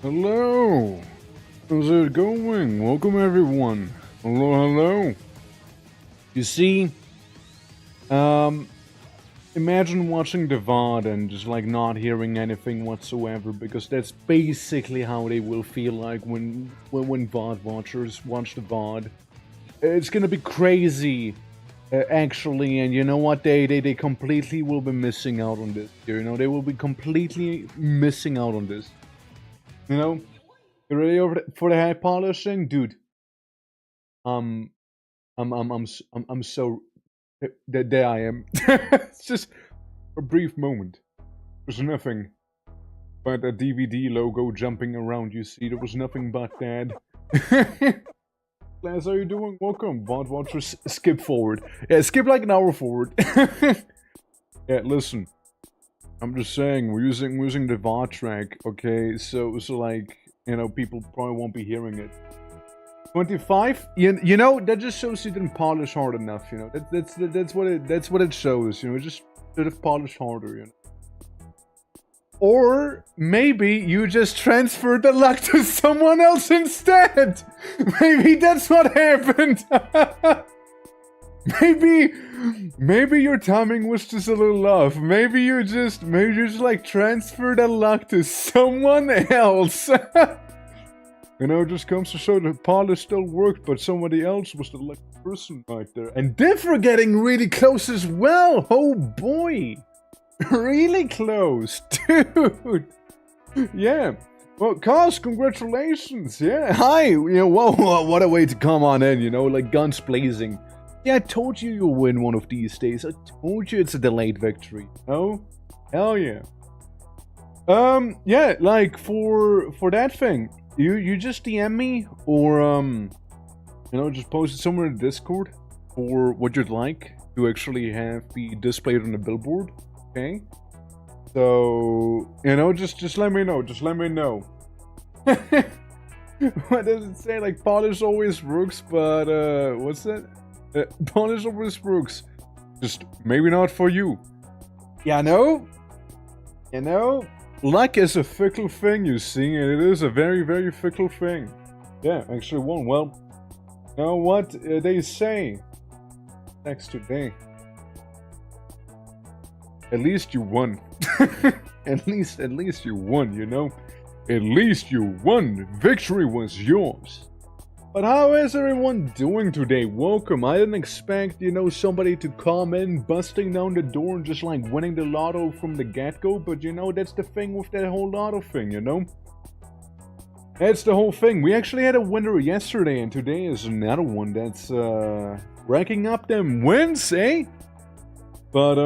Hello! How's it going? Welcome everyone. Hello. You see, imagine watching the VOD and just like not hearing anything whatsoever, because that's basically how they will feel like when VOD watchers watch the VOD. It's gonna be crazy, actually, and you know what? They completely will be missing out on this. You know, they will be completely missing out on this. You know, you ready for the hair polishing, dude? Um, I'm so there I am. It's just a brief moment. There's nothing but a DVD logo jumping around. You see, there was nothing but that. Class, how you doing? Welcome, VOD watchers. Skip forward. Yeah, skip like an hour forward. Yeah, listen. I'm just saying, we're using the VOD track, okay? So like, you know, people probably won't be hearing it. 25? You know, that just shows you didn't polish hard enough, you know? That's what it shows, you know? Just should have polished harder, you know? Or maybe you just transferred the luck to someone else instead! Maybe that's what happened! Maybe your timing was just a little off. Maybe you just like transferred the luck to someone else. You know, it just comes to show that polish still worked, but somebody else was the lucky person right there. And they're getting really close as well. Oh boy, really close, dude. Yeah. Well, Cos, congratulations. Yeah. Hi. You know, whoa, what a way to come on in. You know, like guns blazing. Yeah, I told you you'll win one of these days. I told you it's a delayed victory. Oh, hell yeah. Yeah, like for that thing, you just DM me or you know, just post it somewhere in Discord for what you'd like to actually have be displayed on the billboard. Okay. So you know, just let me know. Just let me know. What does it say? Like polish always works, but what's that? Polish always works. Just maybe not for you. Yeah, no. You know, luck is a fickle thing, you see, and it is a very, very fickle thing. Yeah, actually won. Well, you know what they say next today. At least you won. at least you won, you know. At least you won. Victory was yours. But how is everyone doing today? Welcome. I didn't expect, you know, somebody to come in, busting down the door and just like winning the lotto from the get-go. But you know, that's the thing with that whole lotto thing, you know? That's the whole thing. We actually had a winner yesterday, and today is another one that's racking up them wins, eh? But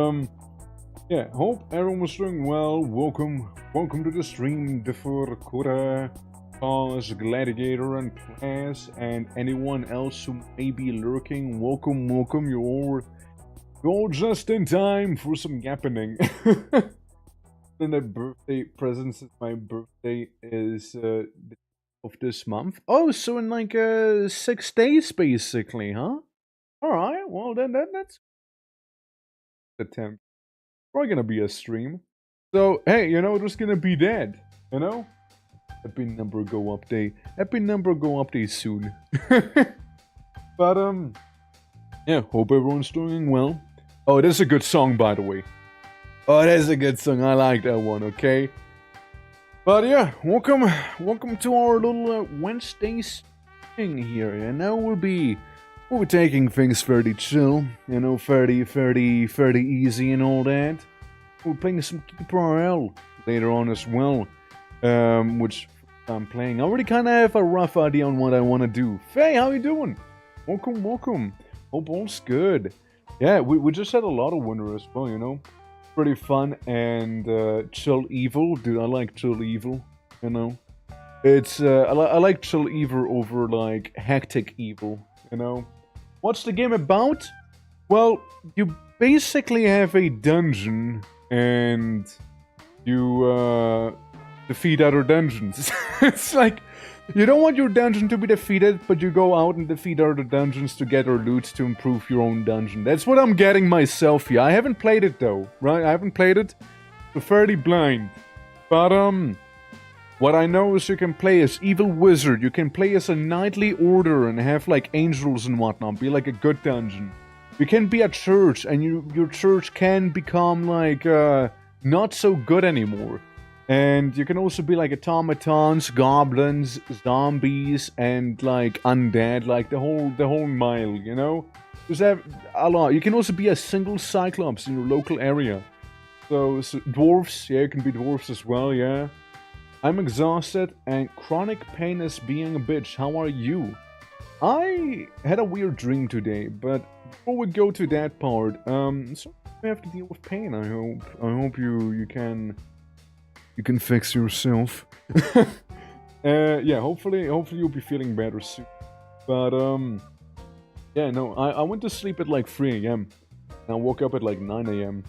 yeah, hope everyone's doing well. Welcome to the stream, Defer, Kura, Cause, Gladiator, and Class, and anyone else who may be lurking. Welcome. You're just in time for some yappening. And the birthday presents. My birthday is of this month. Oh, so in like 6 days, basically, huh? All right. Well, then that's attempt. Probably gonna be a stream. So hey, you know, there's gonna be that. You know. Happy number go update soon. But yeah, hope everyone's doing well. Oh, this is a good song, by the way. Oh, that's a good song. I like that one. Okay. But yeah, welcome to our little Wednesday thing here. And now we'll be taking things fairly chill. You know, fairly easy and all that. We're playing some KeeperRL later on as well. Which I'm playing. I already kind of have a rough idea on what I want to do. Faye, how you doing? Welcome. Hope all's good. Yeah, we just had a lot of winter as well, you know. Pretty fun and chill evil. Dude, I like chill evil, you know. It's, I like chill evil over, like, hectic evil, you know. What's the game about? Well, you basically have a dungeon and you, defeat other dungeons. It's like, you don't want your dungeon to be defeated, but you go out and defeat other dungeons to get your loot to improve your own dungeon. That's what I'm getting myself here. I haven't played it though, right? I haven't played it. I'm fairly blind. But What I know is you can play as evil wizard, you can play as a knightly order and have like angels and whatnot, be like a good dungeon. You can be a church and your church can become like not so good anymore. And you can also be like automatons, goblins, zombies, and like undead, like the whole mile, you know? There's a lot. You can also be a single cyclops in your local area. So dwarves, yeah, you can be dwarves as well, yeah. I'm exhausted and chronic pain is being a bitch. How are you? I had a weird dream today, but before we go to that part, so you have to deal with pain. I hope you can fix yourself. Yeah, hopefully you'll be feeling better soon. But yeah, no, I went to sleep at like 3 a.m. and I woke up at like 9 a.m.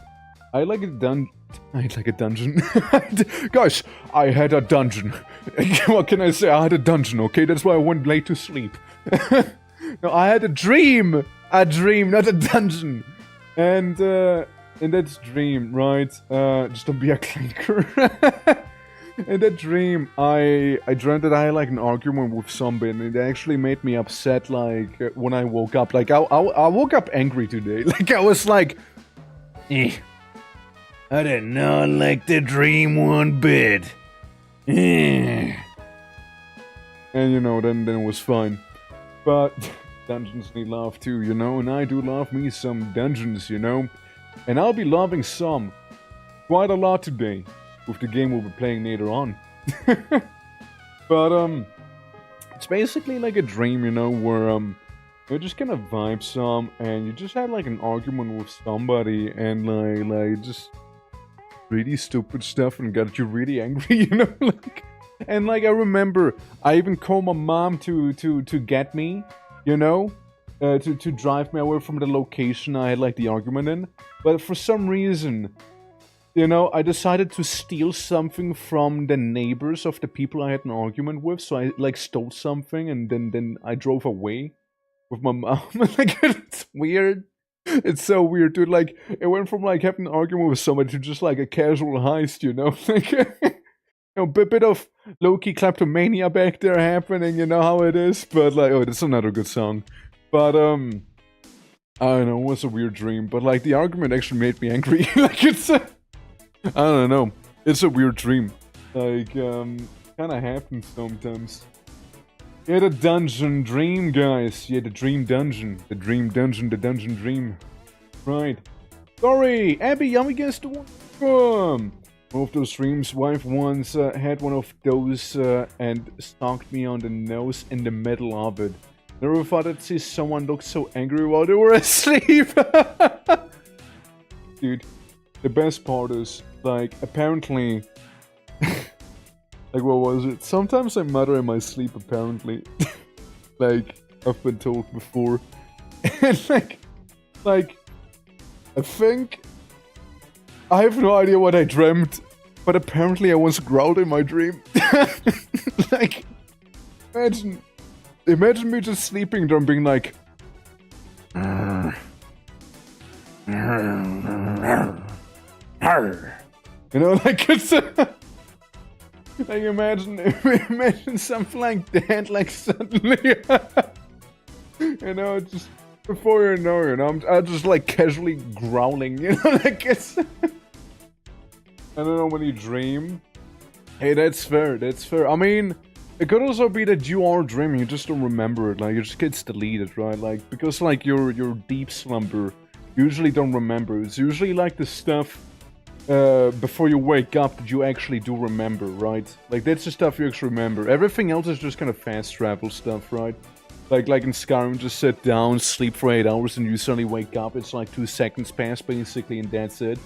I had like a dungeon. Guys, I had a dungeon. What can I say? I had a dungeon, okay? That's why I went late to sleep. No, I had a dream! A dream, not a dungeon! And, in that dream, right? Just to be a clinker. In that dream, I dreamt that I had like an argument with somebody, and it actually made me upset, like, when I woke up. Like, I woke up angry today. Like, I was like... I did not like the dream one bit. And you know, then it was fine. But dungeons need love too, you know, and I do love me some dungeons, you know. And I'll be loving some quite a lot today with the game we'll be playing later on. But it's basically like a dream, you know, where you just kind of vibe some and you just had like an argument with somebody and like just really stupid stuff and got you really angry, you know, like, and like I remember I even called my mom to get me, you know, to drive me away from the location I had like the argument in, but for some reason, you know, I decided to steal something from the neighbors of the people I had an argument with, so I like stole something and then I drove away with my mom. Like, it's weird. It's so weird, dude. Like, it went from, like, having an argument with somebody to just, like, a casual heist, you know? Like, you know, bit of low-key kleptomania back there happening, you know how it is? But, like, oh, that's another good song. But, I don't know, it was a weird dream. But, like, the argument actually made me angry. Like, it's I don't know. It's a weird dream. Like, kind of happens sometimes. Yeah, the dungeon dream, guys. Yeah, the dream dungeon. The dream dungeon, the dungeon dream. Right. Sorry, Abby, I'm against the one of those dreams. Wife once had one of those and stalked me on the nose in the middle of it. Never thought I'd see someone look so angry while they were asleep. Dude, the best part is, like, apparently... Like, what was it? Sometimes I mutter in my sleep, apparently. Like, I've been told before. And, like, I think... I have no idea what I dreamt, but apparently I once growled in my dream. Like, imagine me just sleeping there and being like... You know, like, it's... Like, imagine something like that, like, suddenly, you know, just, before you know, I'm just, like, casually growling, you know, like, it's, I don't know, when you dream, hey, that's fair, I mean, it could also be that you are dreaming, you just don't remember it, like, it just gets deleted, right, like, because, like, your deep slumber, you usually don't remember, it's usually, like, the stuff before you wake up that you actually do remember, right? Like, that's the stuff you actually remember. Everything else is just kind of fast travel stuff, right? Like in Skyrim, just sit down, sleep for 8 hours, and you suddenly wake up. It's like 2 seconds pass, basically, and that's it.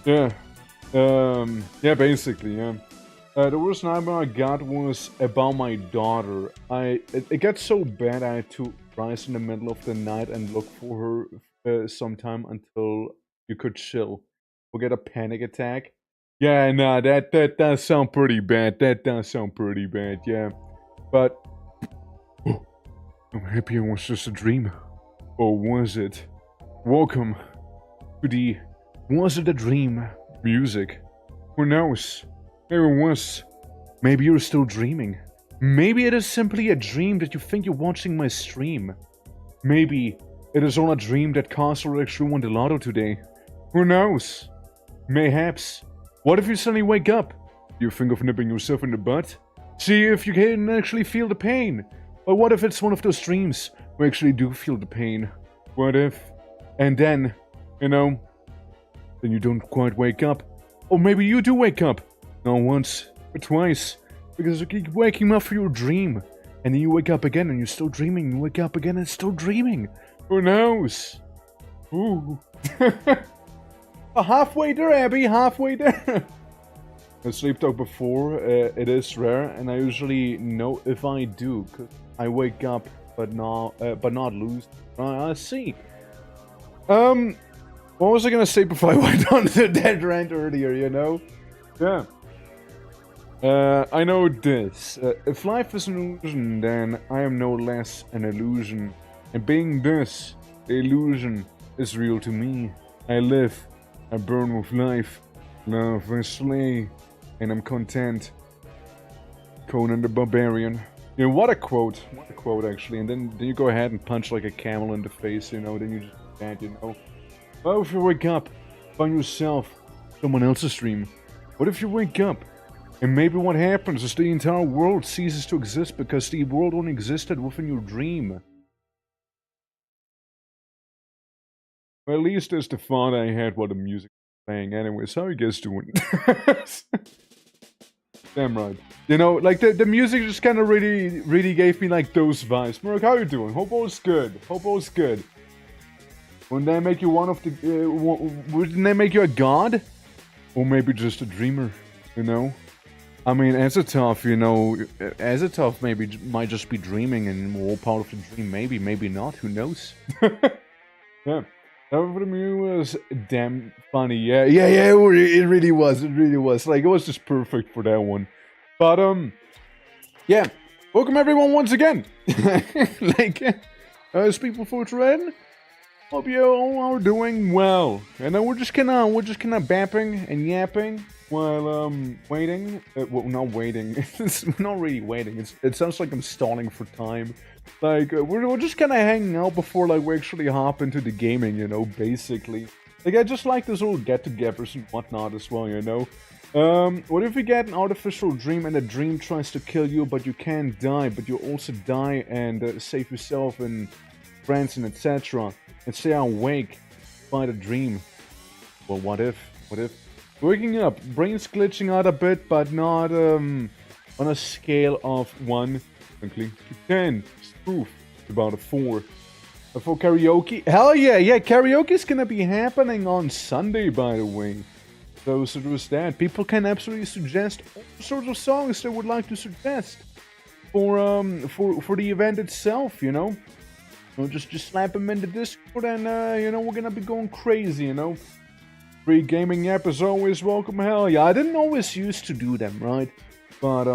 Yeah. Yeah, basically, yeah. The worst nightmare I got was about my daughter. It got so bad I had to rise in the middle of the night and look for her sometime until you could chill. We'll get a panic attack. Yeah, nah, that does sound pretty bad. That does sound pretty bad, yeah. But I'm happy it was just a dream. Or was it? Welcome to the Was It a Dream music. Who knows? Maybe it was. Maybe you're still dreaming. Maybe it is simply a dream that you think you're watching my stream. Maybe it is all a dream that Castle actually won the lotto today. Who knows? Mayhaps. What if you suddenly wake up? You think of nipping yourself in the butt? See if you can actually feel the pain. Or what if it's one of those dreams where you actually do feel the pain? What if? And then, then you don't quite wake up. Or maybe you do wake up. Not once, but twice. Because you keep waking up for your dream. And then you wake up again and you're still dreaming. You wake up again and still dreaming. Who knows? Ooh. Halfway there, Abby. Halfway there. I sleep talk before. It is rare. And I usually know if I do. Cause I wake up but not lose. I see. What was I gonna say before I went on to that rant earlier, Yeah. I know this. If life is an illusion, then I am no less an illusion. And being this, the illusion is real to me. I live, I burn with life, love and slay, and I'm content. Conan the Barbarian. What a quote. What a quote, actually. And then you go ahead and punch like a camel in the face, then you just can't, Well, if you wake up, find yourself someone else's dream. What if you wake up? And maybe what happens is the entire world ceases to exist because the world only existed within your dream. Well, at least there's the thought I had while the music was playing. Anyways, how are you guys doing? Damn right. Like the music just kind of really gave me like those vibes. Merc, how you doing? Hope all's good. Hope all's good. Wouldn't that make you one of the... wouldn't that make you a god? Or maybe just a dreamer, I mean, Azatov, Azatov might just be dreaming and we're all part of the dream. Maybe not. Who knows? Yeah. That for me was damn funny. Yeah. It really was. It really was. Like, it was just perfect for that one. But, yeah. Welcome everyone once again. Speak before trend. Hope you all are doing well. And then we're just kinda bapping and yapping while waiting. Well, not waiting. It's not really waiting. It sounds like I'm stalling for time. Like we're just kinda hanging out before like we actually hop into the gaming. Basically. Like I just like this little get-togethers and whatnot as well. What if you get an artificial dream and the dream tries to kill you, but you can't die, but you also die and save yourself and friends and etc. and stay awake by the dream? Well, what if? Waking up, brain's glitching out a bit, but not on a scale of 1, frankly, to 10. Proof about a 4. For karaoke? Hell yeah, karaoke's gonna be happening on Sunday, by the way. So there's that. People can absolutely suggest all sorts of songs they would like to suggest for the event itself, just slap them in the Discord and, we're gonna be going crazy, Free gaming app is always welcome, hell yeah. I didn't always used to do them, right? But,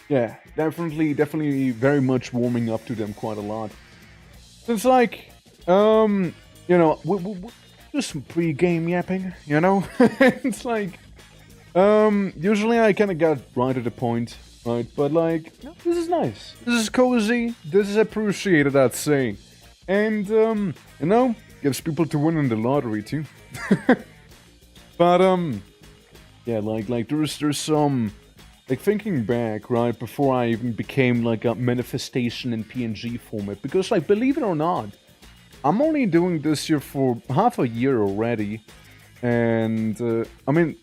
yeah, definitely very much warming up to them quite a lot. It's like, we just some pre-game yapping, It's like, usually I kind of got right to the point, right? But like, this is nice. This is cozy. This is appreciated, I'd say. And, gives people to win in the lottery too. But, yeah, like there's some, like thinking back, right, before I even became like a manifestation in PNG format. Because like, believe it or not, I'm only doing this here for half a year already. And, I mean,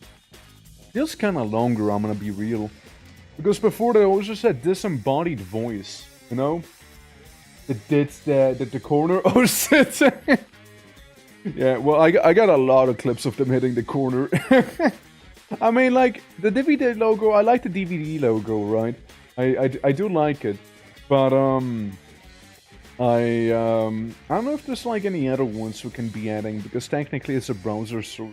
feels kind of longer, I'm gonna be real. Because before that, I was just a disembodied voice, The corner. Oh shit! Yeah, well, I got a lot of clips of them hitting the corner. I mean, like, the DVD logo, I like the DVD logo, right? I do like it. But, I don't know if there's, like, any other ones we can be adding, because technically it's a browser, so...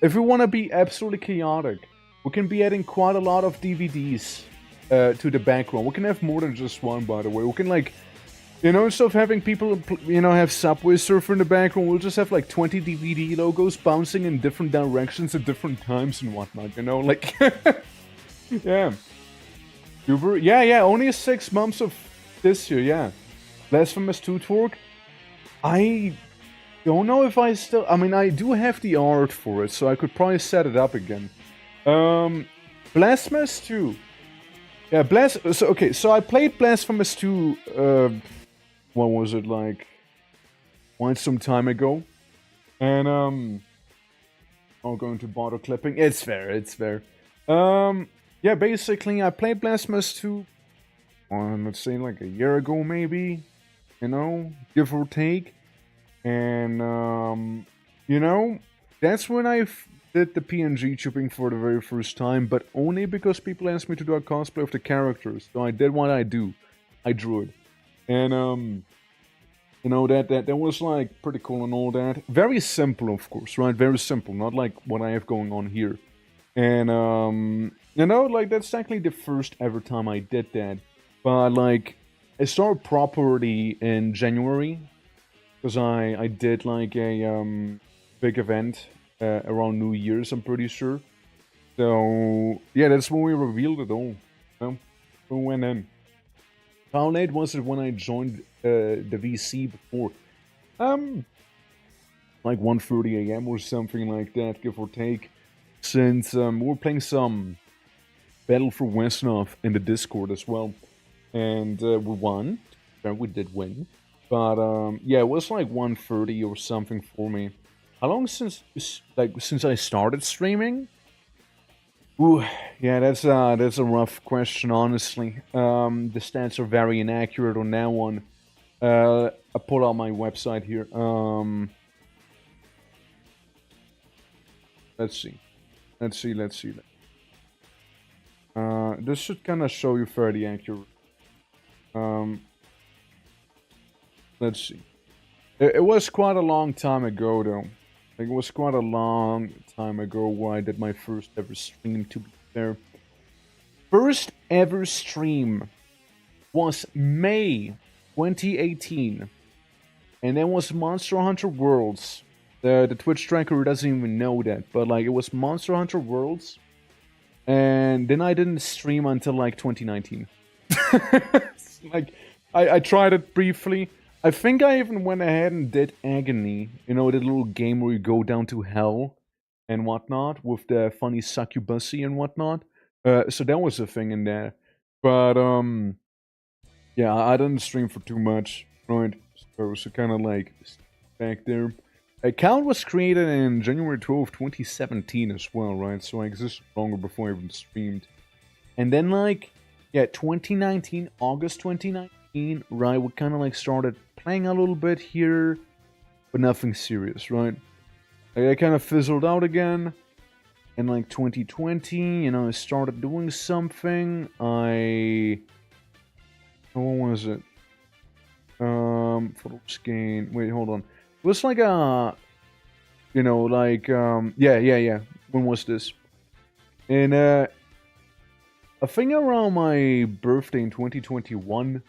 If we want to be absolutely chaotic, we can be adding quite a lot of DVDs to the background. We can have more than just one, by the way. We can, like... instead of having people, have Subway Surfer in the background, we'll just have like 20 DVD logos bouncing in different directions at different times and whatnot, like... Yeah. Super. Yeah, only 6 months of this year, yeah. Blasphemous 2 Torque. I don't know if I still... I mean, I do have the art for it, so I could probably set it up again. Blasphemous 2. Yeah, so I played Blasphemous 2, what was it, like... Quite some time ago. And, oh, going to bottle clipping. It's fair. Yeah, basically, I played Blasphemous 2, let's say, like a year ago, maybe. You know, give or take. And, you know, that's when I did the PNG tubing for the very first time, but only because people asked me to do a cosplay of the characters. So I did what I do. I drew it. And, you know, that was, like, pretty cool and all that. Very simple, of course, right? Very simple, not like what I have going on here. And, you know, like, that's actually the first ever time I did that. But, like, I started properly in January. Because I did, like, a, big event around New Year's, I'm pretty sure. So, yeah, that's when we revealed it all. You know? We went in. How late was it when I joined the VC before? Like 1:30 a.m. or something like that, give or take. Since we were playing some Battle for Westnov in the Discord as well. And we won. We did win. But yeah, it was like 1:30 or something for me. How long since I started streaming? Ooh, yeah, that's a rough question, honestly. The stats are very inaccurate on that one. I pull out my website here. Let's see. This should kind of show you fairly accurate. Let's see. It was quite a long time ago, though. Like, it was quite a long time ago where I did my first ever stream, to be fair. First ever stream was May 2018. And then was Monster Hunter Worlds. The Twitch tracker doesn't even know that, but, like, it was Monster Hunter Worlds. And then I didn't stream until, like, 2019. Like, I tried it briefly. I think I even went ahead and did Agony, you know, the little game where you go down to hell and whatnot, with the funny succubusy and whatnot. So that was a thing in there. But, yeah, I didn't stream for too much, right? So kind of like, back there. Account was created in January 12th, 2017 as well, right? So I existed longer before I even streamed. And then, like, yeah, 2019, August 2019, right, we kind of like started playing a little bit here, but nothing serious, right? Like, I kind of fizzled out again. And like 2020, you know, I started doing something. What was it? Photos gain. Wait, hold on. It was like a, you know, like, yeah. When was this? And, I think around my birthday in 2021,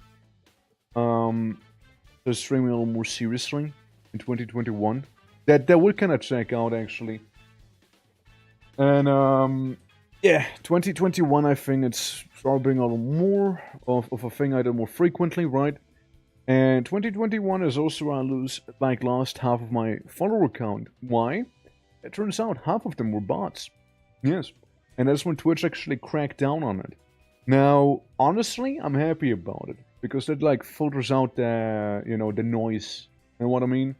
just streaming a little more seriously in 2021. That we'll kind of check out, actually. And, yeah, 2021, I think it's started being a little more of a thing I do more frequently, right? And 2021 is also I lost half of my follower count. Why? It turns out half of them were bots. Yes. And that's when Twitch actually cracked down on it. Now, honestly, I'm happy about it. Because that, like, filters out the, you know, the noise. You know what I mean?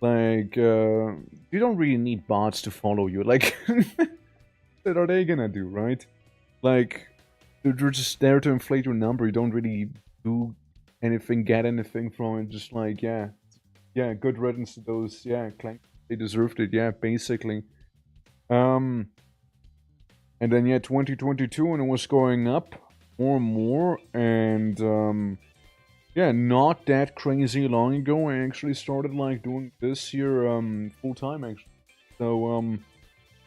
Like, you don't really need bots to follow you. Like, what are they gonna do, right? Like, they're just there to inflate your number. You don't really do anything, get anything from it. Just like, yeah, good riddance to those, yeah, claims. They deserved it, yeah, basically. And then, yeah, 2022, and it was going up more and more, and, yeah, not that crazy long ago, I actually started, like, doing this here, full-time, actually. So,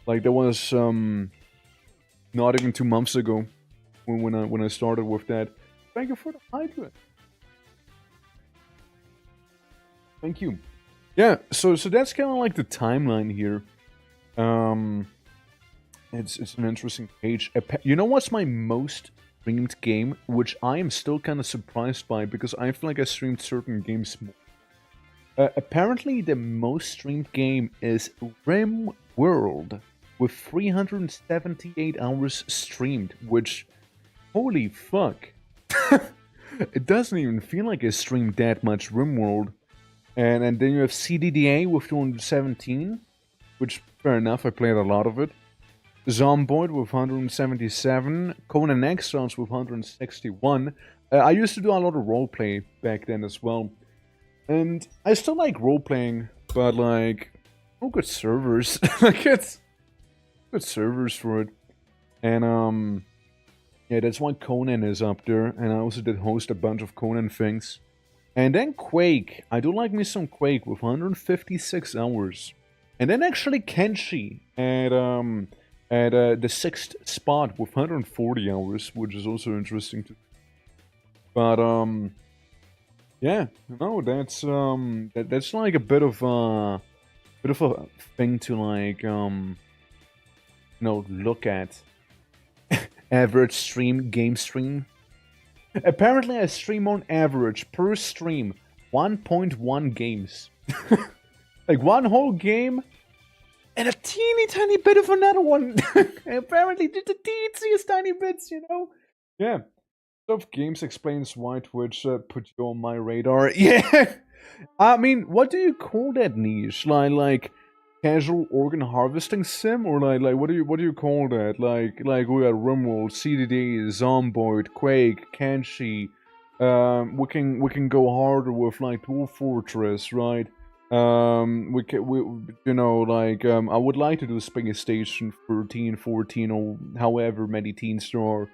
like, that was, not even 2 months ago when I started with that. Thank you for the hydrate. Thank you. Yeah, so that's kind of like the timeline here. it's an interesting page. You know what's my most streamed game, which I am still kind of surprised by because I feel like I streamed certain games more. Apparently, the most streamed game is Rim World with 378 hours streamed, which, holy fuck. It doesn't even feel like I streamed that much RimWorld. And then you have CDDA with 217, which, fair enough, I played a lot of it. Zomboid with 177, Conan Exiles with 161. I used to do a lot of roleplay back then as well. And I still like roleplaying, but like, no good servers. Like, it's good servers for it. And yeah, that's why Conan is up there, and I also did host a bunch of Conan things. And then Quake. I do like me some Quake with 156 hours. And then actually Kenshi at the 6th spot with 140 hours, which is also interesting too. But yeah, no, that's like a bit of a thing to like look at. Average stream, game stream. Apparently I stream on average per stream 1.1 games. Like one whole game and a teeny tiny bit of another one. Apparently just the teeniest tiny bits, you know? Yeah. Stuff Games explains why Twitch put you on my radar. Yeah. I mean, what do you call that niche? Like casual organ harvesting sim, or like what do you call that? Like we got RimWorld, CDD, Zomboid, Quake, Kenshi. We can go harder with like Dwarf Fortress, right? I would like to do Space Station 13, 14, or however many teens there are.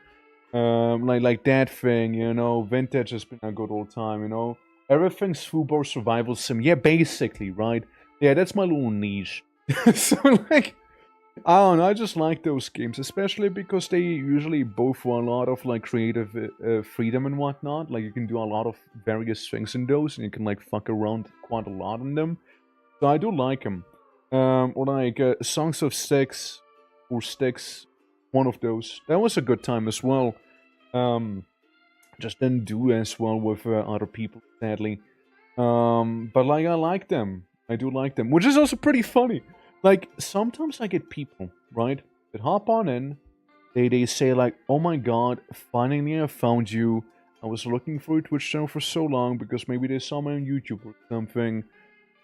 Like that thing, you know. Vintage has been a good old time, you know. Everything's Fubar survival sim, yeah, basically, right? Yeah, that's my little niche. So, like, I don't know, I just like those games, especially because they usually both a lot of, like, creative freedom and whatnot. Like, you can do a lot of various things in those, and you can, like, fuck around quite a lot in them. So I do like them. Or, like, Songs of Six, or Sticks, one of those. That was a good time as well. Just didn't do as well with other people, sadly. But, like, I like them. I do like them, which is also pretty funny. Like, sometimes I get people, right, that hop on in, they say like, oh my god, finally I found you. I was looking for a Twitch channel for so long because maybe they saw me on YouTube or something.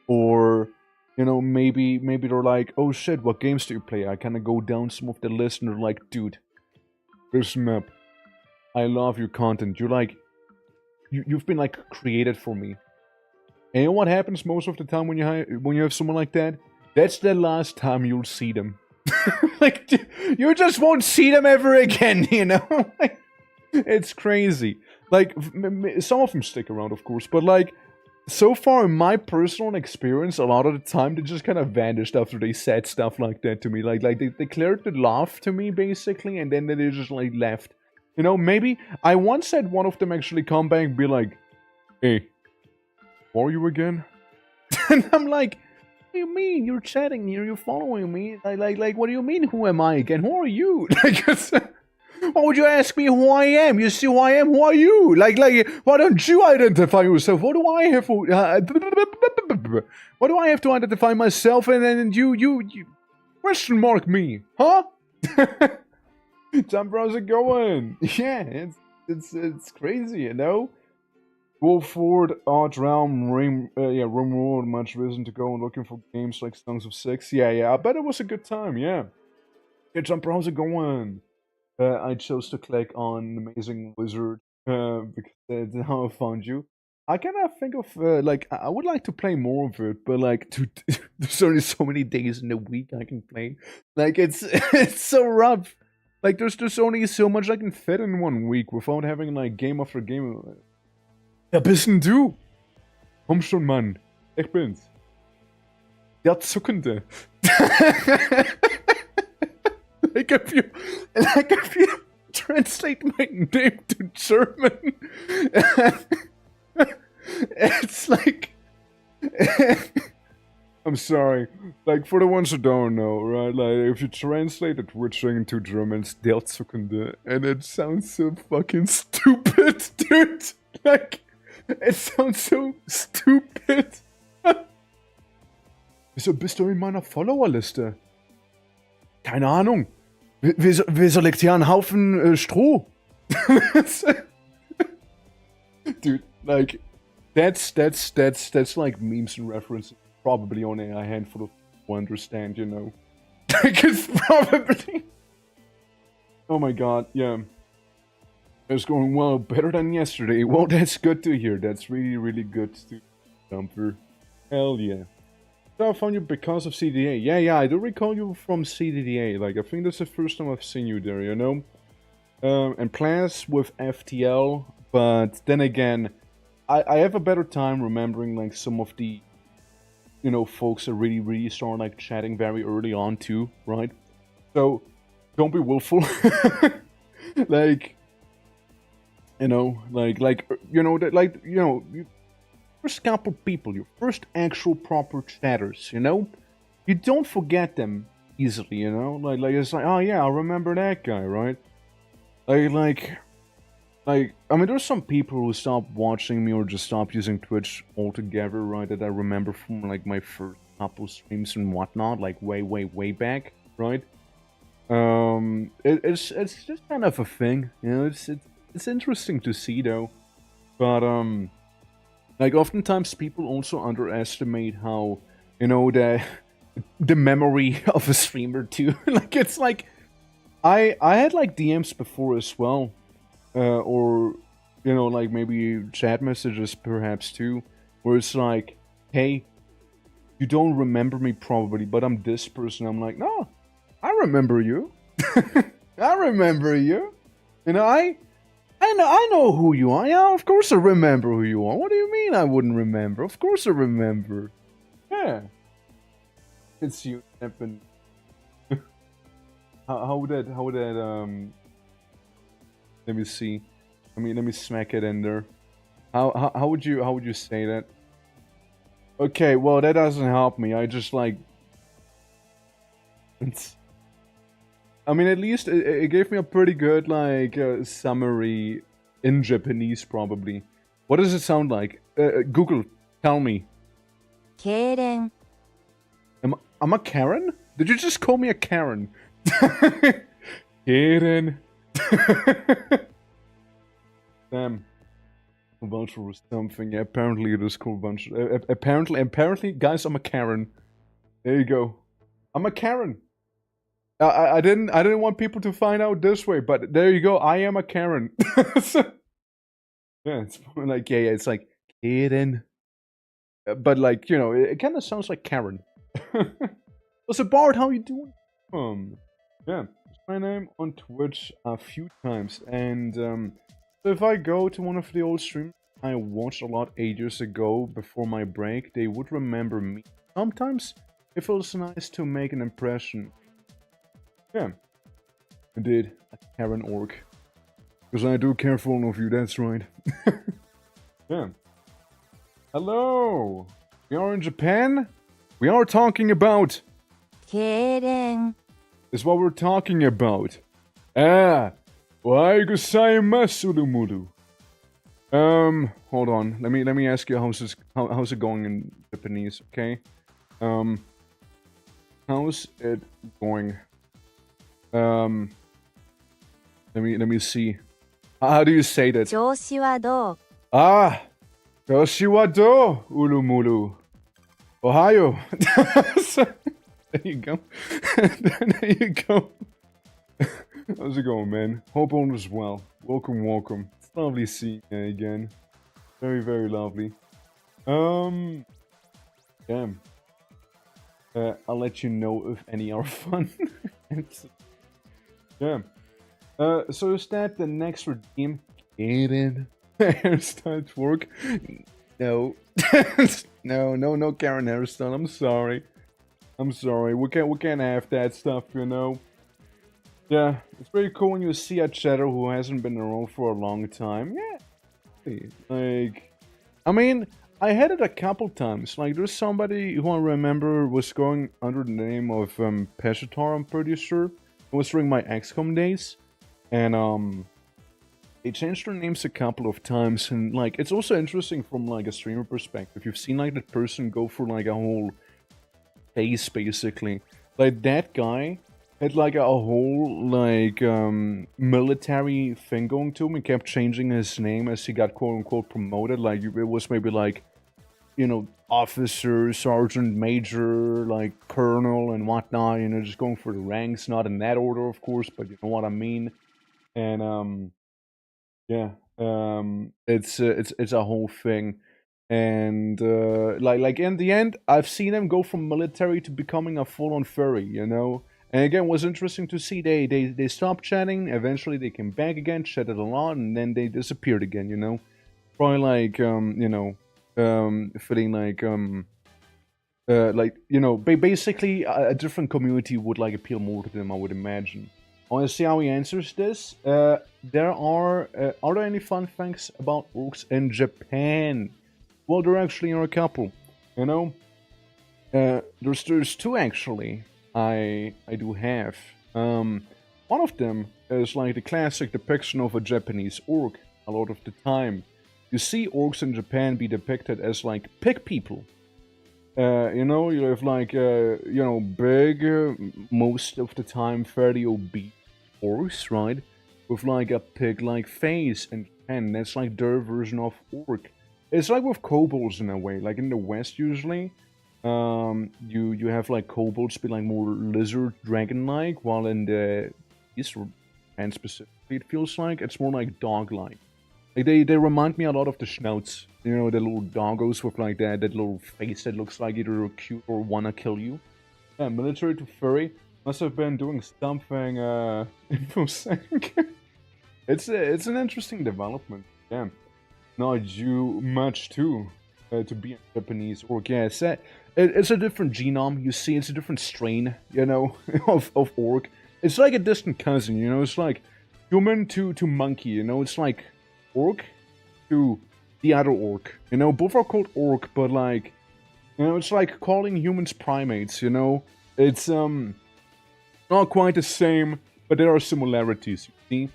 Or, you know, maybe they're like, oh shit, what games do you play? I kind of go down some of the list and they're like, dude, listen up. I love your content. You're like, you've been like created for me. And you know what happens most of the time when you have someone like that? That's the last time you'll see them. Like, you just won't see them ever again, you know? Like, it's crazy. Like, some of them stick around, of course, but like, so far in my personal experience, a lot of the time, they just kind of vanished after they said stuff like that to me. Like they cleared the laugh to me, basically, and then they just, like, left. You know, maybe, I once had one of them actually come back and be like, hey, who are you again? And I'm like, what do you mean? You're chatting here, you're following me. Like, what do you mean, who am I again? Who are you? Like, why would you ask me who I am? You see who I am? Who are you? Like, why don't you identify yourself? What do I have to... what do I have to identify myself and then you question mark me? Huh? Jump, how's it going? Yeah, it's crazy, you know? Wolford, Odd Realm, RimWorld, much reason to go and looking for games like Songs of Six. Yeah, I bet it was a good time, yeah. Yeah, Jump, how's it going? I chose to click on Amazing Wizard because that's how I found you. I kind of think of, like, I would like to play more of it, but, like, there's only so many days in the week I can play. Like, it's so rough. Like, there's only so much I can fit in 1 week without having, like, game after game. Ja, bisschen du. Komm schon, Mann. Ich bin's. Der Zuckende. Like if you translate my name to German, it's like I'm sorry. Like, for the ones who don't know, right? Like, if you translate the Twitch thing into German, it's Der Zuckende, and it sounds so fucking stupid, dude. Like, it sounds so stupid. Wieso bist du in meiner Followerliste? Keine Ahnung. Wieso liegt hier ein Haufen Stroh? Dude, like, that's like memes and references. Probably only a handful of people understand, you know. Like, it's probably... Oh my god, yeah. It's going well, better than yesterday. Well, that's good to hear. That's really, really good to Dumper. Hell yeah. So I found you because of CDA. Yeah, I do recall you from CDDA. Like, I think that's the first time I've seen you there, you know? And plans with FTL, but then again, I have a better time remembering, like, some of the, you know, folks that really started, like, chatting very early on, too, right? So, don't be willful. Like, you know, your first couple people, your first actual proper chatters, you know? You don't forget them easily, you know? Like, it's like, oh yeah, I remember that guy, right? Like, I mean, there's some people who stopped watching me or just stopped using Twitch altogether, right? That I remember from, like, my first couple streams and whatnot, like, way back, right? It's just kind of a thing, you know? It's interesting to see, though. But, like, oftentimes people also underestimate how, you know, the memory of a streamer, too. Like, it's like, I had, like, DMs before as well. Or, you know, like, maybe chat messages perhaps, too. Where it's like, hey, you don't remember me probably, but I'm this person. I'm like, no, I remember you. I remember you. You know, I know who you are. Yeah, of course I remember who you are. What do you mean I wouldn't remember? Of course I remember. Yeah. It's you, Evan. How would that, let me see. Let me smack it in there. How would you say that? Okay, well, that doesn't help me. I just, like... I mean, at least it gave me a pretty good, like, summary in Japanese, probably. What does it sound like? Google, tell me. Karen. I'm a Karen? Did you just call me a Karen? Karen. Damn. Voucher or something. Yeah, apparently it is called voucher. Apparently, guys, I'm a Karen. There you go. I'm a Karen. I didn't want people to find out this way, but there you go. I am a Karen. Yeah, it's more like, yeah, it's like Karen. But, like, you know, it kind of sounds like Karen. So Bart, how you doing? Yeah, it's my name on Twitch a few times, and so if I go to one of the old streams I watched a lot ages ago before my break, they would remember me. Sometimes it feels nice to make an impression. Yeah, indeed, a Karen orc. Because I do care for all of you, that's right. Yeah. Hello! We are in Japan? We are talking about... Karen. Is what we're talking about. Ah! Why gozaimasu, Mulu? Hold on. Let me ask you how's it going in Japanese, okay? How's it going? Let me see. How do you say that? 調子はどう? Ah! Toshi wa do, Ulumulu. Ohio. There you go. There you go. How's it going, man? Hope all is well. Welcome. It's lovely seeing you again. Very lovely. Damn. I'll let you know if any are fun. Yeah. So is that the next redeem? Get in. Hairstyle work? No. No Karen hairstyle. I'm sorry. We can't have that stuff, you know. Yeah, it's pretty cool when you see a chatter who hasn't been around for a long time. Yeah. Like, I mean, I had it a couple times. Like, there's somebody who I remember was going under the name of Peshatar, I'm pretty sure. It was during my XCOM days. And they changed their names a couple of times. And, like, it's also interesting from, like, a streamer perspective. You've seen, like, that person go through, like, a whole phase, basically. Like, that guy had, like, a whole, like, military thing going to him. He kept changing his name as he got quote-unquote promoted. Like, it was maybe, like, you know, officer, sergeant, major, like, colonel and whatnot, you know, just going for the ranks, not in that order, of course, but you know what I mean. And, yeah, it's a whole thing. And, like, in the end, I've seen him go from military to becoming a full-on furry, you know? And again, it was interesting to see they stopped chatting, eventually they came back again, chatted a lot, and then they disappeared again, you know? Probably like, you know, feeling like, you know, basically a different community would like appeal more to them, I would imagine. I want to see how he answers this. Are there any fun facts about orcs in Japan? Well, there actually are a couple, you know. There's two actually. I do have. One of them is like the classic depiction of a Japanese orc. A lot of the time, you see orcs in Japan be depicted as like pig people. You know, you have like you know, big, most of the time fairly obese orcs, right? With like a pig-like face, and that's like their version of orc. It's like with kobolds in a way. Like in the West, usually, you have like kobolds be like more lizard dragon-like, while in the East, and specifically, it feels like it's more like dog-like. Like they remind me a lot of the Schnauts. You know, the little doggos with like that little face that looks like either cute or wanna kill you. Yeah, military to furry must have been doing something infosec. It's an interesting development. Yeah, not you much too to be a Japanese orc. Yeah, it's a different genome. You see, it's a different strain. You know, of orc. It's like a distant cousin. You know, it's like human to monkey. You know, it's like orc to the other orc. You know, both are called orc, but like, you know, it's like calling humans primates. You know, it's not quite the same, but there are similarities. You see.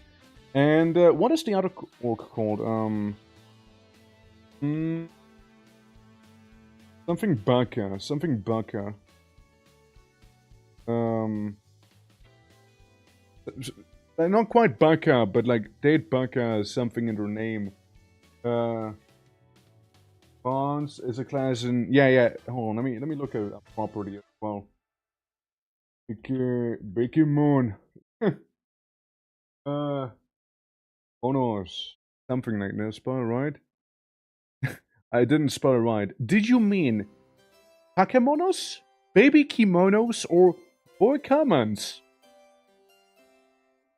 And what is the other orc called? Something Baka. Something Baka. Not quite Baka, but like Date Baka is something in their name. Bonds is a class in yeah. Hold on, let me look at a property as well. Biki Moon. Honors. Something like that. Spell it right? I didn't spell it right. Did you mean Pakemonos? Baby kimonos or boy commands?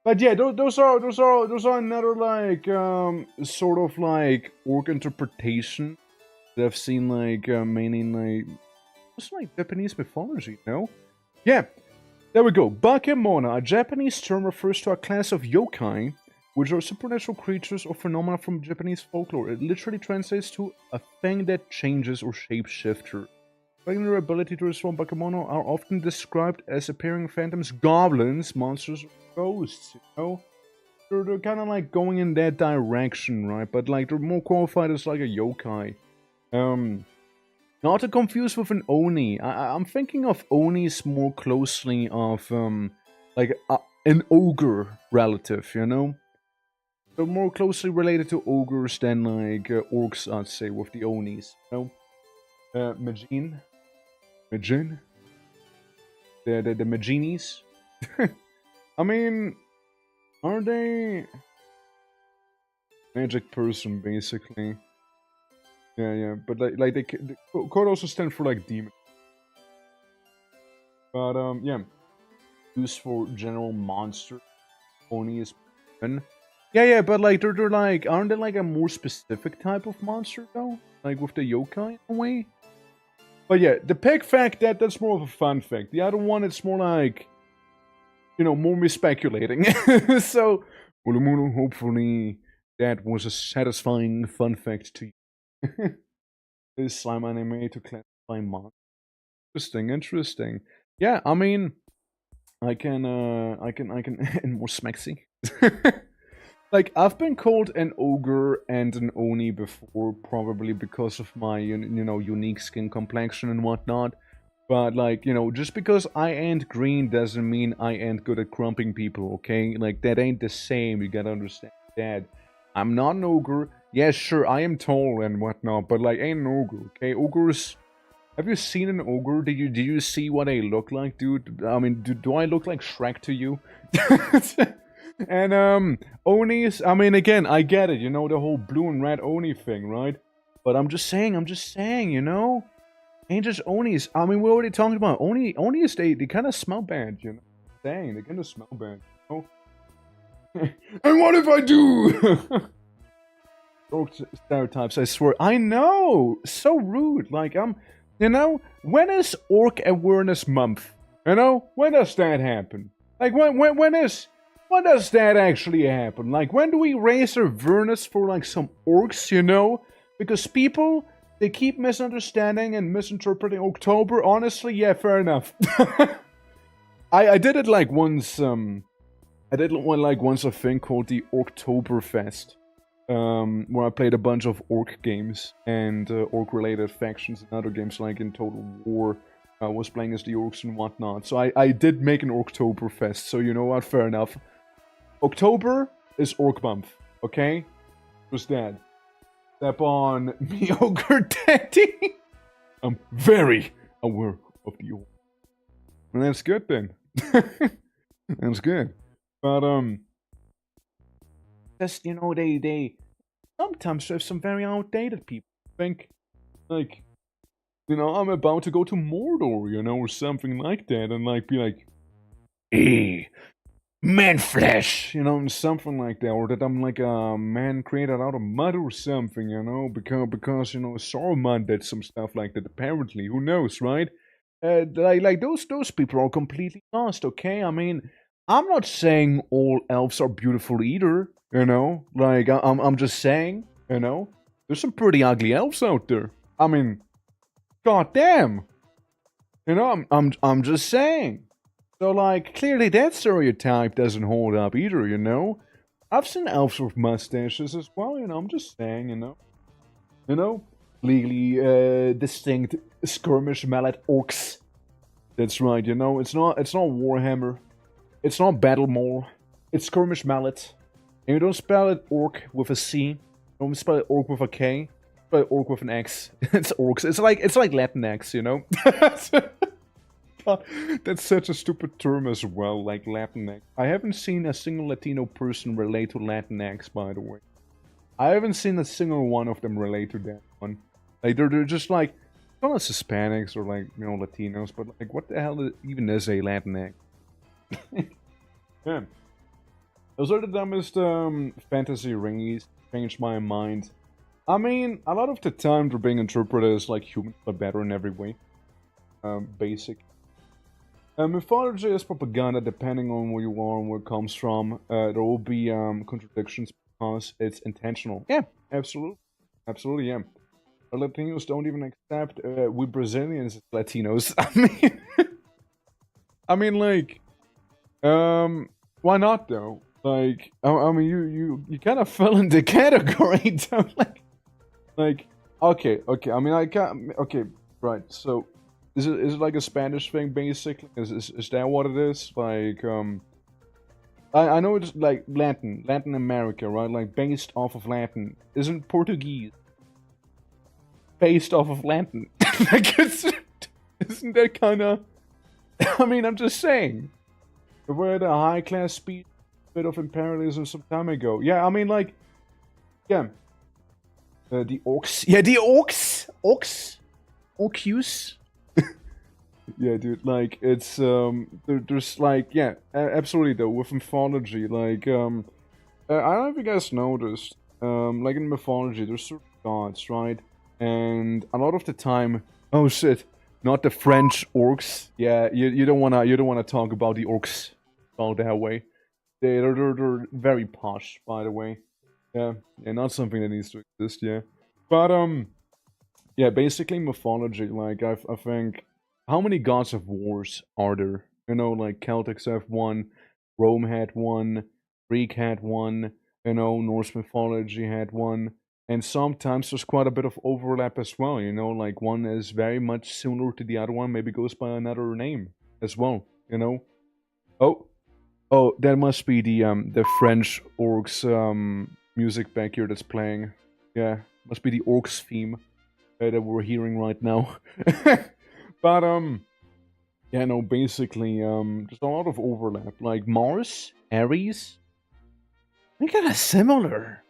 But yeah, those are another like sort of like orc interpretation that I've seen like mainly in like it's like Japanese mythology, no? Yeah, there we go. Bakemona, a Japanese term, refers to a class of yokai, which are supernatural creatures or phenomena from Japanese folklore. It literally translates to a thing that changes or shapeshifter. Their ability to transform Bakemono are often described as appearing phantoms, goblins, monsters, or ghosts, you know? They're kind of like going in that direction, right? But like they're more qualified as like a yokai. Not to confuse with an oni. I'm thinking of onis more closely of like an ogre relative, you know? They're more closely related to ogres than like orcs, I'd say, with the onis, you know? Majin? Majin? The Maginis? I mean, are they magic person basically? Yeah, but like they could also stand for like demon. But yeah, used for general monster. Oni is yeah, but like they're like aren't they like a more specific type of monster though? Like with the yokai in a way. But yeah, the pig fact that's more of a fun fact. The other one it's more like, you know, more me speculating. So, hopefully that was a satisfying fun fact to you. Is slime anime to classify monsters? Interesting. Yeah, I mean, and more smexy. Like, I've been called an ogre and an oni before, probably because of my, unique skin complexion and whatnot. But, like, just because I ain't green doesn't mean I ain't good at crumping people, okay? Like, that ain't the same, you gotta understand that. I'm not an ogre. Yeah, sure, I am tall and whatnot, but, like, ain't an ogre, okay? Ogres... Have you seen an ogre? Did you see what I look like, dude? I mean, do I look like Shrek to you? And, Onis, I mean, again, I get it, the whole blue and red Oni thing, right? But I'm just saying, ain't just Onis. I mean, we're already talking about Onis, they kind of smell bad, Dang, they kind of smell bad, And what if I do? Orc stereotypes, I swear. I know! So rude, like, when is Orc Awareness Month? When does that happen? Like, when does that actually happen? Like, when do we raise awareness for, like, some orcs, Because people, they keep misunderstanding and misinterpreting October. Honestly, yeah, fair enough. I did it, like, once, once a thing called the Oktoberfest. Where I played a bunch of orc games and orc-related factions and other games like in Total War. I was playing as the orcs and whatnot. So I did make an Oktoberfest, so you know what, fair enough. October is Orc Month, okay? Just that. Step on me, Ogre Daddy! I'm very aware of the orc. And that's good then. That's good. But, just, they sometimes have some very outdated people. Think, like, I'm about to go to Mordor, or something like that, and, like, be like, hey, man flesh, something like that, or that I'm like a man created out of mud or something, because Saruman did some stuff like that, apparently, who knows, right? Like those people are completely lost, okay? I mean, I'm not saying all elves are beautiful either, Like, I'm just saying, there's some pretty ugly elves out there. I mean, goddamn, I'm just saying. So, like, clearly that stereotype doesn't hold up either, I've seen elves with mustaches as well, I'm just saying, legally distinct skirmish mallet orcs. That's right, it's not Warhammer, it's not Battlemore, it's skirmish mallet. And you don't spell it orc with a C, you don't spell it orc with a K, spell it orc with an X. It's orcs. It's like Latinx, God, that's such a stupid term as well, like Latinx. I haven't seen a single Latino person relate to Latinx, by the way. I haven't seen a single one of them relate to that one. Like, they're just like, not as Hispanics or like, Latinos, but like, what the hell even is a Latinx? Yeah. Those are the dumbest fantasy ringies. Changed my mind. I mean, a lot of the time they're being interpreted as like humans, but better in every way. Basic. Mythology is propaganda depending on where you are and where it comes from. There will be contradictions because it's intentional. Yeah, absolutely. Absolutely, yeah. Latinos don't even accept we Brazilians as Latinos. I mean, like, why not though? Like, I mean, you kind of fell in the category, though. Like, okay. I mean, I can't. Okay, right. So, is it like a Spanish thing, basically? Is that what it is? Like, I know it's like Latin America, right? Like, based off of Latin. Isn't Portuguese based off of Latin? Like, isn't that kind of... I mean, I'm just saying. We're at a high-class speed, bit of imperialism some time ago. Yeah, I mean, like... Yeah. The orcs. Yeah, the orcs! Orcus? Yeah, dude, like, it's, there's, like, yeah, absolutely, though, with mythology, like, I don't know if you guys noticed, like, in mythology, there's certain gods, right? And a lot of the time, oh shit, not the French orcs, yeah, you don't wanna talk about the orcs all that way. They're very posh, by the way. Yeah, not something that needs to exist, yeah. But, yeah, basically mythology. Like I think, how many gods of wars are there? You know, like Celtics have one, Rome had one, Greek had one. You know, Norse mythology had one, and sometimes there's quite a bit of overlap as well. You know, like one is very much similar to the other one, maybe goes by another name as well. You know. Oh, oh, that must be the French orcs music back here that's playing. Yeah, must be the orcs theme that we're hearing right now. But yeah, no, basically there's a lot of overlap. Like Mars, Ares, they're kind of similar.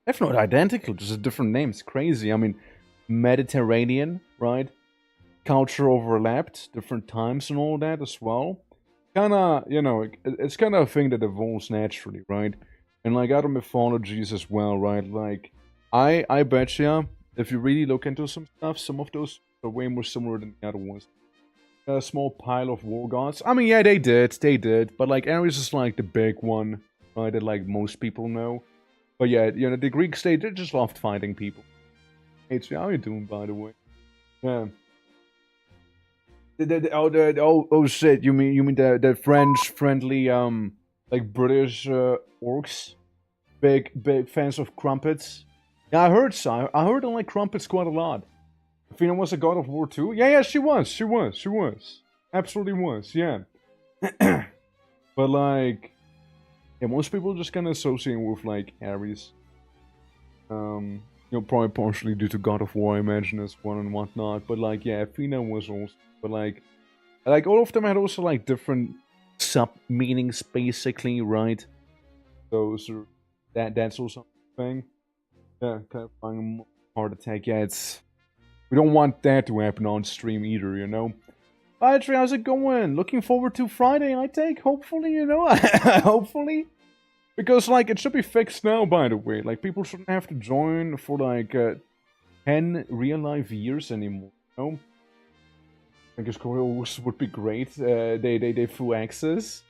If not identical, just a different name. It's crazy. I mean, Mediterranean, right? Culture overlapped, different times and all that as well. Kind of, you know, it's kind of a thing that evolves naturally, right? And like other mythologies as well, right? Like, I bet you, if you really look into some stuff, some of those are way more similar than the other ones. A small pile of war gods. I mean, yeah, they did, but like Ares is like the big one, right? That like most people know. But yeah, you know, the Greeks they just loved fighting people. Hey, so how you doing, by the way? Yeah. Oh shit! You mean the French friendly like British orcs, big fans of crumpets. Yeah, I heard so. I heard them like crumpets quite a lot. Athena was a god of war too. Yeah, she was. Absolutely was. Yeah. But like, yeah, most people just kind of associate with like Ares. You know, probably partially due to God of War, I imagine, as well and whatnot. But like, yeah, Athena was also. But like all of them had also like different sub meanings, basically, right? So that's also a thing. Yeah, kind of finding a heart attack. Yeah, we don't want that to happen on stream either, you know. Hi, Trey, how's it going? Looking forward to Friday, I take. Hopefully, you know, hopefully. Because, like, it should be fixed now, by the way. Like, people shouldn't have to join for, like, 10 real-life years anymore, you know? I guess Koreans would be great. They full access.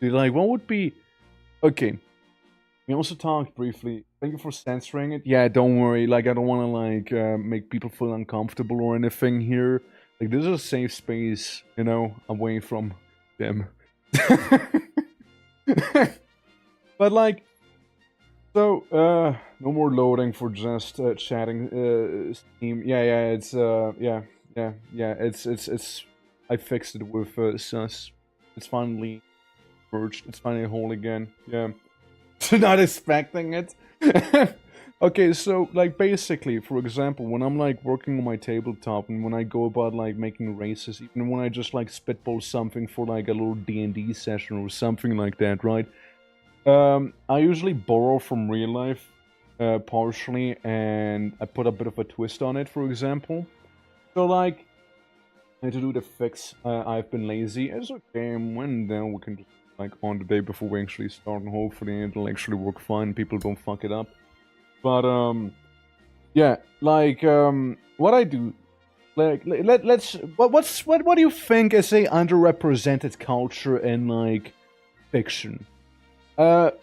They're like, what would be... Okay. We also talked briefly. Thank you for censoring it. Yeah, don't worry. Like, I don't want to, like, make people feel uncomfortable or anything here. Like, this is a safe space, you know, away from them. But like, so no more loading for just chatting. Steam. Yeah. It's yeah. It's. I fixed it with sus. It's finally merged. It's finally whole again. Yeah. Not expecting it. Okay, so like basically, for example, when I'm like working on my tabletop and when I go about like making races, even when I just like spitball something for like a little D&D session or something like that, right? I usually borrow from real life, partially, and I put a bit of a twist on it, for example. So, like, I need to do the fix. I've been lazy. It's okay, when then we can just, like, on the day before we actually start, and hopefully it'll actually work fine, people don't fuck it up. But, yeah, like, what I do, like, what do you think is a underrepresented culture in, like, fiction?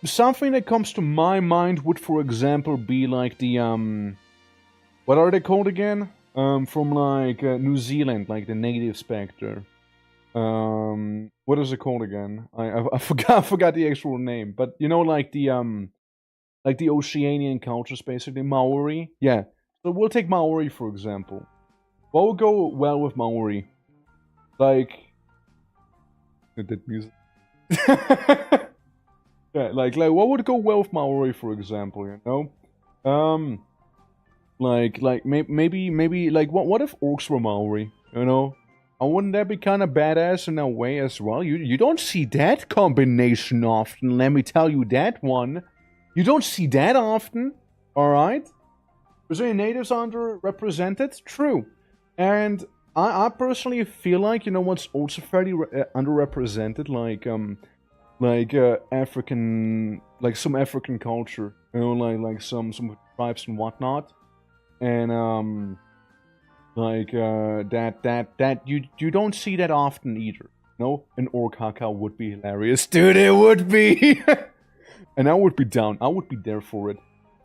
Something that comes to my mind would, for example, be like the, what are they called again? From like, New Zealand, like the native spectre. What is it called again? I forgot the actual name, but you know, like the Oceanian cultures, basically, Maori. Yeah, so we'll take Maori, for example. What would go well with Maori? Like, that music. Yeah, like what would go well with Maori, for example, you know? Maybe like what if orcs were Maori, you know? And wouldn't that be kind of badass in a way as well? You don't see that combination often, let me tell you that one. You don't see that often, alright? Brazilian natives underrepresented? True. And I personally feel like, you know what's also fairly underrepresented? Like African, like some African culture, you know, like some tribes and whatnot, and that you don't see that often either. No, an orc haka would be hilarious, dude. It would be, and I would be down. I would be there for it.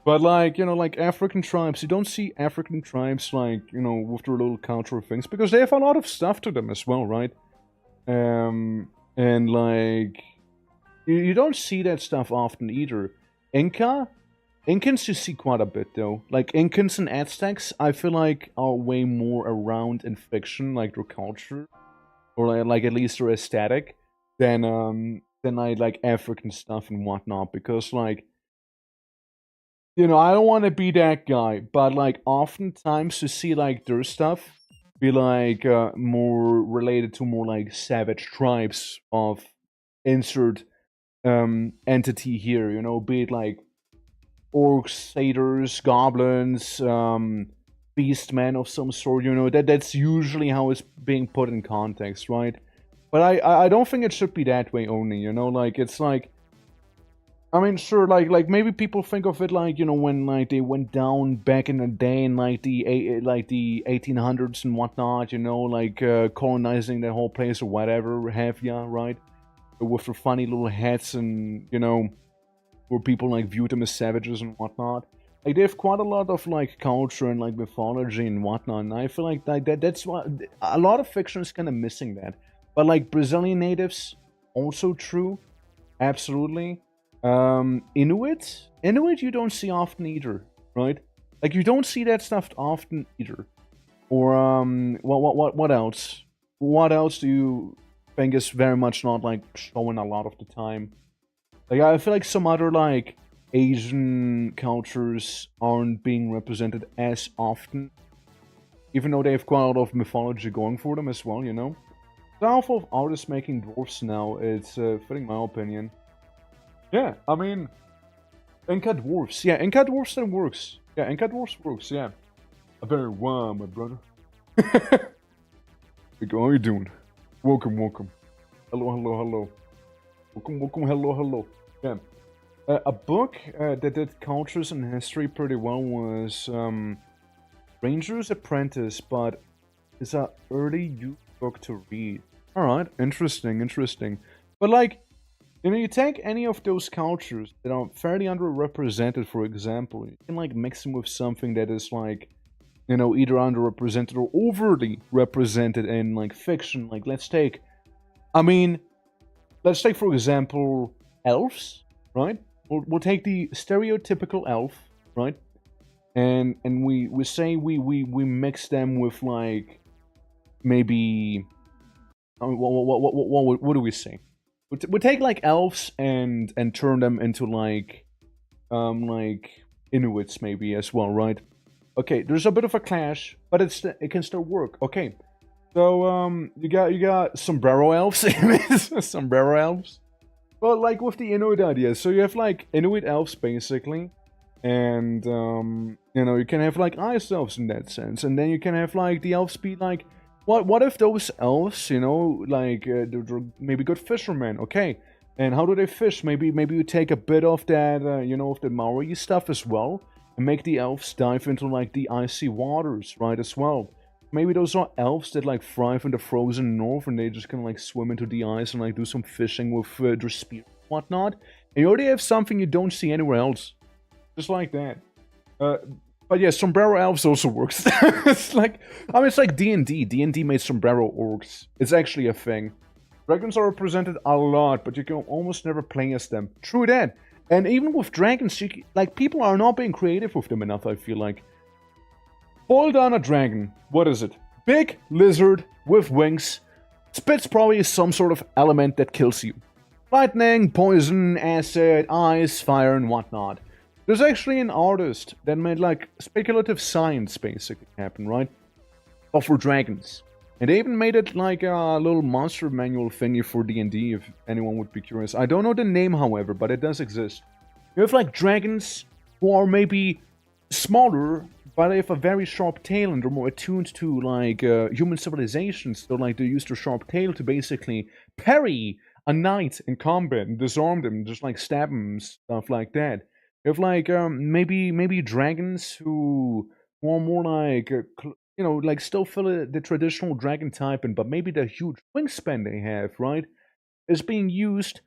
But like, like African tribes, you don't see African tribes like, with their little cultural things because they have a lot of stuff to them as well, right? And like you don't see that stuff often either. Incans you see quite a bit though. Like Incans and Aztecs, I feel like are way more around in fiction, like their culture, or like at least their aesthetic, than like African stuff and whatnot. Because like I don't want to be that guy, but like oftentimes you see like their stuff be like more related to more like savage tribes of insert entity here, be it like orcs, satyrs, goblins, beastmen of some sort, that's usually how it's being put in context, right? But I don't think it should be that way only, like it's like I mean, sure, like maybe people think of it like when like they went down back in the day in like the 1800s and whatnot, like colonizing the whole place or whatever have ya, right? With their funny little hats and where people like viewed them as savages and whatnot. Like they have quite a lot of like culture and like mythology and whatnot. And I feel like that's what a lot of fiction is kind of missing that. But like Brazilian natives, also true, absolutely. Inuit you don't see often either, right? Like you don't see that stuff often either. Or what else? What else do you think is very much not like shown a lot of the time? Like I feel like some other like Asian cultures aren't being represented as often, even though they have quite a lot of mythology going for them as well. The alpha of artists making dwarfs now, it's fitting my opinion. Yeah, I mean, Inca dwarfs. Yeah, Inca dwarfs then works. Yeah, Inca dwarfs works. Yeah, a very warm, my brother. Like, how are you doing? Welcome, welcome. Hello, hello, hello. Welcome, welcome, hello, hello. Yeah. A book that did cultures and history pretty well was Ranger's Apprentice, but it's a early youth book to read. Alright, interesting, interesting. But like, you take any of those cultures that are fairly underrepresented, for example, you can like mix them with something that is like, either underrepresented or overly represented in like fiction. Like let's take for example elves, right? We'll take the stereotypical elf, right? And we say we mix them with like maybe what do we say? We take like elves and turn them into like Inuits maybe as well, right? Okay, there's a bit of a clash, but it can still work. Okay, so you got sombrero elves, sombrero elves. Well, like with the Inuit idea, so you have like Inuit elves basically, and you can have like ice elves in that sense, and then you can have like the elves be like, what if those elves, like they're maybe good fishermen, okay? And how do they fish? Maybe you take a bit of that, of the Maori stuff as well, and make the elves dive into like the icy waters, right? As well. Maybe those are elves that like thrive in the frozen north, and they just kind of like swim into the ice and like do some fishing with their spear and whatnot. And you already have something you don't see anywhere else, just like that. But yeah, sombrero elves also works. It's like, it's like D&D. D&D made sombrero orcs. It's actually a thing. Dragons are represented a lot, but you can almost never play as them. True that. And even with dragons, people are not being creative with them enough, I feel like. Boil down a dragon. What is it? Big lizard with wings. Spits probably some sort of element that kills you. Lightning, poison, acid, ice, fire, and whatnot. There's actually an artist that made like speculative science basically happen, right? But for dragons. And they even made it like a little monster manual thingy for D&D if anyone would be curious. I don't know the name, however, but it does exist. You have like dragons who are maybe smaller, but they have a very sharp tail and they're more attuned to like human civilizations. So like they use their sharp tail to basically parry a knight in combat and disarm them, just like stab them and stuff like that. You have like maybe dragons who are more like like still fill the traditional dragon type, but maybe the huge wingspan they have, right, is being used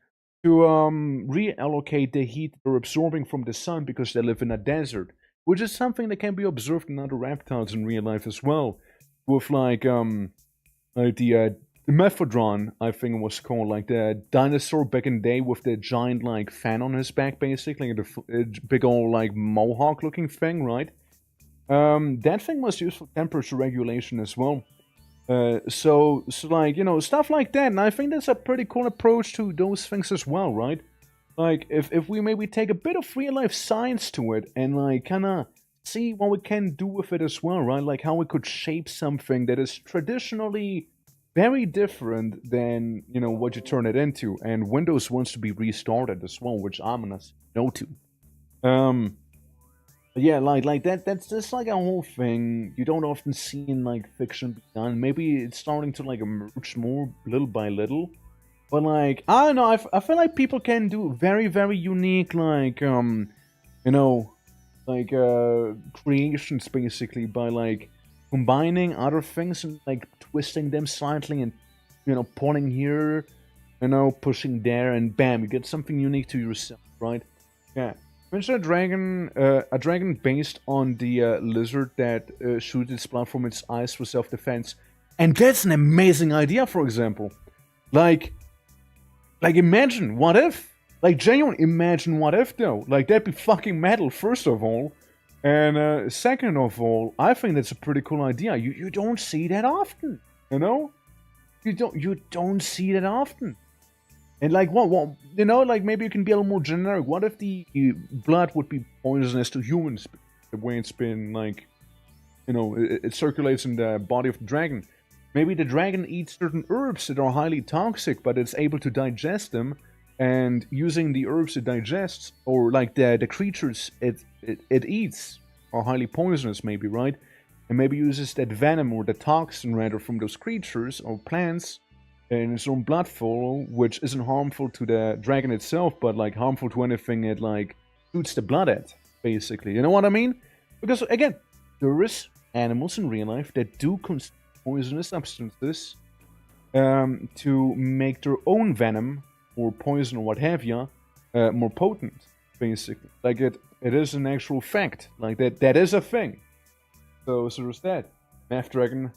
reallocate the heat they're absorbing from the sun because they live in a desert, which is something that can be observed in other reptiles in real life as well. With the Mephrodon, I think it was called, like the dinosaur back in the day with the giant like fan on his back, basically, the big old like mohawk-looking thing, right? That thing was used for temperature regulation as well. So like, you know, stuff like that, and I think that's a pretty cool approach to those things as well, right? Like, if we maybe take a bit of real-life science to it and, like, kind of see what we can do with it as well, right? Like, how we could shape something that is traditionally very different than, you know, what you turn it into. And Windows wants to be restarted as well, which I'm gonna say no to. Yeah, like that's just like a whole thing you don't often see in like fiction be done. Maybe it's starting to like emerge more little by little. But like, I don't know, I feel like people can do very, very unique, like, you know, like, creations basically by like combining other things and like twisting them slightly and, you know, pulling here, you know, pushing there, and bam, you get something unique to yourself, right? Yeah. Mention a dragon based on the lizard that shoots its blood from its eyes for self-defense. And that's an amazing idea, for example. Like imagine, what if? Like, genuine, imagine what if, though. Like, that'd be fucking metal, first of all. And second of all, I think that's a pretty cool idea. You don't see that often, you know? You don't see that often. And like, what, you know, like, maybe you can be a little more generic. What if the blood would be poisonous to humans? The way it's been, like, you know, it circulates in the body of the dragon. Maybe the dragon eats certain herbs that are highly toxic, but it's able to digest them, and using the herbs it digests, or like the creatures it eats, are highly poisonous, maybe, right? And maybe uses that venom or the toxin rather from those creatures or plants in its own blood flow, which isn't harmful to the dragon itself, but like harmful to anything it like shoots the blood at, basically. You know what I mean? Because again, there is animals in real life that do consume poisonous substances to make their own venom or poison or what have you more potent, basically. Like it is an actual fact. Like that is a thing. So there's that. Math Dragon,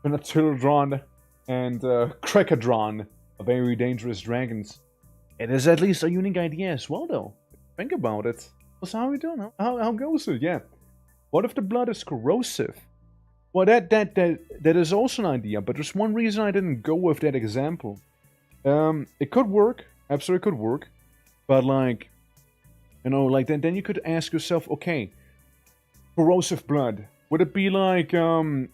Penatildron, and Krakadron are very dangerous dragons. It is at least a unique idea as well, though. Think about it. So how are we doing? How goes it? Yeah. What if the blood is corrosive? Well, that is also an idea, but there's one reason I didn't go with that example. It could work, absolutely could work, but like, you know, like then you could ask yourself, okay, corrosive blood. Would it be like you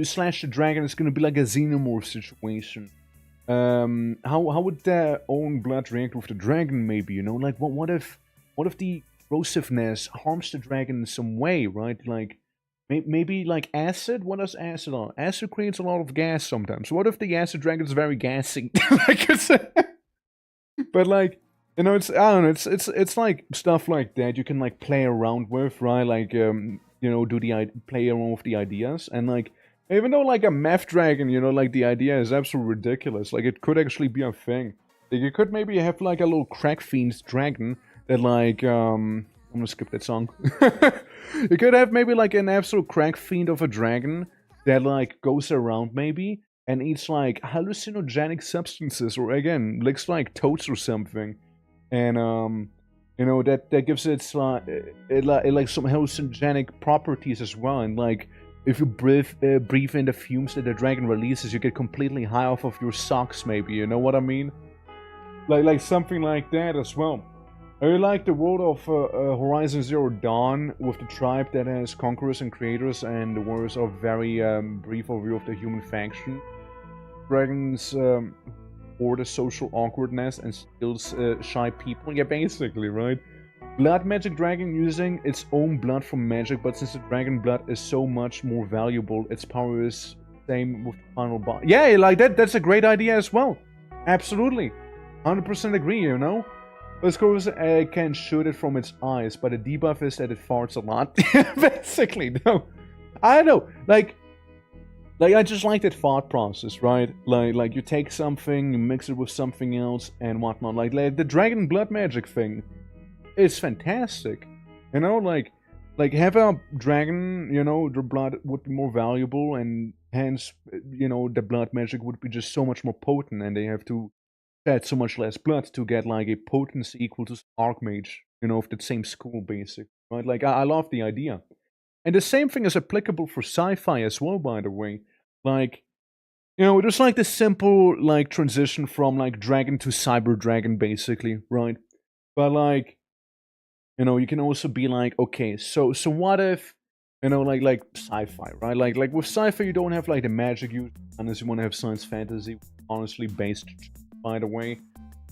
slash the dragon? It's gonna be like a xenomorph situation. How would their own blood react with the dragon? Maybe, you know, like what if the corrosiveness harms the dragon in some way, right? Like. Maybe like acid? What does acid on? Acid creates a lot of gas sometimes. What if the acid dragon is very gassy? Like but like, you know, it's, I don't know, it's like stuff like that you can like play around with, right? Like, you know, play around with the ideas. And like, even though like a meth dragon, you know, like the idea is absolutely ridiculous. Like it could actually be a thing. Like you could maybe have like a little crack fiend dragon that like, I'm gonna skip that song. You could have maybe like an absolute crack fiend of a dragon that like goes around maybe and eats like hallucinogenic substances, or again licks like toads or something, and you know that gives it like some hallucinogenic properties as well. And like if you breathe in the fumes that the dragon releases, you get completely high off of your socks, maybe. You know what I mean? Like something like that as well. I really like the world of Horizon Zero Dawn with the tribe that has conquerors and creators, and the words of very brief overview of the human faction. Dragons or the social awkwardness and skills shy people. Yeah, basically, right? Blood magic dragon using its own blood from magic, but since the dragon blood is so much more valuable, its power is same with the final boss. Yeah, like that's a great idea as well. Absolutely. 100% agree, you know? Of course, it can shoot it from its eyes, but the debuff is that it farts a lot. Basically, no. I don't know. Like Like, I just like that thought process, right? Like you take something, you mix it with something else, and whatnot. Like the dragon blood magic thing is fantastic. You know, like have a dragon, you know, their blood would be more valuable, and hence, you know, the blood magic would be just so much more potent, and they have to shed so much less blood to get like a potency equal to Archmage, you know, of that same school, basically, right? Like, I love the idea. And the same thing is applicable for sci-fi as well, by the way. Like, you know, there's like this simple like transition from like dragon to cyber dragon, basically, right? But like, you know, you can also be like, okay, so what if, you know, like sci-fi, right? Like with sci-fi, you don't have like the magic use unless you want to have science fantasy, honestly based. By the way,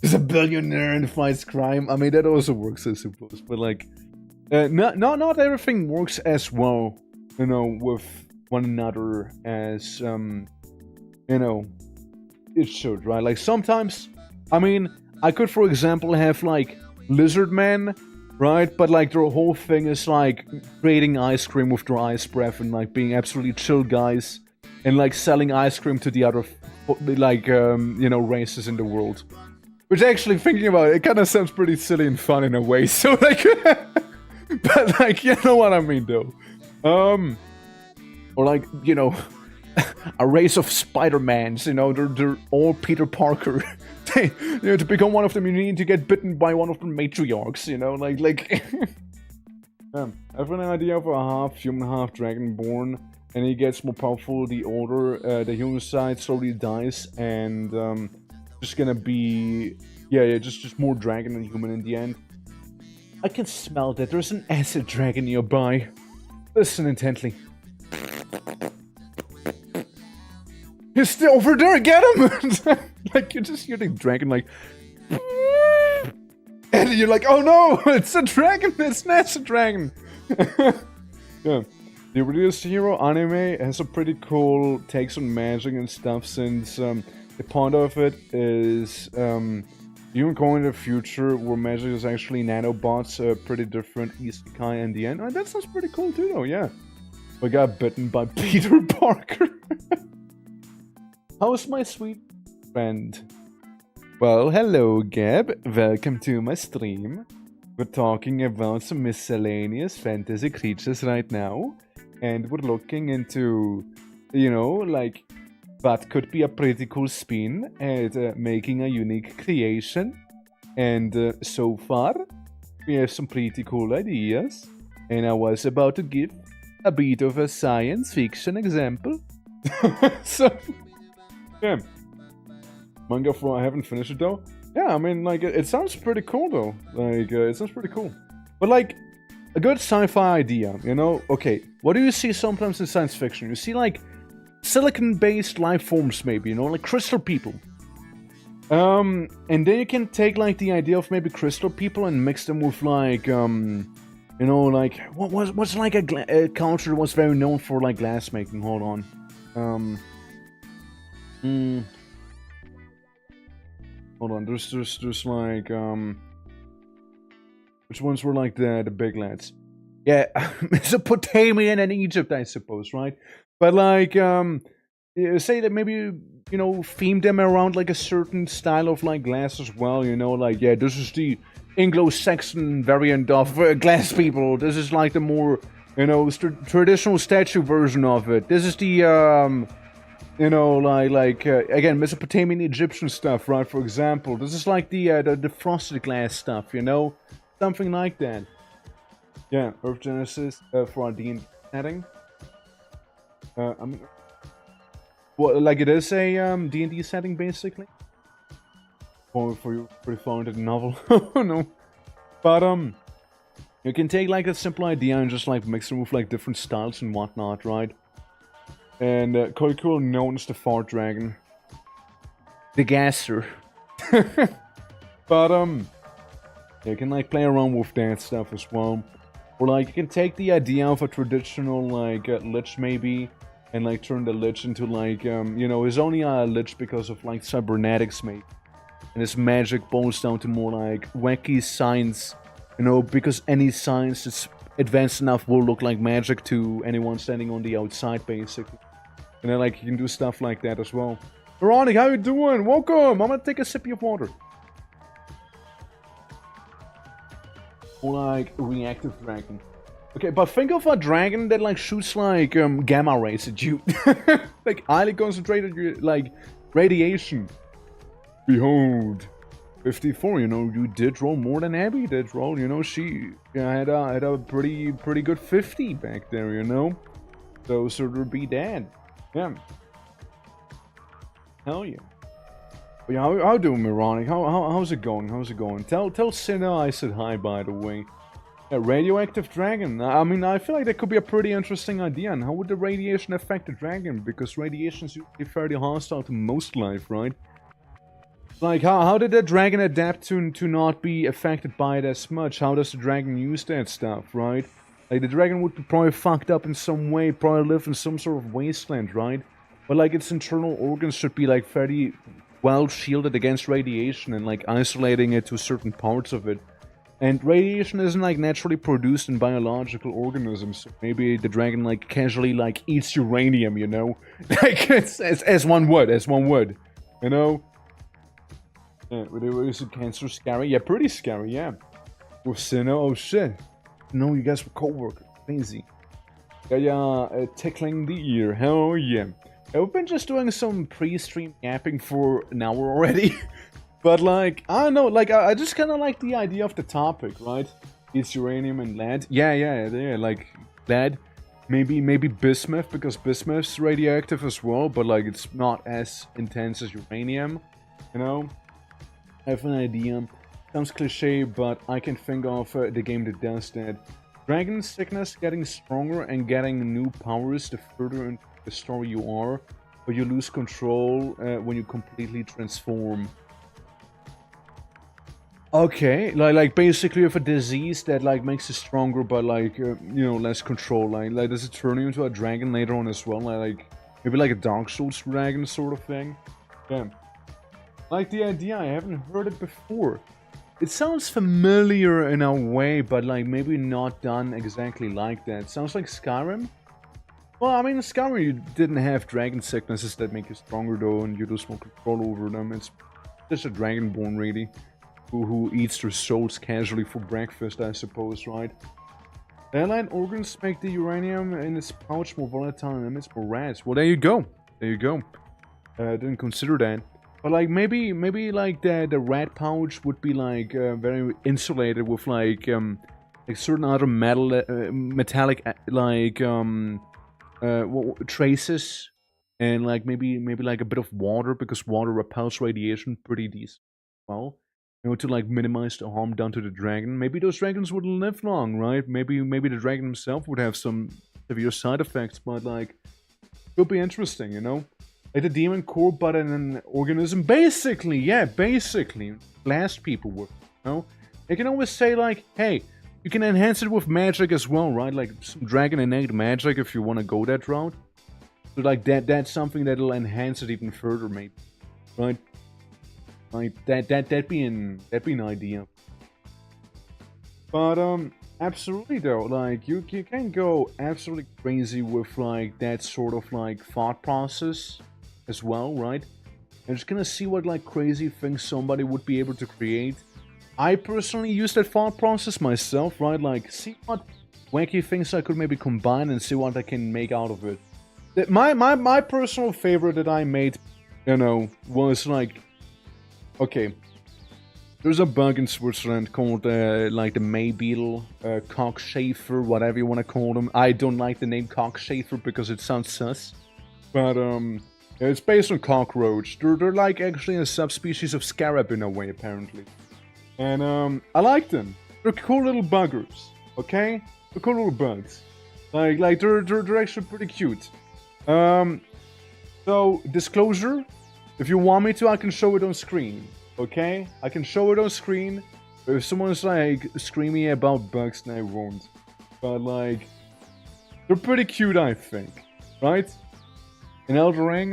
there's a billionaire and fights crime. I mean, that also works, I suppose. But like, not everything works as well, you know, with one another as you know, it should, right? Like sometimes, I mean, I could, for example, have like lizard men, right? But like their whole thing is like creating ice cream with their ice breath and like being absolutely chill guys and like selling ice cream to the other like you know, races in the world. Which, actually, thinking about it, it kind of sounds pretty silly and fun in a way. So like, but like, you know what I mean, though. Or like, you know, a race of Spider-Mans, you know, they're all Peter Parker. You know, to become one of them, you need to get bitten by one of the matriarchs, you know, like. I have an idea of a half human, half dragonborn, and he gets more powerful the older the human side slowly dies, and just gonna be, yeah, just more dragon than human in the end. I can smell that. There's an acid dragon nearby. Listen intently. He's still over there. Get him! Like, you just hear the dragon like, and you're like, oh no, it's a dragon. It's an acid dragon. Yeah. The Reduced Hero anime has a pretty cool takes on magic and stuff, since the point of it is you can go in the future where magic is actually nanobots, pretty different isekai in the end. That sounds pretty cool too, though, yeah. I got bitten by Peter Parker. How's my sweet friend? Well, hello, Gab. Welcome to my stream. We're talking about some miscellaneous fantasy creatures right now. And we're looking into, you know, like, that could be a pretty cool spin at making a unique creation. And so far, we have some pretty cool ideas. And I was about to give a bit of a science fiction example. So, yeah. Manga for, I haven't finished it though. Yeah, I mean, like, it sounds pretty cool though. Like, it sounds pretty cool. But like, a good sci-fi idea, you know? Okay, what do you see sometimes in science fiction? You see, like, silicon-based life forms, maybe, you know, like crystal people. And then you can take, like, the idea of maybe crystal people and mix them with, like, you know, like, what's like a culture that was very known for, like, glass making? Hold on. Hold on, there's like, which ones were like the big lads? Yeah, Mesopotamian and Egypt, I suppose, right? But like, say that maybe, you know, theme them around like a certain style of like glass as well, you know, like, yeah, this is the Anglo-Saxon variant of glass people. This is like the more, you know, traditional statue version of it. This is the, you know, like again, Mesopotamian Egyptian stuff, right? For example, this is like the frosted glass stuff, you know, something like that. Yeah, Earth Genesis for our D&D setting. I mean, well, like it is a D&D setting basically. For you found it novel. Oh no, but you can take like a simple idea and just like mix them with like different styles and whatnot, right? And Koiku, known as the Fart Dragon, the Gasser. But you can like play around with that stuff as well. Or like you can take the idea of a traditional like lich maybe, and like turn the lich into like you know, he's only a lich because of like cybernetics maybe, and his magic boils down to more like wacky science, you know, because any science that's advanced enough will look like magic to anyone standing on the outside basically. And then, like, you can do stuff like that as well. Veronica, how you doing? Welcome! I'm gonna take a sip of water. Or, like, a reactive dragon. Okay, but think of a dragon that, like, shoots, like, gamma rays at you. Like, highly concentrated, like, radiation. Behold. 54, you know, you did roll more than Abby did roll, you know, she had a pretty good 50 back there, you know? So there'd be that. Yeah. Hell yeah. But yeah, how doing, Mironic? How's it going? How's it going? Tell Cinna I said hi, by the way. Yeah, radioactive dragon. I mean, I feel like that could be a pretty interesting idea. And how would the radiation affect the dragon? Because radiation is usually fairly hostile to most life, right? Like, how did the dragon adapt to not be affected by it as much? How does the dragon use that stuff, right? Like, the dragon would be probably fucked up in some way, probably live in some sort of wasteland, right? But, like, its internal organs should be, like, fairly well shielded against radiation and, like, isolating it to certain parts of it. And radiation isn't, like, naturally produced in biological organisms. So maybe the dragon, like, casually, like, eats uranium, you know? Like, as one would, you know? Yeah, is it cancer scary? Yeah, pretty scary, yeah. With Sinnoh, oh shit. No, you guys were co-workers. Crazy. Yeah, tickling the ear. Hell yeah. We've been just doing some pre-stream yapping for an hour already. But like, I don't know, like, I just kind of like the idea of the topic, right? It's uranium and lead. Yeah, like, lead. Maybe bismuth, because bismuth's radioactive as well, but like, it's not as intense as uranium, you know? I have an idea. Sounds cliche, but I can think of the game that does that. Dragon sickness getting stronger and getting new powers the further into the story you are, but you lose control when you completely transform. Okay, like basically with a disease that like makes you stronger, but like you know, less control. Like does it turn you into a dragon later on as well? Like maybe like a Dark Souls dragon sort of thing. Yeah. Like the idea, I haven't heard it before. It sounds familiar in a way, but like maybe not done exactly like that. Sounds like Skyrim? Well, I mean, in Skyrim you didn't have dragon sicknesses that make you stronger though, and you lose more control over them. It's just a dragonborn really, who eats their souls casually for breakfast, I suppose, right? Airline organs make the uranium in its pouch more volatile and emits more rats. Well, there you go. There you go. Didn't consider that. But like maybe like the rat pouch would be like very insulated with like certain other metallic like traces, and like maybe like a bit of water, because water repels radiation pretty decent. Well, you know, to like minimize the harm done to the dragon. Maybe those dragons would live long, right? Maybe the dragon himself would have some severe side effects, but like it would be interesting, you know. Like the demon core, but in an organism. Basically, yeah, basically. Blast people with, you know? You can always say, like, hey, you can enhance it with magic as well, right? Like, some dragon innate magic if you want to go that route. So, like, that's something that'll enhance it even further, maybe. Right? Like, that'd be an idea. But, absolutely, though. Like, you can go absolutely crazy with, like, that sort of, like, thought process as well, right? I'm just gonna see what like crazy things somebody would be able to create. I personally use that thought process myself, right? Like, see what wacky things I could maybe combine and see what I can make out of it. My personal favorite that I made, you know, was like, okay, there's a bug in Switzerland called like the May beetle, cockchafer, whatever you want to call them. I don't like the name cockchafer because it sounds sus, but it's based on cockroach. They're like actually a subspecies of scarab in a way, apparently. And I like them. They're cool little buggers, okay? They're cool little bugs. Like they're actually pretty cute. So disclosure, if you want me to, I can show it on screen, okay? I can show it on screen. But if someone's like screaming about bugs, then I won't. But like, they're pretty cute, I think, right? In Elden Ring,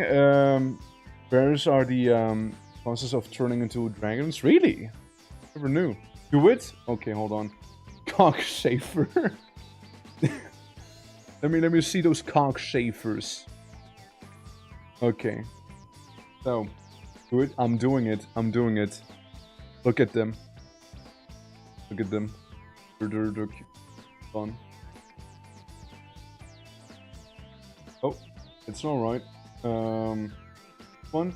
bears are the process of turning into dragons. Really? Never knew. Do it? Okay, hold on. Cockchafer. let me see those cockchafers. Okay. So, do it. I'm doing it. I'm doing it. Look at them. Look at them. They're cute. Fun. Oh, it's alright. One.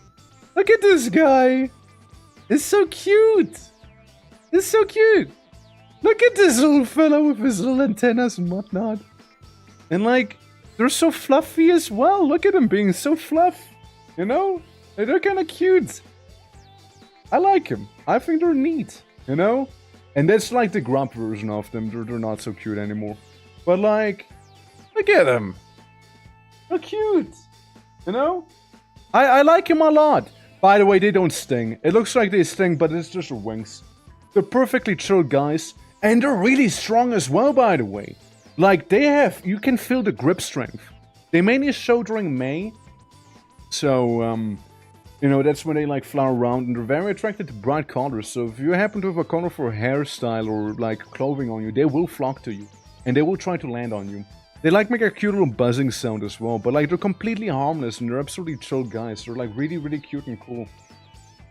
Look at this guy! It's so cute! It's so cute! Look at this little fellow with his little antennas and whatnot. And like, they're so fluffy as well. Look at them being so fluff. You know? They're kind of cute. I like them. I think they're neat. You know? And that's like the grub version of them. They're not so cute anymore. But like, look at them. They're cute. You know? I like him a lot. By the way, they don't sting. It looks like they sting, but it's just their wings. They're perfectly chill guys. And they're really strong as well, by the way. Like, they have... You can feel the grip strength. They mainly show during May. So, you know, that's when they, like, flower around. And they're very attracted to bright colors. So if you happen to have a colorful hairstyle or, like, clothing on you, they will flock to you. And they will try to land on you. They, like, make a cute little buzzing sound as well. But, like, they're completely harmless. And they're absolutely chill guys. They're, like, really, really cute and cool.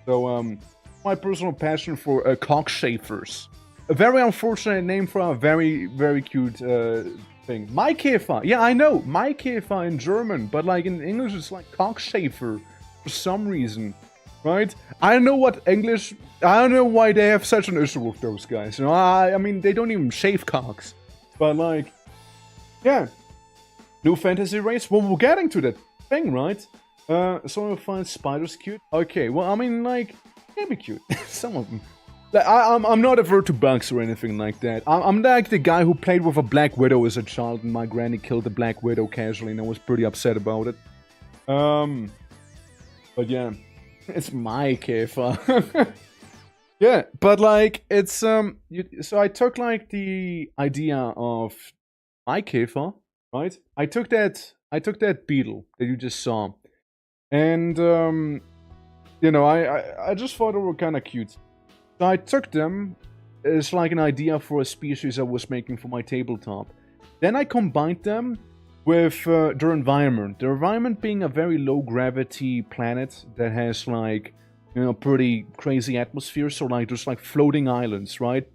So, my personal passion for cockchafers. A very unfortunate name for a very, very cute thing. Maikäfer. Yeah, I know. Maikäfer in German. But like in English, it's like cockchafer. For some reason. Right? I don't know what English... I don't know why they have such an issue with those guys. You know, I mean, they don't even shave cocks. But like... Yeah. New fantasy race? Well, we're getting to that thing, right? Someone finds spiders cute? Okay, well, I mean, like... They can be cute. Some of them. Like, I'm not averse to bugs or anything like that. I'm like the guy who played with a Black Widow as a child, and my granny killed the Black Widow casually, and I was pretty upset about it. But yeah, it's Maikäfer. Yeah, but like it's so I took like the idea of Maikäfer, right? I took that beetle that you just saw, and you know, I just thought they were kind of cute. So I took them as like an idea for a species I was making for my tabletop. Then I combined them with their environment. Their environment being a very low gravity planet that has like, you know, pretty crazy atmosphere. So like there's like floating islands, right?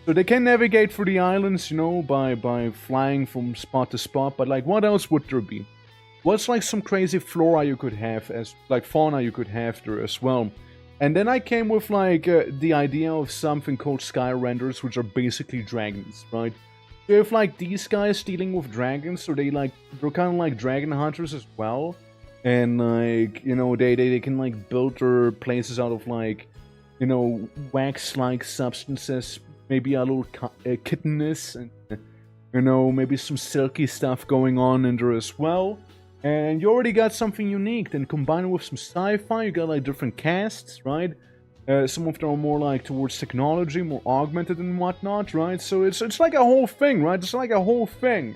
So they can navigate through the islands, you know, by flying from spot to spot. But like what else would there be? What's like some crazy flora you could have as like fauna you could have there as well? And then I came with like the idea of something called sky renders, which are basically dragons, right? So you have like these guys dealing with dragons, so they're kind of like dragon hunters as well. And like, you know, they can like build their places out of like, you know, wax-like substances, maybe a little kittenness, and you know, maybe some silky stuff going on in there as well. And you already got something unique. Then combine it with some sci-fi, you got like different casts, right? Some of them are more like towards technology, more augmented and whatnot, right? So it's like a whole thing, right? It's like a whole thing.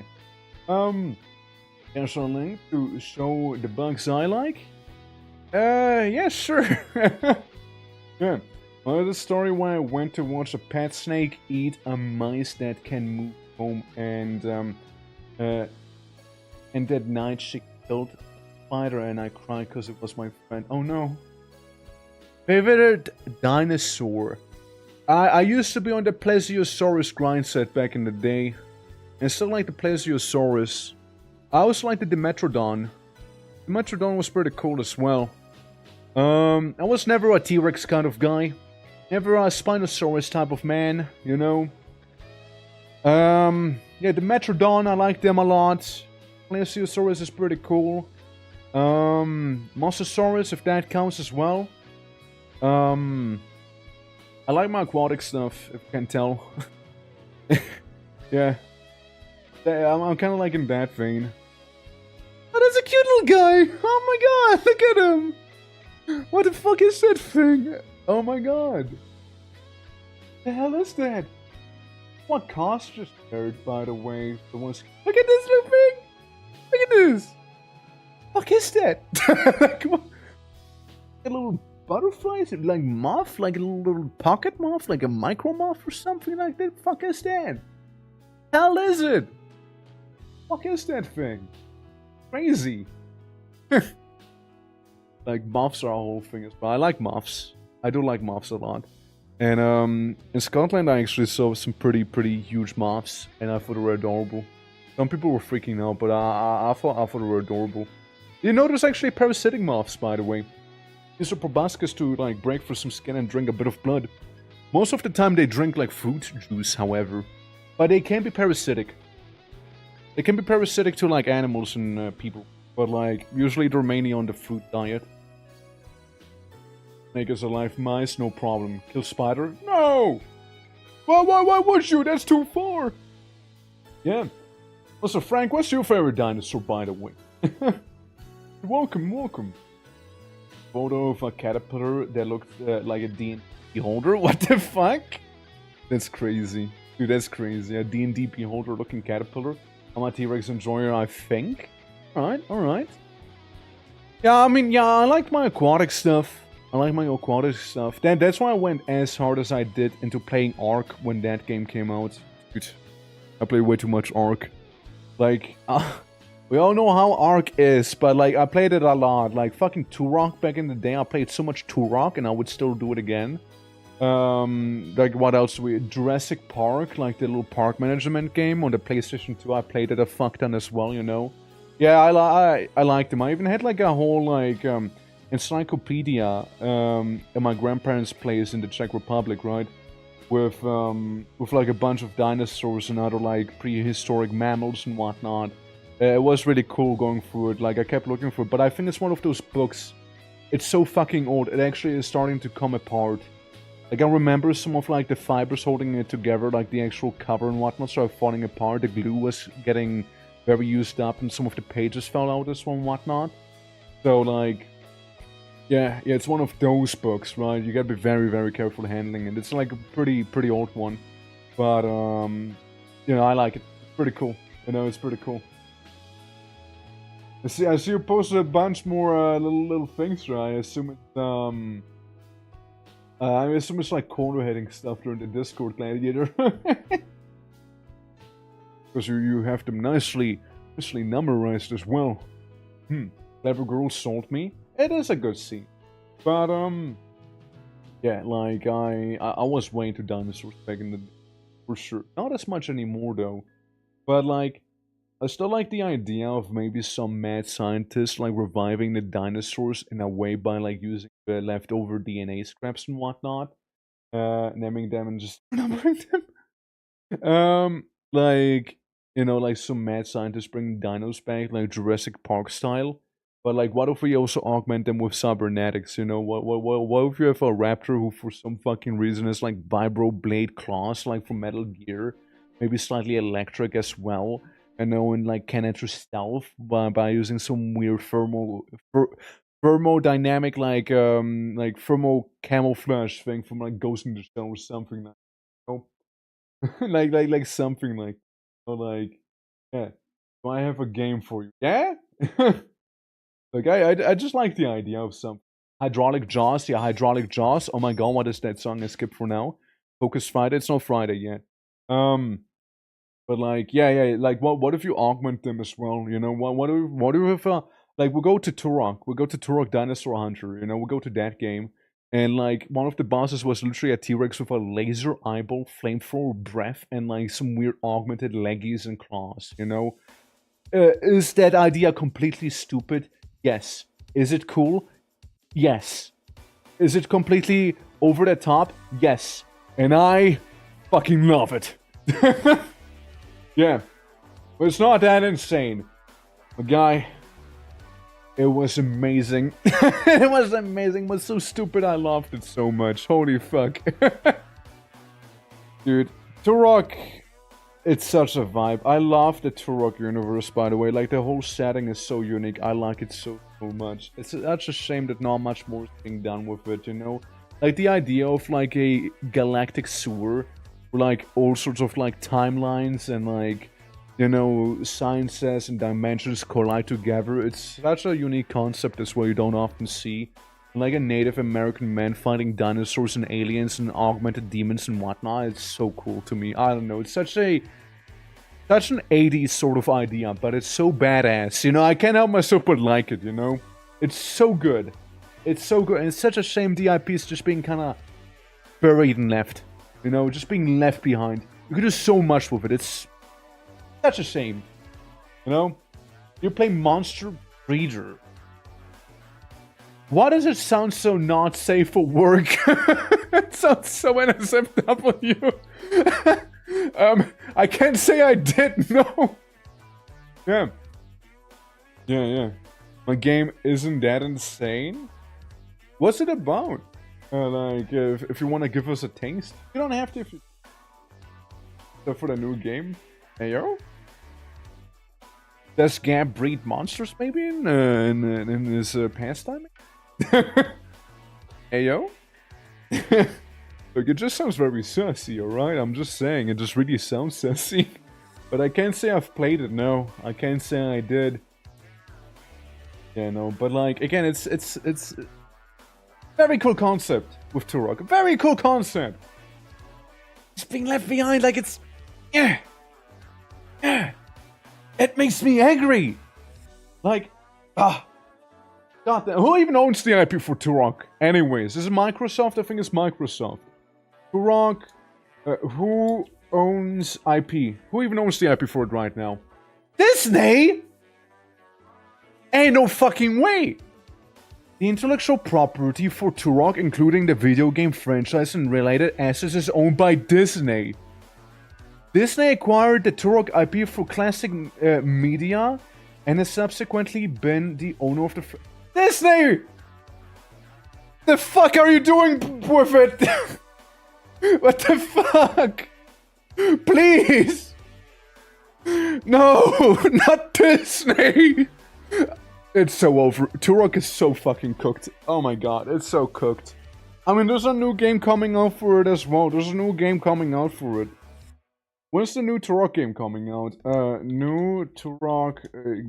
There's a link to show the bugs I like. Yeah, sure. Yeah. Well, the story where I went to watch a pet snake eat a mice that can move home, and that night she killed a spider and I cried because it was my friend. Oh no. Favorite dinosaur. I used to be on the Plesiosaurus grind set back in the day. And still like the Plesiosaurus. I also like the Dimetrodon. Dimetrodon was pretty cool as well. I was never a T-Rex kind of guy. Never a Spinosaurus type of man, you know. Yeah, Dimetrodon, I like them a lot. Plesiosaurus is pretty cool. Mosasaurus, if that counts as well. I like my aquatic stuff, if you can tell. Yeah. I'm kind of like in that vein. Oh, that's a cute little guy! Oh my god, look at him! What the fuck is that thing? Oh my god. The hell is that? What cost just heard, by the way. The ones. Look at this little thing! Look at this! What is that? Like, what? A little butterfly? Is it like moth? Like a little pocket moth? Like a micro moth or something like that? Fuck is that? Hell is it? Fuck is that thing? Crazy. Like, moths are a whole thing as well. I like moths. I do like moths a lot. And in Scotland, I actually saw some pretty huge moths, and I thought they were adorable. Some people were freaking out, but I thought they were adorable. You know, there's actually parasitic moths, by the way. These are proboscis to, like, break through some skin and drink a bit of blood. Most of the time they drink, like, fruit juice, however. But they can be parasitic. They can be parasitic to, like, animals and people. But, like, usually they're mainly on the fruit diet. Make us alive mice, no problem. Kill spider? No! Why would you? That's too far! Yeah. Also, Frank, what's your favorite dinosaur, by the way? Welcome. Photo of a caterpillar that looks like a D&D holder? What the fuck? That's crazy. Dude, that's crazy. A D&D holder looking caterpillar. I'm a T-Rex enjoyer, I think. Alright. Yeah, I mean, yeah, I like my aquatic stuff. That's why I went as hard as I did into playing Ark when that game came out. Dude, I played way too much Ark. Like, we all know how Ark is, but like, I played it a lot. Like, fucking Turok back in the day, I played so much Turok, and I would still do it again. Like, what else? Jurassic Park, like the little park management game on the PlayStation 2, I played it a fuck ton as well, you know? Yeah, I liked them. I even had like a whole, like, encyclopedia at my grandparents' place in the Czech Republic, right? With like a bunch of dinosaurs and other like prehistoric mammals and whatnot. It was really cool going through it. Like, I kept looking for it, but I think it's one of those books. It's so fucking old. It actually is starting to come apart. Like, I remember some of like the fibers holding it together, like the actual cover and whatnot, started falling apart. The glue was getting very used up, and some of the pages fell out as well and whatnot. So like, yeah, it's one of those books, right? You gotta be very careful handling it. It's like a pretty old one, but you know, I like it. It's pretty cool. You know, it's pretty cool. I see you posted a bunch more little things, right? I assume it's like corner heading stuff during the Discord, Gladiator. Because you have them nicely numerized as well. Clever girl sold me. It is a good scene. But yeah, like I was way into dinosaurs back in the day, for sure. Not as much anymore though. But like, I still like the idea of maybe some mad scientists like reviving the dinosaurs in a way by like using the leftover DNA scraps and whatnot. Naming them and just numbering them. Like, you know, like some mad scientists bring dinos back, like Jurassic Park style. But like, what if we also augment them with cybernetics? You know, what if you have a raptor who, for some fucking reason, is like vibro blade claws, like from Metal Gear, maybe slightly electric as well, and and like can enter stealth by using some weird thermodynamic like thermo camouflage thing from like Ghost in the Shell or something like, you know? like something like, you know, like, yeah. Do I have a game for you? Yeah. Like, I just like the idea of some hydraulic jaws. Yeah, hydraulic jaws. Oh my god, what is that song I skipped for now? Focus Friday. It's not Friday yet. But like, yeah. Like, what if you augment them as well? You know, what if like we go to Turok Dinosaur Hunter. You know, we go to that game, and like one of the bosses was literally a T-Rex with a laser eyeball, flamethrower breath, and like some weird augmented leggies and claws. You know, is that idea completely stupid? Yes. Is it cool? Yes. Is it completely over the top? Yes. And I fucking love it. Yeah. But it's not that insane. But guy, it was amazing. It was amazing. It was so stupid. I loved it so much. Holy fuck. Dude, Turok, it's such a vibe. I love the Turok universe, by the way. Like, the whole setting is so unique. I like it so much. It's such a shame that not much more is being done with it, you know? Like, the idea of, like, a galactic sewer, where, like, all sorts of, like, timelines and, like, you know, sciences and dimensions collide together. It's such a unique concept as well you don't often see. Like a Native American man fighting dinosaurs and aliens and augmented demons and whatnot. It's so cool to me. I don't know. It's such an 80s sort of idea, but it's so badass. You know, I can't help myself but like it, you know? It's so good. It's so good, and it's such a shame the IP is just being kind of buried and left. You know, just being left behind. You could do so much with it. It's such a shame. You know? You play Monster Breeder. Why does it sound so not safe for work? It sounds so NSFW. I can't say I did, no. Yeah. Yeah. My game isn't that insane. What's it about? If you want to give us a taste, you don't have to. If you... So for the new game, hey yo, does Gab breed monsters maybe in his pastime? Hey yo, look, it just sounds very sassy, alright? I'm just saying, it just really sounds sassy. But I can't say I've played it. No, I can't say I did. Yeah, no, but like again, it's very cool concept with Turok. Very cool concept. It's being left behind, like it's yeah. It makes me angry. Like God damn, who even owns the IP for Turok? Anyways, is it Microsoft? I think it's Microsoft. Turok. Who owns IP? Who even owns the IP for it right now? Disney? Ain't no fucking way! The intellectual property for Turok, including the video game franchise and related assets, is owned by Disney. Disney acquired the Turok IP for Classic Media and has subsequently been the owner of the Disney! The fuck are you doing with it? What the fuck? Please! No! Not Disney! It's so over. Turok is so fucking cooked. Oh my god, it's so cooked. I mean, there's a new game coming out for it as well. There's a new game coming out for it. When's the new Turok game coming out? New Turok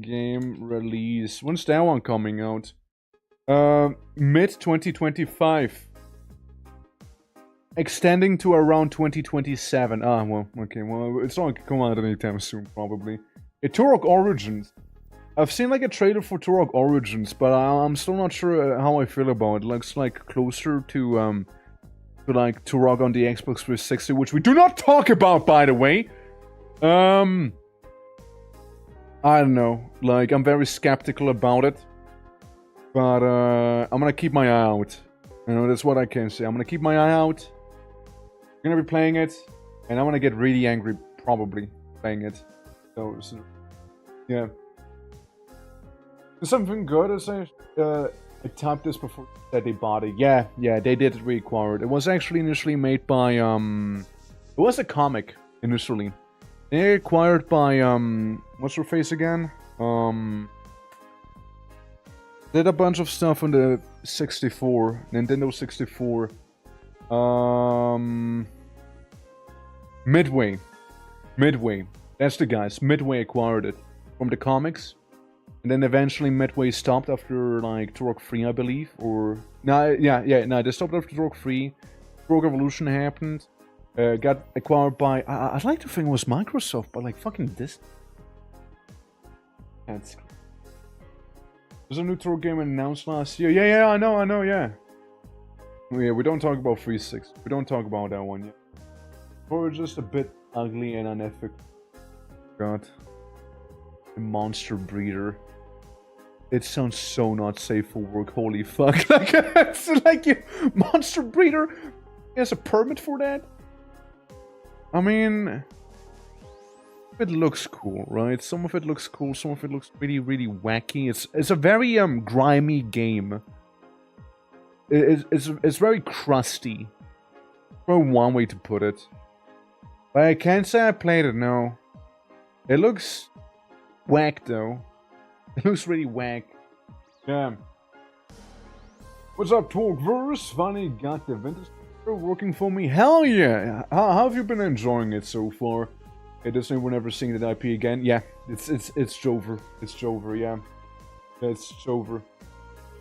game release. When's that one coming out? Mid-2025. Extending to around 2027. Ah, well, okay. Well, it's not gonna come out anytime soon, probably. Turok Origins. I've seen like a trailer for Turok Origins, but I'm still not sure how I feel about it. It looks like closer to like Turok on the Xbox 360, which we do not talk about, by the way. I don't know. Like, I'm very skeptical about it, but I'm gonna keep my eye out. You know, that's what I can say. I'm gonna keep my eye out. I'm gonna be playing it, and I'm gonna get really angry, probably playing it. So yeah. Something good as I typed this before that they bought it. Yeah, they did reacquire it. It was actually initially made by it was a comic initially. They acquired by what's her face again? Did a bunch of stuff on the 64, Nintendo 64. Midway. That's the guys. Midway acquired it from the comics. And then eventually Midway stopped after like Turok 3, I believe, or no, they stopped after Turok 3. Turok Evolution happened, got acquired by I'd like to think it was Microsoft, but like fucking this. There's a new Turok game announced last year. Yeah, I know, yeah. Yeah, we don't talk about 3.6. We don't talk about that one yet. Or just a bit ugly and unethical. God. The Monster Breeder. It sounds so not safe for work, holy fuck. Like, it's like you, Monster Breeder has a permit for that? I mean, it looks cool, right? Some of it looks cool, some of it looks really, really wacky. It's a very grimy game. It's very crusty. Probably one way to put it. But I can't say I played it, no. It looks whack though. It looks really whack. Yeah. What's up, Talkverse? Finally got the vintage working for me. Hell yeah! How have you been enjoying it so far? Hey, Disney, we're never seeing that IP again. Yeah, it's Jover. It's Jover, yeah. It's Jover.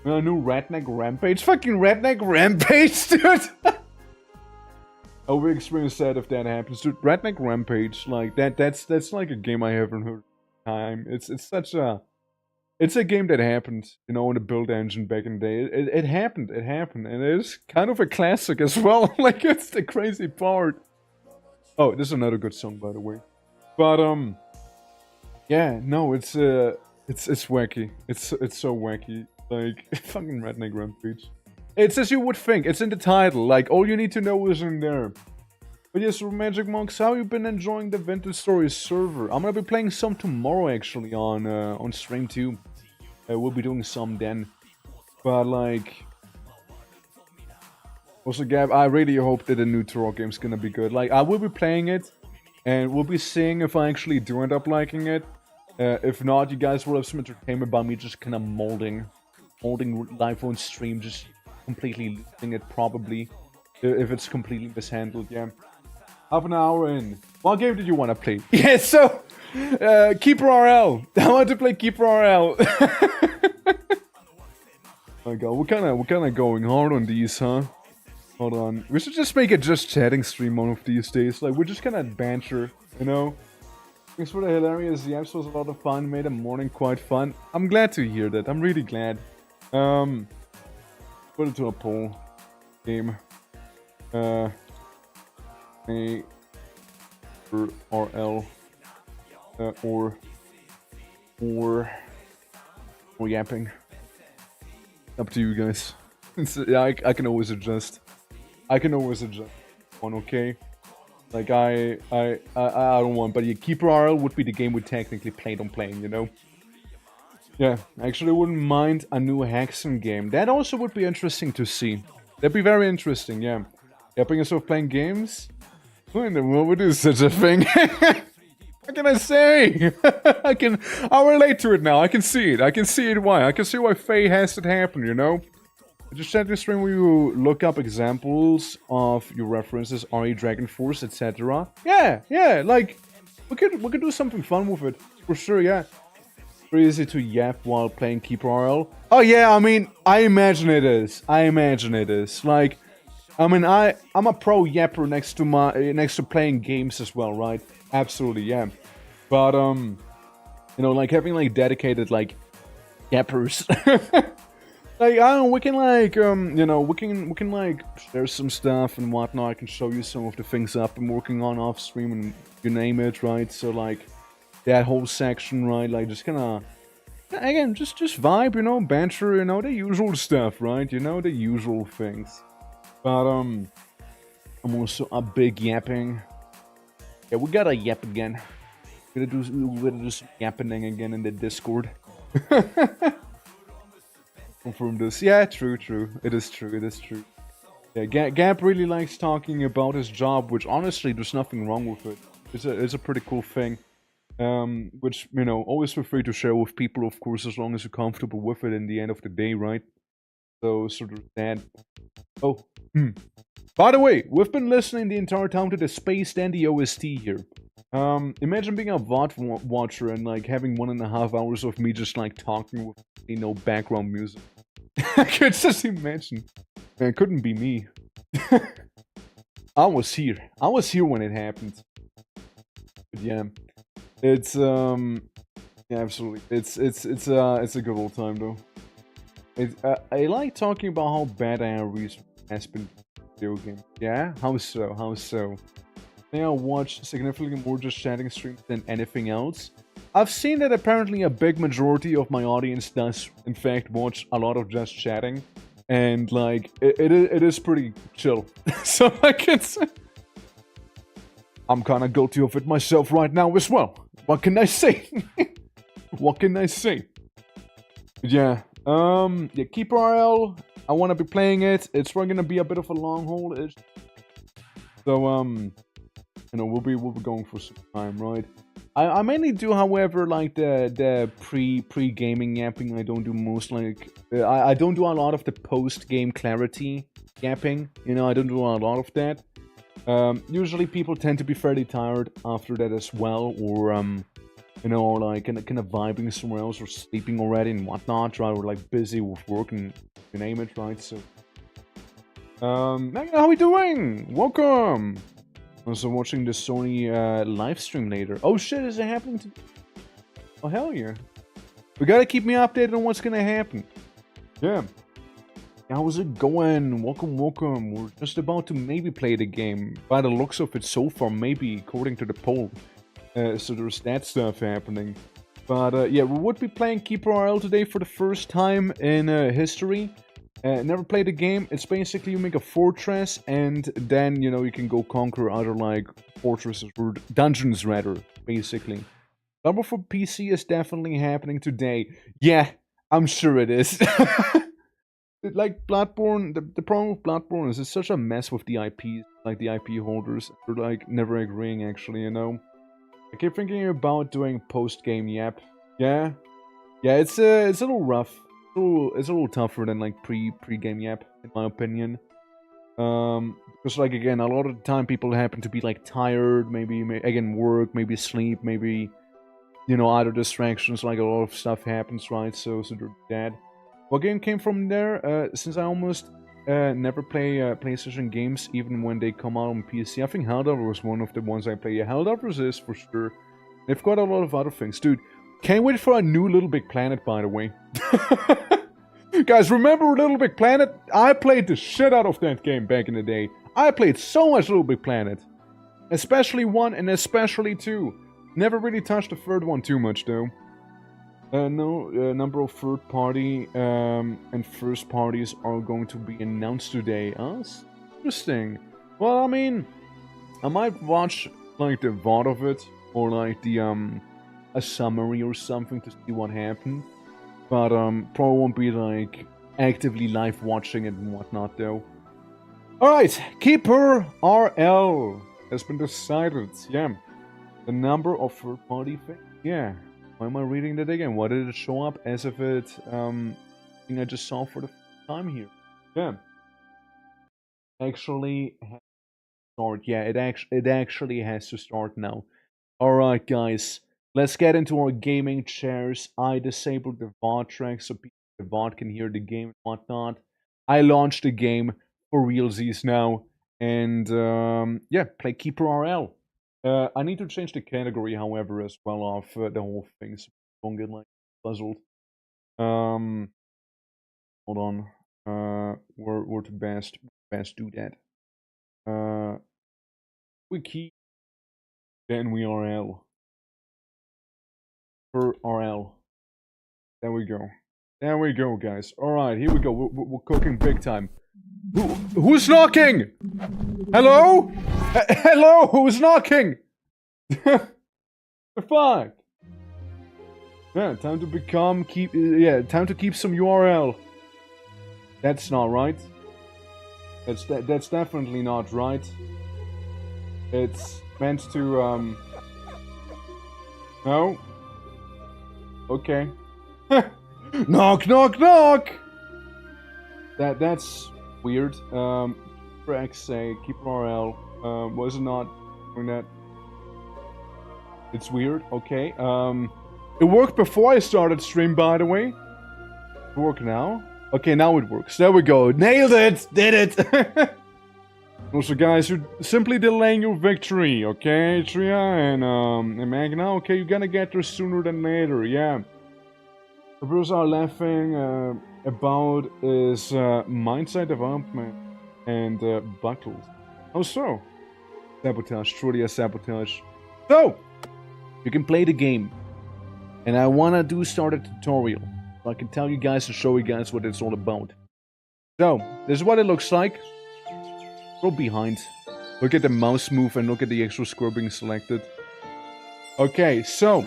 A new Redneck Rampage? Fucking Redneck Rampage, dude! I'll be extremely sad if that happens, dude. Redneck Rampage, like that's like a game I haven't heard. Time. It's such a It's a game that happened, you know, in the build engine back in the day. It happened, and it's kind of a classic as well. Like, it's the crazy part. Oh, this is another good song, by the way. But yeah, no, it's wacky. It's so wacky. Like fucking Redneck Rampage. It's as you would think. It's in the title. Like all you need to know is in there. But yes, Magic Monks, how you been enjoying the Vintage Stories server? I'm gonna be playing some tomorrow actually on stream too. We'll be doing some then. But like, also Gab, I really hope that the new Turok game's gonna be good. Like I will be playing it, and we'll be seeing if I actually do end up liking it. If not, you guys will have some entertainment by me just kind of molding live on stream, just completely losing it probably. If it's completely mishandled, yeah. Half an hour in. What game did you want to play? Yeah, so Keeper RL. I want to play Keeper RL. Oh my god, we're kinda going hard on these, huh? Hold on. We should just make a just chatting stream one of these days. Like we're just kinda banter, you know? Thanks for the hilarious yaps, was a lot of fun, made the morning quite fun. I'm glad to hear that. I'm really glad. Put it to a poll. Game. A or L or yapping. Up to you guys. Yeah, I can always adjust. I can always adjust one, okay? Like I don't want, but yeah, Keeper RL would be the game we technically played on playing, you know? Yeah, I actually wouldn't mind a new Hexen game. That also would be interesting to see. That'd be very interesting, yeah. Helping yourself playing games? Who in the world would do such a thing? What can I say? I'll relate to it now. I can see it. I can see it why. I can see why Faye has it happen, you know? Just chat this stream where you look up examples of your references, RE Dragon Force, etc. Yeah, like we could do something fun with it. For sure, yeah. Very easy to yap while playing Keeper RL. Oh yeah, I mean, I imagine it is. Like, I mean, I'm a pro yapper next to playing games as well, right? Absolutely, yeah. But you know, like having like dedicated like yappers. Like, I don't know, we can like, you know, we can like share some stuff and whatnot. I can show you some of the things I've been working on off stream and you name it, right? So like, that whole section, right? Like, just kinda, again, just vibe, you know, banter, you know, the usual stuff, right? You know, the usual things. But, I'm also a big yapping. Yeah, we gotta yap again. We're gonna do some yapping again in the Discord. Confirm this. Yeah, true. It is true. Yeah, Gap really likes talking about his job, which honestly, there's nothing wrong with it. It's a pretty cool thing. Which, you know, always feel free to share with people, of course, as long as you're comfortable with it in the end of the day, right? So, sort of that. Oh, By the way, we've been listening the entire time to the Space Dandy OST here. Imagine being a VOD watcher and like having 1.5 hours of me just like talking with, you know, background music. I could just imagine. Man, it couldn't be me. I was here when it happened. But yeah, it's yeah, absolutely. It's a good old time though. I like talking about how bad I has been video game. Yeah, how so? I think I watch significantly more just chatting streams than anything else. I've seen that apparently a big majority of my audience does, in fact, watch a lot of just chatting. And, like, it is pretty chill. So, like, I'm kind of guilty of it myself right now as well. What can I say? What can I say? Yeah, yeah, Keeper RL, I want to be playing it. It's probably going to be a bit of a long haul. So, you know, we'll be going for some time, right? I mainly do, however, like the pre-gaming yapping. I don't do most like I don't do a lot of the post-game clarity yapping. You know, I don't do a lot of that. Usually, people tend to be fairly tired after that as well, or you know, or like kind of vibing somewhere else, or sleeping already and whatnot, right? Or like busy with work and you name it, right? So, Magna, how are we doing? Welcome. Also watching the Sony live stream later. Oh shit, is it happening to... Oh hell yeah. We gotta keep me updated on what's gonna happen. Yeah. How's it going? Welcome, welcome. We're just about to maybe play the game. By the looks of it so far, maybe according to the poll. So there's that stuff happening. But yeah, we would be playing Keeper RL today for the first time in history. Never played the game. It's basically you make a fortress and then, you know, you can go conquer other, like, fortresses or dungeons, rather, basically. Number for PC is definitely happening today. Yeah, I'm sure it is. Like, Bloodborne, the problem with Bloodborne is it's such a mess with the IPs, like the IP holders. They're, like, never agreeing, actually, you know? I keep thinking about doing post-game yap. Yeah? Yeah, it's a little rough. It's a little tougher than, like, pre-game yap, in my opinion. Because, like, again, a lot of the time people happen to be, like, tired, maybe again, work, maybe sleep, maybe, you know, other distractions, like, a lot of stuff happens, right? So they're dead. What game came from there? Since I almost never play PlayStation games, even when they come out on PC. I think Helldivers was one of the ones I play. Yeah, Helldivers is, for sure. They've got a lot of other things. Dude, can't wait for a new Little Big Planet, by the way. Guys, remember Little Big Planet? I played the shit out of that game back in the day. I played so much Little Big Planet. Especially 1 and especially 2. Never really touched the third one too much, though. No, number of third party and first parties are going to be announced today. That's interesting. Well, I mean, I might watch, like, the VOD of it, or, like, the, a summary or something to see what happened. But, probably won't be, like, actively live watching it and whatnot, though. Alright, Keeper RL has been decided, yeah. The number of third party things, yeah. Why am I reading that again? Why did it show up as if it, thing I just saw for the first time here? Yeah. Actually, start. Yeah, it actually has to start now. Alright, guys. Let's get into our gaming chairs. I disabled the VOD track so the VOD can hear the game and whatnot. I launched the game for realsies now. And, yeah, play Keeper RL. I need to change the category, however, as well of the whole thing, so I don't get, like, puzzled. Hold on. Where to best do that? We keep then we RL per RL. There we go. There we go, guys. All right, here we go. We're cooking big time. Who's knocking? Hello? Hello? Who's knocking? The fuck? Yeah, time to time to keep some URL. That's not right. That's definitely not right. It's meant to no. Okay. Knock, knock, knock. That's weird. For X's sake, keep RL. Was it not doing that? It's weird. Okay. It worked before I started stream, by the way. It work now? Okay, now it works. There we go. Nailed it! Did it! Also, guys, you're simply delaying your victory, okay? Tria and Magna, okay? You're gonna get there sooner than later, yeah. The rules are laughing about is mindset development and battles. Oh, so? Sabotage, truly a sabotage. So! You can play the game. And I wanna start a tutorial. So I can tell you guys and show you guys what it's all about. So, this is what it looks like. Go behind. Look at the mouse move and look at the extra square being selected. Okay, so.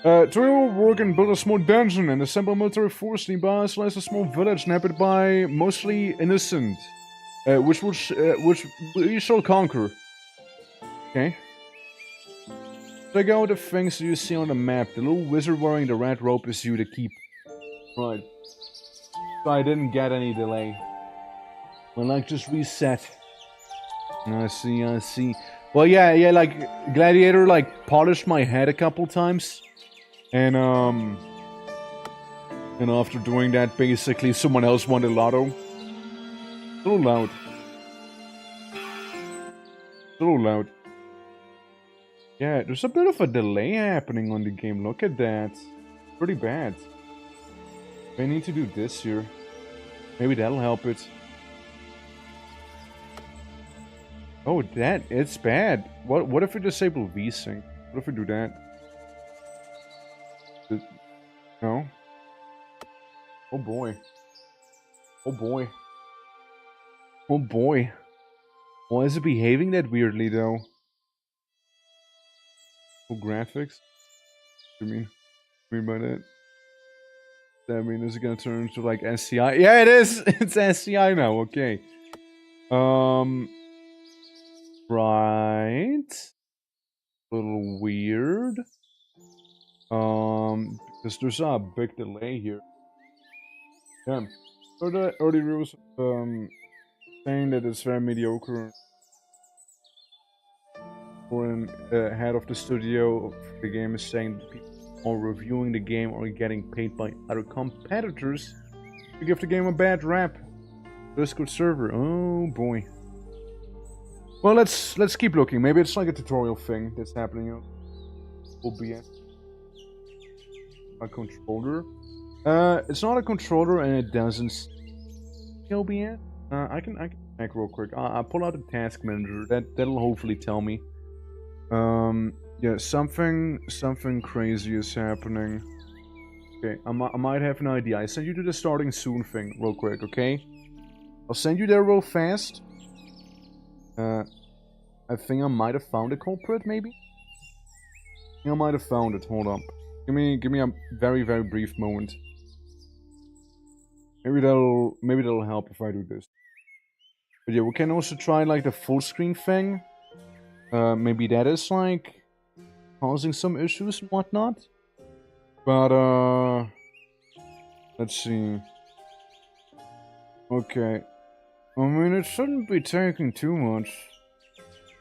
Trio will work and build a small dungeon and assemble a military force nearby, slice a small village inhabited by mostly innocent. Which we shall conquer. Okay. Check out the things you see on the map. The little wizard wearing the red robe is you to keep. Right. So I didn't get any delay. Well, like, just reset. I see. Well, yeah, like, Gladiator, like, polished my head a couple times. And after doing that, basically, someone else won the lotto. It's a little loud. It's a little loud. Yeah, there's a bit of a delay happening on the game. Look at that. pretty bad. I need to do this here. Maybe that'll help it. Oh, it's bad. What if we disable VSync? What if we do that? No? Oh boy. Oh boy. Oh boy. Why is it behaving that weirdly though? Oh, graphics? What do you mean by that? I mean, is it gonna turn into like SCI? Yeah, it is! It's SCI now, okay. Right. A little weird. Because there's a big delay here. Yeah. So the early reviews saying that it's very mediocre. Or head of the studio of the game is saying that people are reviewing the game or getting paid by other competitors to give the game a bad rap. Discord server. Oh boy. Well, let's keep looking. Maybe it's like a tutorial thing that's happening. OBS. A controller. It's not a controller and it doesn't OBS. I can check real quick. I'll pull out the task manager. That'll hopefully tell me. Yeah, something crazy is happening. Okay, I might have an idea. I send you to the starting soon thing real quick, okay? I'll send you there real fast. I think I might have found a culprit, maybe? I think I might have found it. Hold up. Give me a very, very brief moment. Maybe that'll help if I do this. But yeah, we can also try like the full screen thing. Maybe that is like causing some issues and whatnot. But let's see. Okay. I mean, it shouldn't be taking too much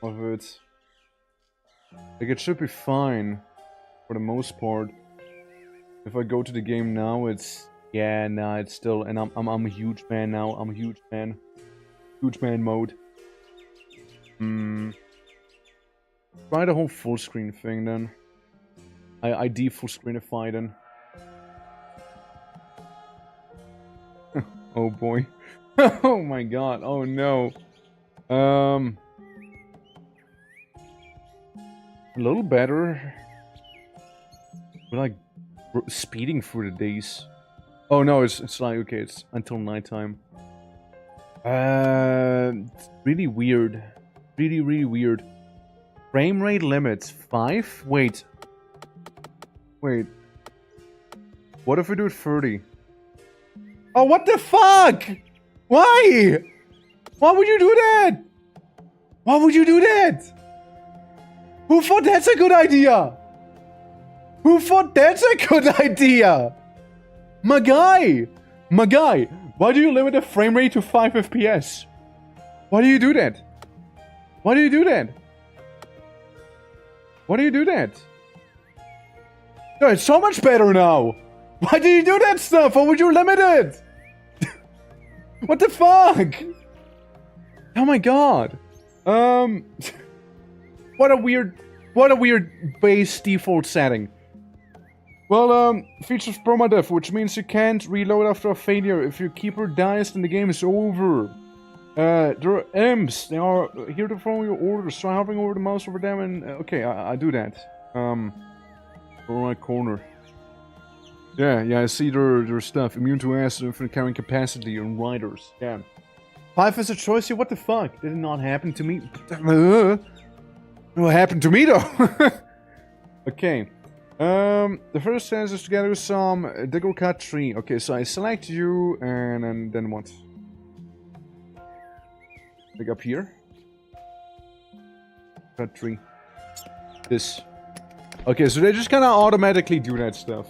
of it. Like, it should be fine for the most part. If I go to the game now, it's it's still, and I'm a huge fan now. I'm a huge fan. Huge man mode. Try the whole full screen thing then. I full screenify then. Oh boy. Oh my god. Oh no. A little better. We're like speeding through the days. Oh no, it's like, okay, it's until nighttime. It's really weird. Really, really weird. Frame rate limits 5? Wait. What if we do it 30? Oh, what the fuck? Why? Why would you do that? Why would you do that? Who thought that's a good idea? Who thought that's a good idea? My guy, why do you limit the frame rate to 5 FPS? Why do you do that? Why do you do that? Why do you do that? No, it's so much better now. Why do you do that stuff? Why would you limit it? What the fuck? Oh my god. What a weird base default setting. Well, features permadeath, which means you can't reload after a failure. If your keeper dies, then the game is over. There are imps. They are here to follow your orders. Try hovering over the mouse over them and... okay, I do that. Over my corner. Yeah, I see their stuff. Immune to acid, infinite carrying capacity, and riders. Yeah. 5 is a choice here? What the fuck? Did it not happen to me? What happened to me, though? Okay. The first task is to gather some diggle cut tree. Okay, so I select you, and then what? Like up here? Cut tree. This. Okay, so they just kind of automatically do that stuff.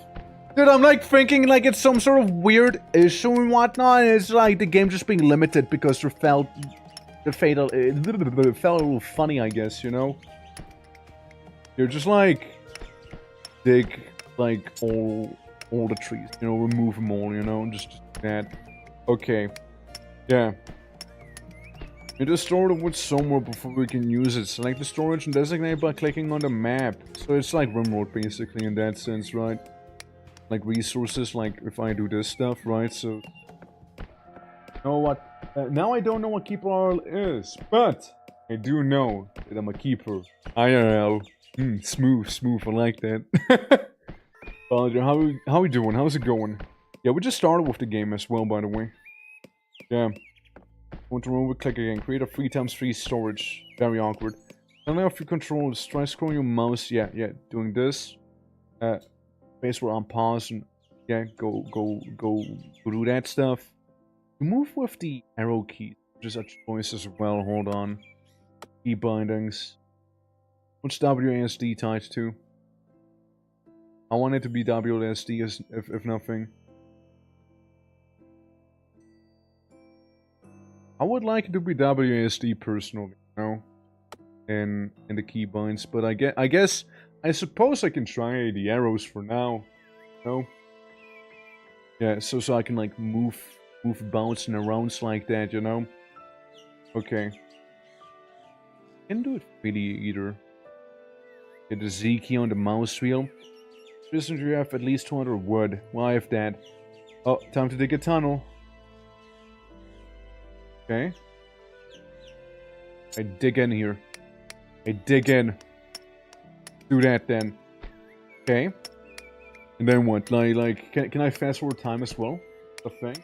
Dude, I'm like thinking like it's some sort of weird issue and whatnot, and it's like the game just being limited because it felt a little funny, I guess, you know? You're just like dig like all the trees, you know, remove them all, you know, just that. Okay. Yeah. You just store the wood somewhere before we can use it. Select the storage and designate by clicking on the map. So it's like RimWorld basically in that sense, right? like resources, like if I do this stuff, right? So, you know what? Now I don't know what keeper is, but I do know that I'm a keeper. IRL. Smooth. I like that. How we doing? How's it going? Yeah, we just started with the game as well, by the way. Yeah. Want to remove, click again. Create a 3x3 storage. Very awkward. Only a few controls. Try scrolling your mouse. Yeah. Doing this. Space where I'm pausing. Yeah, go do that stuff. Move with the arrow key. Just a choice as well. Hold on. Key bindings. What's WASD tied to? I want it to be WASD if nothing. I would like it to be WASD personally, you know, in the keybinds, but I suppose I can try the arrows for now, you know. Yeah, so I can like move bouncing around like that, you know. Okay. Can't do it really either. Get the Z key on the mouse wheel. Just you have at least 200 wood. Well, I have that. Oh, time to dig a tunnel. Okay. I dig in here. I dig in. Do that then. Okay. And then what? Like can I fast forward time as well? The thing.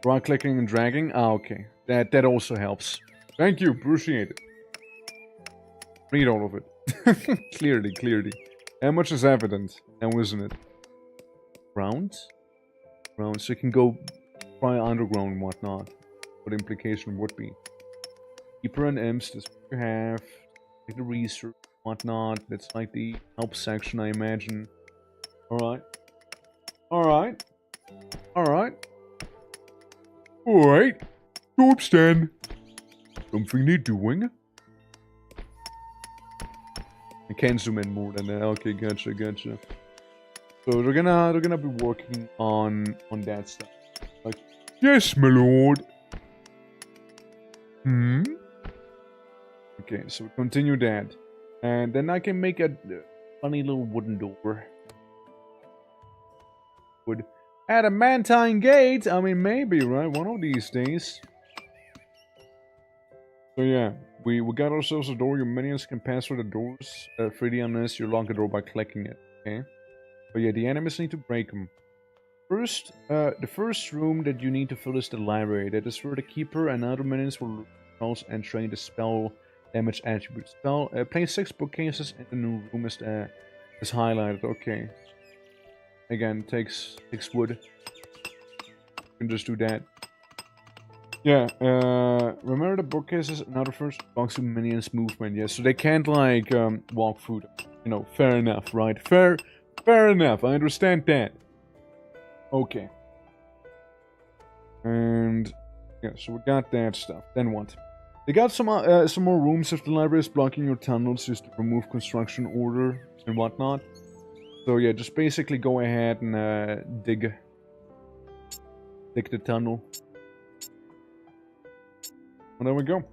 Right clicking and dragging. Ah, okay. That also helps. Thank you. Appreciate it. Read all of it. Clearly. How much is evident now, isn't it? Round. So you can go try underground and whatnot. What the implication would be. Keeper and imps, this you have. Take the research, whatnot. That's like the help section, I imagine. Alright. Oops then. Something they're doing? I can zoom in more than that. Okay, gotcha. So they're gonna be working on that stuff. Like, yes, my lord. Okay, so continue that. And then I can make a funny little wooden door. Would adamantine gate? I mean, maybe, right? One of these days. So yeah, we got ourselves a door. Your minions can pass through the doors freely unless you lock the door by clicking it, okay? But yeah, the enemies need to break them. First, the first room that you need to fill is the library. That is where the keeper and other minions will spells and train the spell damage attributes. Place 6 bookcases in the new room is highlighted. Okay. Again, takes wood. You can just do that. Yeah, remember the bookcases and other first blocks of minions movement. Yeah, so they can't like walk through them. You know, fair enough, right? Fair enough. I understand that. Okay. And yeah, so we got that stuff. Then what? They got some more rooms if the library is blocking your tunnels, just to remove construction order and whatnot. So yeah, just basically go ahead and dig the tunnel. And there we go.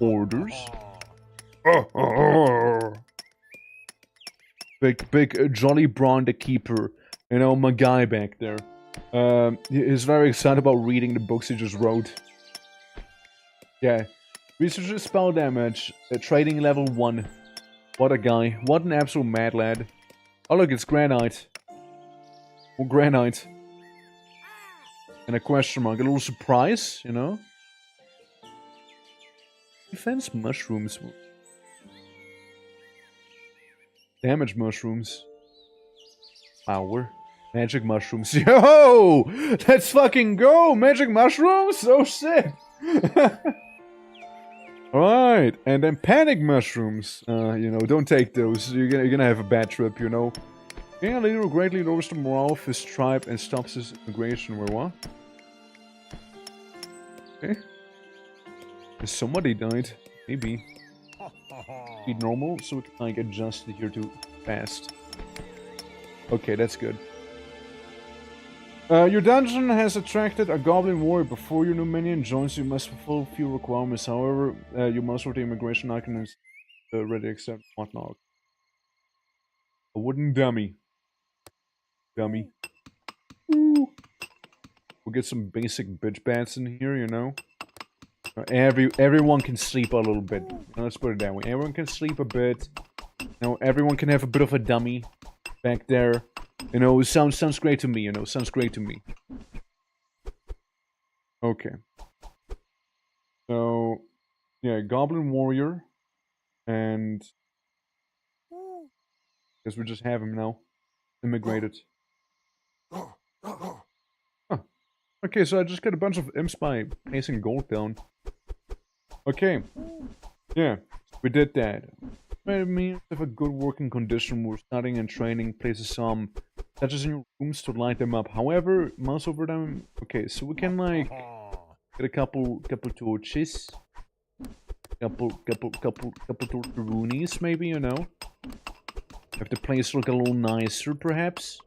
Orders. Big Jolly Braun the Keeper. You know, my guy back there. He's very excited about reading the books he just wrote. Yeah. Researcher spell damage. Trading level 1. What a guy. What an absolute mad lad. Oh look, it's granite. More granite. And a question mark. A little surprise, you know? Defense mushrooms. Damage mushrooms. Power. Magic mushrooms. Yo! Let's fucking go! Magic mushrooms? Oh shit! Alright, and then panic mushrooms. You know, don't take those. You're gonna have a bad trip, you know. Gain a leader who greatly lowers the morale of his tribe and stops his immigration. Where what? Okay. Somebody died. Maybe. Speed normal, so we can like adjust it here to fast. Okay, that's good. Your dungeon has attracted a goblin warrior. Before your new minion joins, you must fulfill few requirements. However, you must with the immigration icon is ready accept whatnot. A A wooden dummy. Dummy. Ooh. We'll get some basic bitch bats in here, you know? Everyone can sleep a little bit. Let's put it that way. Everyone can sleep a bit. You know, everyone can have a bit of a dummy back there. You know, sounds great to me, you know, sounds great to me. Okay. So, yeah, Goblin Warrior. And... guess we just have him now. Immigrated. Huh. Okay, so I just got a bunch of imps by placing gold down. Okay. Yeah, we did that. I mean, have a good working condition. We're starting and training. Places some touches in your rooms to light them up. However, mouse over them. Okay, so we can like get a couple torches, couple torcheroonies, maybe, you know. Have the place look a little nicer, perhaps.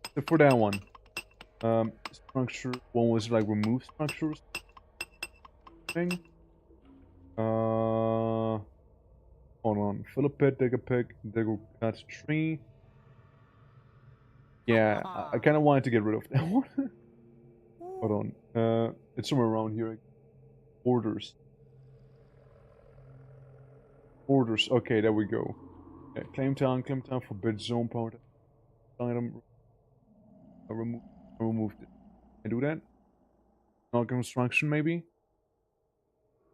Except for that one. Structure. One was like remove structures. Thing. Hold on. Fill a pit, dig a cut a tree. Yeah, I kind of wanted to get rid of that one. Hold on. It's somewhere around here. Orders. Orders. Okay, there we go. Yeah, claim town for bid zone power. Item. I removed it. Can I do that? Not construction, maybe?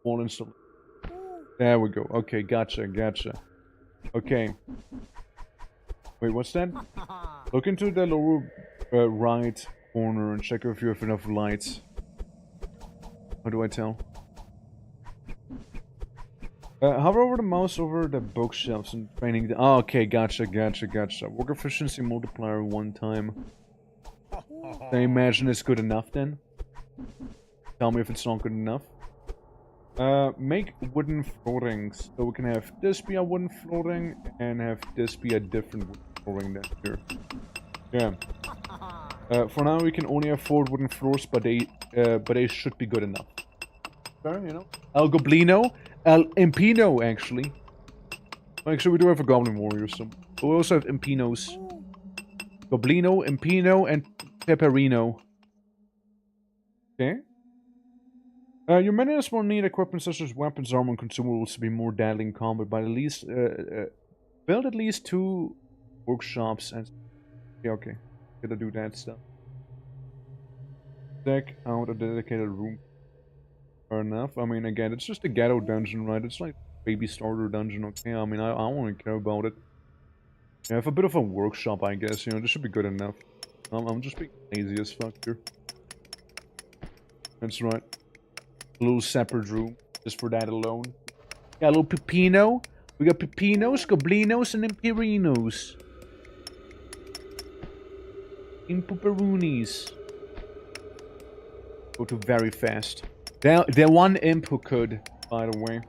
Wall install. There we go. Okay, gotcha. Okay. Wait, what's that? Look into the lower right corner and check if you have enough lights. How do I tell? Hover over the mouse over the bookshelves and training the... Oh, okay, gotcha. Work efficiency multiplier 1 time. I imagine it's good enough then. Tell me if it's not good enough. Make wooden floorings. So we can have this be a wooden flooring and have this be a different wooden flooring than here. Yeah. For now we can only afford wooden floors, but they should be good enough. Fair, you know? El Goblino? El Impino, actually. Actually, we do have a Goblin Warrior, so... But we also have Impinos. Goblino, Impino, and Pepperino. Okay. Your minions will need equipment such as weapons, armor, and consumables to be more deadly in combat, but at least, build at least 2 workshops and... Yeah, okay. Gotta do that stuff. Deck out a dedicated room. Fair enough. I mean, again, it's just a ghetto dungeon, right? It's like baby starter dungeon, okay? I mean, I don't really care about it. Yeah, have a bit of a workshop, I guess, you know, this should be good enough. I'm just being lazy as fuck here. That's right. A little separate room, just for that alone. Got a little pepino. We got pepinos, goblinos, and imperinos. Impuperoonies. Go to very fast. The one imp who could, by the way.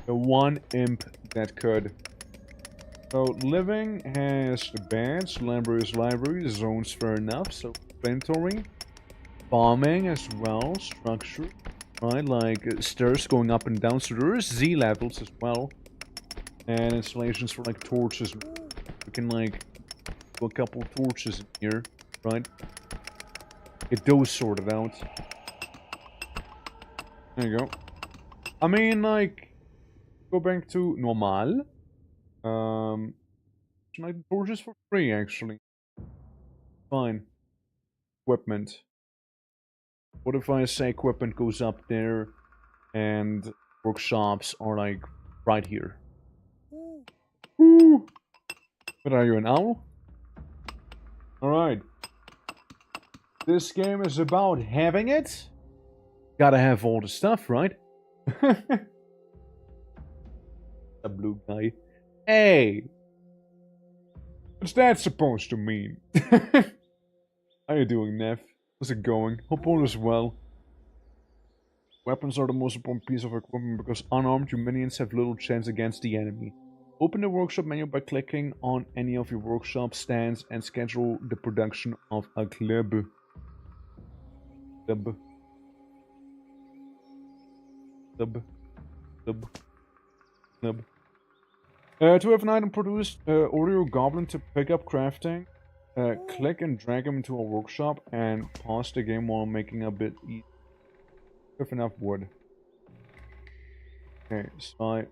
The one imp that could. So, living has the beds, library, zones, fair enough. So, inventory. Farming as well, structure. Right, like stairs going up and down. So, there is Z levels as well. And installations for like torches. We can like do a couple torches in here, right? Get those sorted out. There you go. I mean, like, go back to normal. Like torches for free, actually. Fine. Equipment. What if I say equipment goes up there and workshops are like right here? Woo! What are you, an owl? Alright. This game is about having it. Gotta have all the stuff, right? A blue guy. Hey! What's that supposed to mean? How you doing, Neff? How's it going? Hope all is well. Weapons are the most important piece of equipment because unarmed minions have little chance against the enemy. Open the workshop menu by clicking on any of your workshop stands and schedule the production of a club. Club. To have an item produced, order your goblin to pick up crafting. Click and drag him into a workshop and pause the game while making a bit easy. Have enough wood. Okay, so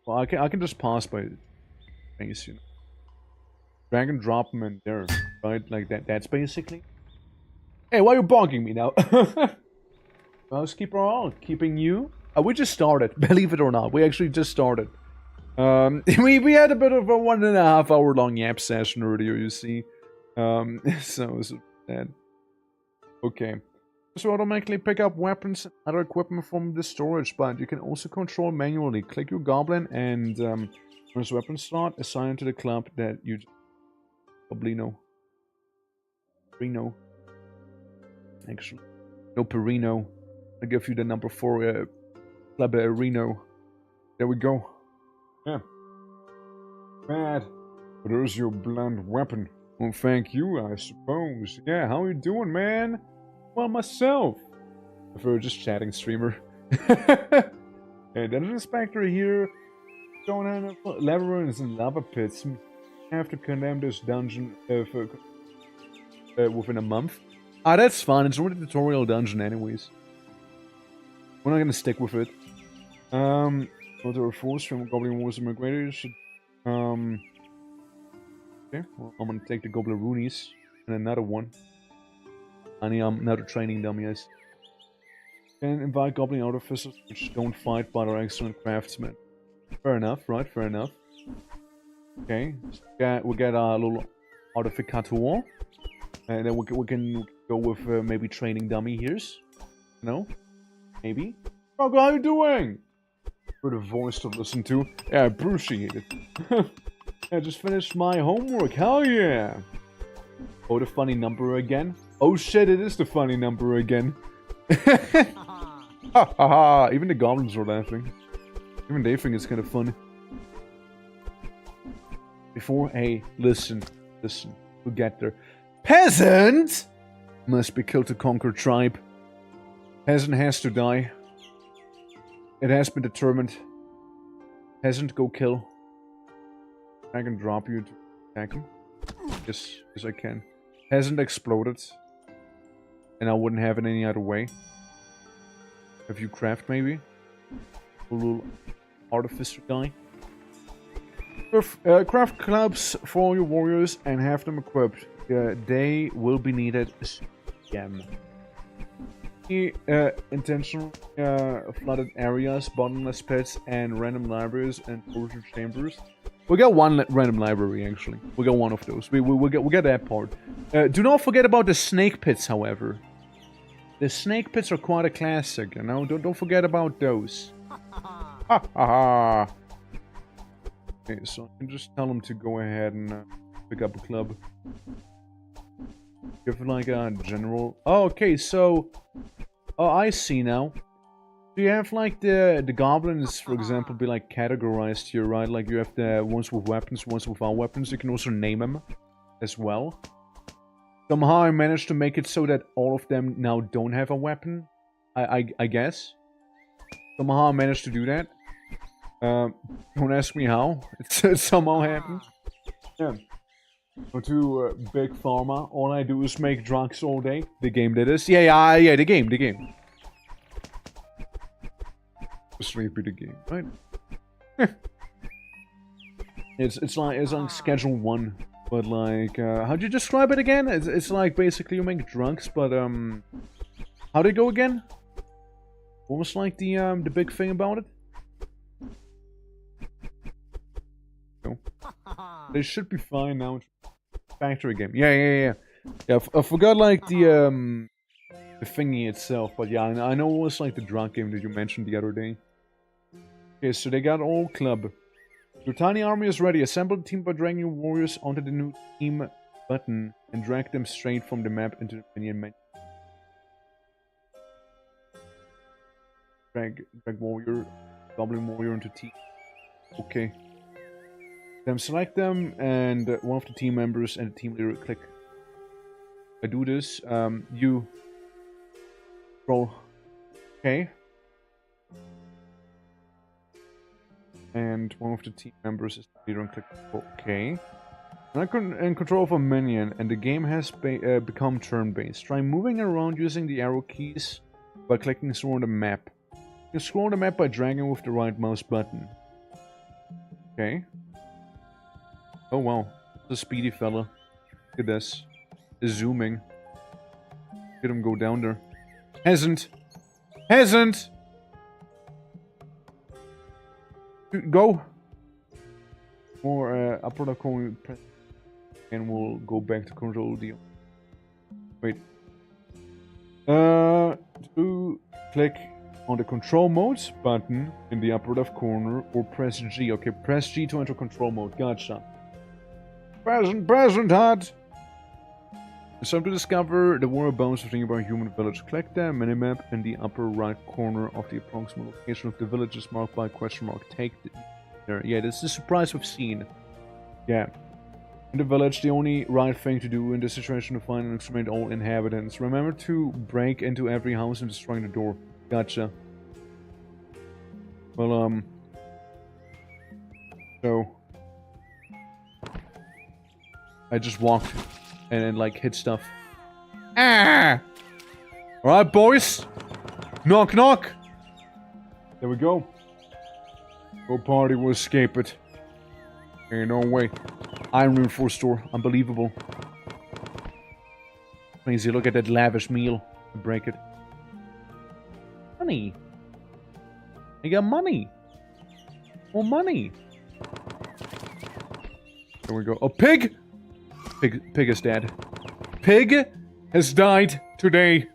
I can just pause by things, you know. Drag and drop him in there, right? Like that. That's basically. Hey, why are you bonking me now? Housekeeper, all keeping you. We just started, believe it or not. We actually just started. We had a bit of a 1.5 hour long yap session earlier, you see. So that. Okay. So automatically pick up weapons and other equipment from the storage, but you can also control manually. Click your goblin and there's a weapon slot assigned to the club that you probably know. Perino. Actually. No, Perino. I'll give you the number 4 club Reno. There we go. Yeah. Bad. But there's your blunt weapon. Well, thank you, I suppose. Yeah, how you doing, man? Well, myself. If we were just chatting streamer. And then inspector here. Going on labyrinths and lava pits. Have to condemn this dungeon within a month. Ah, that's fine. It's only a tutorial dungeon anyways. We're not gonna stick with it. Go to a force from Goblin Wars and Migrators. Okay, well, I'm gonna take the Goblin Roonies and another one. And another training dummy, yes. And invite Goblin Artificers, which don't fight but are excellent craftsmen. Fair enough, right? Fair enough. Okay, so we get a little Artificator. And then we can go with maybe training dummy here's. No? Maybe? Oh, how you doing? For the voice to listen to. Yeah, I appreciate it. I just finished my homework. Hell yeah! Oh, the funny number again? Oh shit, it is the funny number again. Ha ha ha! Even the goblins are laughing. Even they think it's kind of funny. Before, hey, listen. We'll get there. Peasant! Must be killed to conquer tribe. Peasant has to die. It has been determined. Peasant, go kill. I can drop you to attack him. Yes, I can. Peasant exploded. And I wouldn't have it any other way. Have you craft maybe? A little artificer guy. Craft clubs for all your warriors and have them equipped. They will be needed again. Intentional flooded areas, bottomless pits, and random libraries and torture chambers. We got one random library actually. We got one of those. We get that part. Do not forget about the snake pits, however. The snake pits are quite a classic, you know. Don't forget about those. Ha ha ha. Okay, so I can just tell them to go ahead and pick up a club. Give like a general. Oh, okay, so. Oh, I see now. Do you have like the goblins, for example, be like categorized here, right? Like you have the ones with weapons, ones without weapons. You can also name them as well. Somehow I managed to make it so that all of them now don't have a weapon. I guess. Somehow I managed to do that. Don't ask me how. It somehow happened. Yeah. Go to Big Pharma. All I do is make drugs all day. The game that is. Yeah, the game. Sleepy the game, right? It's like schedule 1. But like, how'd you describe it again? It's like basically you make drugs, but how'd it go again? What was like the big thing about it? No. They should be fine now. Factory game. Yeah, I forgot like the thingy itself, but yeah, I know it was like the drug game that you mentioned the other day. Okay, so they got all club. Your tiny army is ready. Assemble the team by dragging your warriors onto the new team button and drag them straight from the map into the minion menu. Drag warrior, goblin warrior into team. Okay. Then select them and one of the team members and the team leader click. I do this. You roll. Okay. And one of the team members is the leader and click OK. And I can in control of a minion, and the game has become turn-based. Try moving around using the arrow keys by clicking through on the map. You can scroll the map by dragging with the right mouse button. Okay. Oh wow, it's a speedy fella. Look at this. He's zooming. Get him go down there. Hasn't! Hasn't! Go! More upper left corner, and we'll go back to control deal. Wait. To click on the control mode button in the upper left corner, or press G. Okay, press G to enter control mode. Gotcha. Present, hut! It's time to discover the whereabouts of the nearby human village. Click the minimap in the upper right corner of the approximate location of the village is marked by question mark. Take there. Yeah, this is the surprise we've seen. Yeah. In the village, the only right thing to do in this situation is to find and exterminate all inhabitants. Remember to break into every house and destroy the door. Gotcha. Well, so I just walked and like hit stuff. Ah! Alright, boys! Knock, knock! There we go. No party will escape it. Ain't no way. Iron reinforced door. Unbelievable. Crazy, look at that lavish meal. Break it. Money. I got money. More money. There we go. Oh, pig! Pig is dead. Pig has died today.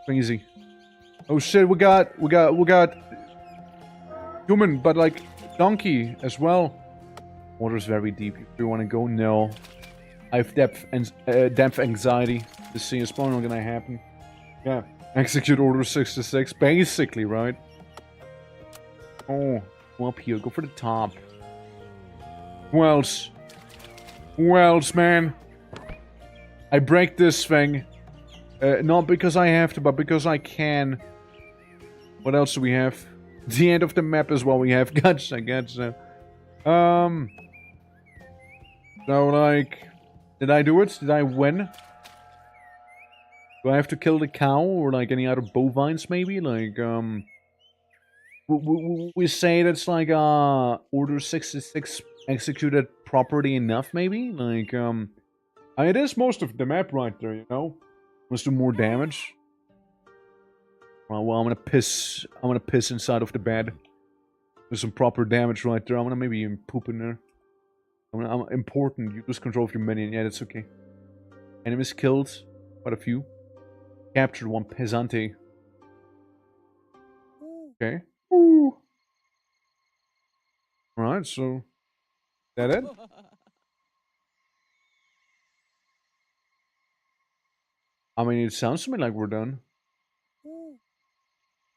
Crazy. Oh shit, we got human, but like donkey as well. Water's very deep. Do you want to go? No. I have depth anxiety. This scene is probably not gonna happen. Yeah. Execute order 66, basically, right? Oh, go up here. Go for the top. Who else? Who else, man? I break this thing. Not because I have to, but because I can. What else do we have? The end of the map as well we have. Gotcha, gotcha. So, like... Did I do it? Did I win? Do I have to kill the cow? Or, like, any other bovines, maybe? Like, we say that's, like, Order 66 executed properly enough, maybe? Like, it is most of the map right there, you know? Let's do more damage. Well, I'm gonna piss inside of the bed. There's some proper damage right there. I'm gonna maybe even poop in there. I'm important. You lose control of your minion. Yeah, that's okay. Enemies killed. Quite a few. Captured one Pesante. Okay. Ooh. Alright, so... That it? I mean, it sounds to me like we're done.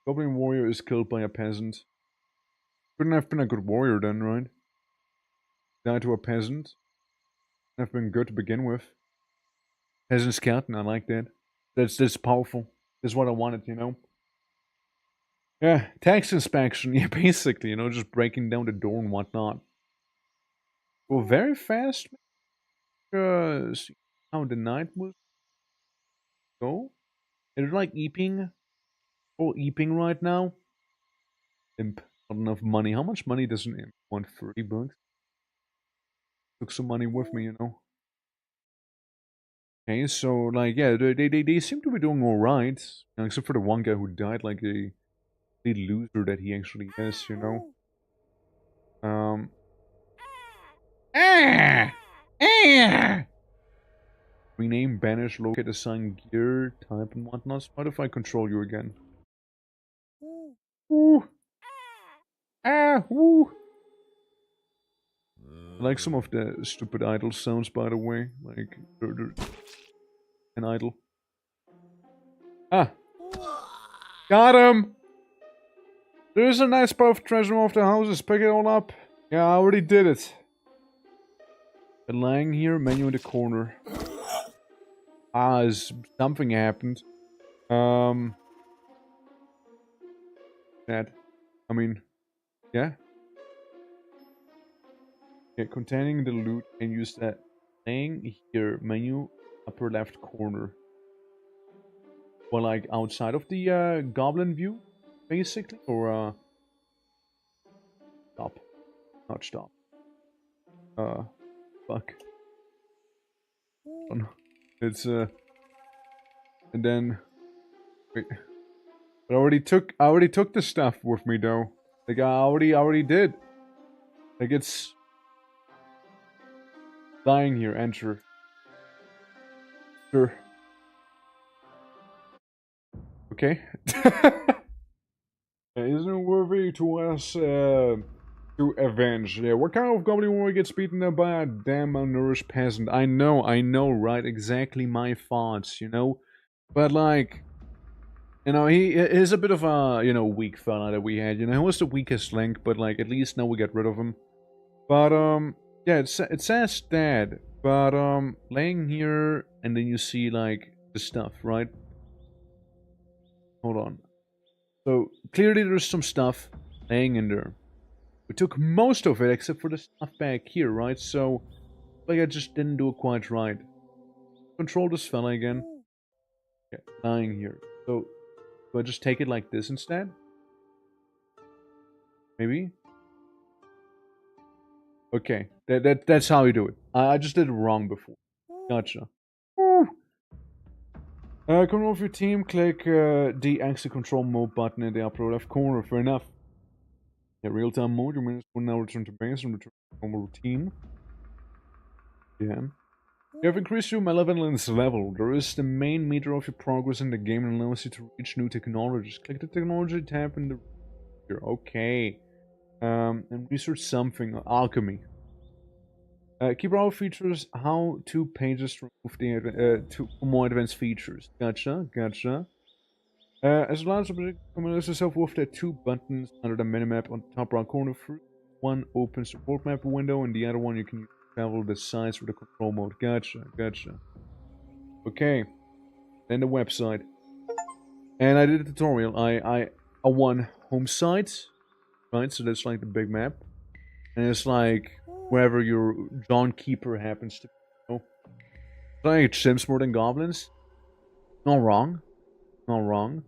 Goblin warrior is killed by a peasant. Couldn't have been a good warrior then, right? Died to a peasant. Have been good to begin with. Peasant skeleton, I like that. That's powerful. That's what I wanted, you know? Yeah, tax inspection. Yeah, basically, you know, just breaking down the door and whatnot. Go very fast. Because how the night will go. Is it like eeping? Oh, eeping right now? Imp. Not enough money. How much money does an imp want? 30 bucks? Took some money with me, you know. Okay, so like yeah, they seem to be doing alright. You know, except for the one guy who died like a loser that he actually is, you know. Rename, banish, locate, assign gear, type, and whatnot. What if I control you again? Ooh. Woo. I like some of the stupid idle sounds, by the way. Like, an idle. Ah! Got him! There's a nice pile of treasure off the houses. Pick it all up. Yeah, I already did it. Been lying here, menu in the corner. Something happened. That. I mean, Yeah. Okay, containing the loot and use that thing here, menu, upper left corner. Well, like outside of the goblin view, basically, or stop, not stop. Fuck. Oh, no. It's and then wait. I already took the stuff with me though. Like I already did. Like it's dying here. Enter. Sure. Okay. Isn't it worthy to us to avenge? Yeah. What kind of goblin warrior gets beaten up by a damn malnourished peasant? I know, right? Exactly my thoughts, you know. But like, you know, he is a bit of a weak fella that we had. You know, he was the weakest link, but like at least now we get rid of him. But yeah, it says dead, but laying here, and then you see like the stuff, right? Hold on. So clearly there's some stuff laying in there. We took most of it except for the stuff back here, right? So like I just didn't do it quite right. Control this fella again. Yeah, lying here. So do I just take it like this instead? Maybe? Okay, that's how you do it. I just did it wrong before. Gotcha. Woo. Come off your team, click the exit control mode button in the upper left corner. Fair enough. Yeah, real-time mode, your minutes will now return to base and return to normal routine. Yeah. You have increased your malevolence level. There is the main meter of your progress in the game and allows you to reach new technologies. Click the technology tab in the here. Okay. And research something. Alchemy. Keep all features. How to pages to remove the to more advanced features. Gotcha. Gotcha. As long as you familiarize yourself with the two buttons under the minimap on the top right corner. One opens the world map window, and the other one you can travel the sides with the control mode. Gotcha. Gotcha. Okay. Then the website. And I did a tutorial. I won home site, right? So that's like the big map. And it's like wherever your Dawn Keeper happens to be. You know? It's like chimps more than goblins. Not wrong. Not wrong.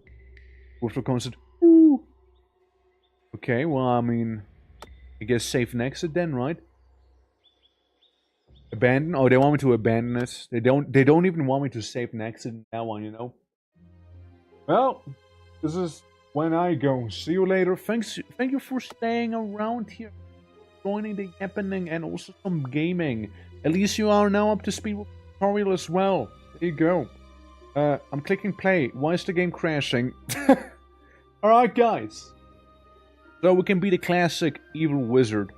With the concept. Ooh. Okay, well, I mean, I guess safe and exit then, right? Abandon? Oh, they want me to abandon it. They don't even want me to save and exit in that one, you know? Well, this is when I go. See you later. Thank you for staying around here, joining the happening, and also some gaming. At least you are now up to speed with the tutorial as well. There you go. I'm clicking play. Why is the game crashing? Alright, guys. So we can be the classic evil wizard.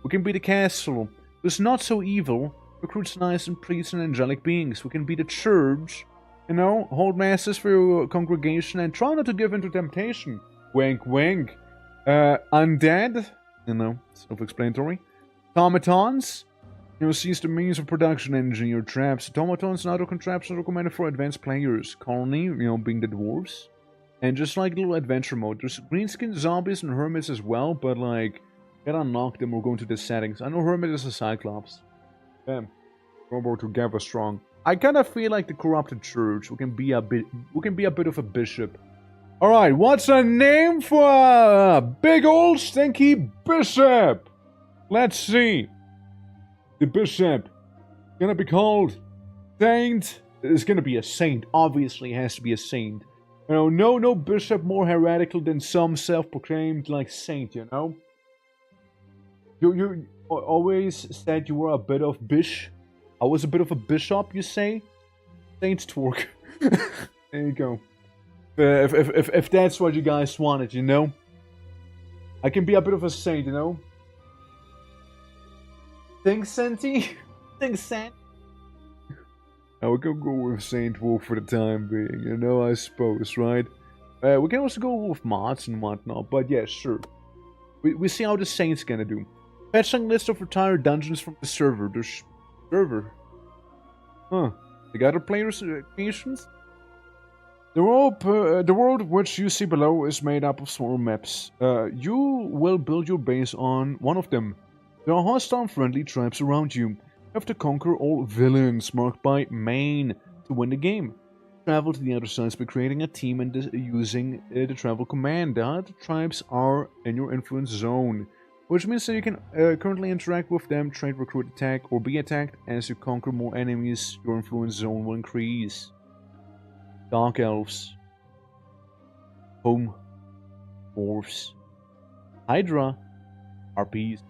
We can be the castle who's not so evil, recruits nice and priests and angelic beings. We can be the church, you know, hold masses for your congregation and try not to give in to temptation. Wink, wink. Undead, you know, self-explanatory. Automatons, you know, seize the means of production engine your traps. Automatons and other contraptions recommended for advanced players. Colony, you know, being the dwarves. And just like little adventure mode. There's greenskin zombies and hermits as well, but like, get unlock them or go into the settings. I know hermit is a cyclops. Damn. Robo together strong. I kind of feel like the corrupted church. We can be a bit of a bishop. Alright, what's a name for a big old stinky bishop? Let's see. The bishop. Gonna be called Saint. It's gonna be a saint. Obviously, it has to be a saint. You know, no bishop more heretical than some self-proclaimed like saint. You know. You always said you were a bit of bish. I was a bit of a bishop. You say, Saint twerk. There you go. If that's what you guys wanted, you know. I can be a bit of a saint, you know. Think Senti? Think Sant? We can go with Saint Wolf for the time being, you know, I suppose, right? We can also go with mods and whatnot, but yeah, sure. We see how the Saint's gonna do. Fetching list of retired dungeons from the server. There's server. Huh. They got other players' creations? The world which you see below is made up of small maps. You will build your base on one of them. There are hostile friendly tribes around you. You have to conquer all villains marked by main to win the game. Travel to the other sides by creating a team and using the travel command. The other tribes are in your influence zone, which means that you can currently interact with them, trade, recruit, attack, or be attacked. As you conquer more enemies, your influence zone will increase. Dark Elves, Home, Dwarves, Hydra, Harpies,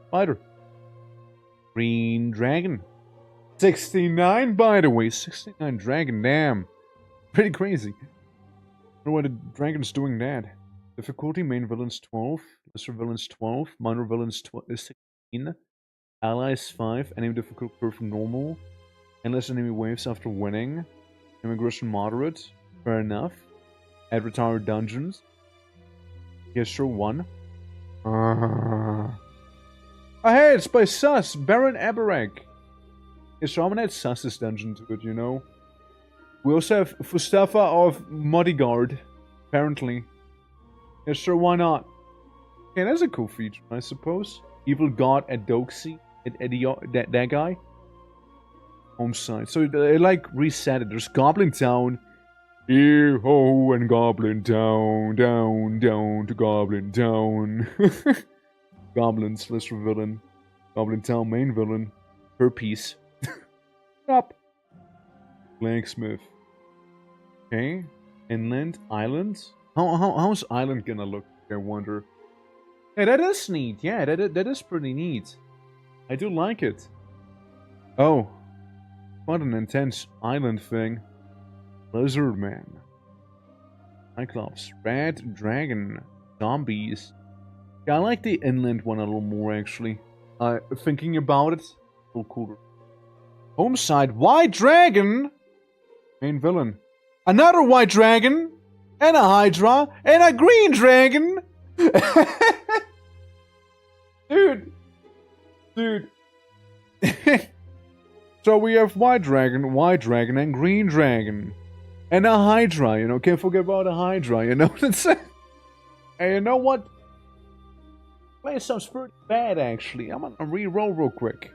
Spider, Green Dragon. 69, by the way. 69 Dragon, damn. Pretty crazy. I don't know why the Dragon's doing that. Difficulty, main villains 12, lesser villains 12, minor villains 16, allies 5, enemy difficult curve normal, endless enemy waves after winning, immigration moderate, fair enough, add retired dungeons, gesture 1. Oh hey, it's by Sus, Baron Abarak. Yeah, so I'm gonna add Sus's dungeon to it, you know. We also have Fustafa of Modigard, apparently. Yeah, sure, why not? Okay, that's a cool feature, I suppose. Evil God at Doxy, that guy. Home side. So they like reset it. There's Goblin Town. Here ho and Goblin Town, down to Goblin Town. Goblins, lesser villain. Goblin Town, main villain. Her piece. Up. Blacksmith. Okay. Inland, island. How's island gonna look? I wonder. Hey, that is neat. Yeah, that is pretty neat. I do like it. Oh. What an intense island thing. Lizard Man. Cyclops. Red Dragon. Zombies. Yeah, I like the inland one a little more, actually. Thinking about it, a little cooler. Homeside. White Dragon! Main villain. Another White Dragon! And a Hydra! And a Green Dragon! Dude. So we have White Dragon, and Green Dragon. And a Hydra, you know. Can't forget about a Hydra, you know what I'm saying? And you know what? Play sounds pretty bad, actually. I'm gonna re-roll real quick.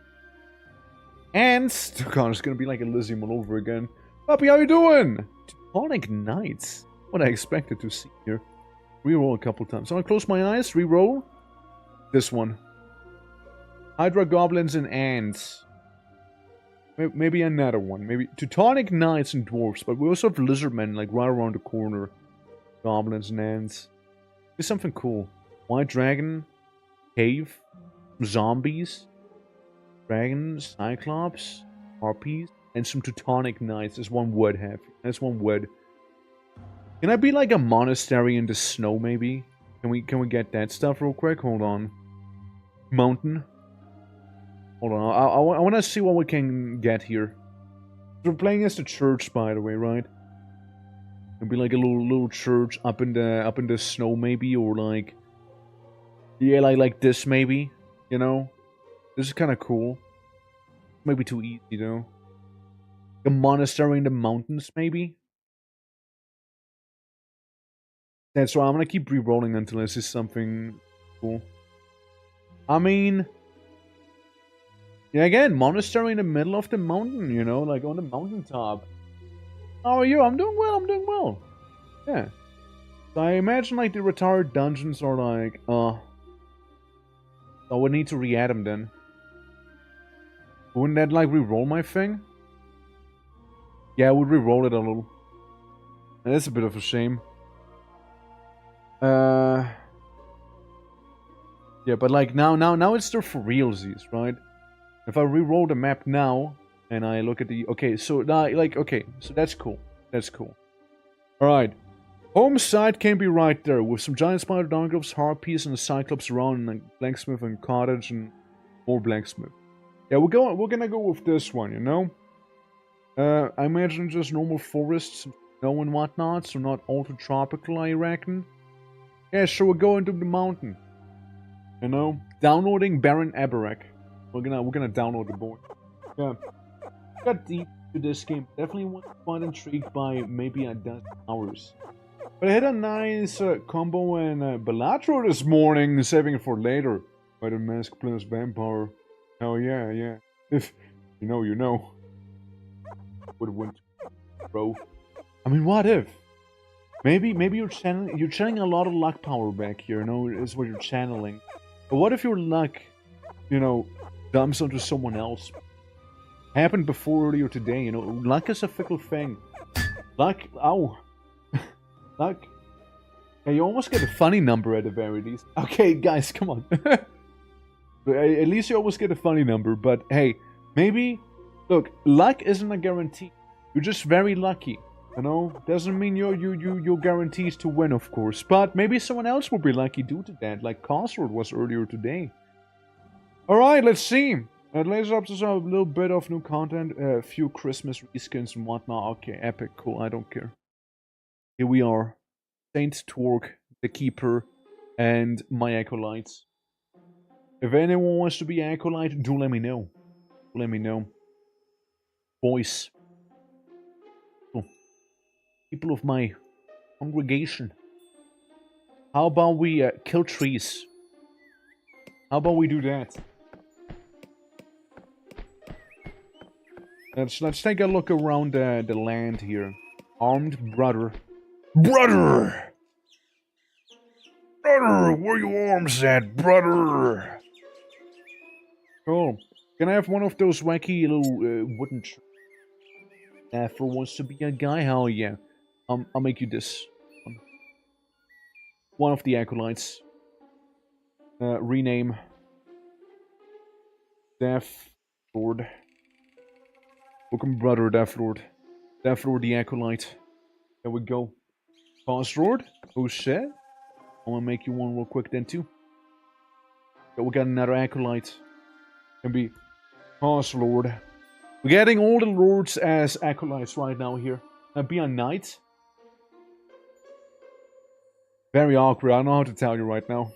And God, it's gonna be like Elysium all over again. Puppy, how you doing? Teutonic Knights. What I expected to see here. Reroll a couple times. So I close my eyes, reroll. This one. Hydra, Goblins, and Ants. Maybe another one. Maybe Teutonic Knights and Dwarfs. But we also have Lizardmen, like right around the corner. Goblins and Ants. There's something cool. White Dragon. Cave. Zombies. Dragons. Cyclops. Harpies. And some Teutonic Knights. There's one wood have. That's one wood. Can I be like a monastery in the snow, maybe? Can we get that stuff real quick? Hold on. Mountain. Hold on. I want to see what we can get here. We're playing as the church, by the way, right? It'll be like a little church up in the snow, maybe, or like, yeah, like this, maybe. You know, this is kind of cool. Maybe too easy, though. A monastery in the mountains, maybe. That's why I'm gonna keep re-rolling until I see something cool. I mean, yeah, again, monastery in the middle of the mountain, you know, like on the mountaintop. How are you? I'm doing well. Yeah. So I imagine like the retired dungeons are like, I would need to re-add them then. Wouldn't that like re-roll my thing? Yeah, I would re-roll it a little. That's a bit of a shame. Yeah, but like now it's still for realsies, right? If I re-roll the map now and I look at the so that's cool. That's cool. All right, home side can be right there with some giant spider, dark harpies, and a cyclops around, and blacksmith and cottage and more blacksmith. Yeah, we're gonna go with this one, you know. I imagine just normal forests, snow and whatnot, so not ultra tropical, I reckon. Yeah, sure, we're going to the mountain. You know, downloading Baron Abarak. We're gonna download the boy. Yeah, got deep. to this game. Definitely was quite intrigued by maybe a dozen hours. But I had a nice combo in Balatro this morning, saving it for later. By the mask plus vampire. Hell yeah, yeah. If you know, you know. Would have went, bro. I mean, what if? Maybe you're channeling a lot of luck power back here. You know, is what you're channeling. But what if your luck, you know, dumps onto someone else? Happened before earlier today. You know, luck is a fickle thing. Luck, ow, luck. Yeah, you almost get a funny number at the very least. Okay, guys, come on. At least you always get a funny number, but hey, maybe, look, luck isn't a guarantee. You're just very lucky, you know? Doesn't mean you're guaranteed to win, of course, but maybe someone else will be lucky due to that, like Cosworth was earlier today. Alright, let's see. Laser up to a little bit of new content, a few Christmas reskins and whatnot. Okay, epic, cool, I don't care. Here we are. Saint Torque, the Keeper, and my Acolytes. If anyone wants to be Acolyte, do let me know. Let me know. Boys. Oh. People of my congregation. How about we kill trees? How about we do that? Let's take a look around the land here. Armed brother. Brother! Brother! Where your arms at, brother? Oh, can I have one of those wacky little wooden for wants to be a guy? Hell yeah. I'll make you this. One of the acolytes. Rename. Death Lord. Welcome, brother, Death Lord. Death Lord the acolyte. There we go. Pause Lord. Oh shit. I'm gonna make you one real quick then too. So we got another acolyte. Can be Pause Lord. We're getting all the lords as acolytes right now here. Be a knight. Very awkward. I don't know how to tell you right now.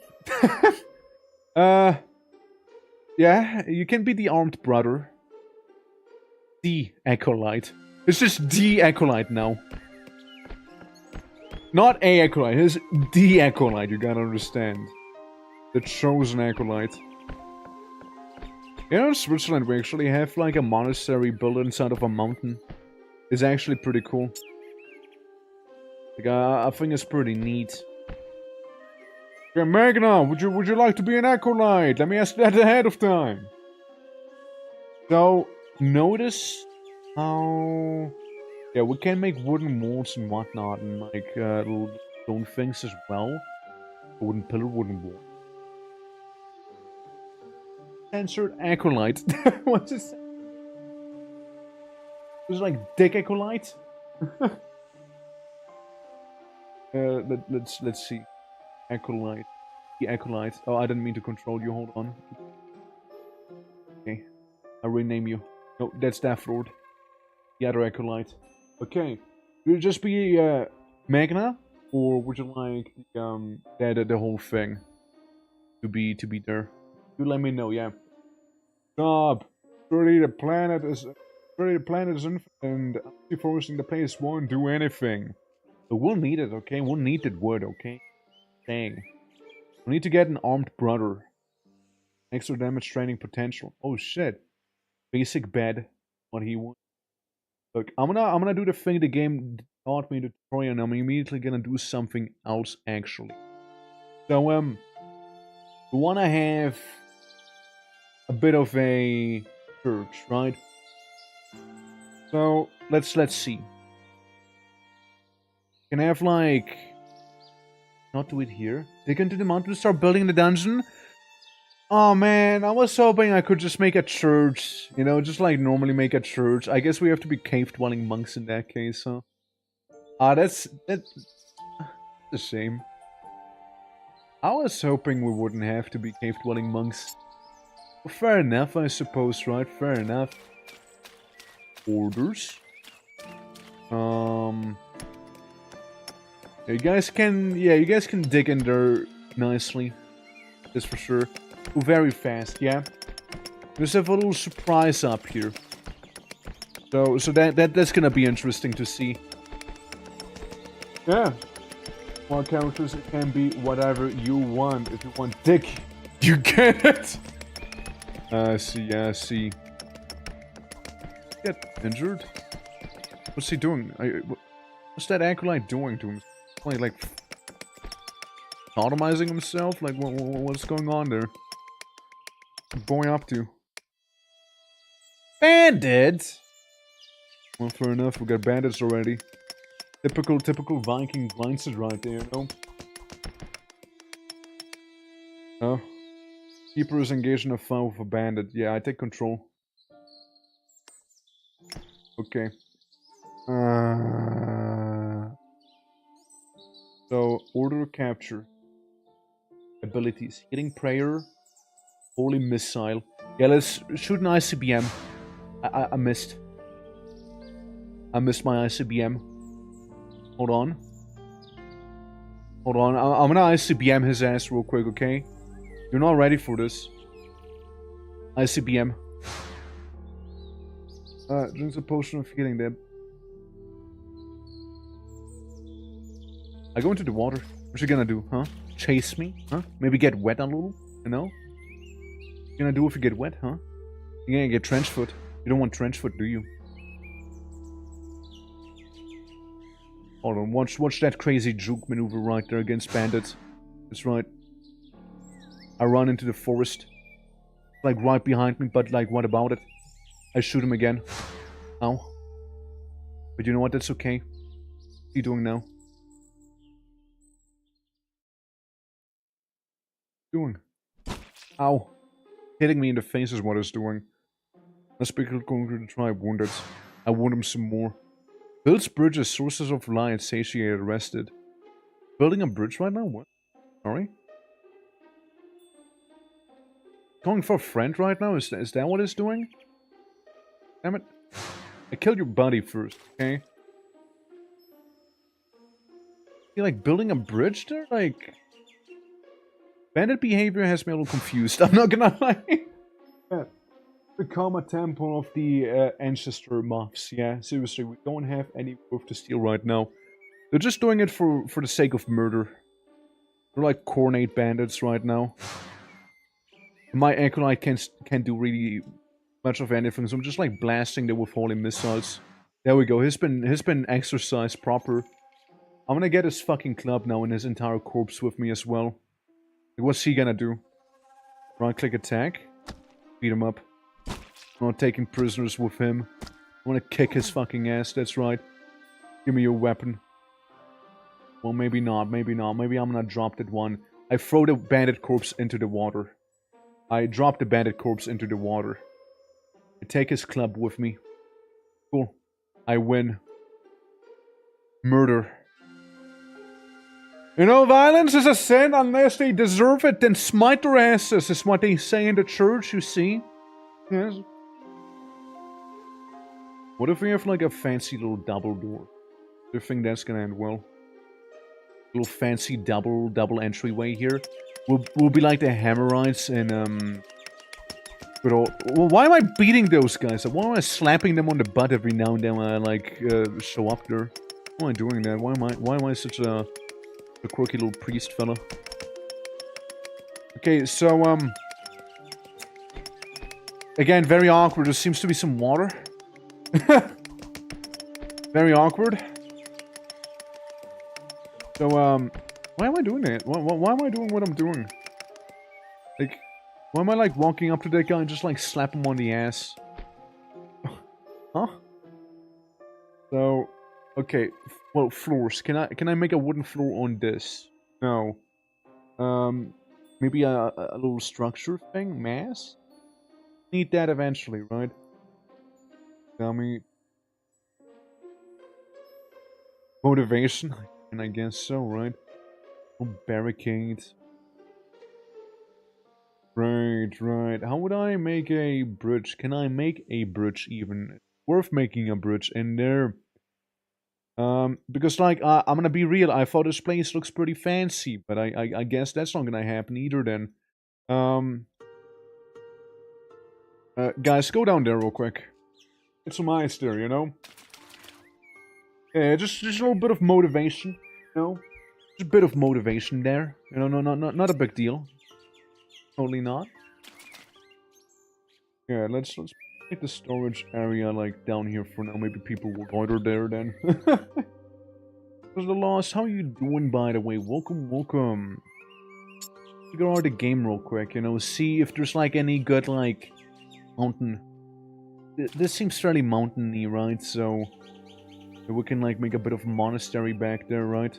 Yeah, you can be the armed brother. The acolyte. It's just the acolyte now. Not a acolyte, it's the acolyte, you gotta understand. The chosen acolyte. You know, in Switzerland we actually have like a monastery built inside of a mountain. It's actually pretty cool. Like, I think it's pretty neat. Okay, Magna, would you like to be an acolyte? Let me ask that ahead of time. So, notice how... Yeah, we can make wooden walls and whatnot, and like little stone things as well. A wooden pillar, wooden wall. Censored acolyte. What's this? It was like dick acolyte. Let's see. Acolyte. The acolyte. Oh, I didn't mean to control you. Hold on. Okay, I'll rename you. No, that's Death Lord. The other acolyte. Okay, will it just be Magna, or would you like the whole thing to be there? You let me know, yeah. Stop. Surely the planet is infinite, and forcing the place won't do anything. But we'll need it, okay? We'll need that wood, okay? Dang. We need to get an armed brother. Extra damage training potential. Oh shit. Basic bed. What he wants. Look, I'm gonna do the thing the game taught me to Troy, and I'm immediately gonna do something else actually. So we wanna have a bit of a church, right? So let's see. Can I have like not do it here? Dig into the mountain to start building the dungeon? Oh man, I was hoping I could just make a church, you know, just like normally make a church. I guess we have to be cave-dwelling monks in that case, huh? Ah, that's a shame. I was hoping we wouldn't have to be cave-dwelling monks. Well, fair enough, I suppose, right? Fair enough. Orders. You guys can dig in there nicely. That's for sure. Very fast, yeah. Just have a little surprise up here. So that's gonna be interesting to see. Yeah. More characters, it can be whatever you want. If you want dick, you get it. I see. Get injured? What's he doing? What's that acolyte doing to him? Like sodomizing himself? Like what's going on there? What's boy up to? Bandits! Well, fair enough. We got bandits already. Typical Viking mindset right there, you know? Oh. Keeper is engaged in a fight with a bandit. Yeah, I take control. Okay. So, order capture. Abilities. Hitting prayer. Holy missile. Yeah, let's shoot an ICBM. I missed. I missed my ICBM. Hold on. I'm gonna ICBM his ass real quick, okay? You're not ready for this. ICBM. Drinks a potion of healing then. I go into the water. What you gonna do, huh? Chase me? Huh? Maybe get wet a little? You know? What you gonna do if you get wet, huh? You're gonna get trench foot. You don't want trench foot, do you? Hold on, watch that crazy juke maneuver right there against bandits. That's right. I run into the forest. Like right behind me, but like what about it? I shoot him again. Ow. But you know what, that's okay. What are you doing now? Doing? Ow. Hitting me in the face is what it's doing. Let's be going to the tribe wounded. I wound him some more. Builds bridges, sources of light, satiated, rested. Building a bridge right now? What? Sorry? Going for a friend right now? Is that what it's doing? Damn it. I killed your buddy first, okay? You like building a bridge there? Like... Bandit behavior has me a little confused, I'm not gonna lie. Yeah. Become a temple of the ancestor mobs. Yeah, seriously, we don't have any worth to steal right now. They're just doing it for the sake of murder. They're like coordinate bandits right now. My acolyte can't do really much of anything, so I'm just like blasting them with holy missiles. There we go. He's been exercised proper. I'm gonna get his fucking club now and his entire corpse with me as well. Like, what's he gonna do? Right click attack. Beat him up. I'm not taking prisoners with him. I want to kick his fucking ass, that's right. Give me your weapon. Well, maybe not, maybe not. Maybe I'm gonna drop that one. I throw the bandit corpse into the water. I drop the bandit corpse into the water. I take his club with me. Cool. I win. Murder. You know, violence is a sin unless they deserve it, then smite their asses, is what they say in the church, you see. Yes. What if we have like a fancy little double door? Do you think that's gonna end well? Little fancy double entryway here. We'll be like the Hammerites in but all, well, why am I beating those guys? Why am I slapping them on the butt every now and then when I like show up there? Why am I doing that? Why am I such a quirky little priest fella? Okay, so again, very awkward. There seems to be some water. Very awkward. So, why am I doing that? Why am I doing what I'm doing? Like, why am I, like, walking up to that guy and just, like, slap him on the ass? Huh? So, okay. Well, floors. Can I make a wooden floor on this? No. Maybe a little structure thing? Mass? Need that eventually, right? Tell me. Motivation? And I guess so, right? Oh, barricades. Right. How would I make a bridge? Can I make a bridge even? Worth making a bridge in there. Because like, I'm gonna be real, I thought this place looks pretty fancy, but I guess that's not gonna happen either then. Guys, go down there real quick. Get some ice there, you know? Yeah, just a little bit of motivation, you know? Just a bit of motivation there. You know, not a big deal. Totally not. Yeah, let's make the storage area like down here for now. Maybe people will loiter there then. There's the loss. How you doing, by the way? Welcome. Go out the game real quick, you know, see if there's like any good like mountain. This seems fairly mountainy, right? So we can like make a bit of monastery back there, right?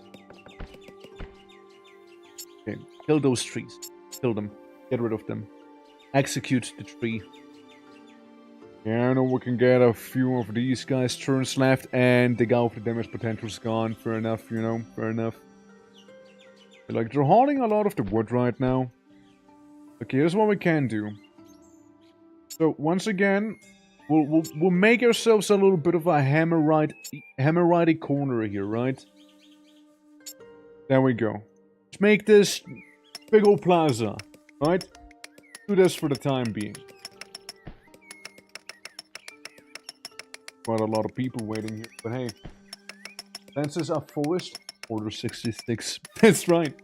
Okay, kill those trees. Kill them. Get rid of them. Execute the tree. Yeah, I know we can get a few of these guys' turns left, and the guy with the damage potential's gone. Fair enough, you know, fair enough. Like, they're hauling a lot of the wood right now. Okay, here's what we can do. So, once again, we'll make ourselves a little bit of a hammerite corner here, right? There we go. Let's make this big old plaza, right? Do this for the time being. Quite a lot of people waiting here, but hey. Fences are forest. Order 66. That's right.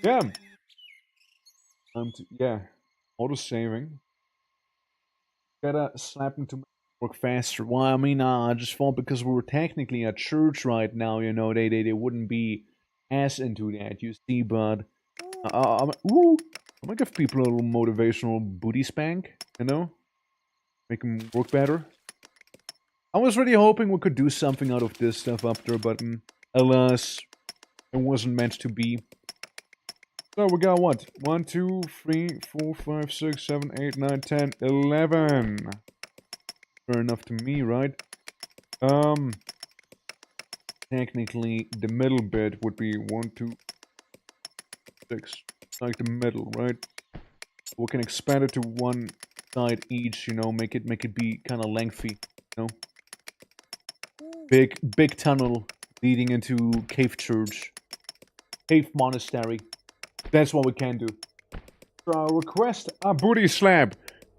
Yeah. Yeah. Auto saving. Gotta slap them to work faster. Well, I mean, I just thought because we were technically at church right now, you know, they wouldn't be as into that, you see, but I'm gonna give people a little motivational booty spank, you know? Make them work better. I was really hoping we could do something out of this stuff up there, but alas, it wasn't meant to be. So we got what? 1, 2, 3, 4, 5, 6, 7, 8, 9, 10, 11. Fair enough to me, right? Technically, the middle bit would be 1, 2, 6. Like the middle, right? We can expand it to one side each, you know, make it be kind of lengthy, you know? Big tunnel leading into cave church. Cave monastery. That's what we can do. So, request a booty slap.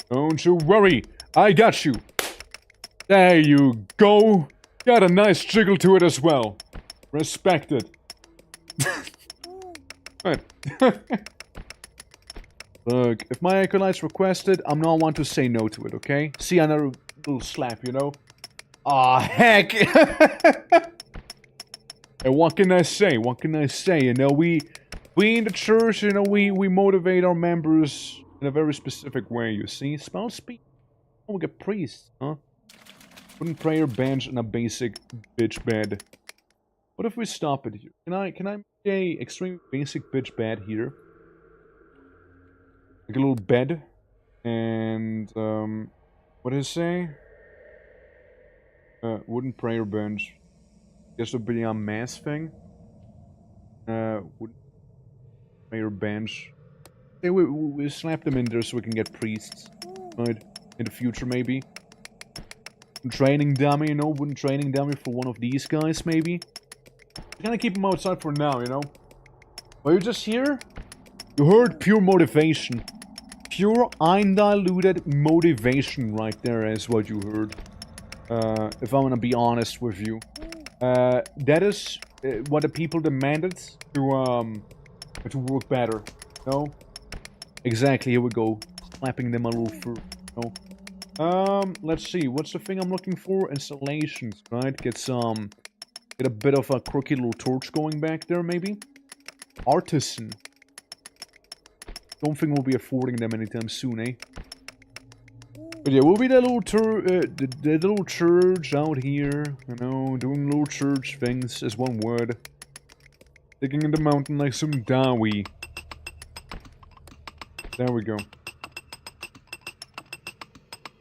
Don't you worry, I got you. There you go. Got a nice jiggle to it as well. Respect it. Right. Look, if my acolytes request it, I'm not one to say no to it, okay? See, another little slap, you know? Aw, heck! And what can I say? What can I say? You know, we in the church, you know, we motivate our members in a very specific way, you see? Spell speed. Oh, we get priests, huh? Wooden prayer bench and a basic bitch bed. What if we stop it here? Can I make a extreme basic bitch bed here? Like a little bed. And, what does it say? Wooden prayer bench. Guess it'll be a mass thing. Wooden prayer bench. Okay, we slap them in there so we can get priests. Right? In the future, maybe. Training dummy, you know? Wooden training dummy for one of these guys, maybe. I'm gonna keep them outside for now, you know? Are you just here? You heard pure motivation. Pure, undiluted motivation right there is what you heard. If I'm gonna be honest with you. That is what the people demanded to work better. No? Exactly, here we go. Slapping them a little through. No? Let's see. What's the thing I'm looking for? Installations, right? Get a bit of a crooked little torch going back there, maybe? Artisan. Don't think we'll be affording them anytime soon, eh? But yeah, we'll be the little church out here, you know, doing little church things, is one word. Digging in the mountain like some Dawi. There we go.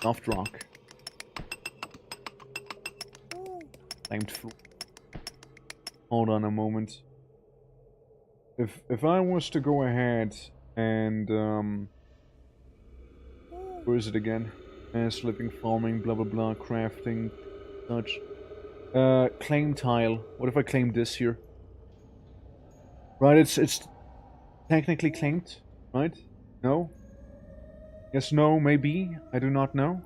Soft rock. Claimed floor. Hold on a moment. If I was to go ahead and where is it again? Living, farming, blah blah blah, crafting, such. Claim tile. What if I claim this here? Right, it's technically claimed, right? No? Yes, no, maybe. I do not know.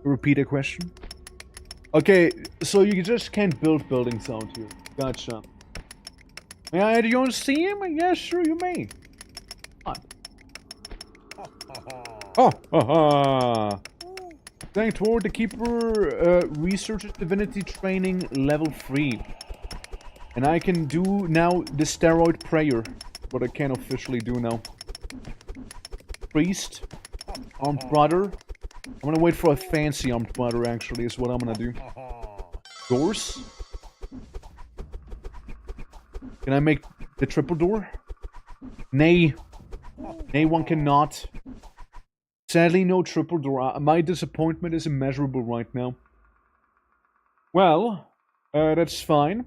Repeat the question. Okay, so you just can't build buildings out here. Gotcha. May I add you on Steam? Yeah, sure, you may. Oh, haha. Going toward the Keeper Researcher Divinity Training level 3. And I can do now the Steroid Prayer. What I can officially do now. Priest. Armed Brother. I'm gonna wait for a fancy Armed Brother, actually, is what I'm gonna do. Doors. Can I make the triple door? Nay. Nay, one cannot. Sadly, no triple door. My disappointment is immeasurable right now. Well, that's fine.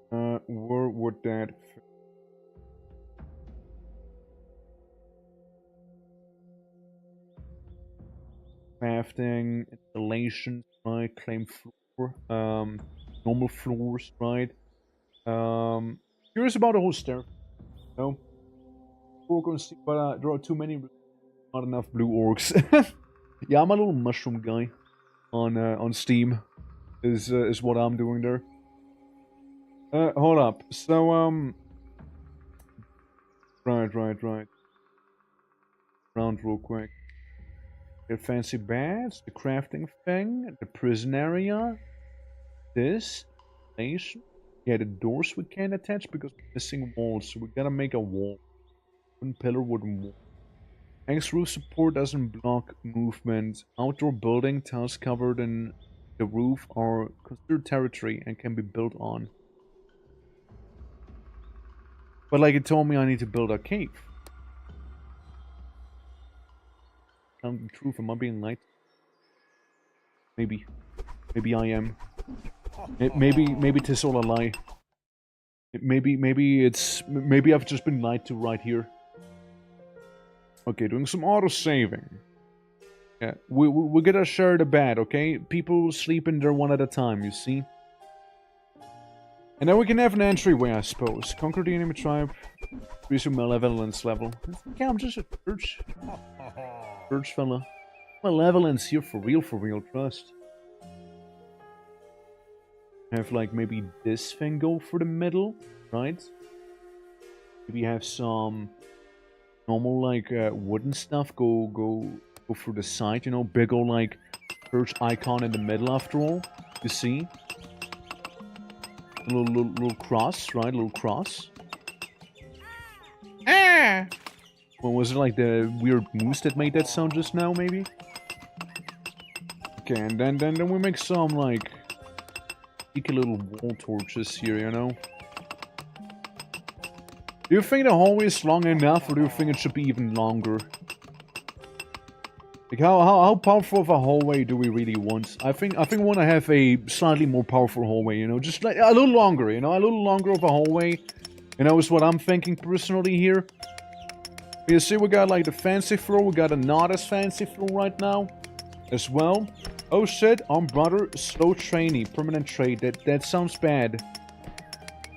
Where would that fit? Crafting, installation, right? Claim floor. Normal floors, right? Curious about the whole stair. No? We're gonna see, but there are too many. Not enough blue orcs. Yeah, I'm a little mushroom guy on Steam. Is what I'm doing there. Hold up. So right. Round real quick. The fancy beds, the crafting thing, the prison area, this station. Yeah, the doors we can't attach because we're missing walls, so we gotta make a wall. One pillar, wooden wall. ENG's roof support doesn't block movement. Outdoor building tiles covered in the roof are considered territory and can be built on. But like it told me I need to build a cave. Tell the truth, am I being lied? Maybe. Maybe I am. Maybe tis all a lie. Maybe I've just been lied to right here. Okay, doing some auto-saving. Yeah, we're gonna share the bed, okay? People sleep in there one at a time, you see? And then we can have an entryway, I suppose. Conquer the enemy tribe. Increase your malevolence level. Yeah, I'm just a church. Church fella. Malevolence here for real, trust. Have like maybe this thing go for the middle, right? Maybe have some normal like wooden stuff go through the side, you know, big old like church icon in the middle after all. You see? A little cross, right? A little cross. Ah! Well, was it like the weird moose that made that sound just now, maybe? Okay, and then we make some like cheeky little wall torches here, you know? Do you think the hallway is long enough, or do you think it should be even longer? Like, how powerful of a hallway do we really want? I think we want to have a slightly more powerful hallway, you know? Just like a little longer, you know? A little longer of a hallway, you know, is what I'm thinking personally here. You see, we got like the fancy floor, we got a not as fancy floor right now, as well. Oh shit, brother, slow trainee, permanent trade. That sounds bad.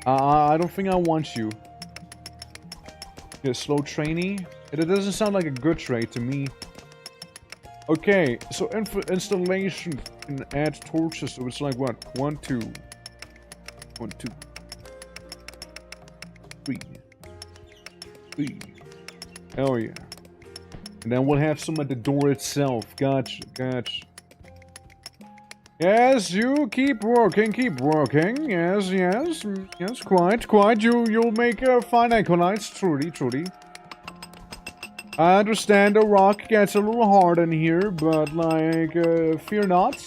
I don't think I want you. Yeah, slow trainee. It doesn't sound like a good trade to me. Okay, so installation can add torches. So it's like what? 1, 2, 1, 2, 3, 3. Oh yeah. And then we'll have some at the door itself. Gotcha. Yes, you keep working. Yes, quite. You'll make fine acolytes, truly. I understand the rock gets a little hard in here, but like, fear not.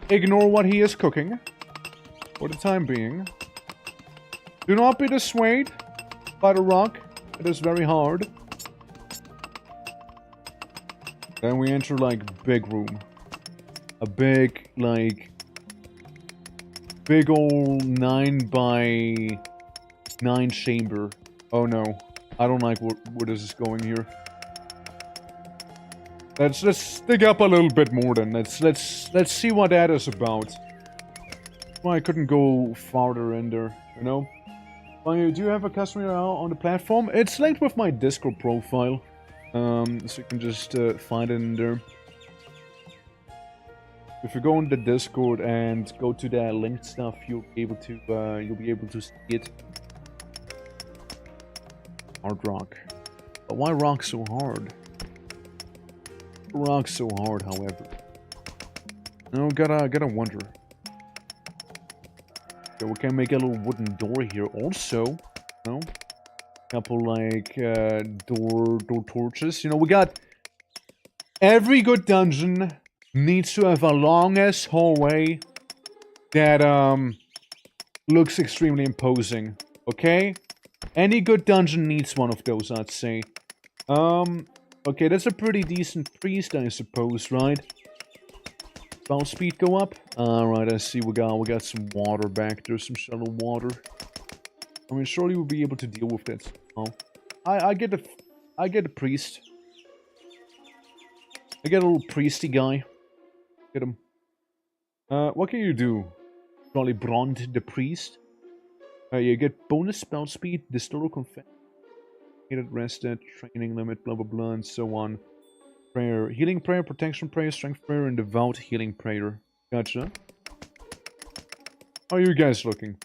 Ignore what he is cooking, for the time being. Do not be dissuaded by the rock. It is very hard. Then we enter like big room. A big, like, big old 9 by 9 chamber. Oh no, I don't like where this is going here. Let's dig up a little bit more then. Let's see what that is about. Why I couldn't go farther in there, you know? Well, do you have a customer on the platform? It's linked with my Discord profile, so you can just find it in there. If you go on the Discord and go to the linked stuff, you'll be able to see it. Hard rock. But why rock so hard? Rock so hard, however. No, gotta wonder. Okay, we can make a little wooden door here also. No? Couple like door torches. You know, we got every good dungeon needs to have a long ass hallway that looks extremely imposing. Okay? Any good dungeon needs one of those, I'd say. Okay, that's a pretty decent priest, I suppose, right? Spell speed go up? Alright, I see we got some water back there, some shallow water. I mean, surely we'll be able to deal with this. Oh. I get a priest. I get a little priesty guy. Get him. What can you do? Probably Brond the priest. You get bonus spell speed, distiller confetti, rested, training limit, blah blah blah, and so on. Prayer, healing prayer, protection prayer, strength prayer, and devout healing prayer. Gotcha. How are you guys looking?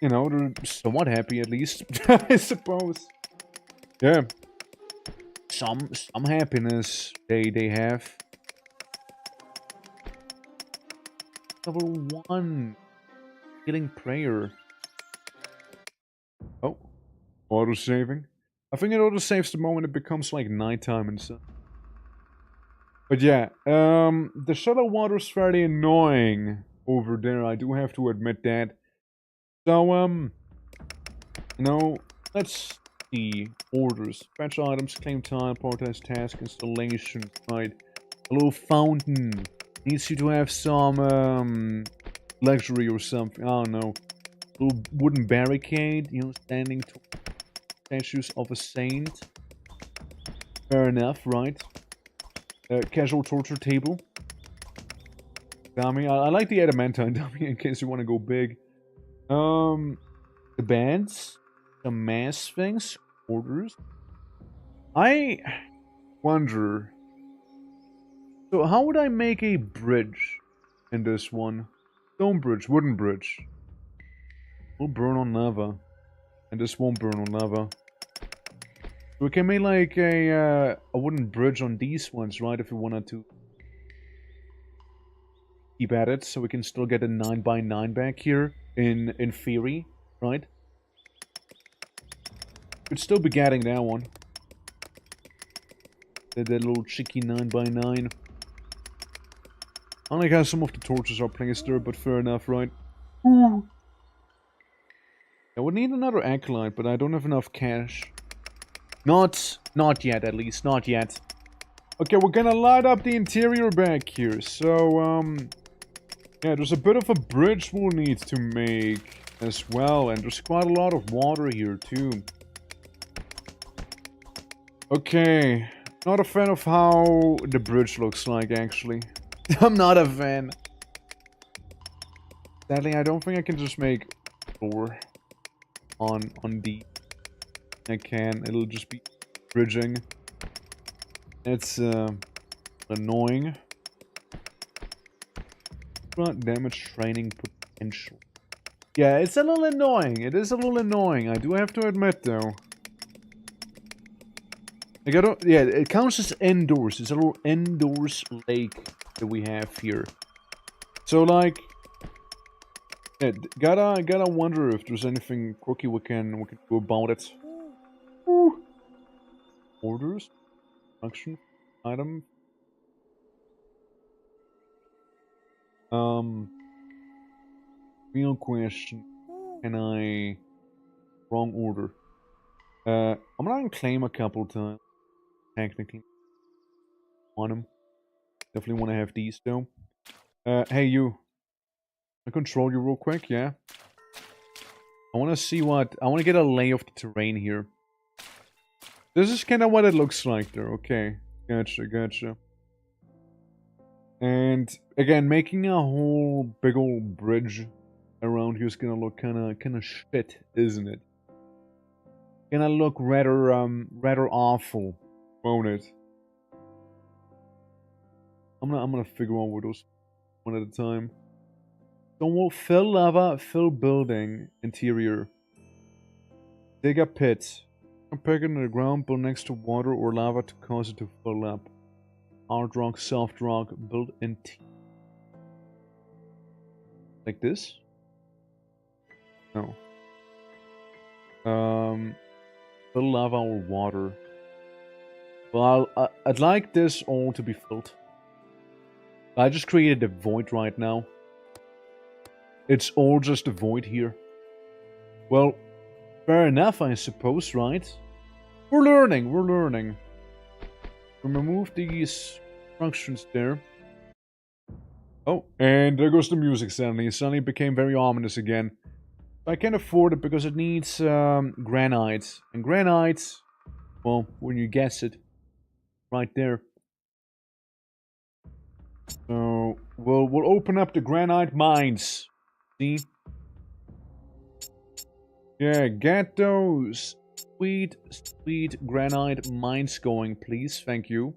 You know, they're somewhat happy at least, I suppose. Yeah. Some happiness they have. Level 1. Healing prayer. Oh. Auto-saving. I think it auto-saves the moment it becomes like nighttime and stuff. But yeah, the shallow water's fairly annoying over there, I do have to admit that. So, you know, let's see. Orders. Fetch items, claim time, prioritize task, installation, right. A little fountain. Needs you to have some, luxury or something. I don't know. A little wooden barricade, you know, standing statues of a saint. Fair enough, right? Casual torture table. Dummy. I like the adamantine dummy in case you want to go big. The bands. Some mass things. Orders. I wonder. So how would I make a bridge in this one? Stone bridge, wooden bridge. Will burn on lava. And this won't burn on lava. So we can make like a wooden bridge on these ones, right? If we wanted to keep at it, so we can still get a 9x9 back here in theory, right? Could still be getting that one. That little cheeky 9x9. I like how some of the torches are placed there, but fair enough, right? I would need another acolyte, but I don't have enough cash. Not yet, at least. Not yet. Okay, we're gonna light up the interior back here. So, yeah, there's a bit of a bridge we'll need to make as well. And there's quite a lot of water here, too. Okay. Not a fan of how the bridge looks like, actually. I'm not a fan. Sadly, I don't think I can just make 4 on D. I can. It'll just be bridging. It's annoying. But damage training potential. Yeah, it's a little annoying. It is a little annoying. I do have to admit, though. Yeah, it counts as indoors. It's a little indoors lake that we have here. So, like, yeah, gotta wonder if there's anything quirky we can do about it. Woo. Orders, function, item. Real question. Can I wrong order? I'm gonna claim a couple times. Technically, want them. Definitely want to have these though. Hey you. I control you real quick, yeah. I want to see what I want to get a lay of the terrain here. This is kind of what it looks like there. Okay, gotcha. And again, making a whole big old bridge around here is gonna look kind of shit, isn't it? Gonna look rather awful, won't it? I'm gonna figure out where those one at a time. So we'll fill lava, fill building, interior. Dig a pit. Peg it in the ground, build next to water or lava to cause it to fill up. Hard rock, soft rock, build interior. Like this? No. Fill lava or water. Well, I'd like this all to be filled. I just created a void right now. It's all just a void here. Well, fair enough, I suppose, right? We're learning, we're learning. We remove these functions there. Oh, and there goes the music suddenly. It suddenly became very ominous again. I can't afford it because it needs granite. And granite, well, when you guess it, right there. So we'll open up the granite mines. See? Yeah, get those sweet granite mines going, please. Thank you.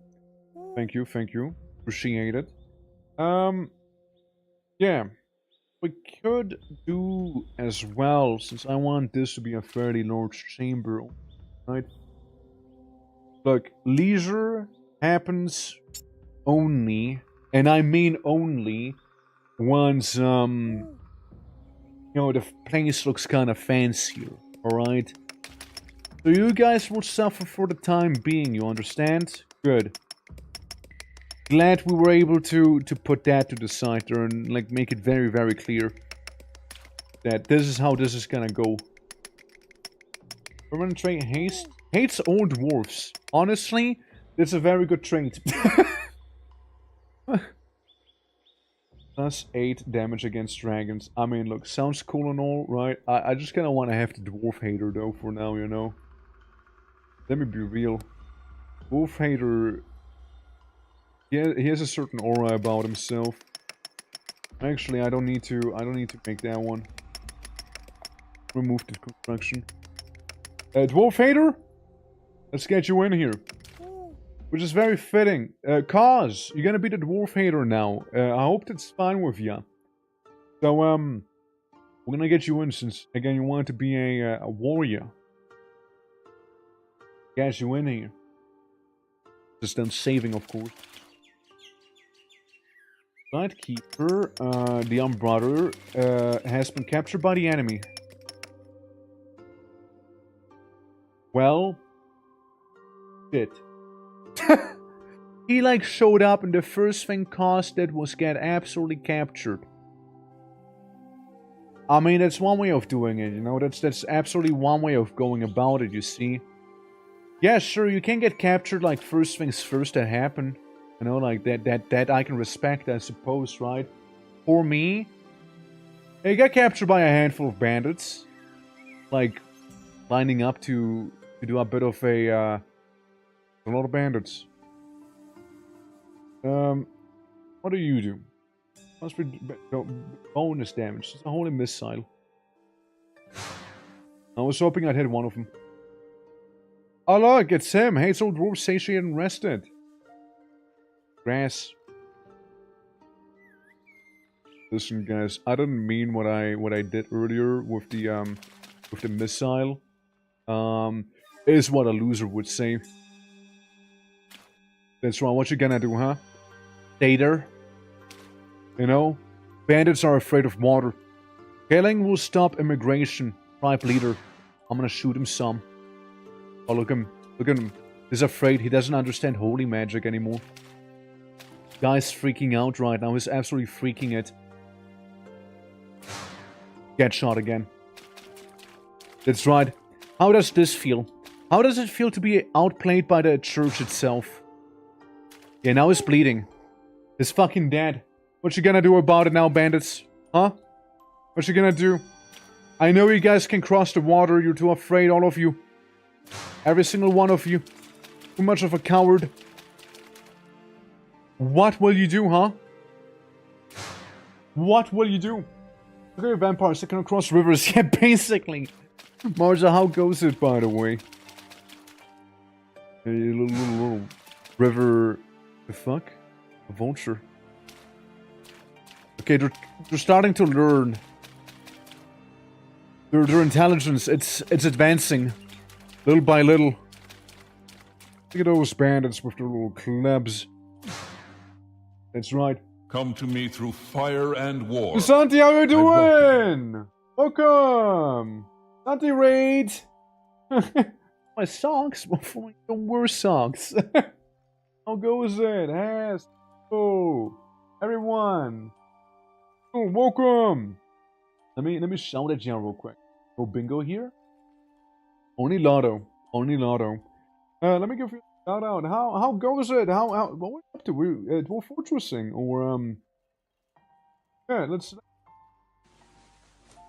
Thank you, thank you. Appreciate it. Yeah. We could do as well, since I want this to be a fairly large chamber, right? Look, leisure happens only, and I mean only, once, you know, the place looks kind of fancier, alright? So you guys will suffer for the time being, you understand? Good. Glad we were able to put that to the side there and like make it very, very clear that this is how this is gonna go. Permanent trait hates all dwarfs. Honestly, that's a very good trait. Plus 8 damage against dragons. I mean, look, sounds cool and all, right? I just kind of want to have the dwarf hater though for now, you know. Let me be real. Dwarf hater. Yeah, he has a certain aura about himself. Actually, I don't need to make that one. Remove the construction. Dwarf hater? Let's get you in here. Which is very fitting. Cause, you're gonna be the dwarf hater now. I hope that's fine with you. So, we're gonna get you in since, again, you want to be a warrior. Get you in here. Just done saving, of course. Lightkeeper, the Umbrother, has been captured by the enemy. Well, shit. He like showed up and the first thing Cos did was get absolutely captured. I mean, that's one way of doing it, you know, that's absolutely one way of going about it, you see. Yeah, sure, you can get captured like first things first that happen. You know, like that I can respect, I suppose, right? For me, he got captured by a handful of bandits. Like, lining up to do a bit of a lot of bandits. What do you do? Must be bonus damage. It's a holy missile. I was hoping I'd hit one of them. Oh look, it's him! Hates old dwarf satiated and rested. Grass. Listen, guys, I didn't mean what I did earlier with the missile. Is what a loser would say. That's right. What you gonna do, huh? Stay there. You know, bandits are afraid of water. Killing will stop immigration. Tribe leader. I'm gonna shoot him some. Oh, look at him. He's afraid. He doesn't understand holy magic anymore. Guy's freaking out right now. He's absolutely freaking it. Get shot again. That's right. How does this feel? How does it feel to be outplayed by the church itself? Yeah, now he's bleeding. He's fucking dead. What you gonna do about it now, bandits? Huh? What you gonna do? I know you guys can cross the water. You're too afraid, all of you. Every single one of you. Too much of a coward. What will you do, huh? What will you do? Look at your vampires that can cross rivers. Yeah, basically. Marza, how goes it, by the way? A little river... The fuck? A vulture. Okay, they're starting to learn. Their intelligence, it's advancing. Little by little. Look at those bandits with their little clubs. That's right. Come to me through fire and war. Santi, how you doing? Welcome. Santi Raid. My socks? For my worst socks. How goes it? Has. Oh, everyone. Oh, welcome. Let me shout at you real quick. Oh, bingo here. Only Lotto. Only Lotto. Let me give you a shout out. How goes it? How what are we up to? We Dwarf Fortressing or yeah, let's.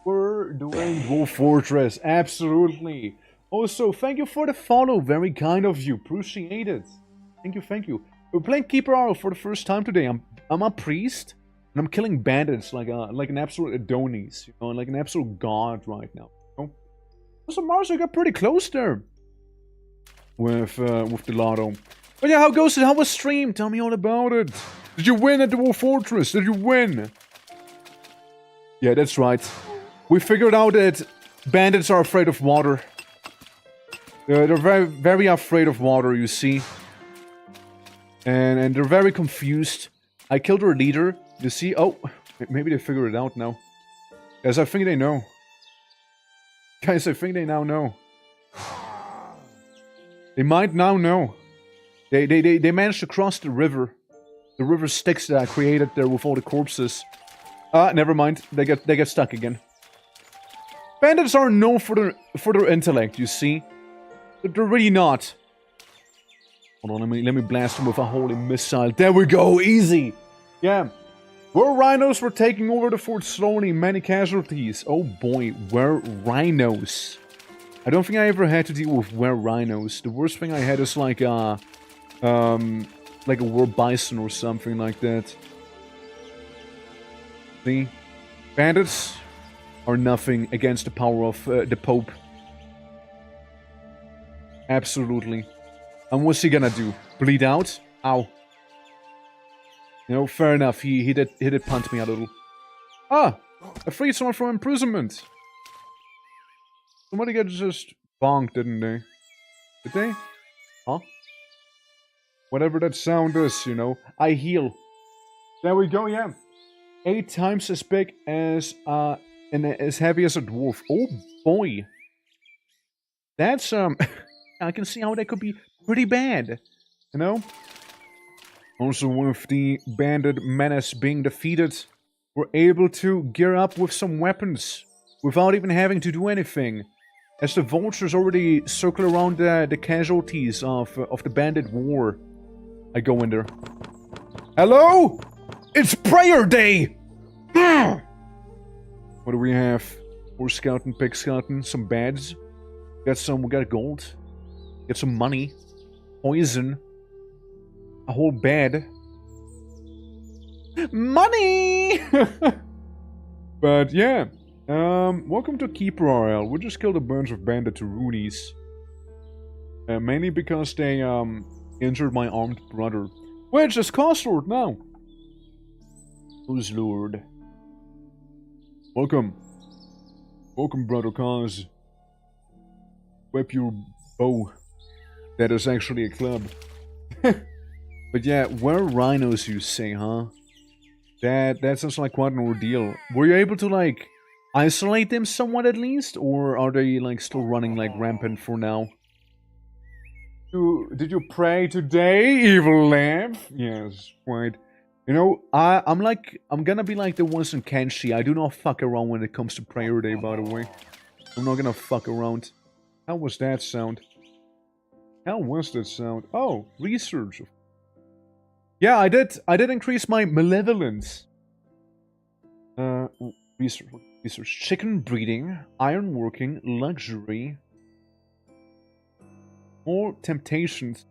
We're doing Dwarf Fortress. Absolutely. Also, thank you for the follow. Very kind of you. Appreciate it. Thank you, thank you. We're playing Keeper Arrow for the first time today. I'm a priest. And I'm killing bandits like an absolute Adonis, you know, like an absolute god right now. You know? Also, Marzo got pretty close there with the lotto. But yeah, how goes it? How was stream? Tell me all about it. Did you win at the Dwarf Fortress? Did you win? Yeah, that's right. We figured out that bandits are afraid of water. They're very, very afraid of water, you see. And they're very confused. I killed their leader. You see? Oh, maybe they figured it out now. Guys, I think they know. Guys, I think they now know. They might now know. They managed to cross the river. The river Styx that I created there with all the corpses. Never mind. They get stuck again. Bandits are known for their intellect, you see. But they're really not. Hold on, let me blast them with a holy missile. There we go, easy. Yeah. Were rhinos were taking over the fort slowly, many casualties. Oh boy, were rhinos. I don't think I ever had to deal with were rhinos. The worst thing I had is like a were bison or something like that. See? Bandits are nothing against the power of the Pope. Absolutely. And what's he gonna do? Bleed out? Ow. You know, fair enough. He did punt me a little. Ah! I freed someone from imprisonment. Somebody got just bonked, didn't they? Did they? Huh? Whatever that sound is, you know. I heal. There we go, yeah. 8 times as big as, and as heavy as a dwarf. Oh boy. That's, I can see how that could be pretty bad. You know? Also, with the bandit menace being defeated, we're able to gear up with some weapons without even having to do anything. As the vultures already circle around the casualties of the bandit war. I go in there. Hello? It's prayer day! What do we have? Horse scouting, pig scouting, some beds. We got gold. Get some money. Poison. A whole bed. Money! But yeah. Welcome to Keeper RL. We just killed a bunch of bandit Roonies. Mainly because they injured my armed brother. Which is Costlord now. Who's Lord? Welcome. Welcome, brother Cos. Whip your bow. That is actually a club. But yeah, were rhinos, you say, huh? That sounds like quite an ordeal. Were you able to, like, isolate them somewhat at least? Or are they, like, still running, like, rampant for now? Did you pray today, evil lamp? Yes, quite. You know, I'm gonna be like the ones in Kenshi. I do not fuck around when it comes to prayer day, by the way. I'm not gonna fuck around. How was that sound? How was that sound? Oh, research. Yeah, I did increase my malevolence. Research. Chicken breeding, iron working, luxury. More temptations.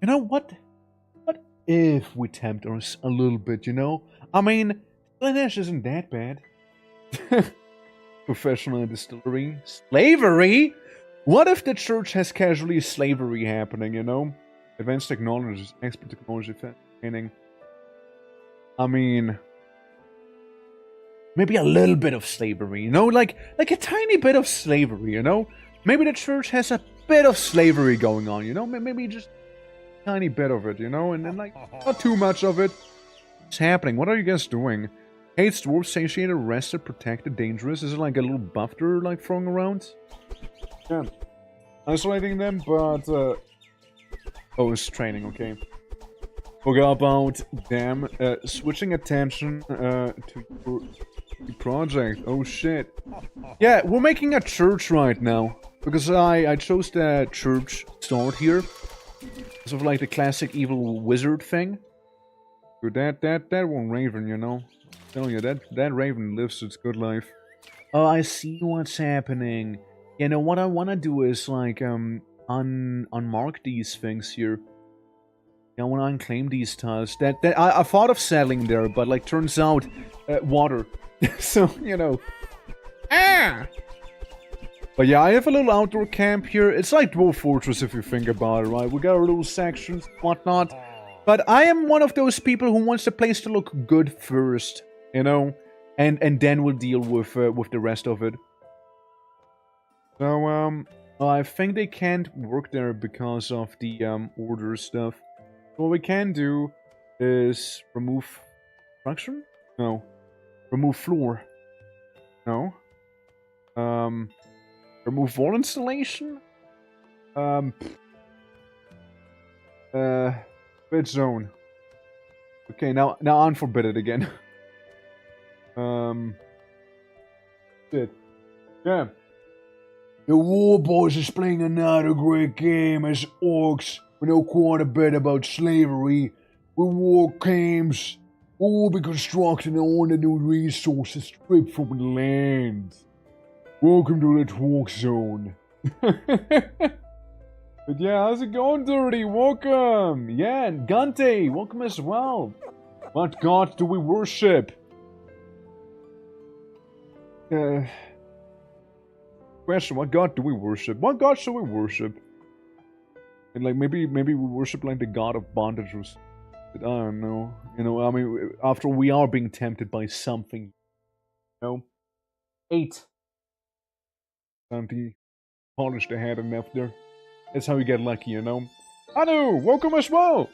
You know what? What if we tempt us a little bit, you know? I mean, Slanesh isn't that bad. Professional distillery. Slavery? What if the church has casually slavery happening, you know? Advanced technologies, expert technology training. I mean, maybe a little bit of slavery, you know, like a tiny bit of slavery, you know. Maybe the church has a bit of slavery going on, you know. Maybe just a tiny bit of it, you know, and then like not too much of it. What's happening? What are you guys doing? Hates dwarves, satiated, arrested, protected, dangerous. Is it like a little buff they're like throwing around? Yeah. Isolating them, but oh, it's training, okay. Forgot about them. Switching attention to your project. Oh shit. Yeah, we're making a church right now. Because I chose the church start here. Sort of like the classic evil wizard thing. Dude, that one raven, you know. I'm telling you, that raven lives its good life. Oh, I see what's happening. You know, what I want to do is, like, unmark these things here. I want to unclaim these tiles. I thought of settling there, but, like, turns out, water. So, you know. Ah! But yeah, I have a little outdoor camp here. It's like Dwarf Fortress if you think about it, right? We got our little sections, whatnot. But I am one of those people who wants the place to look good first, you know? And then we'll deal with the rest of it. So, I think they can't work there because of the order stuff. What we can do is remove construction? No. Remove floor? No. Remove wall installation? Bid zone. Okay, now unforbid it again. Shit. Yeah. The War Boys is playing another great game as orcs. We know quite a bit about slavery. With war games, we will be constructing all the new resources stripped from the land. Welcome to the talk zone. But yeah, how's it going, Dirty? Welcome! Yeah, and Gante, welcome as well. What god do we worship? Question, what god do we worship? What god should we worship? And like, maybe we worship like the god of bondage or something. I don't know. You know, I mean, after all, we are being tempted by something. You know? 8. Santi polished the head enough there. That's how you get lucky, you know. Anu, welcome as well!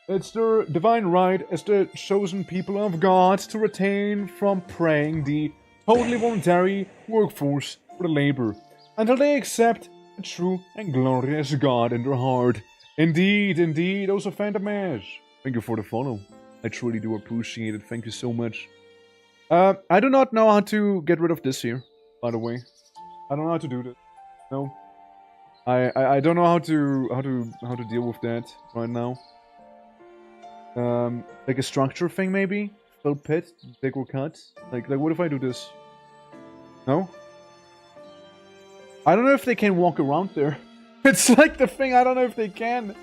It's their divine right as the chosen people of God to retain from praying the totally voluntary workforce for the labor until they accept a true and glorious God in their heart. Indeed, indeed, also Phantom Ash. Thank you for the follow. I truly do appreciate it. Thank you so much. I do not know how to get rid of this here, by the way. I don't know how to do this. No. I don't know how to deal with that right now. Like a structure thing maybe? Fill pit, take or cut? Like what if I do this? No? I don't know if they can walk around there. It's like the thing, I don't know if they can.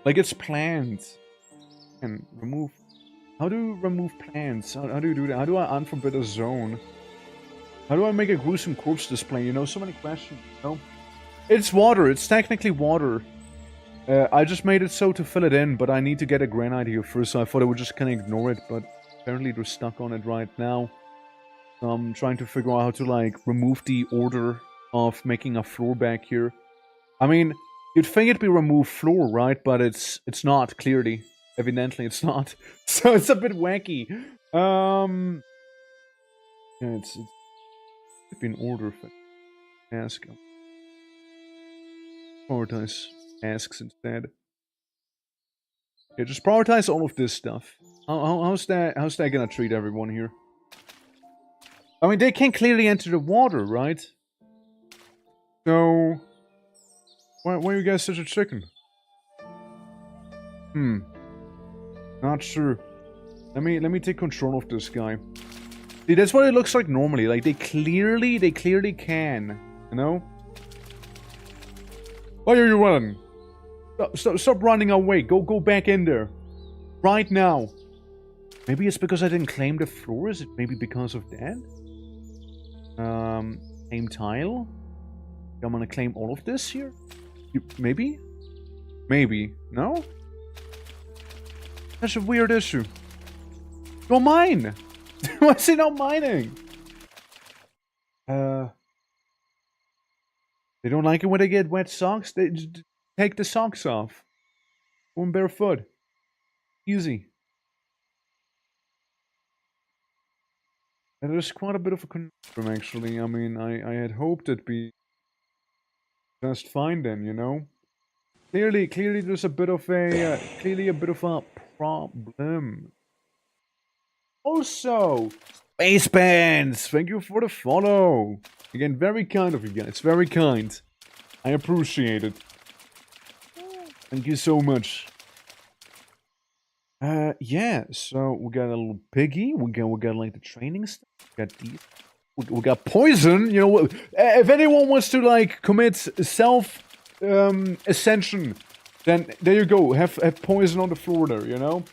Like it's plants. And remove. How do you remove plants? How do you do that? How do I unforbid a zone? How do I make a gruesome corpse display? You know, so many questions, you know? It's water. It's technically water. I just made it so to fill it in, but I need to get a granite here first, so I thought I would just kind of ignore it, but apparently they're stuck on it right now. So I'm trying to figure out how to, like, remove the order of making a floor back here. I mean, you'd think it'd be remove floor, right? But it's not, clearly. Evidently, it's not. So it's a bit wacky. Yeah, it's be an order for ask. Prioritize asks instead. Yeah, just prioritize all of this stuff. How's that gonna treat everyone here? I mean, they can clearly enter the water, right? So why are you guys such a chicken? Not sure. Let me take control of this guy. See, that's what it looks like normally. Like, they clearly can. You know? Why are you running? Stop running away. Go back in there. Right now. Maybe it's because I didn't claim the floor. Is it maybe because of that? Claim tile? I'm gonna claim all of this here? Maybe? Maybe. No? That's a weird issue. Don't mine! Why is he not mining? They don't like it when they get wet socks. They just take the socks off. Go in barefoot. Easy. And there's quite a bit of a conundrum, actually. I mean, I had hoped it'd be just fine then, you know? Clearly there's a bit of a, clearly a bit of a problem. Also, Space Bands, thank you for the follow. Again, very kind of you guys, very kind. I appreciate it. Thank you so much. Yeah, so we got a little piggy, we got like the training stuff, we got these. We got poison, you know, if anyone wants to like commit self ascension, then there you go, have poison on the floor there, you know?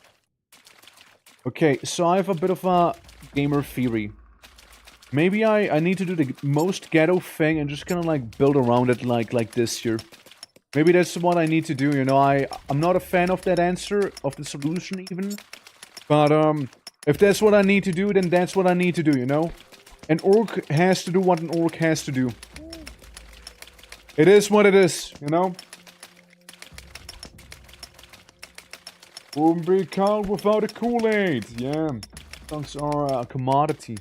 Okay, so I have a bit of a gamer theory. Maybe I need to do the most ghetto thing and just kind of like build around it like this here. Maybe that's what I need to do, you know, I'm not a fan of that answer, of the solution even. But if that's what I need to do, then that's what I need to do, you know? An orc has to do what an orc has to do. It is what it is, you know? Wouldn't be cold without a Kool-Aid, yeah. Songs are a commodity.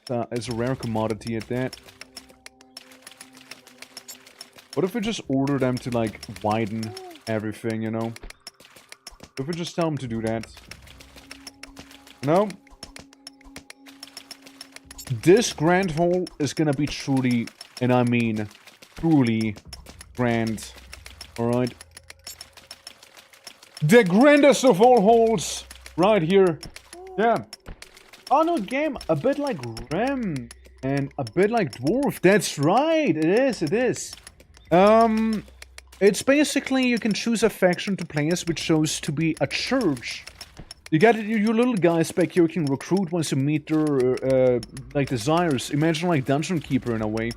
It's a rare commodity at that. What if we just order them to, like, widen everything, you know? If we just tell them to do that. No? This grand hole is gonna be truly, and I mean truly, grand. Alright? The grandest of all holes! Right here. Yeah. Oh no, game, a bit like Rem. And a bit like Dwarf. That's right, it is. It's basically you can choose a faction to play as, which shows to be a church. You got your little guys back here you can recruit once you meet their, like, desires. Imagine, like, Dungeon Keeper in a way.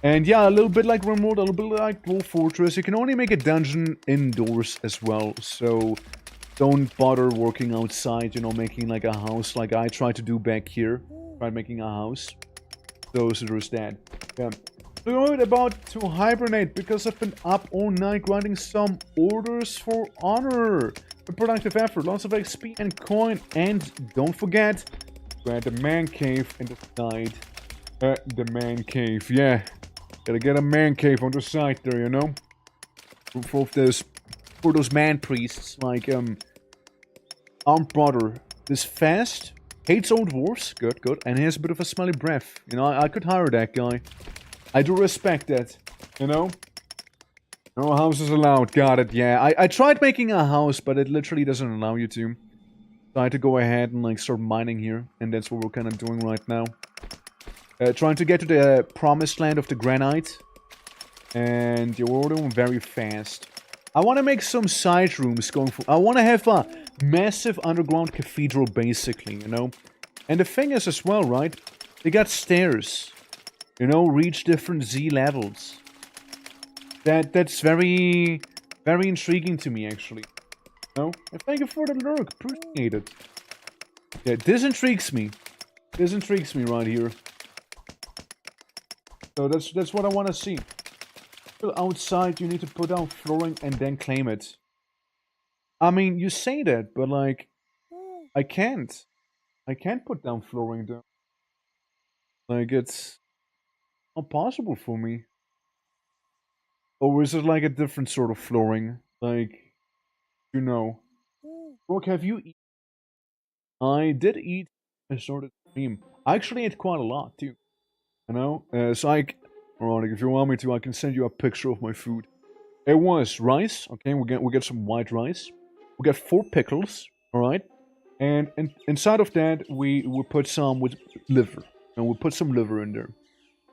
And yeah, a little bit like Remote, a little bit like Dwarf Fortress. You can only make a dungeon indoors as well, so don't bother working outside, you know, making, like, a house like I tried to do back here. Tried making a house. So there's that. Yeah. Worried about to hibernate because I've been up all night grinding some orders for honor. A productive effort, lots of XP and coin, and don't forget, grab the man cave in the side. The man cave, yeah. Gotta get a man cave on the side there, you know? For those man priests, like, Armed Brother. This fast, hates old dwarves, good, and he has a bit of a smelly breath. You know, I could hire that guy. I do respect that, you know? No houses allowed, got it, yeah. I tried making a house, but it literally doesn't allow you to. So I had to go ahead and, like, start mining here, and that's what we're kind of doing right now. Trying to get to the promised land of the granite. And yeah, we're doing very fast. I want to make some side rooms going for... I want to have a massive underground cathedral, basically, you know? And the thing is as well, right? They got stairs. You know, reach different Z levels. That's very, very intriguing to me, actually. You know? And thank you for the lurk. Appreciate it. Yeah, this intrigues me. This intrigues me right here. So that's what I want to see. Outside, you need to put down flooring and then claim it. I mean, you say that, but like, I can't. I can't put down flooring though. Like, it's not possible for me. Or is it like a different sort of flooring? Like, you know. Brooke, have you eaten? I did eat a sort of cream. I actually ate quite a lot too. You know? So alright, if you want me to, I can send you a picture of my food. It was rice, okay, we get some white rice. We got 4 pickles, alright? And inside of that, we put some with liver. And we put some liver in there.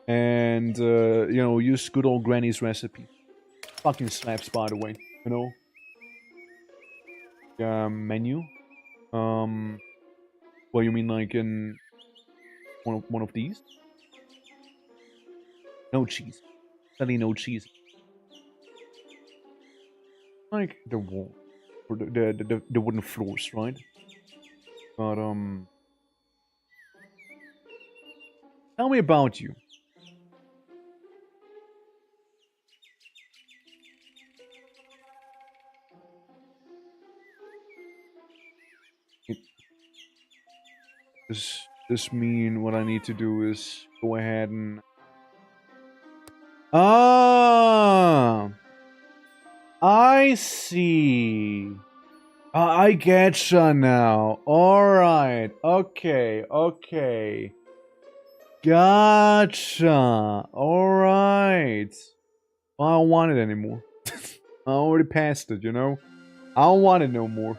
And, you know, use good old Granny's recipe. Fucking slaps, by the way, you know? Menu? Well, you mean like in one of these? No cheese. Sadly, no cheese. Like the wall. for the wooden floors, right? But tell me about you. Does this mean what I need to do is go ahead and... Ah! I see. I getcha now. Alright. Okay. Okay. Gotcha. Alright. I don't want it anymore. I already passed it, you know? I don't want it no more.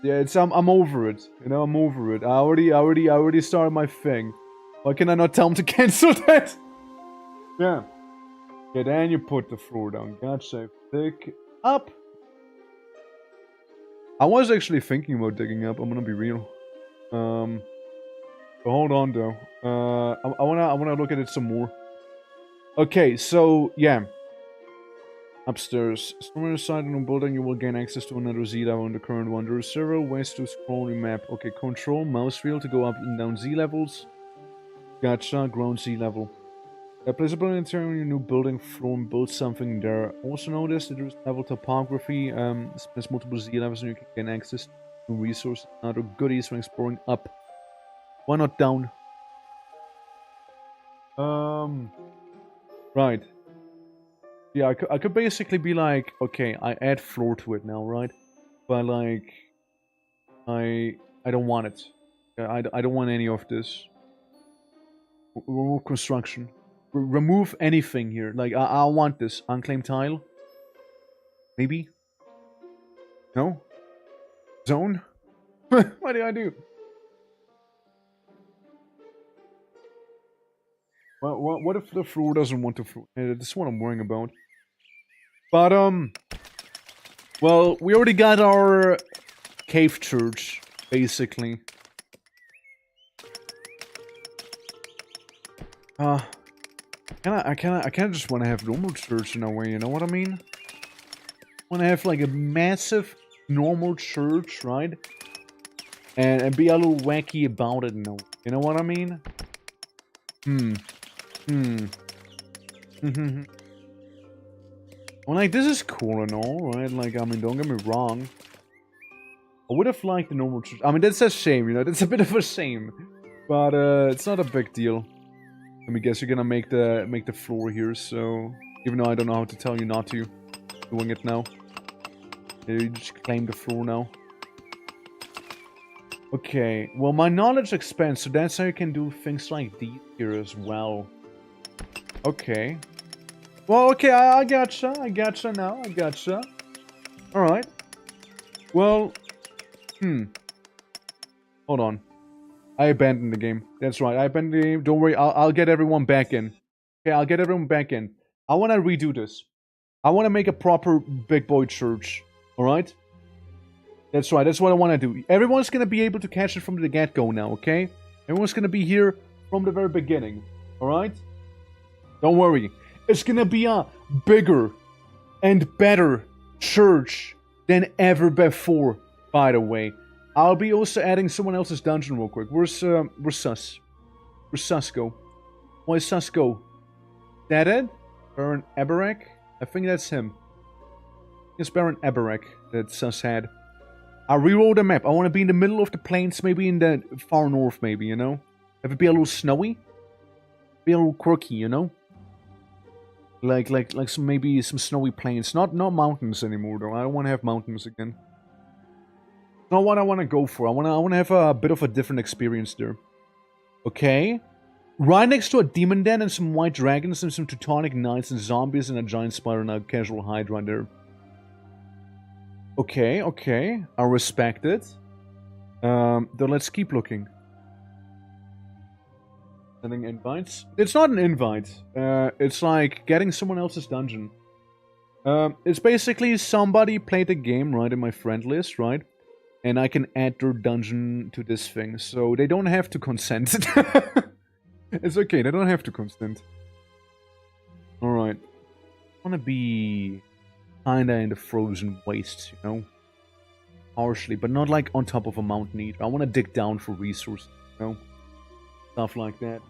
Yeah, it's I'm over it. You know, I'm over it. I already started my thing. Why can I not tell him to cancel that? Yeah. Yeah, then you put the floor down. Gotcha. Pick up. I was actually thinking about digging up. I'm gonna be real. But hold on though. I wanna look at it some more. Okay, so yeah. Upstairs. Somewhere inside in a building, you will gain access to another Z level in the current one. There are several ways to scroll your map. Okay, control mouse wheel to go up and down Z levels. Gotcha. Ground Z level. Place a building interior in your new building floor and build something there. Also notice that there's level topography. Spends multiple Z levels and you can gain access to resources and other goodies when exploring up. Why not down? Right. Yeah, I could basically be like, okay, I add floor to it now, right? But like, I don't want it. I don't want any of this. Remove construction. Remove anything here. Like, I want this. Unclaimed tile? Maybe? No? Zone? What do I do? What if the floor doesn't want to floor? This is what I'm worrying about. But, well, we already got our cave church, basically. I kinda just want to have normal church in a way, you know what I mean? Want to have like a massive normal church, right? And be a little wacky about it, you know what I mean? Well, like, this is cool and all, right? Like, I mean, don't get me wrong. I would have liked the normal church. I mean, that's a shame, you know? That's a bit of a shame. But, it's not a big deal. Let me guess, you're gonna make the floor here, so... Even though I don't know how to tell you not to. Doing it now. Yeah, you just claim the floor now. Okay, well, my knowledge expands, so that's how you can do things like these here as well. Okay. Well, okay, I gotcha now, I gotcha. Alright. Well, hold on. I abandoned the game. That's right, I abandoned the game. Don't worry, I'll get everyone back in. Okay, I'll get everyone back in. I want to redo this. I want to make a proper big boy church. Alright? That's right, that's what I want to do. Everyone's going to be able to catch it from the get-go now, okay? Everyone's going to be here from the very beginning. Alright? Don't worry. It's going to be a bigger and better church than ever before, by the way. I'll be also adding someone else's dungeon real quick. Where's Sus? Where's Sus go? Where's Sus go? That it? Baron Eberek? I think that's him. It's Baron Eberek that Sus had. I reroll the map. I want to be in the middle of the plains, maybe in the far north, maybe, you know? Have it be a little snowy? Be a little quirky, you know? Like some, maybe some snowy plains. Not mountains anymore, though. I don't want to have mountains again. Not what I want to go for. I want to have a bit of a different experience there. Okay. Right next to a demon den and some white dragons and some Teutonic knights and zombies and a giant spider and a casual hydra there. Okay, okay. I respect it. Then let's keep looking. Sending invites? It's not an invite. It's like getting someone else's dungeon. It's basically somebody played the game, right, in my friend list, right? And I can add their dungeon to this thing. So they don't have to consent. It's okay, they don't have to consent. Alright. I wanna be kinda in the frozen wastes, you know? partially, but not like on top of a mountain either. I want to dig down for resources, you know? Stuff like that.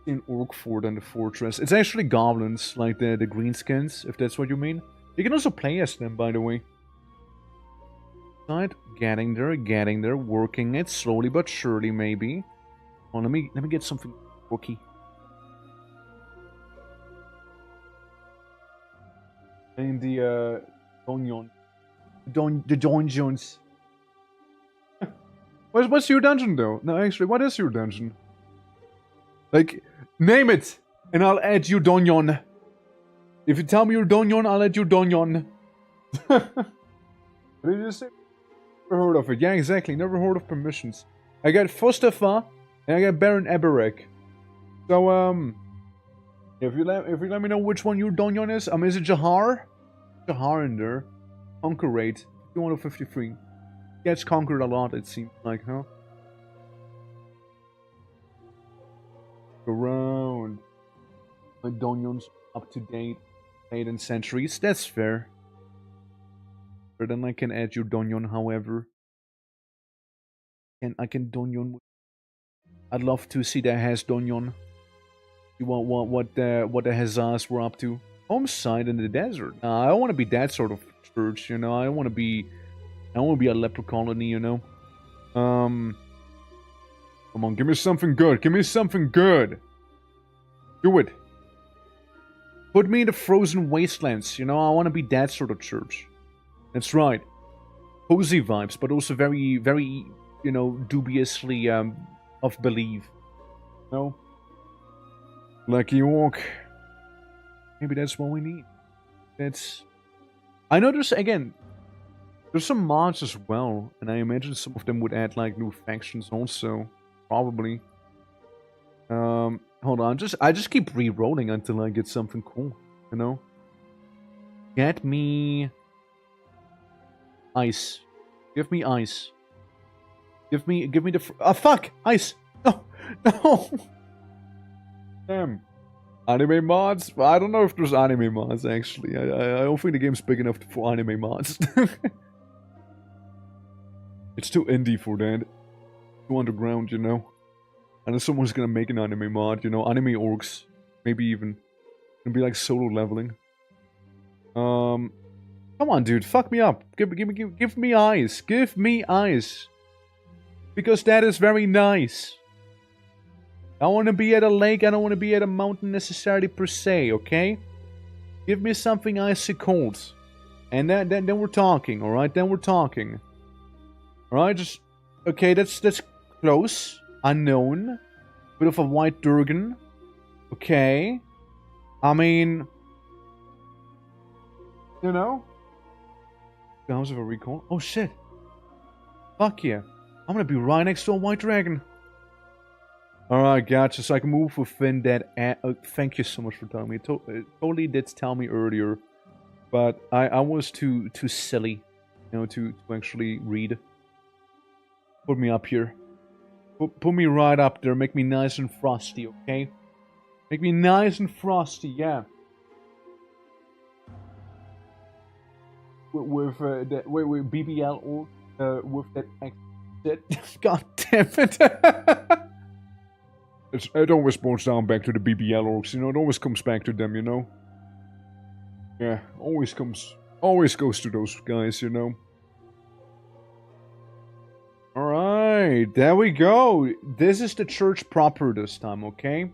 In Orc Fort and the fortress. It's actually goblins, like the greenskins, if that's what you mean. You can also play as them, by the way. Right, getting there, working it slowly but surely, maybe. Oh, let me get something rookie. In the dungeon, the dungeons. What's your dungeon though? No, actually, what is your dungeon? Like, name it, and I'll add you dungeon. If you tell me your dungeon, I'll add you dungeon. What did you say? Never heard of it. Yeah, exactly. Never heard of permissions. I got Fostafa and I got Baron Eberek. So if you let me know which one your dungeon is, is it Jahar? Jahar in there. Conquer rate 253. Gets conquered a lot, it seems like, huh? Around. My dungeons up to date, 8 centuries. That's fair. But then I can add your dungeon, however. And I can dungeon. I'd love to see the Has dungeon. You want what the Hazars were up to? Homeside in the desert. I don't want to be that sort of church, you know. I don't want to be a leper colony, you know. Come on, give me something good. Give me something good. Do it. Put me in the frozen wastelands, you know. I want to be that sort of church. That's right. Cozy vibes, but also very, very, you know, dubiously of belief. No? Lucky walk. Maybe that's what we need. That's... I know there's some mods as well, and I imagine some of them would add like new factions also. Probably. Hold on, I just keep re-rolling until I get something cool, you know? Get me... ice. Give me ice. Give me the... fuck! Ice! No! No! Damn. Anime mods? Well, I don't know if there's anime mods, actually. I don't think the game's big enough for anime mods. It's too indie for that. Too underground, you know? And then someone's gonna make an anime mod, you know? Anime orcs. Maybe even. It'll be like solo leveling. Come on, dude. Fuck me up. Give me eyes. Give me eyes. Because that is very nice. I want to be at a lake. I don't want to be at a mountain necessarily per se, okay? Give me something icy cold. And then we're talking, alright? Then we're talking. Alright, just... Okay, that's close. Unknown. Bit of a white Durgan. Okay. I mean... You know? Sounds of a recall. Oh shit. Fuck yeah. I'm gonna be right next to a white dragon. Alright, gotcha. So I can move within that... thank you so much for telling me. It totally did tell me earlier. But I was too silly, you know, to actually read. Put me up here. Put me right up there. Make me nice and frosty, okay? Make me nice and frosty, yeah. With BBL or with that accent. God damn it. It always boils down back to the BBL orcs, you know, it always comes back to them, you know? Yeah, always goes to those guys, you know? Alright, there we go. This is the church proper this time, okay?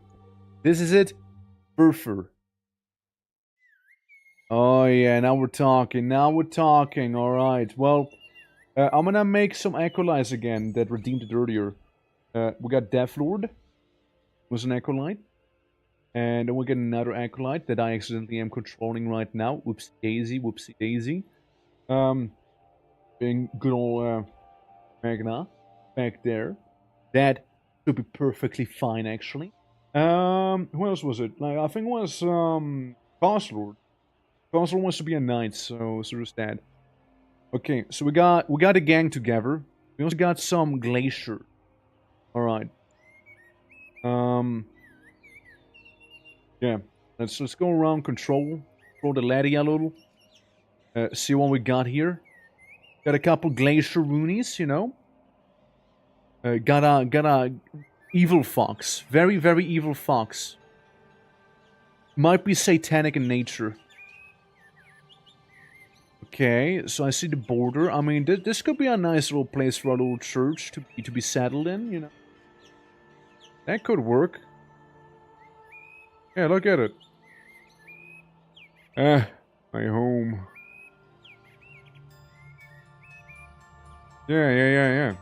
This is it. Burfer. Oh yeah, now we're talking, alright. Well, I'm gonna make some acolytes again that redeemed it earlier. We got Deathlord. Was an acolyte, and then we get another acolyte that I accidentally am controlling right now. Whoopsie daisy. Being good old Magna back there. That should be perfectly fine, actually. Who else was it? Like, I think it was Castlord. Castlord wants to be a knight, so there's that. Okay, so we got a gang together. We also got some glacier. All right. Yeah, let's go around, control the laddie a little. See what we got here. Got a couple glacier ruinies, you know. Got a evil fox. Very, very evil fox. Might be satanic in nature. Okay, so I see the border. I mean, this could be a nice little place for a little church to be settled in, you know. That could work. Yeah, look at it. Ah, my home. Yeah.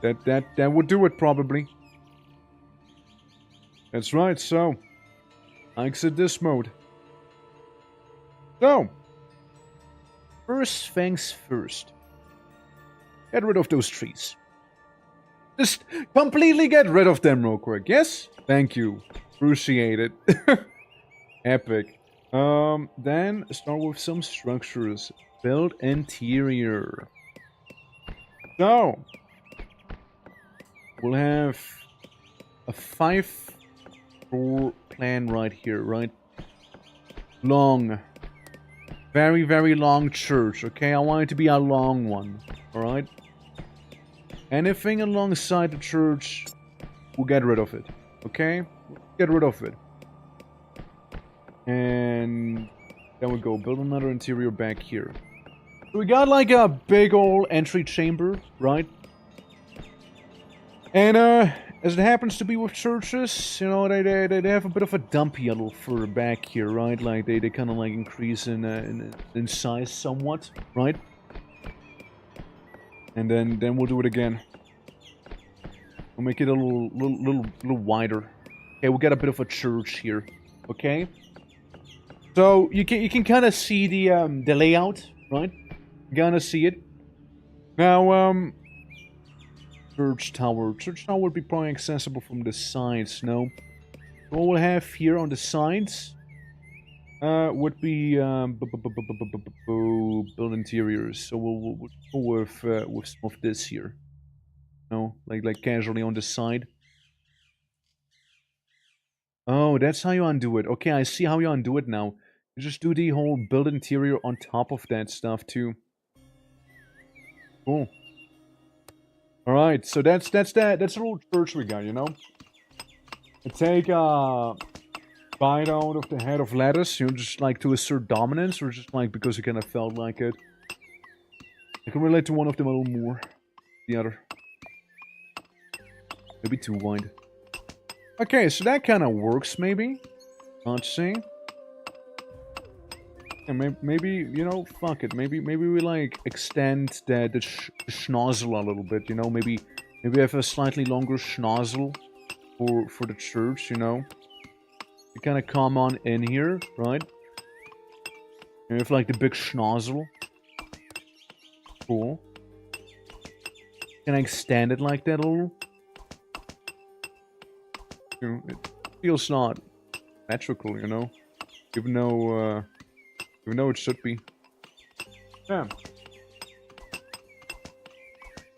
That would do it, probably. That's right, so... I exit this mode. So... First things first. Get rid of those trees. Just completely get rid of them real quick, yes? Thank you. Appreciate it. Epic. Then start with some structures. Build interior. So, we'll have a 5-floor plan right here, right? Long. Very, very long church, okay? I want it to be a long one, alright? Anything alongside the church, we'll get rid of it, okay? Get rid of it. And then we go build another interior back here. So we got like a big old entry chamber, right? And as it happens to be with churches, you know, they have a bit of a dumpy a little further back here, right? Like they kind of like increase in size somewhat, right? And then we'll do it again. We'll make it a little wider. Okay, we got a bit of a church here. Okay. So you can kind of see the layout, right? You kind of see it. Now church tower. Church tower would be probably accessible from the sides. No. What we'll have here on the sides would be build interiors. So we'll go with some of this here. No, like casually on the side. Oh, that's how you undo it. Okay, I see how you undo it now. You just do the whole build interior on top of that stuff too. Cool. Alright, so that's a little church we got, you know? I take a bite out of the head of lettuce, you know, just like to assert dominance, or just like because you kind of felt like it. I can relate to one of them a little more. The other. Maybe too wide. Okay, so that kind of works, maybe. Let's see. Yeah, maybe, you know, fuck it. Maybe we like extend the schnozzle a little bit, you know. Maybe have a slightly longer schnozzle for the church, you know. You kind of come on in here, right? You have like the big schnozzle. Cool. Can I extend it like that a little? You know, it feels not symmetrical, you know. Even though it should be. Yeah.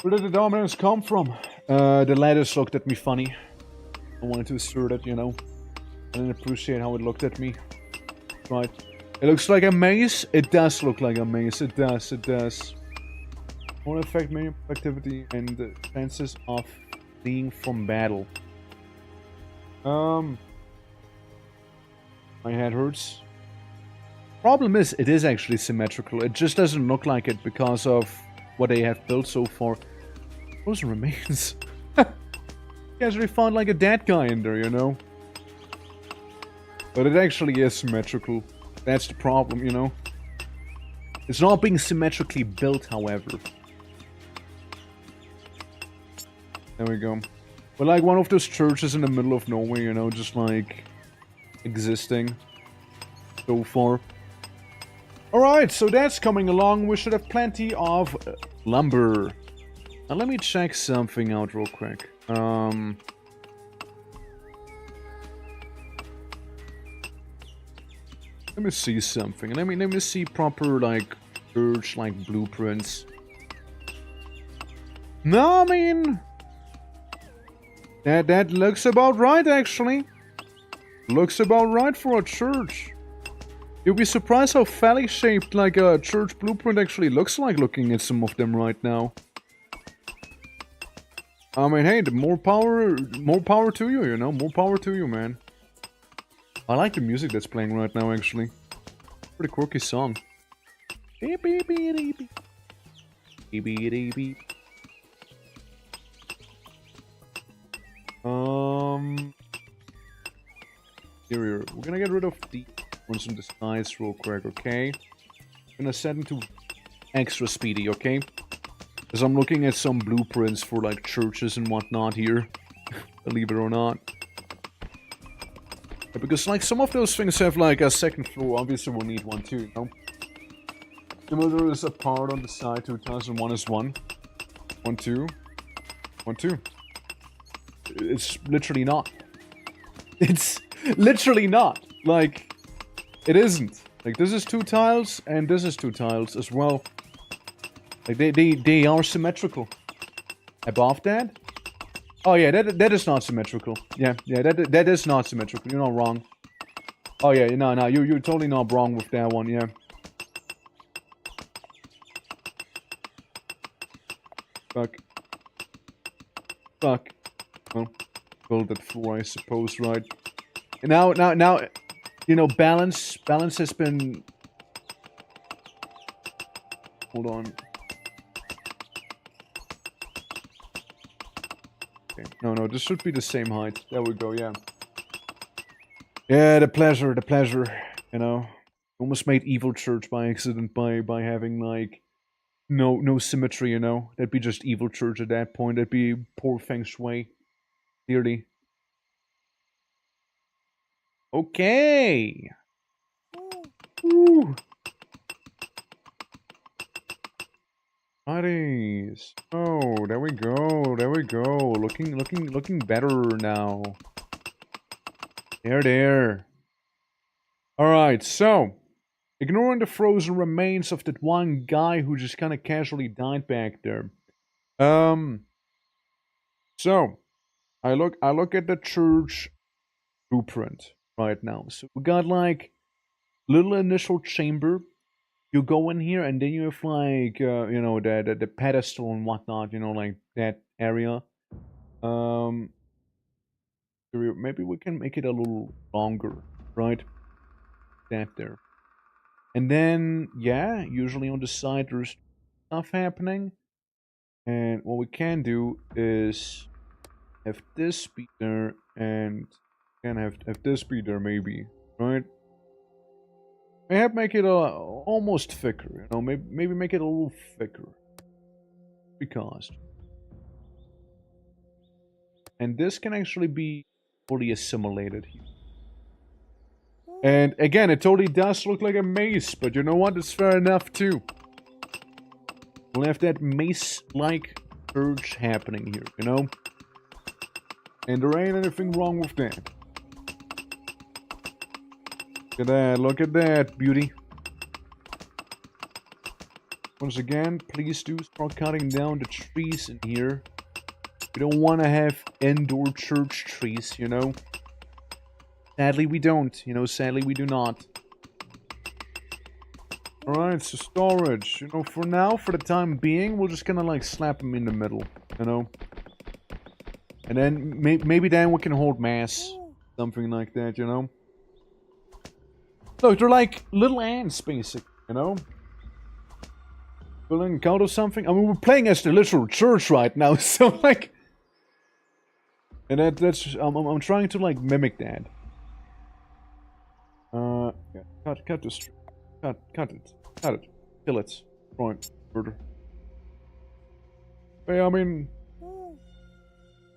Where did the dominance come from? The lettuce looked at me funny. I wanted to assert it, you know. I didn't appreciate how it looked at me. Right. It looks like a maze. It does look like a maze. It does. Won't affect main activity and the chances of fleeing from battle. My head hurts. Problem is, it is actually symmetrical. It just doesn't look like it because of what they have built so far. Those remains. You actually found like a dead guy in there, you know? But it actually is symmetrical. That's the problem, you know? It's not being symmetrically built, however. There we go. But like one of those churches in the middle of nowhere, you know, just like existing so far. Alright, so that's coming along. We should have plenty of lumber. Now let me check something out real quick. Let me see something. Let me see proper like church like blueprints. No, I mean that looks about right actually. Looks about right for a church. You'll be surprised how phallic shaped like a church blueprint actually looks like looking at some of them right now. I mean, hey, the more power to you, you know, more power to you, man. I like the music that's playing right now, actually. Pretty quirky song. Beep, beep, beep, beep. Beep, beep, beep, beep. Here, we're gonna get rid of the ones on the sides real quick, okay? I'm gonna set into extra speedy, okay? Because I'm looking at some blueprints for like churches and whatnot here. Believe it or not. Yeah, because like some of those things have like a second floor, obviously we'll need one too, you know? Similar is a part on the side, 2001 is 1. 1, 2. 1, 2. It's literally not. It's literally not. Like, it isn't. Like, this is 2 tiles, and this is 2 tiles as well. Like, they are symmetrical. Above that? Oh yeah, that is not symmetrical. Yeah, that is not symmetrical. You're not wrong. Oh yeah, no, you're totally not wrong with that one, yeah. Fuck. Fuck. Well, build that floor, I suppose, right? And now, you know, balance has been... Hold on. Okay. No, this should be the same height. There we go, yeah. Yeah, the pleasure, you know. Almost made Evil Church by accident by having, like, no symmetry, you know. That'd be just Evil Church at that point. That'd be poor Feng Shui. Clearly. Okay. Woo. Nice. Oh, there we go. There we go. Looking better now. There. Alright, so. Ignoring the frozen remains of that one guy who just kind of casually died back there. So. I look at the church blueprint right now. So we got like little initial chamber. You go in here and then you have like you know the pedestal and whatnot, you know, like that area. Maybe we can make it a little longer, right? That there. And then yeah, usually on the side there's stuff happening. And what we can do is have this be there and can have this be there maybe, right? Maybe make it almost thicker, you know, maybe make it a little thicker. Because. And this can actually be fully assimilated here. And again, it totally does look like a maze, but you know what? It's fair enough too. We'll have that maze-like urge happening here, you know? And there ain't anything wrong with that. Look at that, beauty. Once again, please do start cutting down the trees in here. We don't want to have indoor church trees, you know? Sadly, we don't. You know, sadly, we do not. Alright, so storage. You know, for now, for the time being, we're just gonna, like, slap them in the middle, you know? And then, maybe then we can hold mass. Something like that, you know? Look, they're like little ants, basically, you know? Filling count or something? I mean, we're playing as the literal church right now, so, like... And that's... I'm trying to, like, mimic that. Yeah, cut this. Cut it. Kill it. Right. Murder. Yeah, I mean...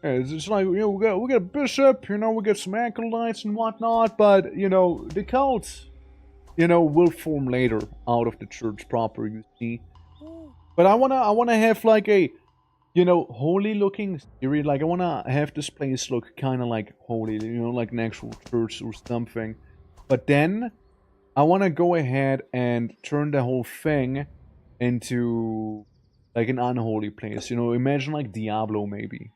Yeah, it's just like, you know, we got a bishop, you know, we got some acolytes and whatnot, but, you know, the cult, you know, will form later out of the church proper, you see. But I wanna have like a, you know, holy looking theory. Like I wanna have this place look kind of like holy, you know, like an actual church or something. But then I wanna go ahead and turn the whole thing into like an unholy place. You know, imagine like Diablo maybe.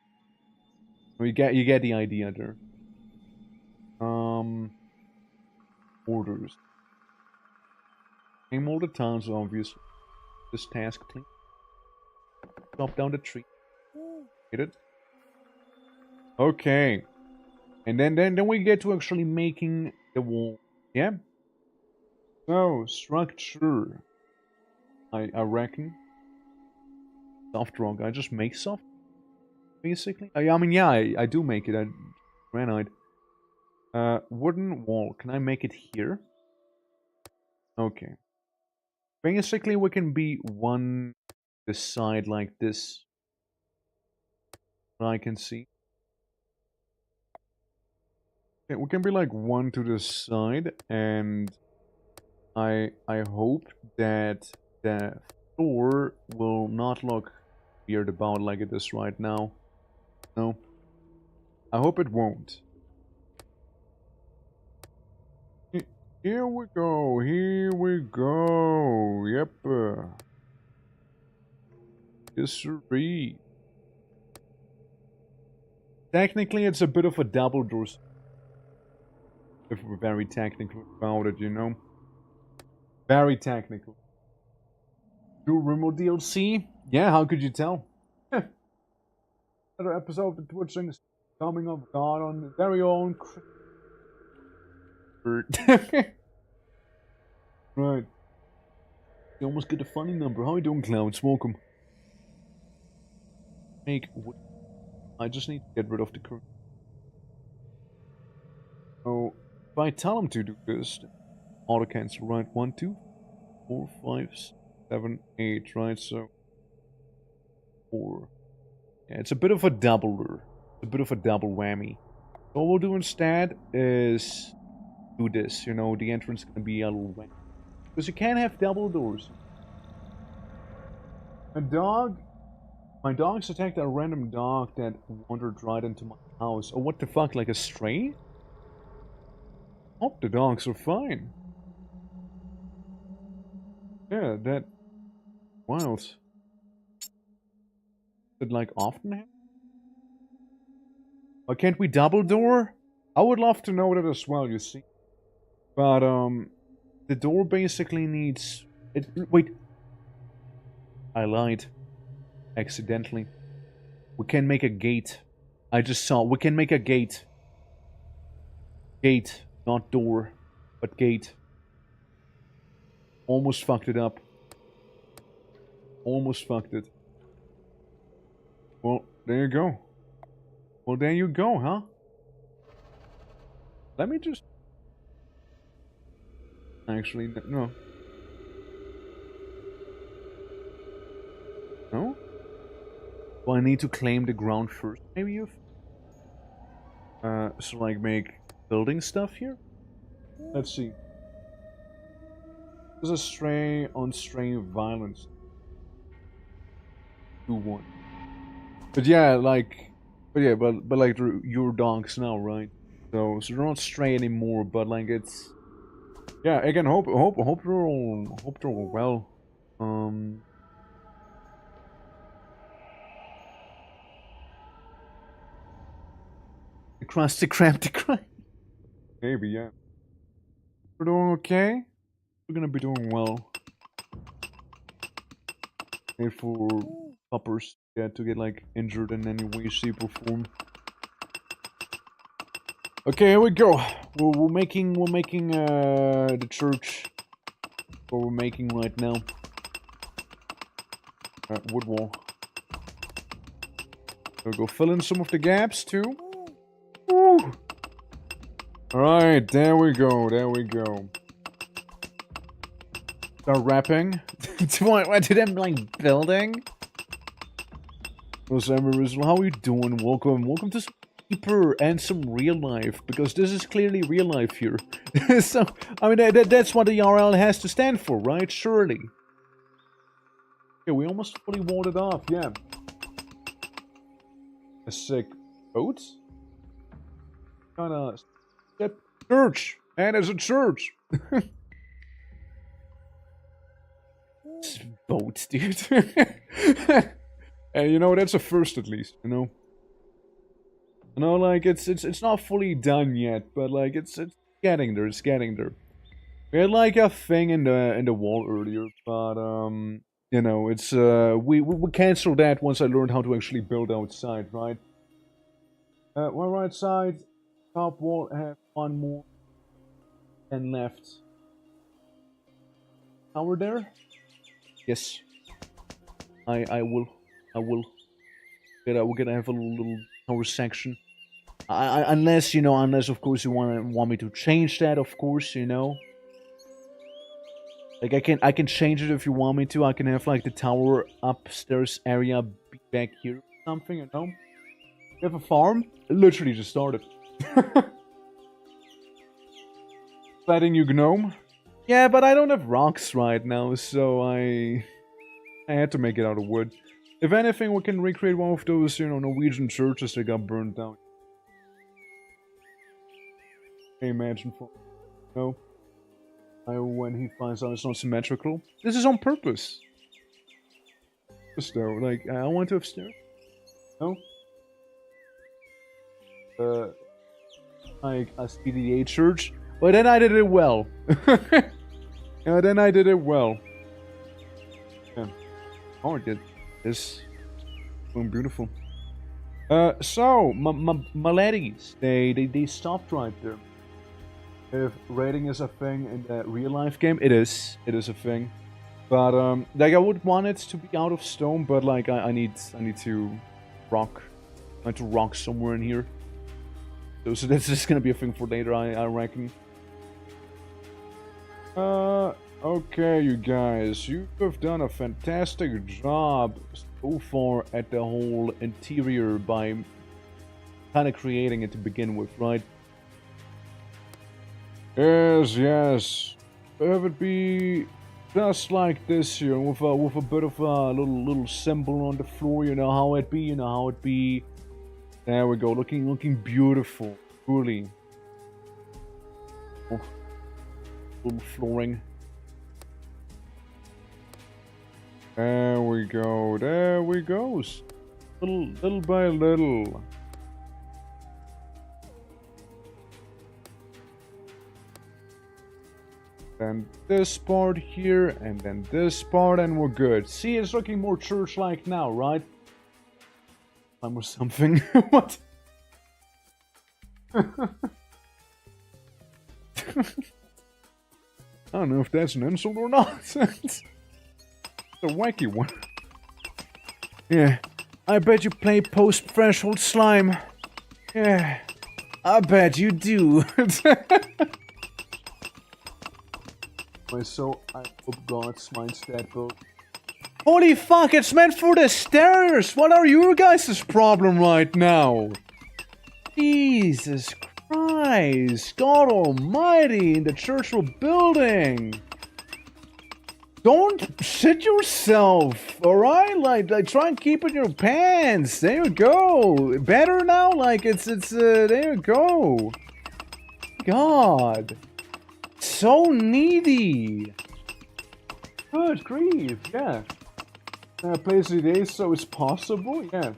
You get the idea there. Orders. Claim all the tiles, obviously. This task, please. Chop down the tree. Get it? Okay. And then we get to actually making the wall. Yeah? So, structure. I reckon. Soft rock. I just make soft, basically. I mean, yeah, I do make it. Granite. Wooden wall. Can I make it here? Okay. Basically, we can be one this side like this. I can see. Okay, we can be like one to the side, and I hope that the floor will not look weird about like it is right now. No. I hope it won't. Here we go, here we go. Yep. Yes, sirree. Technically, it's a bit of a double door. If we're very technical about it, you know. Very technical. Do remote DLC? Yeah, how could you tell? Another episode of the Twitch thing is coming of God on the very own. Right. You almost get a funny number. How are you doing, Clouds? Welcome. I just need to get rid of the current. So, if I tell him to do this, auto cancel, right? 1, 2, 4, 5, 7, 8, right? So, 4. Yeah, it's a bit of a doubler. It's a bit of a double whammy. So what we'll do instead is do this. You know, the entrance is going to be a little whammy. Because you can't have double doors. My dogs attacked a random dog that wandered right into my house. Oh, what the fuck, like a stray? Hope the dogs are fine. Yeah, that... Wild. Does it, like, often happen? Why can't we double door? I would love to know that as well, you see. But, the door basically needs... Wait. I lied. Accidentally. We can make a gate. I just saw. We can make a gate. Gate. Not door. But gate. Almost fucked it up. Almost fucked it. Well, there you go. Well, there you go, huh? Let me just... Actually, no. No? Well, I need to claim the ground first, maybe you... so like make building stuff here? Let's see. There's a stray on stray violence. 2-1. But yeah, like... But like your dogs now, right? So they're not stray anymore, but like it's... Yeah, again, hope they're all well. The crust, the cramp, the cramp. Maybe, yeah. We're doing okay. We're gonna be doing well. And for puppers, yeah, to get like injured in any way, shape, or form. Okay, here we go. We're making the church. What we're making right now. Wood wall. We'll go fill in some of the gaps too. Woo! Alright, there we go, there we go. Start wrapping. What did I'm like building? How are you doing? Welcome to some deeper and some real life, because this is clearly real life here. So, I mean, that's what the URL has to stand for, right? Surely. Yeah, we almost fully walled it off, yeah. A sick boat? Kinda... Church! And it's a church! Boat, dude. And you know, that's a first at least, you know? You know, like, it's not fully done yet, but like, it's getting there, it's getting there. We had like a thing in the wall earlier, but you know, it's we canceled that once I learned how to actually build outside, right? Well, right side, top wall, have one more, and left. Tower there? Yes. I will. We're gonna have a little tower section. Unless, you know, unless of course you want me to change that, of course, you know. Like I can change it if you want me to. I can have like the tower upstairs area be back here or something, you know. You have a farm? It literally just started. Letting you gnome? Yeah, but I don't have rocks right now, so I had to make it out of wood. If anything, we can recreate one of those, you know, Norwegian churches that got burned down. Can you imagine for no? When he finds out it's not symmetrical. This is on purpose. Just though, like, I want to have stairs. No? Like a CDA church. But then I did it well. Yeah, then I did it well. Yeah. Oh, I did this. Boom, beautiful. So, my ladies, they stopped right there. If rating is a thing in the real life game, it is a thing. But like I would want it to be out of stone, but like I need to rock. I need to rock somewhere in here. So that's just gonna be a thing for later, I reckon. Okay, you guys, you have done a fantastic job so far at the whole interior by kind of creating it to begin with, right? Yes. Have it be just like this here, with a bit of a little symbol on the floor. You know how it be. You know how it be. There we go. Looking beautiful. Truly. Oh, little flooring. There we go. There we go. Little by little. Then this part here, and then this part, and we're good. See, it's looking more church-like now, right? Or something. What? I don't know if that's an insult or not. It's a wacky one. Yeah, I bet you play post-threshold slime. Yeah, I bet you do. So I hope God's mind stat book. Holy fuck, it's meant for the stairs! What are your guys' problem right now? Jesus Christ, God almighty, in the church we're building! Don't shit yourself, alright? Like, try and keep it in your pants. There you go. Better now? Like, there you go. God. So needy. Good grief, yeah. Plays the day so it's possible, yeah.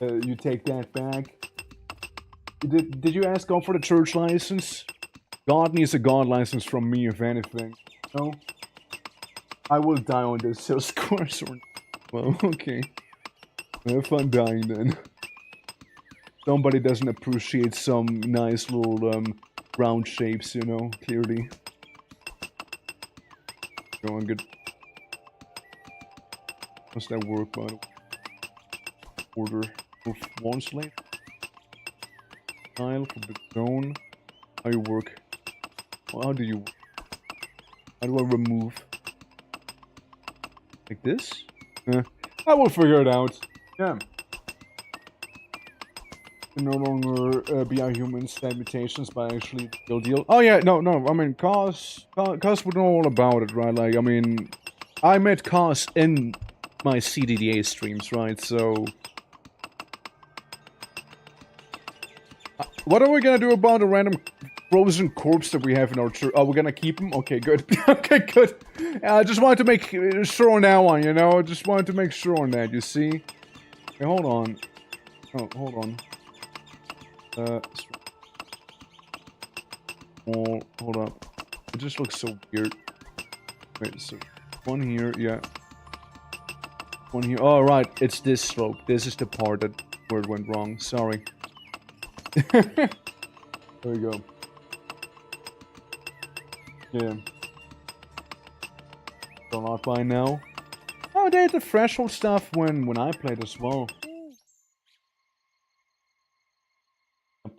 You take that back. Did you ask God for the church license? God needs a God license from me, if anything. No? I will die on this sales course or... Well, okay. Have fun dying then. Somebody doesn't appreciate some nice little, round shapes, you know, clearly. Going good. How's that work, by the way? Order of one slave. Tile for the zone. How you work? Well, how do you work? How do I remove? Like this? I will figure it out. Yeah. No longer be our human stat mutations, but actually still deal. Oh yeah, no. I mean, Cos would know all about it, right? Like, I mean, I met Cos in my CDDA streams, right? So, what are we gonna do about the random frozen corpse that we have in our church? Oh, we're gonna keep him? Okay, good. Okay, good. I just wanted to make sure on that one, you know? I just wanted to make sure on that, you see? Okay, hold on. Oh, hold on. Hold up. It just looks so weird. Wait, so one here, yeah. One here. Oh, right, it's this slope. This is the part where it went wrong. Sorry. There we go. Yeah. Still not by now. Oh, they had the threshold stuff when I played as well.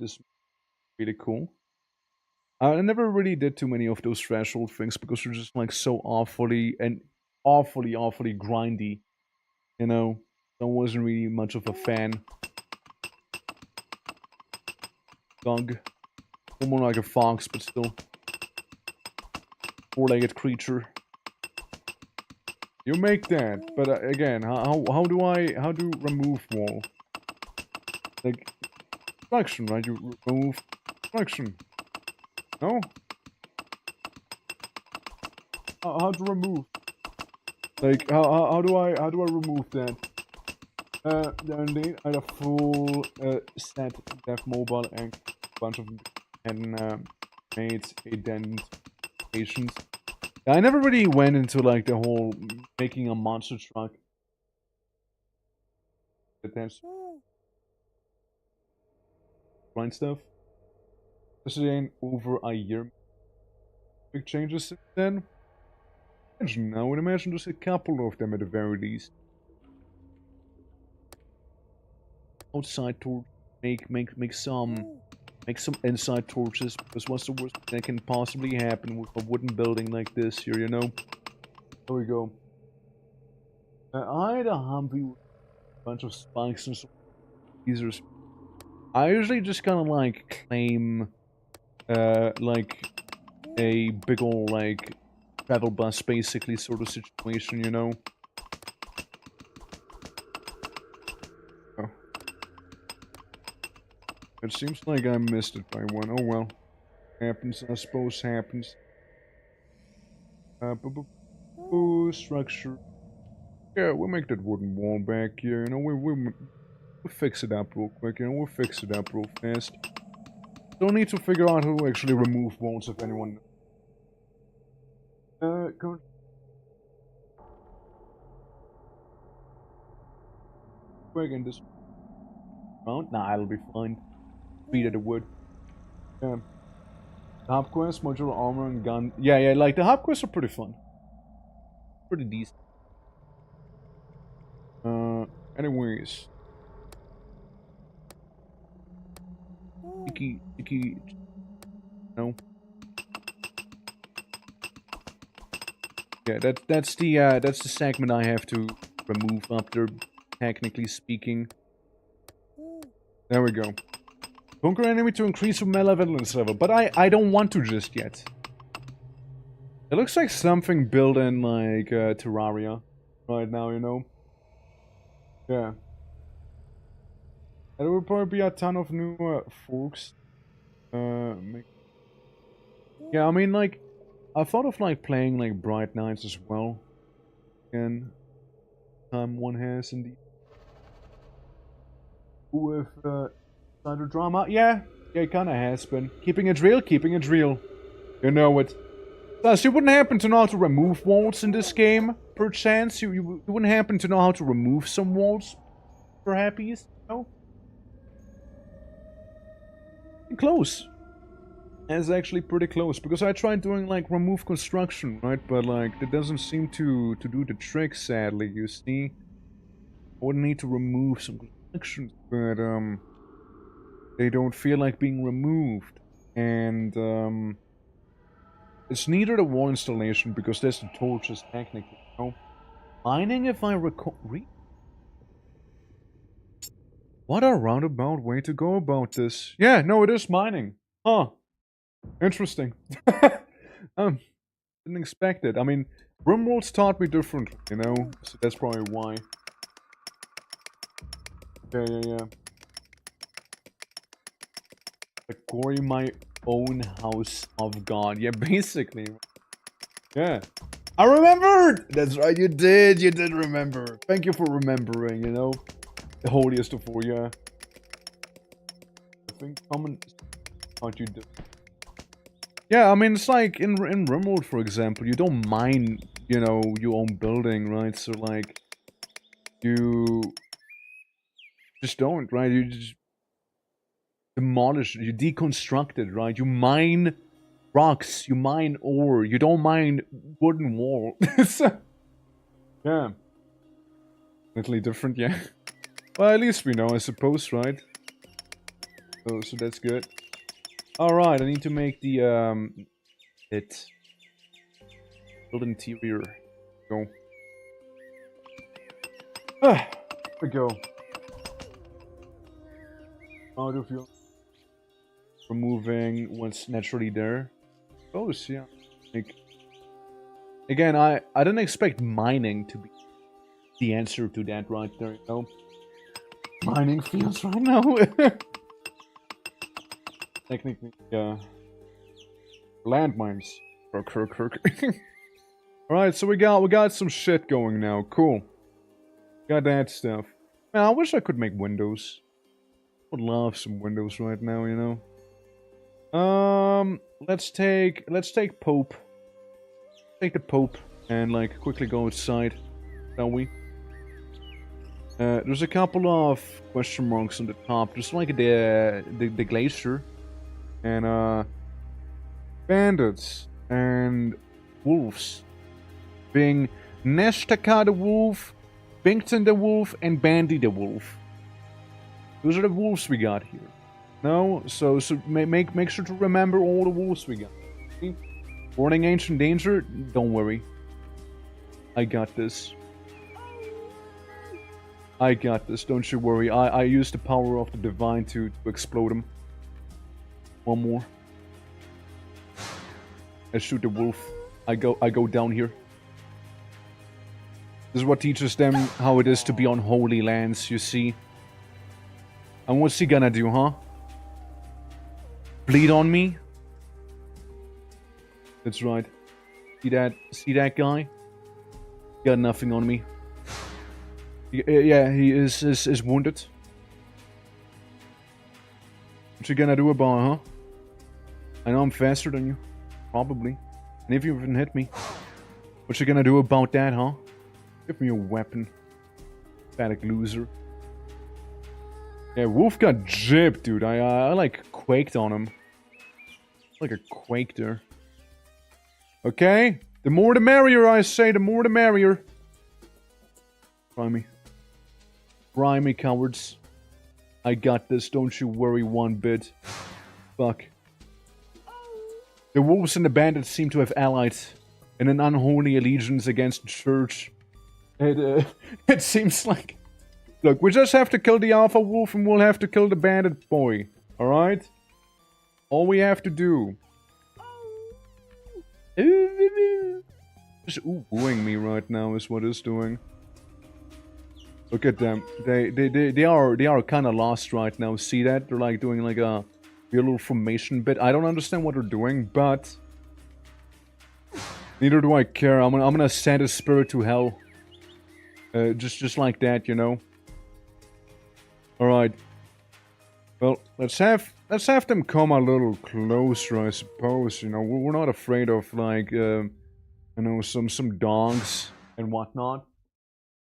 This is really cool. I never really did too many of those threshold things because they're just like so awfully grindy. You know, I wasn't really much of a fan. Dog. More like a fox, but still. Four-legged creature. You make that, but again, how do remove wall? Like, construction, right? You remove construction. No? How to remove? Like, how do I remove that? Then they had a full set dev mobile and a bunch of made indentations. I never really went into like the whole making a monster truck. But that's grind stuff. This ain't over a year. Big changes since then. I would imagine just a couple of them at the very least. Outside torch, make some inside torches, because what's the worst that can possibly happen with a wooden building like this here, you know? There we go. I had a Humvee with a bunch of spikes and some teasers. I usually just kind of like claim like a big ol' like travel bus basically sort of situation, you know? Oh. It seems like I missed it by one. Oh well. Happens, I suppose happens. Structure. Yeah, we'll make that wooden wall back here, you know, we'll fix it up real quick, you know, we'll fix it up real fast. Don't need to figure out who actually remove walls if anyone. Go. Quick in this round? Nah, it'll be fine. Beat at the wood. Yeah. The hub quest, modular armor and gun. Yeah, like the hub quests are pretty fun. Pretty decent. Anyways. Icky. No. Yeah, that's the segment I have to remove after, technically speaking. There we go. Conquer enemy to increase your malevolence level, but I don't want to just yet. It looks like something built in like Terraria right now, you know. Yeah. There will probably be a ton of new forks. Yeah, I mean, like, I thought of like playing like Bright Nights as well. Again, time one has indeed. With cider drama, yeah, it kind of has been. Keeping it real. You know it. Plus, you wouldn't happen to know how to remove walls in this game, perchance. You wouldn't happen to know how to remove some walls, perhaps. No. Close. It's actually pretty close, because I tried doing like remove construction, right? But like that doesn't seem to do the trick, sadly, you see. I would need to remove some constructions, but they don't feel like being removed. And it's neither the wall installation, because there's the torches technically, you know. Mining, if I recall. What a roundabout way to go about this. Yeah, no, it is mining. Huh. Interesting. Didn't expect it. I mean, RimWorlds taught me differently, you know? So that's probably why. Yeah. Like, quarry my own house of God. Yeah, basically. Yeah. I remembered! That's right, you did remember. Thank you for remembering, you know? The holiest of all, yeah. I think common... How'd you do? Yeah, I mean, it's like in Rimworld, for example, you don't mine, you know, your own building, right? So, like, you just don't, right? You just demolish, you deconstruct it, right? You mine rocks, you mine ore, you don't mine wooden wall. So, yeah. Totally different, yeah. Well, at least we know, I suppose, right? So that's good. Alright, I need to make the, build interior. Go. Ah, here we go. Out of your... Removing what's naturally there. Oh, yeah. Like, again, I didn't expect mining to be the answer to that right there, you know? Mining fields right now. Technically, landmines. Kirk. Alright, so we got some shit going now. Cool. Got that stuff. Man, I wish I could make windows. Would love some windows right now, you know. Let's take Pope. Take the Pope and like quickly go outside, shall we? There's a couple of question marks on the top, just like the glacier, and bandits and wolves, being Neshtaka the wolf, Binkton the wolf, and Bandy the wolf. Those are the wolves we got here. No, so make sure to remember all the wolves we got. See? Warning ancient danger. Don't worry. I got this. I got this. Don't you worry. I used the power of the divine to explode him. One more. I shoot the wolf. I go down here. This is what teaches them how it is to be on holy lands. You see. And what's he gonna do, huh? Bleed on me? That's right. See that guy? Got nothing on me. Yeah, he is wounded. What you gonna do about it, huh? I know I'm faster than you. Probably. And if you even hit me. What you gonna do about that, huh? Give me a weapon. Pathetic loser. Yeah, Wolf got jibbed, dude. I like quaked on him. Like a quake there. Okay? The more the merrier, I say. The more the merrier. Try me. Try me, cowards. I got this. Don't you worry one bit. Fuck. The wolves and the bandits seem to have allied in an unholy allegiance against the church. It seems like... Look, we just have to kill the alpha wolf and we'll have to kill the bandit boy. Alright? All we have to do. Just ooh-booing me right now is what it's doing. Look at them. They are kind of lost right now. See that? They're like doing like a weird little formation bit. I don't understand what they're doing, but neither do I care. I'm gonna send a spirit to hell. Just like that, you know. All right. Well, let's have them come a little closer, I suppose. You know, we're not afraid of like, you know, some dogs and whatnot.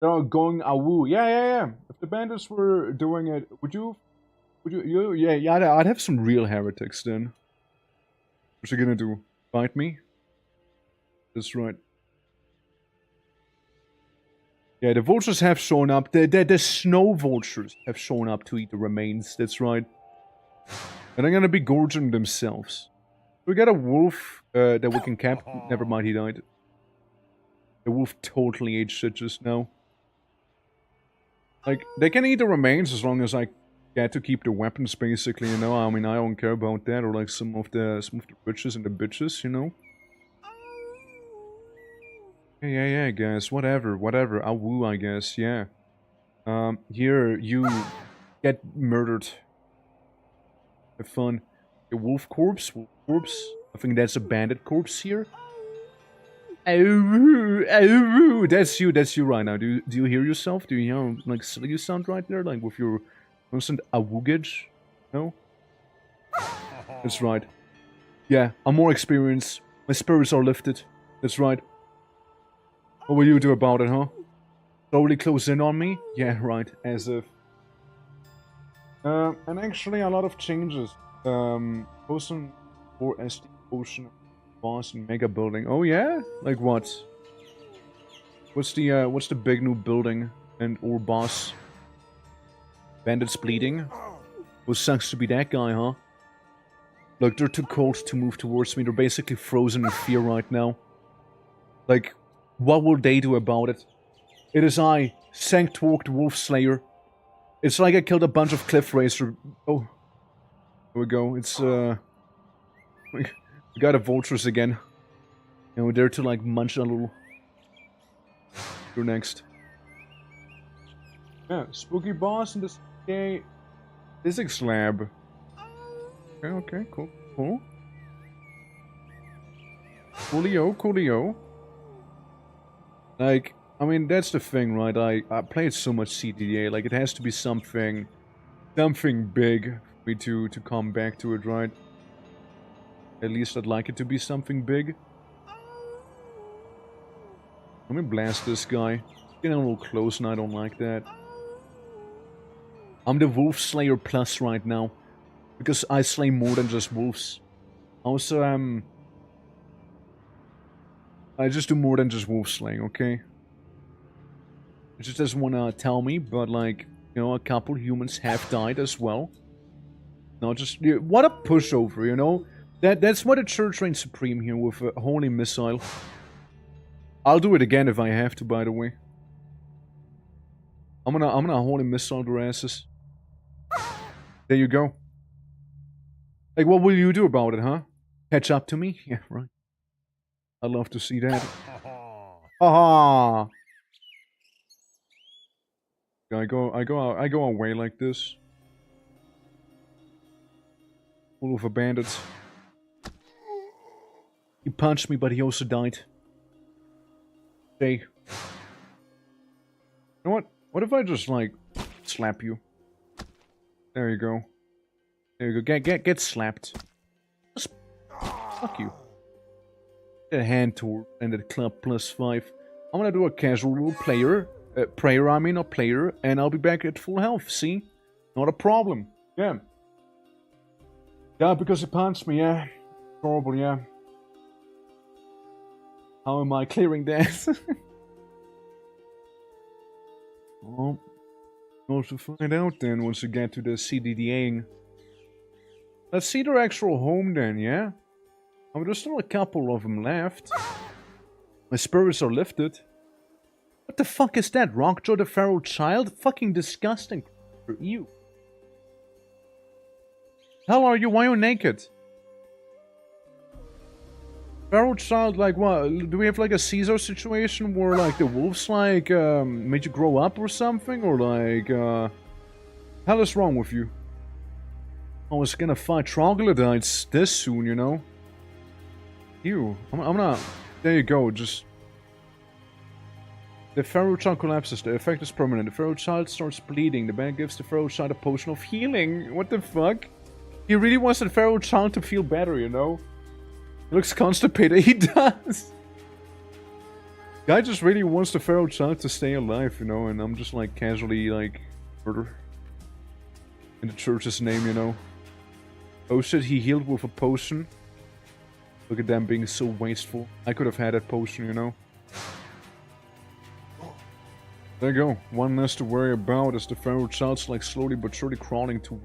They're going awoo. Yeah. If the bandits were doing it, would you? Yeah. I'd have some real heretics then. What you gonna do? Fight me? That's right. Yeah, the vultures have shown up. The snow vultures have shown up to eat the remains. That's right. And they're gonna be gorging themselves. We got a wolf that we can cap. Never mind, he died. The wolf totally ate shit just now. Like, they can eat the remains as long as I get to keep the weapons, basically, you know? I mean, I don't care about that, or like some of the witches and the bitches, you know? Yeah, guys, whatever, awoo, I guess, yeah. Here, you get murdered. Have fun. A wolf corpse? I think that's a bandit corpse here. Awoo, that's you right now. Do you hear yourself? Do you hear, like, silly you sound right there? Like, with your constant awoogage? No? That's right. Yeah, I'm more experienced. My spirits are lifted. That's right. What will you do about it, huh? Slowly close in on me? Yeah, right. As if. And actually a lot of changes. Potion or SD Potion, boss and mega building. Oh yeah? Like what? What's the big new building and or boss? Bandits bleeding? Well, sucks to be that guy, huh? Look, they're too cold to move towards me. They're basically frozen in fear right now. Like, what will they do about it? It is I, Sanctwork the Wolf Slayer. It's like I killed a bunch of Cliff Racer. Oh. Here we go. It's, we got the vultures again. And we're there to, like, munch a little. You're next. Yeah, spooky boss in this gay physics lab. Okay, cool. Cool. Coolio. Like, I mean, that's the thing, right? I played so much CDA, like, it has to be something big for me to come back to it, right? At least I'd like it to be something big. Let me blast this guy. Getting a little close and I don't like that. I'm the Wolf Slayer Plus right now. Because I slay more than just wolves. Also, I just do more than just wolf slaying, okay? It just doesn't wanna tell me, but like, you know, a couple humans have died as well. Not just... what a pushover, you know? That's why the church reigns supreme here with a holy missile. I'll do it again if I have to, by the way. I'm gonna holy missile their asses. There you go. Like, what will you do about it, huh? Catch up to me? Yeah, right. I'd love to see that. Haha! I go away like this. Full of a bandit. He punched me, but he also died. Hey. You know what? What if I just, like, slap you? There you go. There you go. Get slapped. Just fuck you. Get a hand tour and a club +5. I'm gonna do a casual rule player. Prayer, I mean, not player. And I'll be back at full health, see? Not a problem. Yeah. Yeah, because he punched me, yeah. Horrible, yeah. How am I clearing that? Well, we'll have to find out then once we get to the CDDAing. Let's see their actual home then, yeah? I mean, there's still a couple of them left. My spirits are lifted. What the fuck is that? Rockjaw the Feral Child? Fucking disgusting. You. Hell are you? Why are you naked? Feral Child, like what? Do we have like a Caesar situation where like the wolves like made you grow up or something? Or like hell is wrong with you? I was gonna fight troglodytes this soon, you know? Ew. I'm not... There you go, just... The Feral Child collapses. The effect is permanent. The Feral Child starts bleeding. The band gives the Feral Child a potion of healing. What the fuck? He really wants the Feral Child to feel better, you know? He looks constipated. He does! Guy just really wants the Feral Child to stay alive, you know? And I'm just like casually like... murder. In the church's name, you know? Oh shit, he healed with a potion. Look at them being so wasteful. I could have had that potion, you know? There you go. One less to worry about as the Feral Child's like slowly but surely crawling to...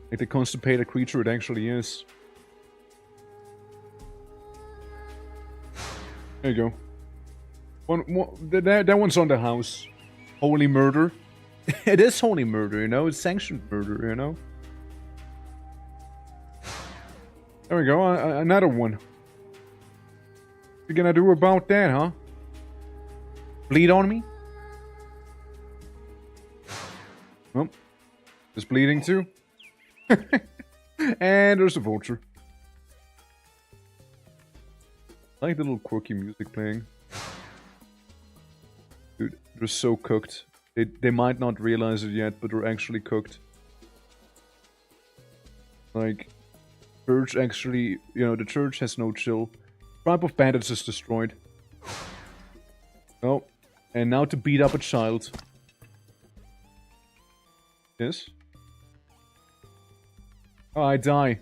like the constipated creature it actually is. There you go. That one's on the house. Holy murder. It is holy murder, you know? It's sanctioned murder, you know? There we go, another one. What you gonna do about that, huh? Bleed on me? Well, it's bleeding too. And there's a vulture. I like the little quirky music playing. Dude, they're so cooked. They might not realize it yet, but they're actually cooked. Like... Church actually, you know, the church has no chill. Tribe of bandits is destroyed. Oh, and now to beat up a child. Yes. Oh, I die.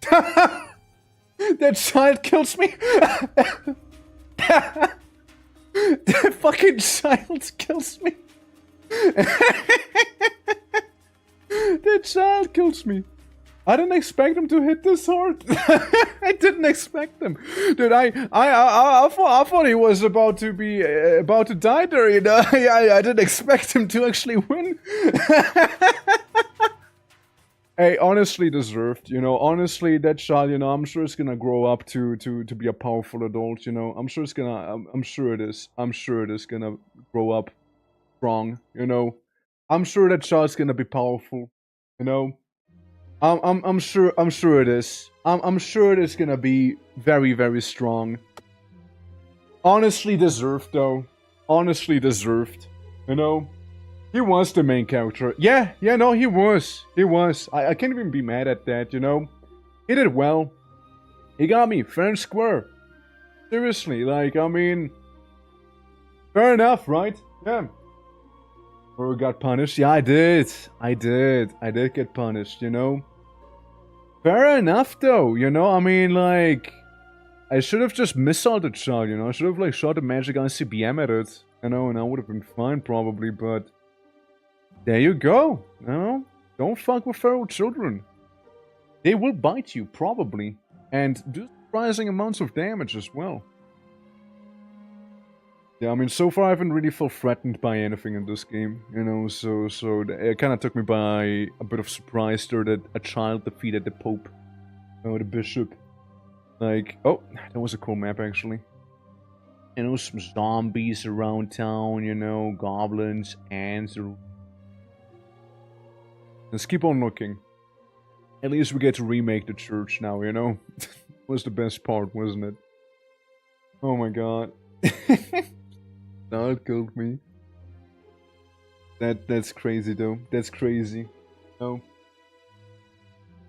That child kills me. That fucking child kills me. That child kills me. I didn't expect him to hit this hard. I didn't expect him, dude. I thought he was about to be about to die there. You know, I didn't expect him to actually win. Hey, honestly deserved. You know, honestly, that child. You know, I'm sure it's gonna grow up to be a powerful adult. You know, I'm sure it's gonna. I'm sure it is. I'm sure it is gonna grow up strong. You know, I'm sure that child's gonna be powerful. You know. I'm sure it is. I'm sure it is gonna be very, very strong. Honestly deserved though. Honestly deserved. You know? He was the main character. Yeah, no, he was. He was. I can't even be mad at that, you know? He did well. He got me fair and square. Seriously, like, I mean... Fair enough, right? Yeah. Or got punished? Yeah, I did. I did get punished, you know? Fair enough, though, you know? I mean, like... I should have just missile the child, you know? I should have, like, shot a magic ICBM at it, you know? And I would have been fine, probably, but... There you go, you know? Don't fuck with feral children. They will bite you, probably. And do surprising amounts of damage as well. Yeah, I mean, so far I haven't really felt threatened by anything in this game, you know, so it kind of took me by a bit of surprise there that a child defeated the Pope, or the Bishop. Like, oh, that was a cool map, actually. You know, some zombies around town, you know, goblins, ants. Let's keep on looking. At least we get to remake the church now, you know? Was the best part, wasn't it? Oh my god. Now it killed me. That's crazy though. That's crazy. No.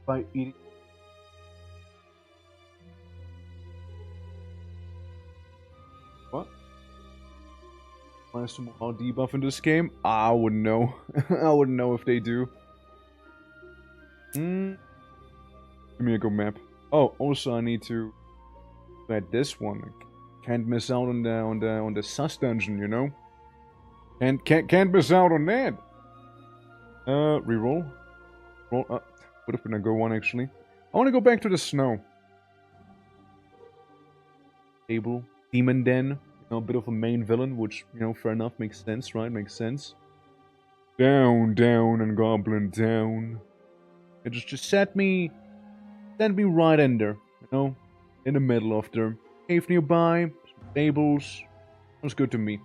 By eating. What? Find some more debuff in this game? I wouldn't know. I wouldn't know if they do. Give me a go map. Oh, also I need to add this one. Can't miss out on the sus dungeon, you know. Can't miss out on that. Reroll. Roll. Would have been a good one actually. I want to go back to the snow. Table, demon den. You know, a bit of a main villain, which you know, fair enough, makes sense, right? Makes sense. Down, and goblin down. It just set me right in there, you know, in the middle of there. Cave nearby, some tables. Sounds good to me.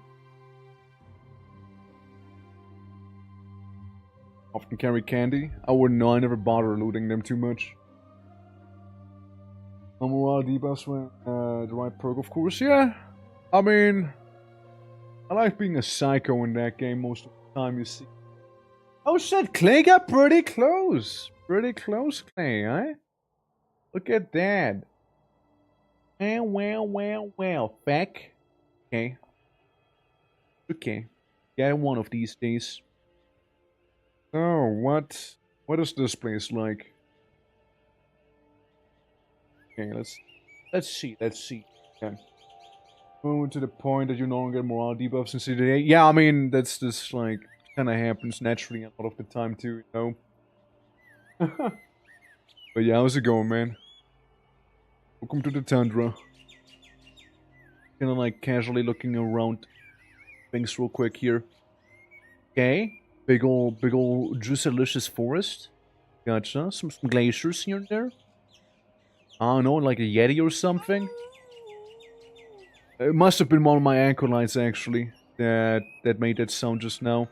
Often carry candy. I wouldn't know, I never bother looting them too much. No morale debuffs when the right perk, of course, yeah. I mean, I like being a psycho in that game most of the time, you see. Oh shit, Clay got pretty close. Pretty close, Clay, eh? Look at that. Well, back. Okay. Okay. Get one of these days. Oh, what is this place like? Okay, let's see. Okay. Moving to the point that you no longer get morale debuffs in CDA. Yeah, I mean that's just like kinda happens naturally a lot of the time too, you know? But yeah, how's it going, man? Welcome to the tundra. Kinda like casually looking around things real quick here. Okay. Big ol' juicy-licious forest. Gotcha. Some glaciers here and there. I don't know, like a yeti or something. It must have been one of my anchor lights actually that made that sound just now.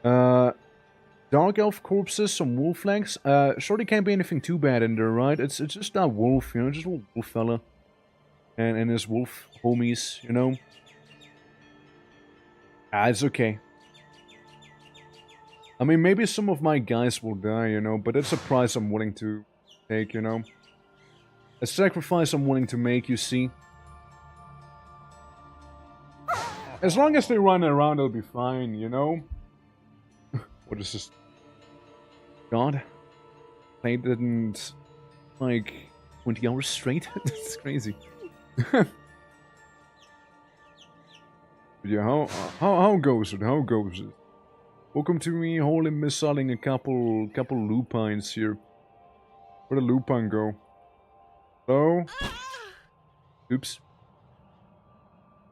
Dark elf corpses, some wolf flanks. Surely can't be anything too bad in there, right? It's just that wolf, you know, just a wolf fella. And his wolf homies, you know. It's okay. I mean, maybe some of my guys will die, you know, but it's a price I'm willing to take, you know? A sacrifice I'm willing to make, you see? As long as they run around, they'll be fine, you know? What is this? God? Played it in, like, 20 hours straight? That's crazy. Yeah, how goes it? How goes it? Welcome to me wholly missing a couple lupines here. Where'd the lupine go? Hello? Oops.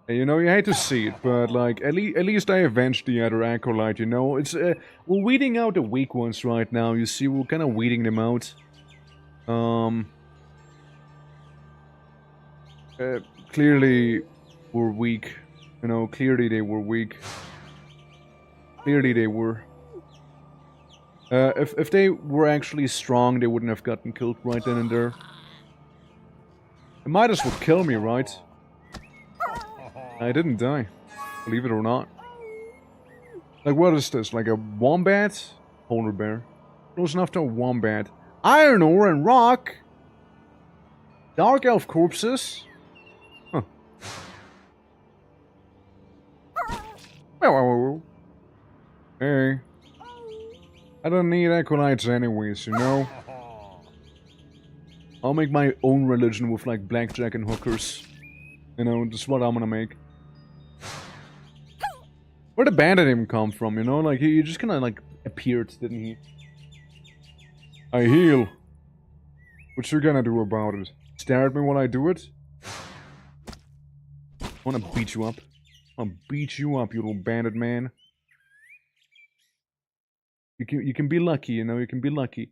Hey, you know, you hate to see it, but like at least I avenged the other acolyte, you know? It's we're weeding out the weak ones right now, you see, we're kinda weeding them out. Clearly we're weak. You know, clearly they were weak. Clearly they were. If they were actually strong, they wouldn't have gotten killed right then and there. It might as well kill me, right? I didn't die. Believe it or not. Like, what is this? Like a wombat? Polar bear. Close enough to a wombat. Iron ore and rock! Dark elf corpses? Huh. Hey. I don't need acolytes anyways, you know? I'll make my own religion with like blackjack and hookers. You know, that's what I'm gonna make. Where'd the bandit even come from, you know? Like, he just kinda like appeared, didn't he? I heal. What you gonna do about it? Stare at me while I do it? I wanna beat you up. I'll beat you up, you little bandit man. You can be lucky, you know, you can be lucky.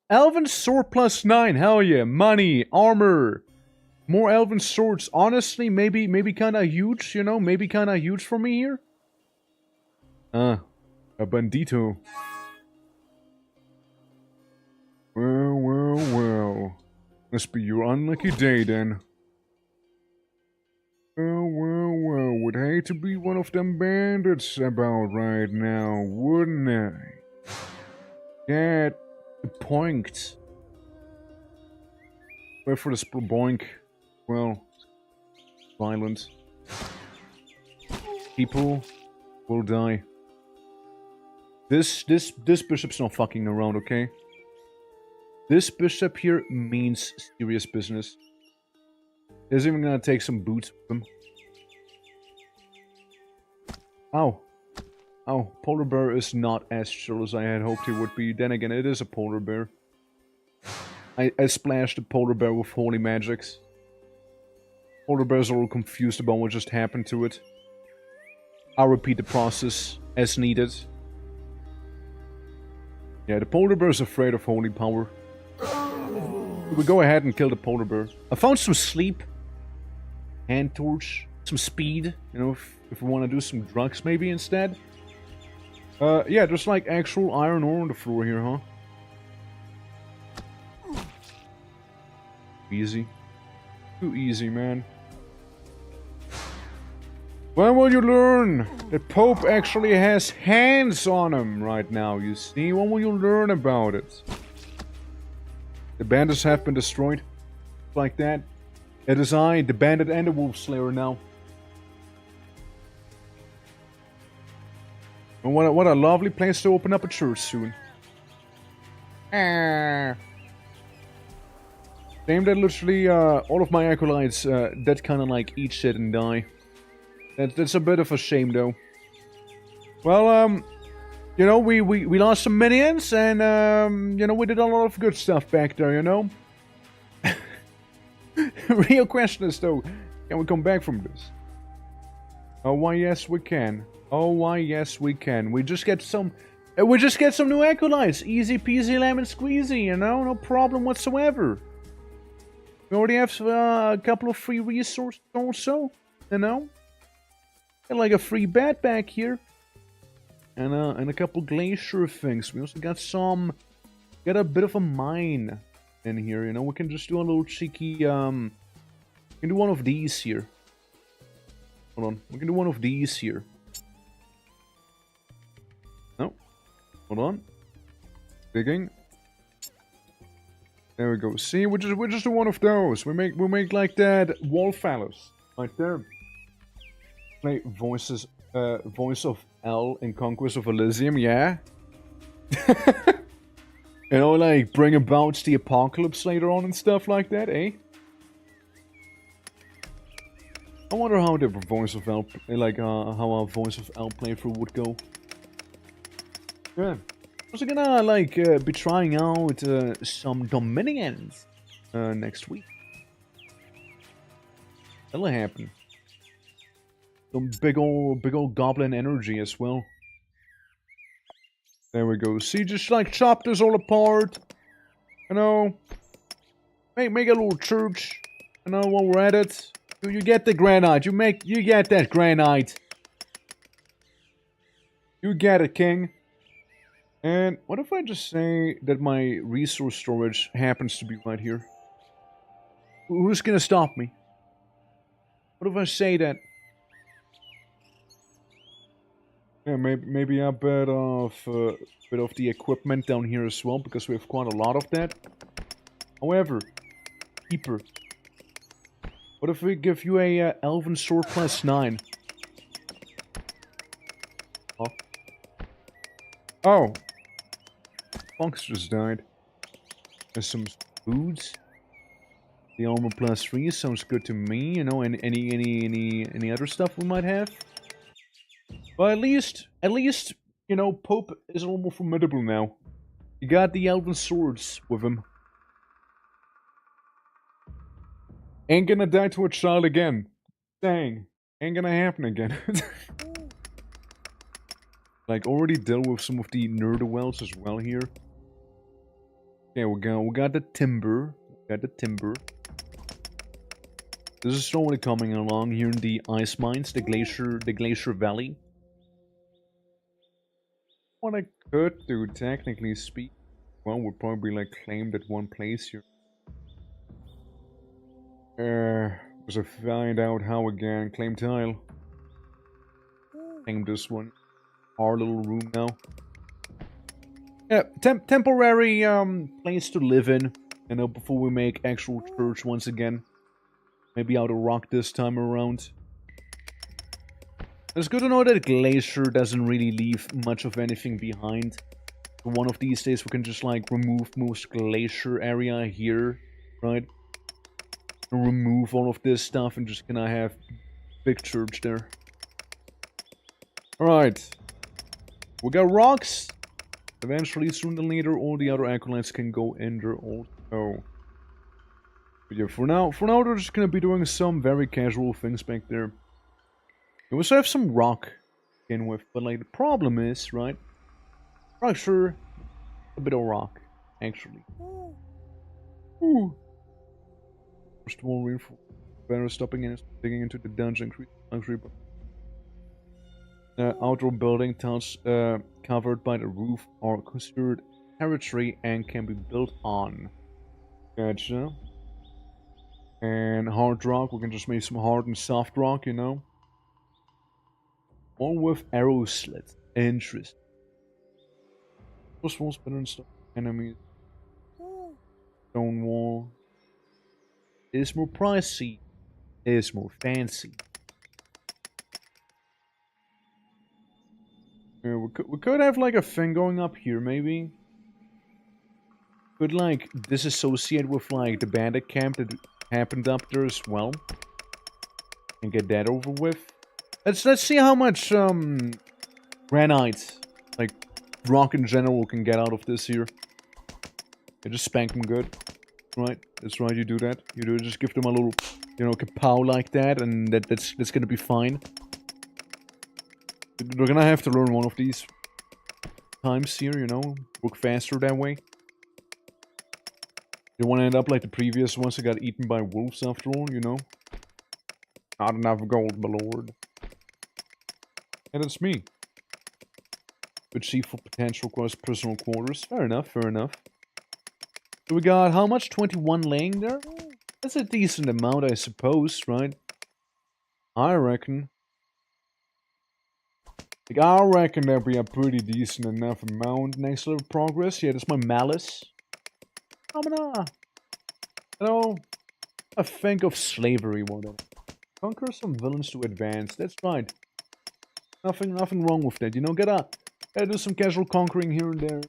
Elven sword +9, hell yeah. Money, armor, more elven swords. Honestly, maybe kinda huge, you know, maybe kinda huge for me here. A bandito. Well. Must be your unlucky day then. Well, would hate to be one of them bandits about right now, wouldn't I? Get the point. Wait for the boink. Well, violent. People will die. This bishop's not fucking around, okay? This bishop here means serious business. He's even gonna take some boots with him. Ow. Oh, polar bear is not as chill as I had hoped he would be. Then again, it is a polar bear. I splashed the polar bear with holy magics. Polar bears are all confused about what just happened to it. I'll repeat the process as needed. Yeah, the polar bear is afraid of holy power. We go ahead and kill the polar bear. I found some sleep. Hand torch. Some speed. You know, if we want to do some drugs maybe instead. Yeah, there's like actual iron ore on the floor here, huh? Easy. Too easy, man. When will you learn that Pope actually has hands on him right now, you see? When will you learn about it? The bandits have been destroyed. Like that. It is I, the bandit and the wolf slayer now. And what a lovely place to open up a church soon. Shame that literally all of my acolytes that kind of like eat shit and die. That's a bit of a shame though. Well, you know, we lost some minions and you know, we did a lot of good stuff back there, you know. Real question is though, can we come back from this? Oh why yes we can. Oh why yes we can. We just get some new acolytes. Easy peasy lemon squeezy, you know, no problem whatsoever. We already have a couple of free resources also, you know. Got like a free bat back here. And a couple glacier things. We also got a bit of a mine in here, you know. We can just do a little cheeky, we can do one of these here. Hold on, we can do one of these here. No, hold on. Digging. There we go. See, we're just one of those. We make like that wall fellows right there. Play voice of L in Conquest of Elysium, yeah. You know, like bring about the apocalypse later on and stuff like that, eh? I wonder how the voice of L, like how our voice of L playthrough would go. Yeah. Also gonna like be trying out some Dominions next week. That'll happen. Some big old goblin energy as well. There we go. See, just like chop this all apart. You know, make a little church. You know, while we're at it, you get the granite. You get that granite. You get it, King. And what if I just say that my resource storage happens to be right here? Who's gonna stop me? What if I say that? Yeah, maybe a bit of the equipment down here as well, because we have quite a lot of that. However, keeper. What if we give you a elven sword +9? Huh? Oh. Fox just died. There's some foods. The armor +3 sounds good to me. You know, and any other stuff we might have. But at least, you know, Pope is a little more formidable now. You got the elven swords with him. Ain't gonna die to a child again. Dang. Ain't gonna happen again. Like, already dealt with some of the Nerdwells as well here. Okay, we got the timber. We got the timber. This is slowly coming along here in the ice mines, the glacier valley. What I could do, technically speak, well, would probably like claim that one place here. Was I find out how again? Claim tile. Claim this one. Our little room now. Yeah, temporary place to live in, you know, before we make actual church once again. Maybe out of rock this time around. It's good to know that Glacier doesn't really leave much of anything behind. So one of these days we can just like remove most Glacier area here, right? And remove all of this stuff and just gonna have big church there. Alright. We got rocks. Eventually, sooner than later, all the other acolytes can go in there also. But yeah, for now they're just gonna be doing some very casual things back there. We also have some rock to begin with, but like the problem is, right? Structure, a bit of rock, actually. Ooh. First of all, reinforce. Better stopping and digging into the dungeon. Outdoor building tiles covered by the roof are considered territory and can be built on. Gotcha. And hard rock, we can just make some hard and soft rock, you know. All with arrow slits. Interest. Plus walls better than stop enemies. Stone wall. Is more pricey. Is more fancy. Yeah, we could have like a thing going up here, maybe. Could like disassociate with like the bandit camp that happened up there as well, and get that over with. Let's see how much granite, like rock in general, can get out of this here. Yeah, just spank them good, right? That's right. You do that. You do just give them a little, you know, kapow like that, and that's gonna be fine. We're gonna have to learn one of these times here, you know, work faster that way. You don't want to end up like the previous ones that got eaten by wolves after all, you know. Not enough gold, my lord. And it's me. But see for potential personal quarters. Fair enough, fair enough. So we got how much? 21 laying there? That's a decent amount, I suppose, right? I reckon. Like, I reckon that'd be a pretty decent enough amount. Next level progress. Yeah, that's my malice. You know, I think of slavery more than conquer some villains to advance. That's right. Nothing wrong with that. You know, gotta do some casual conquering here and there.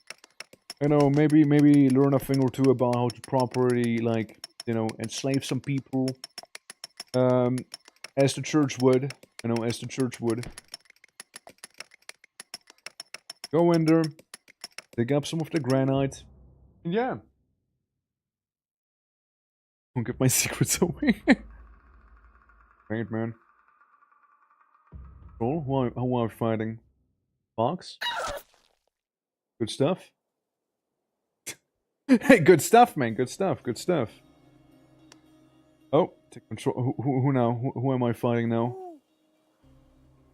You know, maybe learn a thing or two about how to properly, like, you know, enslave some people. Um, as the church would. You know, as the church would. Go in there, dig up some of the granite. And yeah. Don't give my secrets away. Great, man. Cool. Who are we fighting? Fox? Good stuff. Hey, good stuff, man. Good stuff. Good stuff. Oh, take control. Who now? Who am I fighting now?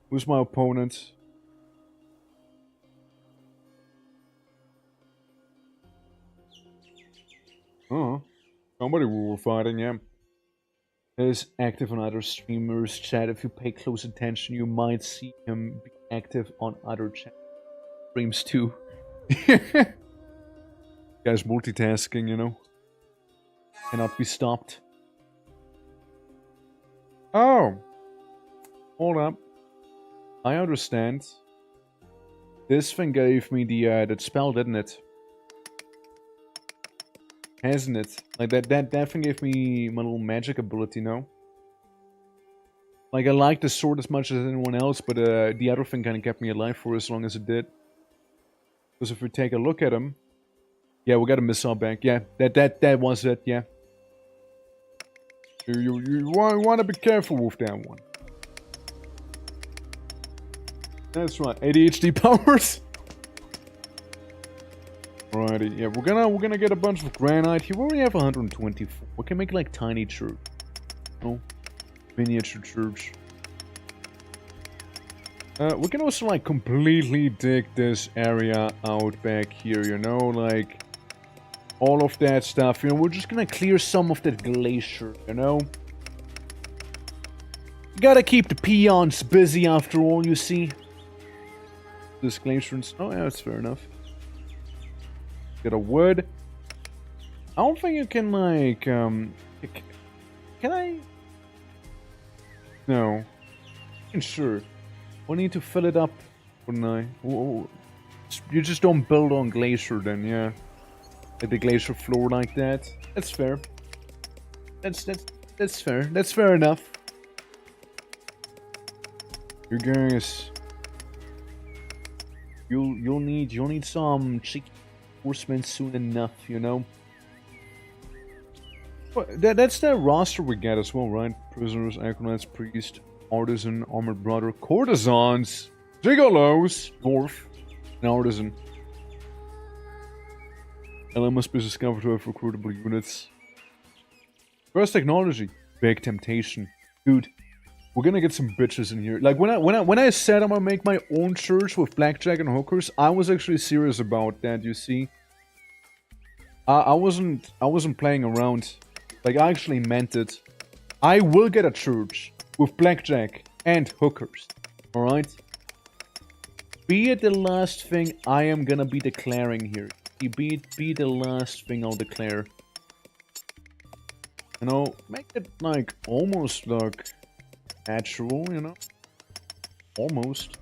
Who's my opponent? Oh, somebody we were fighting, yeah. Is active on other streamers' chat. If you pay close attention, you might see him be active on other chat streams too. Guys, multitasking, you know. Cannot be stopped. Oh! Hold up. I understand. This thing gave me the that spell, didn't it? Hasn't it? Like that thing gave me my little magic ability, no? Like I like the sword as much as anyone else, but the other thing kind of kept me alive for as long as it did. Because if we take a look at him, yeah, we got a missile back. Yeah, that was it. Yeah. You want to be careful with that one. That's right. ADHD powers. Alrighty, yeah, we're gonna get a bunch of granite here. We already have 124. We can make like tiny church. Oh, miniature church. We can also like completely dig this area out back here, you know, like all of that stuff. You know, we're just gonna clear some of that glacier, you know. You gotta keep the peons busy after all, you see. This glacier and oh yeah, that's fair enough. Get a wood. I don't think you can like can I? No. Sure. We need to fill it up, wouldn't I? Oh, you just don't build on glacier then, yeah. Like the glacier floor like that. That's fair. That's fair. That's fair enough. You guys, you'll need some cheeky horsemen soon enough, you know. Well, that's the roster we get as well, right? Prisoners, acolytes, priest, artisan, armored brother, courtesans, gigolos, dwarf, and artisan. LM must be discovered to have recruitable units. First technology, big temptation, dude. We're gonna get some bitches in here. Like when I said I'm gonna make my own church with blackjack and hookers, I was actually serious about that. You see, I wasn't playing around. Like I actually meant it. I will get a church with blackjack and hookers. All right. Be it the last thing I am gonna be declaring here. Be the last thing I'll declare. You know, make it like almost like natural, you know? Almost.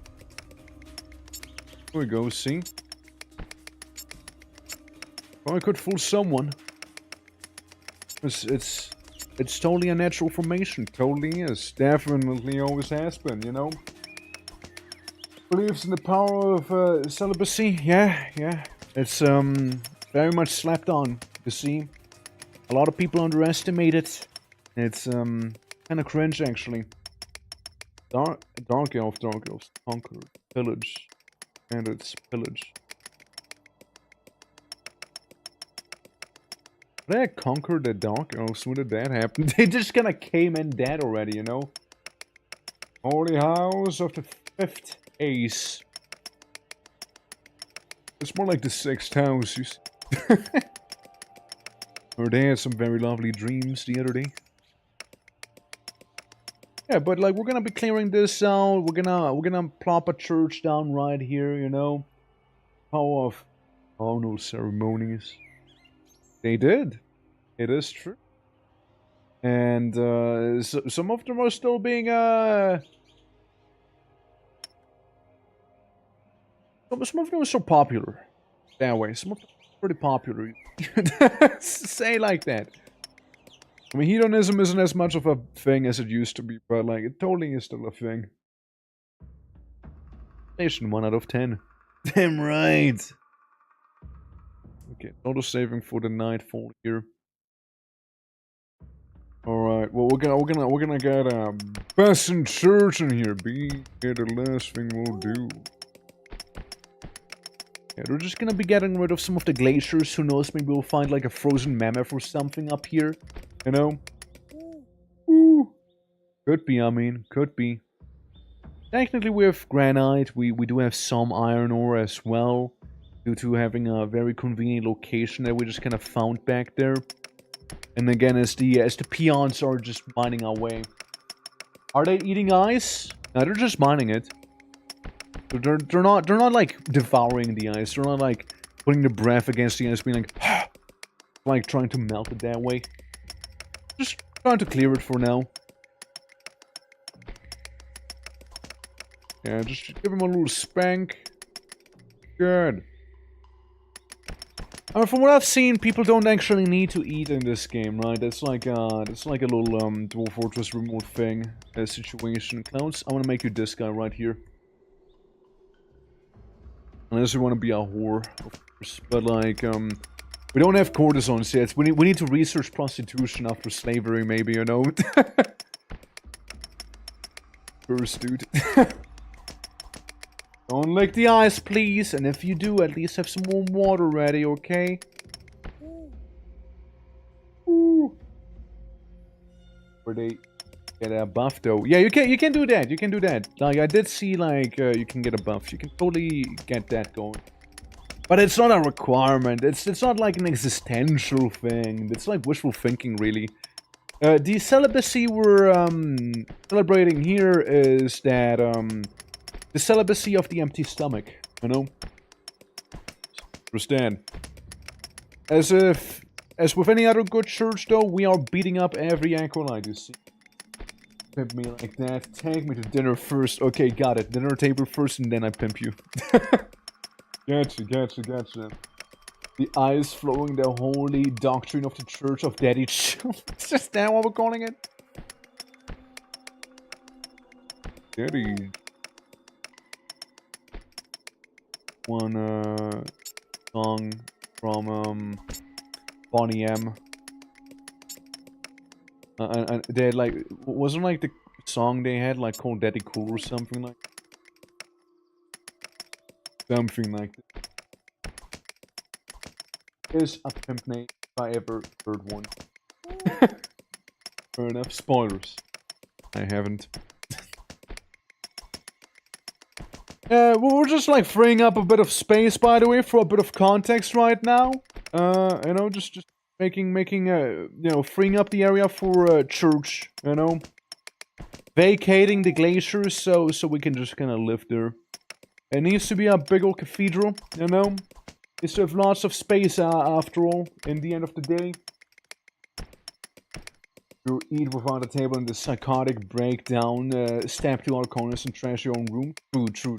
Here we go, see? Well, I could fool someone. It's totally a natural formation. Totally is. Definitely always has been, you know? Believes in the power of celibacy. Yeah. It's very much slapped on, you see? A lot of people underestimate it. It's kind of cringe, actually. Dark elves, conquer, pillage, and it's pillage. Did I conquer the dark elves? When did that happen? They just kind of came in dead already, you know? Holy house of the 5th ace. It's more like the 6th house, you see. Or they had some very lovely dreams the other day. Yeah, but like we're gonna be clearing this out. We're gonna plop a church down right here, you know. Power of carnal ceremonies. They did. It is true. And some of them are still being some of them are so popular that way. Some of them are pretty popular. Say like that. I mean, hedonism isn't as much of a thing as it used to be, but like it totally is still a thing. Station 1 out of 10. Damn right. Okay, auto saving for the nightfall here. Alright, well we're gonna get a best in church in here. Be the last thing we'll do. Yeah, we're just gonna be getting rid of some of the glaciers. Who knows, maybe we'll find like a frozen mammoth or something up here. You know? Ooh. Could be, I mean, could be. Technically we have granite, we do have some iron ore as well. Due to having a very convenient location that we just kind of found back there. And again, as the peons are just mining our way. Are they eating ice? No, they're just mining it. They're not like devouring the ice. They're not like putting the breath against the ice, being like trying to melt it that way. Just trying to clear it for now. Yeah, just give him a little spank. Good. From what I've seen, people don't actually need to eat in this game, right? It's like a little Dwarf Fortress remote thing situation. Clowns, I want to make you this guy right here. Unless you want to be a whore, of course. But like, we don't have courtesans yet. We need to research prostitution after slavery, maybe, you know. First, dude. Don't lick the ice, please. And if you do, at least have some warm water ready, okay? Ooh. Where they get a buff, though. Yeah, you can do that. You can do that. Like, I did see, like, you can get a buff. You can totally get that going. But it's not a requirement. It's not like an existential thing. It's like wishful thinking, really. The celibacy we're celebrating here is that the celibacy of the empty stomach, you know? Understand? As with any other good church, though, we are beating up every acolyte you see. Pimp me like that. Take me to dinner first. Okay, got it. Dinner table first, and then I pimp you. Gotcha. The eyes flowing the holy doctrine of the Church of Daddy Chill. Is that what we're calling it? Daddy. One song from Bonnie M. And they had like, wasn't like the song they had like called Daddy Cool or something like that? Something like that. Is a pimp name if I ever heard one. Fair enough. Spoilers. I haven't. We're just like freeing up a bit of space, by the way, for a bit of context right now. You know, just making you know, freeing up the area for church, you know, vacating the glaciers so we can just kind of live there. It needs to be a big old cathedral, you know. Needs to have lots of space after all. In the end of the day, you eat without a table in the psychotic breakdown, stab to all corners and trash your own room. True.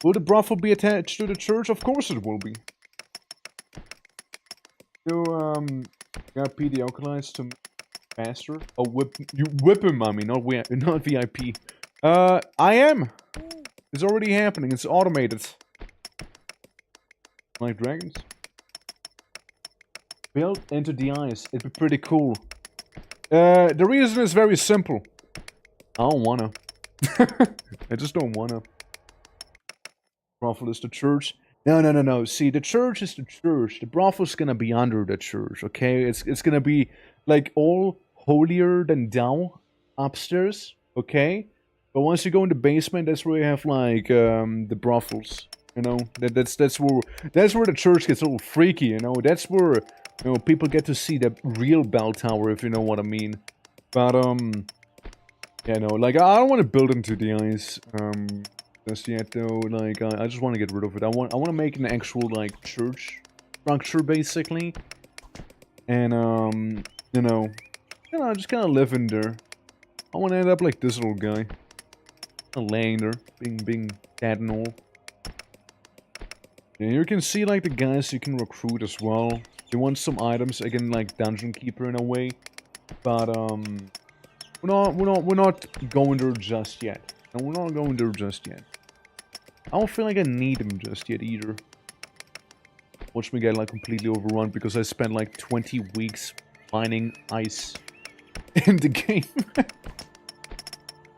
Will the brothel be attached to the church? Of course it will be. You, got PD alkalites to faster? Oh, whip him, mommy, not VIP. I am! It's already happening, it's automated. Like dragons. Built into the ice, it'd be pretty cool. The reason is very simple. I don't wanna. I just don't wanna. Brothel is the church. No. See, the church is the church. The brothel's gonna be under the church, okay? It's gonna be like all holier than thou upstairs, okay? But once you go in the basement, that's where you have like the brothels. You know, that's where the church gets a little freaky. You know, that's where, you know, people get to see the real bell tower, if you know what I mean. But yeah, no, like I don't want to build into the ice just yet though. Like I just want to get rid of it. I want to make an actual like church structure basically, and you know, Just kind of live in there. I want to end up like this little guy. Laying there, being dead and all. Yeah, you can see like the guys you can recruit as well. You want some items, again, like Dungeon Keeper in a way. But we're not going there just yet. And we're not going there just yet. I don't feel like I need them just yet either. Watch me get like completely overrun because I spent like 20 weeks mining ice in the game.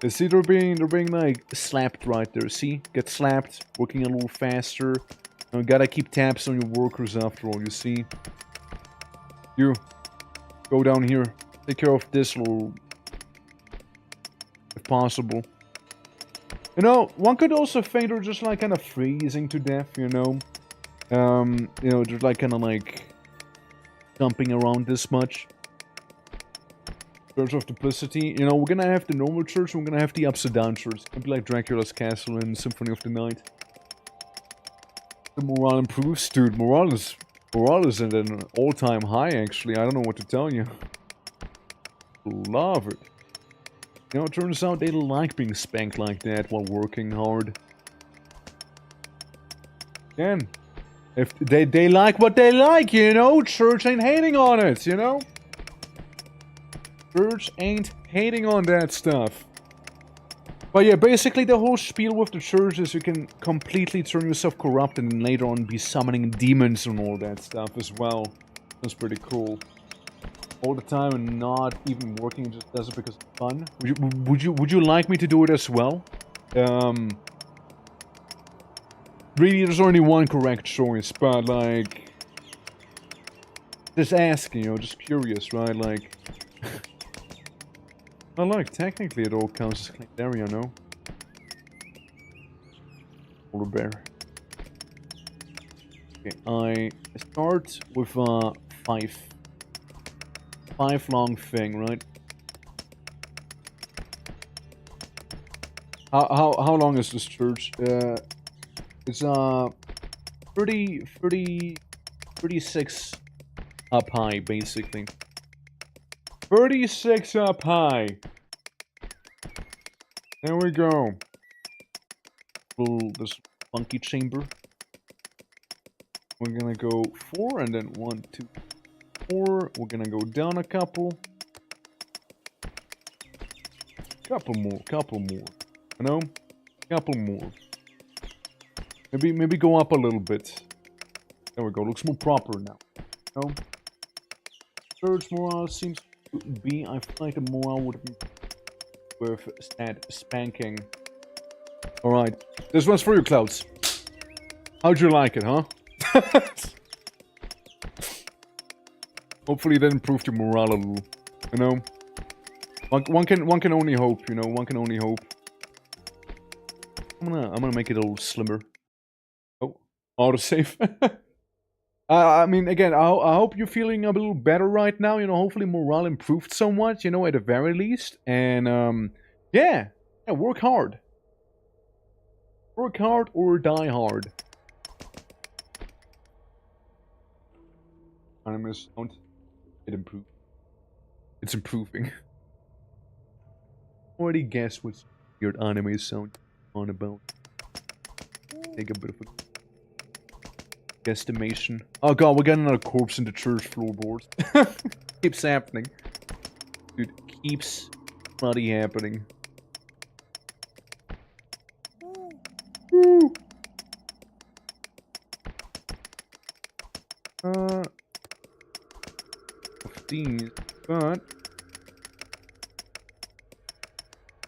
You see, they're being like slapped right there. See, get slapped, working a little faster. You gotta keep tabs on your workers after all. You see, you go down here, take care of this little, if possible. You know, one could also think they're just like kind of freezing to death. You know, they're like kind of like jumping around this much. Church of Duplicity. You know, we're gonna have the normal church, and we're gonna have the upside down church. It's gonna be like Dracula's Castle in Symphony of the Night. The morale improves, dude. Morale is at an all-time high, actually. I don't know what to tell you. Love it. You know, it turns out they like being spanked like that while working hard. Again, if they like what they like, you know? Church ain't hating on it, you know? Church ain't hating on that stuff. But yeah, basically the whole spiel with the church is you can completely turn yourself corrupt and then later on be summoning demons and all that stuff as well. That's pretty cool. All the time and not even working, just does it because it's fun. Would you like me to do it as well? Really, there's only one correct choice, but like, just asking, you know, just curious, right? Like, well, like, technically it all counts as clean area, no? Polar bear. Okay, I start with five long thing, right? How long is this church? It's 36 up high, basically. 36 up high. There we go. This funky chamber. We're gonna go 4 and then 1, 2, 4. We're gonna go down a couple. Couple more. You know? Couple more. Maybe go up a little bit. There we go. Looks more proper now. You know? Church morale seems to be. I feel like the morale would be worth that spanking. Alright. This one's for you, Clouds. How'd you like it, huh? Hopefully that improved your morale a little. You know? One can only hope, you know, one can only hope. I'm gonna make it a little slimmer. Oh, autosave. I mean, again, I hope you're feeling a little better right now. You know, hopefully morale improved somewhat, you know, at the very least. And, yeah, work hard. Work hard or die hard. Anime sound. It improved. It's improving. Already guess what's weird anime sound on about. Take a bit of a guesstimation. Oh god, we're getting another corpse in the church floorboard. Keeps happening. Dude, keeps bloody happening. Woo! 15, but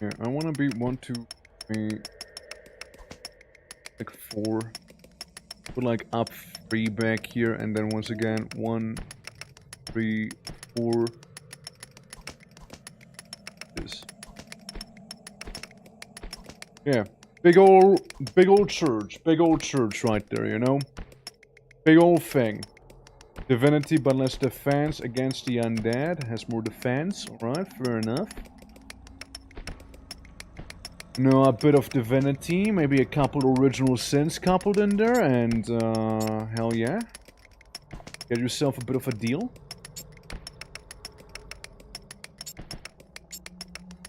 yeah, I want to be 1, 2, 3, like 4. Put like up 3 back here, and then once again 1, 3, 4. This. Yeah, big old church right there, you know. Big old thing. Divinity but less defense against the undead. Has more defense. Alright, fair enough. You know, a bit of divinity. Maybe a couple original sins coupled in there. And, hell yeah. Get yourself a bit of a deal.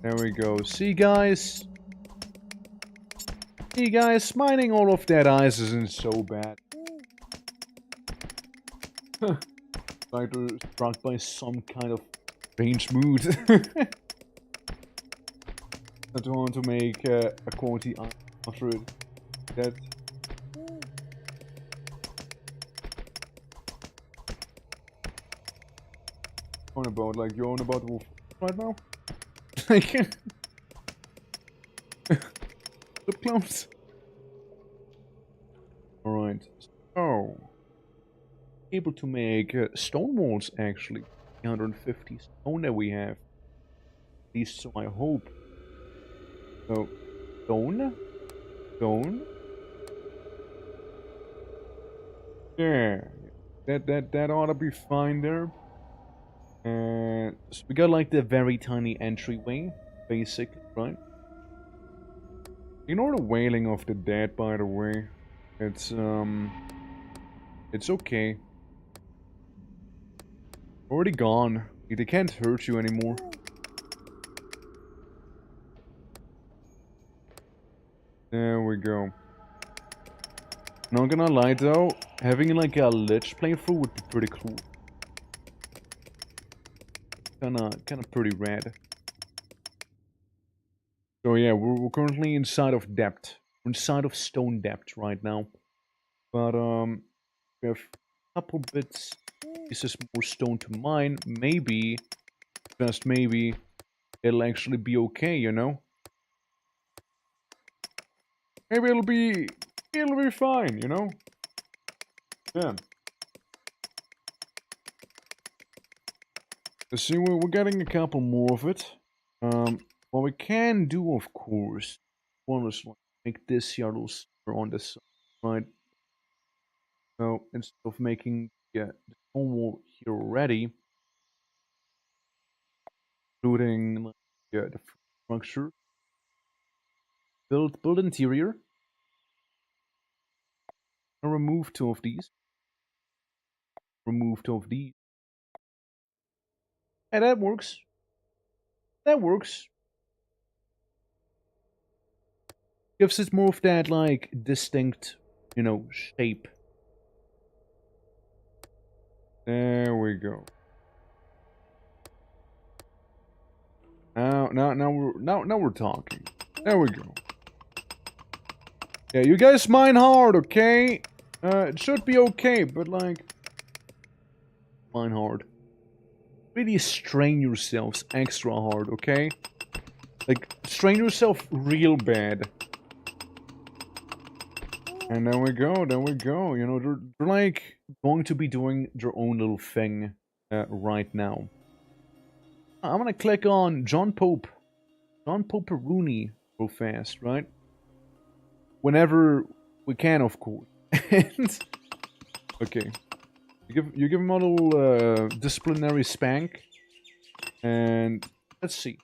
There we go. See, guys? See, guys? Mining all of that ice isn't so bad. Like they're struck by some kind of strange mood. I don't want to make a quality after it. That. On about, like, you're on about wolf right now? Like. The clowns. Alright. So. Able to make stone walls actually. 350 stone that we have. At least so I hope. So, stone. Stone. Yeah. That ought to be fine there. And so we got like the very tiny entryway, basically, right? Ignore the wailing of the dead, by the way. It's okay. Already gone. They can't hurt you anymore. There we go. Not gonna lie though, having like a lich playthrough would be pretty cool. Kinda pretty rad. So yeah, we're currently inside of depth. We're inside of stone depth right now. But we have a couple pieces more stone to mine. Maybe, just maybe, it'll actually be okay, you know? Maybe it'll be fine, you know? Yeah. See, we're getting a couple more of it. What we can do, of course, one is like make this here a little smaller on this side, right? So instead of making the stone wall here already, including like the structure, build interior, and remove two of these. Remove two of these. And that works. That works. Gives it more of that, like, distinct, you know, shape. There we go. Now we're talking. There we go. Yeah, you guys mine hard, okay? It should be okay, but like, mine hard. Really strain yourselves extra hard, okay? Like, strain yourself real bad. And there we go, you know, they're like going to be doing their own little thing right now. I'm gonna click on John Poperuni real fast, right? Whenever we can, of course. And, okay. You give him a little disciplinary spank. And let's see.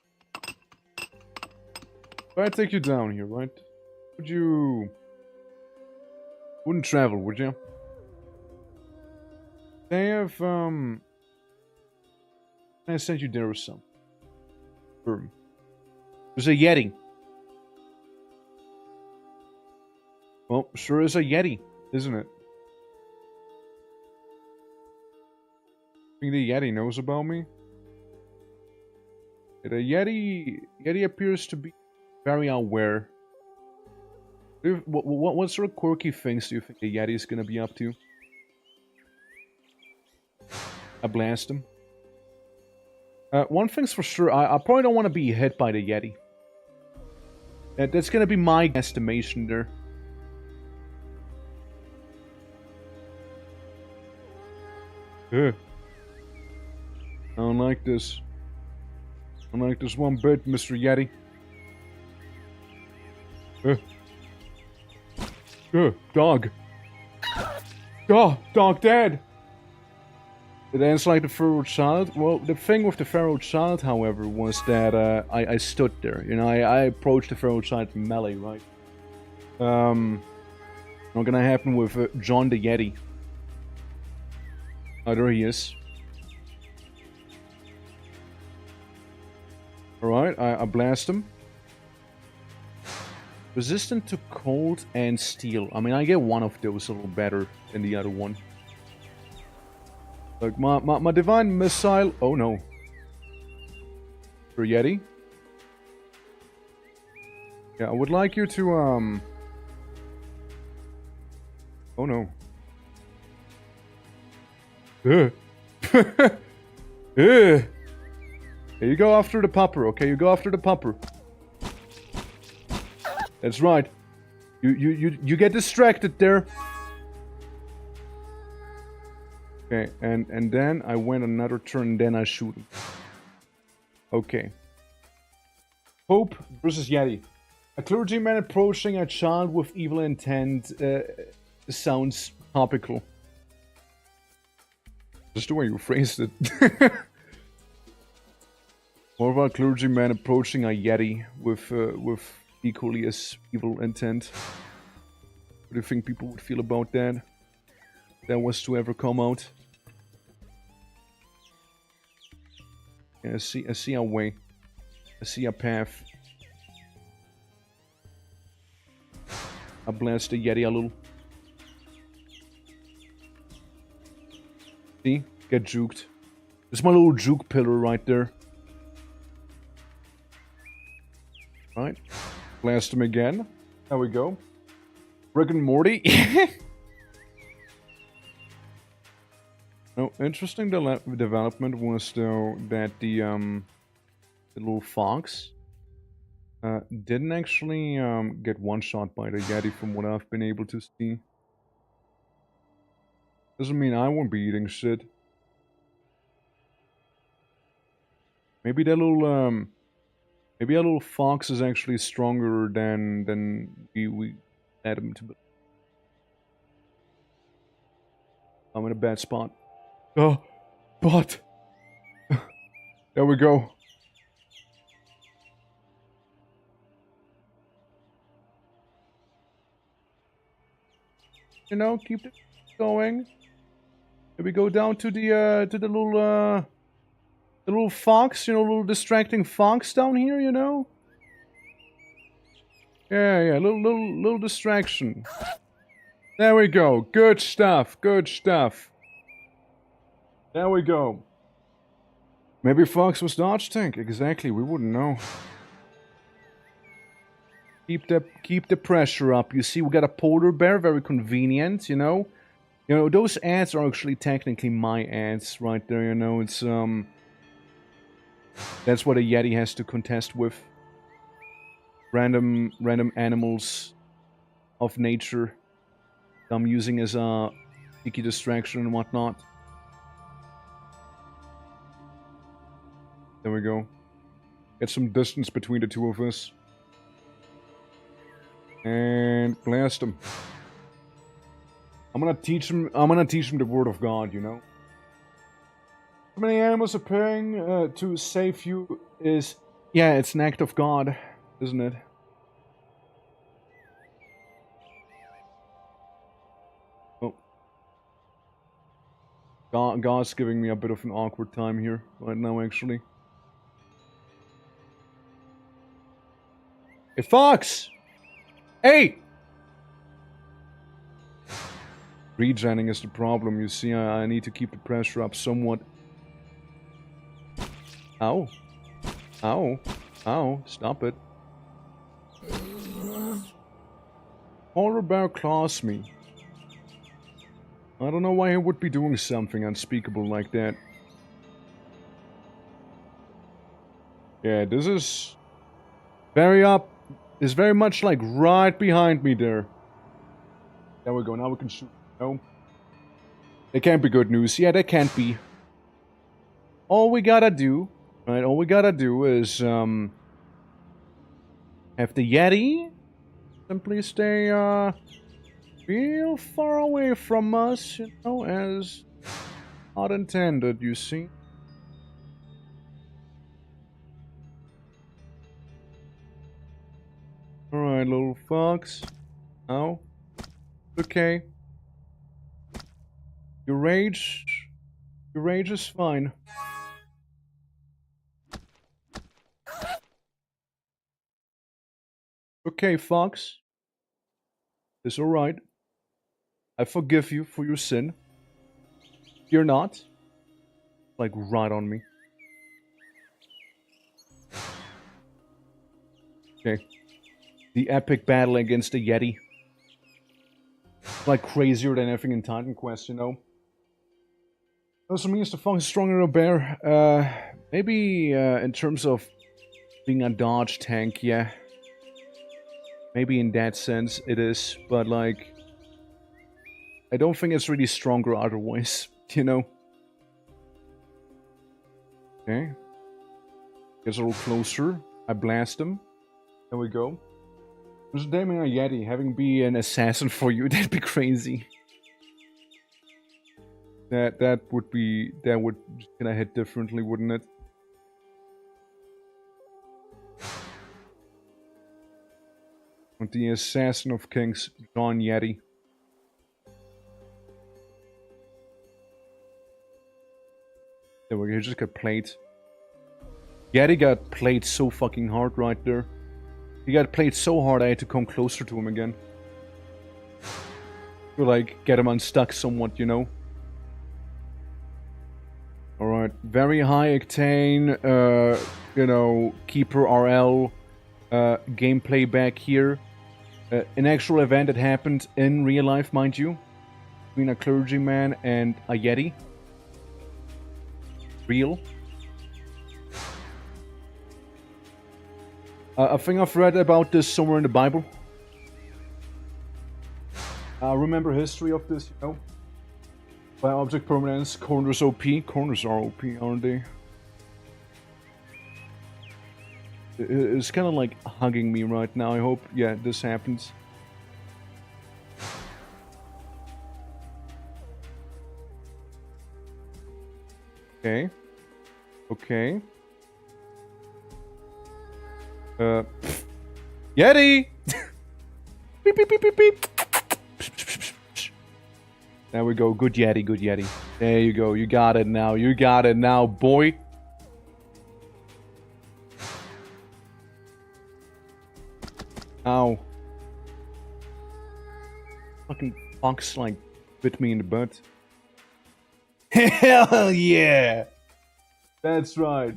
If I take you down here, right? Wouldn't travel, would you? They have, I sent you there or something. There's a Yeti. Well, sure is a Yeti, isn't it? I think the Yeti knows about me. The Yeti appears to be very aware. What sort of quirky things do you think the Yeti is gonna be up to? I blast him. One thing's for sure, I probably don't want to be hit by the Yeti. That's gonna be my estimation there. I don't like this. I don't like this one bit, Mr. Yeti. Dog. Oh, dog dead. It ends like the Pharaoh child. Well, the thing with the Pharaoh child, however, was that I stood there. You know, I approached the Pharaoh child from melee, right? Not gonna happen with John the Yeti. Oh, there he is. Alright, I blast him. Resistant to cold and steel. I mean, I get one of those a little better than the other one. Like, my divine missile... Oh, no. For Yeti? Yeah, I would like you to, Oh, no. Ugh. Ugh. Here, you go after the popper, okay? You go after the popper. That's right. You get distracted there. Okay, and then I went another turn, then I shoot him. Okay. Pope versus Yeti. A clergyman approaching a child with evil intent sounds topical. Just the way you phrased it. More of a clergyman approaching a Yeti with equally as evil intent. What do you think people would feel about that? If that was to ever come out. Yeah, I see a way. I see a path. I blast the Yeti a little. See? Get juked. There's my little juke pillar right there. Right. Blast him again. There we go. Rick and Morty. No, interesting development was though that the little fox didn't actually get one shot by the Yeti from what I've been able to see. Doesn't mean I won't be eating shit. Maybe that little maybe a little fox is actually stronger than we had him to be. I'm in a bad spot. Oh, but there we go. You know, keep it going. Here we go down to the little fox, you know, little distracting fox down here, you know. Yeah, little distraction. There we go. Good stuff. Good stuff. There we go. Maybe Fox was dodge tank. Exactly. We wouldn't know. Keep the pressure up. You see, we got a polar bear. Very convenient. You know. You know, those ads are actually technically my ads right there. You know, it's that's what a Yeti has to contest with. Random animals of nature. I'm using as a cheeky distraction and whatnot. There we go. Get some distance between the two of us. And blast him. I'm gonna teach him the word of God, you know. Too many animals appearing to save you is... Yeah, it's an act of God, isn't it? Oh. God's giving me a bit of an awkward time here right now, actually. Hey, Fox! Hey! Regening is the problem, you see. I need to keep the pressure up somewhat. Ow. Ow. Ow. Stop it. Polar bear claws me. I don't know why he would be doing something unspeakable like that. Yeah, this is very up. Is very much like right behind me there. There we go. Now we can shoot. No. That can't be good news. Yeah, that can't be. All we gotta do, right? All we gotta do is have the Yeti simply stay real far away from us, you know, as not intended, you see. Alright, little fox. Oh. Okay. Your rage is fine. Okay, Fox. It's alright. I forgive you for your sin. You're not. Like, right on me. Okay. The epic battle against the Yeti. Like, crazier than everything in Titan Quest, you know? Also means the Fox is stronger than a bear. Maybe in terms of being a dodge tank, yeah. Maybe in that sense it is, but like... I don't think it's really stronger otherwise, you know? Okay. Gets a little closer. I blast him. There we go. Just damning a Yeti, having be an assassin for you, that'd be crazy. That would just gonna hit differently, wouldn't it? With the assassin of kings, John Yeti. There we go, he just got played. Yeti got played so fucking hard right there. He got played so hard I had to come closer to him again. To like, get him unstuck somewhat, you know? Alright, very high octane, you know, Keeper RL gameplay back here. An actual event that happened in real life, mind you. Between a clergyman and a Yeti. Real. I think I've read about this somewhere in the Bible. I remember history of this, you know. By object permanence, corners OP. Corners are OP, aren't they? It's kind of like hugging me right now. I hope, yeah, this happens. Okay. Okay. Yeti! Beep, beep, beep, beep, beep. There we go. Good Yeti, good Yeti. There you go. You got it now. You got it now, boy. Ow. Fucking fox, like, bit me in the butt. Hell yeah! That's right.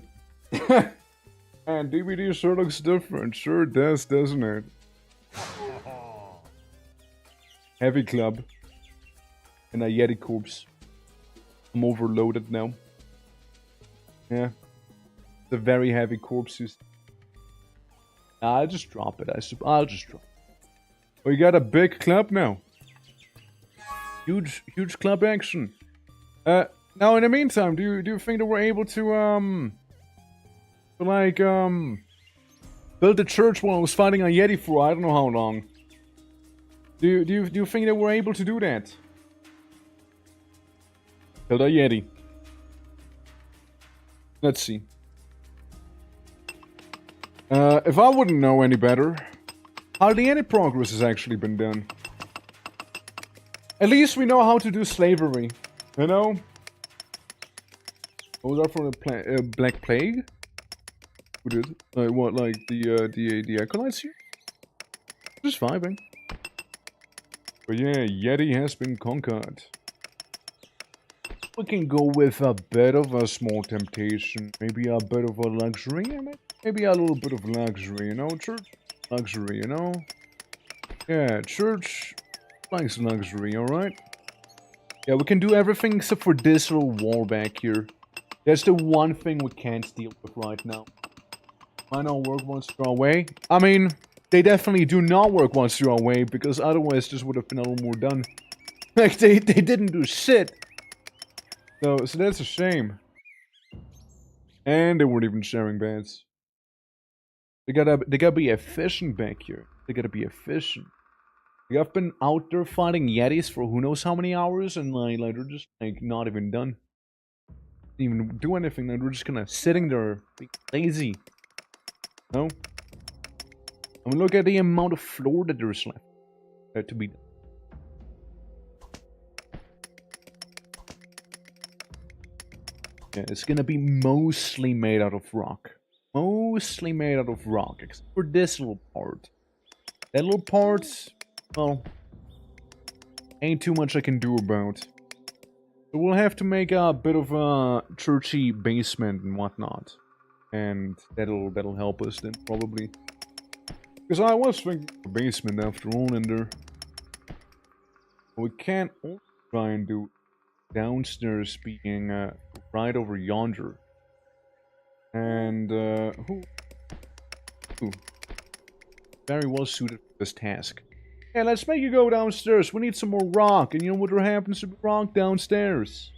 And DVD sure looks different. Sure does, doesn't it? Heavy club. And a Yeti corpse. I'm overloaded now. Yeah. The very heavy corpses. I'll just drop it. I'll just drop it. We got a big club now. Huge club action. Now in the meantime, do you think that we're able to build a church while I was fighting a Yeti for I don't know how long? Do you think that we're able to do that? Build a Yeti. Let's see. If I wouldn't know any better, hardly any progress has actually been done. At least we know how to do slavery, you know? What was that for the Black Plague? Who did? What, like the acolytes here? Just vibing. But yeah, Yeti has been conquered. We can go with a bit of a small temptation, maybe a bit of a luxury, maybe a little bit of luxury, you know? Church luxury, you know? Yeah, church likes luxury, alright? Yeah, we can do everything except for this little wall back here. That's the one thing we can't deal with right now. Might not work once you're away. I mean, they definitely do not work once you're away, because otherwise this would have been a little more done. Like, they didn't do shit. So that's a shame. And they weren't even sharing beds. They gotta be efficient back here. They gotta be efficient. Like, I've been out there fighting Yetis for who knows how many hours, and like they're just like not even done. Didn't even do anything. Like, they're just kind of sitting there, being lazy. No. I mean, look at the amount of floor that there's left to be done. Yeah, it's gonna be mostly made out of rock. Mostly made out of rock, except for this little part. That little part, well, ain't too much I can do about. So we'll have to make a bit of a churchy basement and whatnot. And that'll help us then, probably. Because I was thinking of a basement after all, and there... We can't also try and do downstairs being right over yonder. And, who very well suited for this task. Yeah, let's make you go downstairs. We need some more rock. And you know what there happens to be rock downstairs?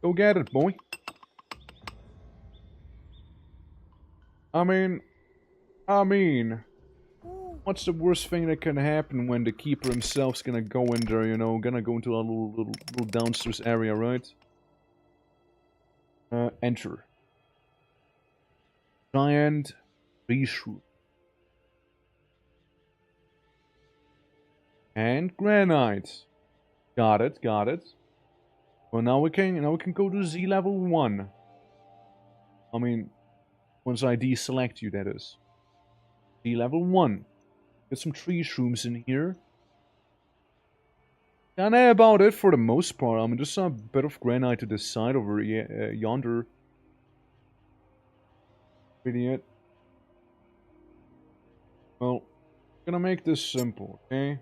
Go get it, boy. I mean, what's the worst thing that can happen when the keeper himself's gonna go in there, you know, gonna go into a little downstairs area, right? Enter. Giant tree shrew. And granite. Got it, got it. Well, now we can go to Z level 1. I mean, once I deselect you, that is. Z level 1. Get some tree shrooms in here. And about it for the most part. I mean, just a bit of granite to the side over yonder. Idiot. Well, I'm gonna make this simple, okay?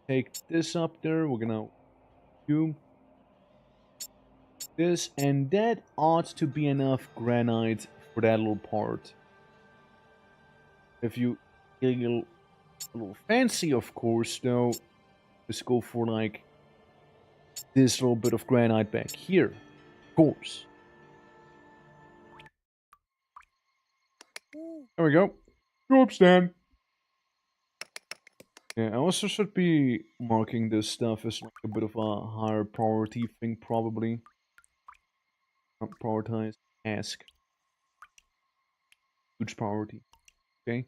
Take this up there. We're gonna do this, and that ought to be enough granite for that little part. If you get a little fancy, of course, though, just go for like this little bit of granite back here, of course. There we go. Go stand. Yeah, I also should be marking this stuff as like a bit of a higher priority thing, probably. Not prioritize, ask. Huge priority. Okay.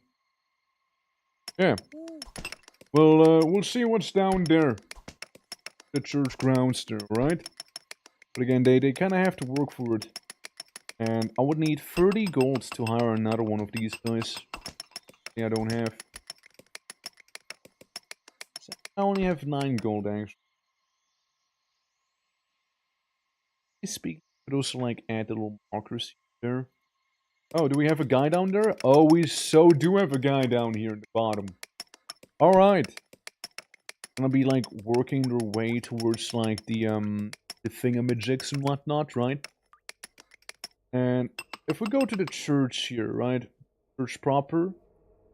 Yeah. Well, we'll see what's down there. The church grounds there, right? But again, they kind of have to work for it. And I would need 30 gold to hire another one of these guys. Yeah, I don't have. I only have 9 gold, actually. Speak, but also like add the little markers there. Oh, do we have a guy down there? Oh, we so do have a guy down here at the bottom. Alright. Gonna be like working their way towards like the thingamajigs and whatnot, right? And if we go to the church here, right? Church proper,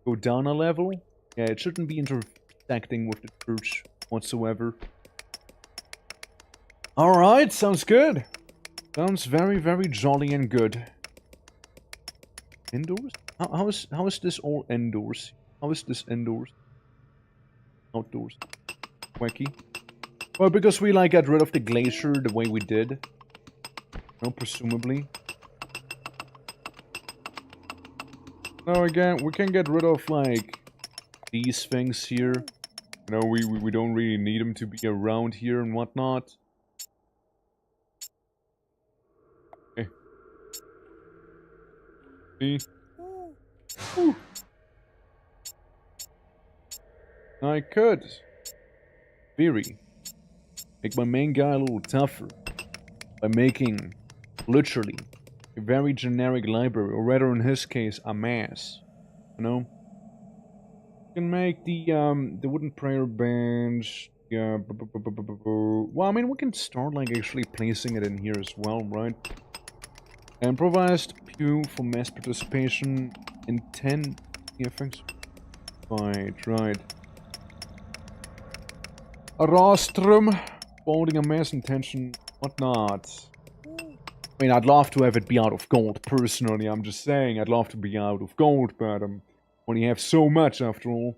go down a level. Yeah, it shouldn't be intersecting with the church whatsoever. Alright, sounds good. Sounds very, very jolly and good. Indoors? How is this all indoors? How is this indoors? Outdoors. Wacky. Well, because we like got rid of the glacier the way we did. No, presumably. No, again, we can get rid of like these things here. You know, we don't really need them to be around here and whatnot. Okay. See? Whew. I could. Theory. Make my main guy a little tougher. By making, literally, a very generic library. Or rather, in his case, a mass. You know? You can make the wooden prayer bench. Yeah. Well, I mean, we can start, like, actually placing it in here as well, right? Improvised pew for mass participation in 10 things. Right. A rostrum, holding a mass intention, whatnot. I mean, I'd love to have it be out of gold, personally. I'm just saying, I'd love to be out of gold, but only have so much after all.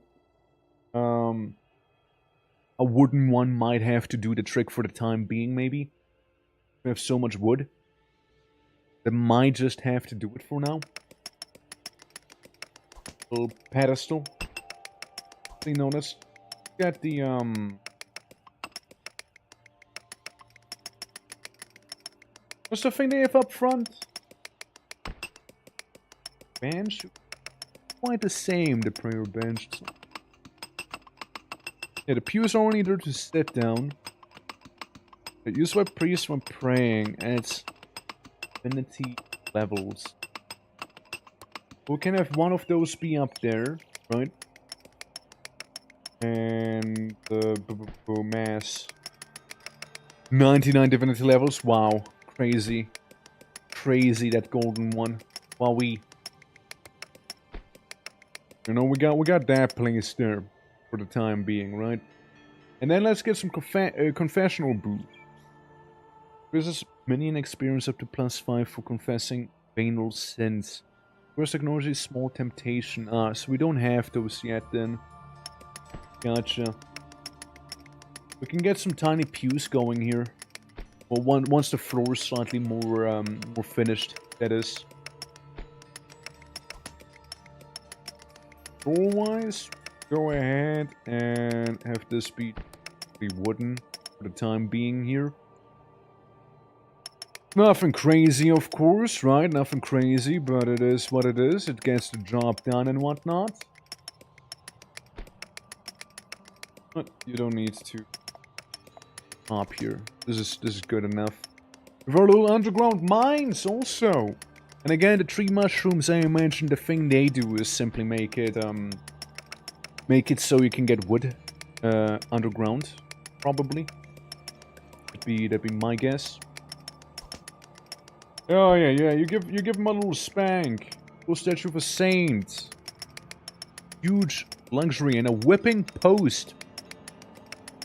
A wooden one might have to do the trick for the time being, maybe. We have so much wood. That might just have to do it for now. Little pedestal. You notice? Got the what's the thing they have up front? bench. Quite the same, the prayer bench. Yeah, the pews are only there to sit down. Used by priests when praying, and it's divinity levels. We can have one of those be up there, right? And the mass. 99 divinity levels. Wow, crazy, crazy that golden one. Wow, we got that place there for the time being, right? And then let's get some confessional boost. This minion experience up to +5 for confessing venial sins. First technology is small temptation. So we don't have those yet then. Gotcha. We can get some tiny pews going here. Well, once the floor is slightly more finished, that is. Floor-wise, go ahead and have this be wooden for the time being here. Nothing crazy, of course, right? Nothing crazy, but it is what it is. It gets the job done and whatnot. But you don't need to stop here. This is good enough. We've our little underground mines also. And again, the tree mushrooms I mentioned, the thing they do is simply make it so you can get wood underground, probably. That'd be my guess. Oh yeah, you give him a little spank. Little statue of a saint. Huge luxury and a whipping post.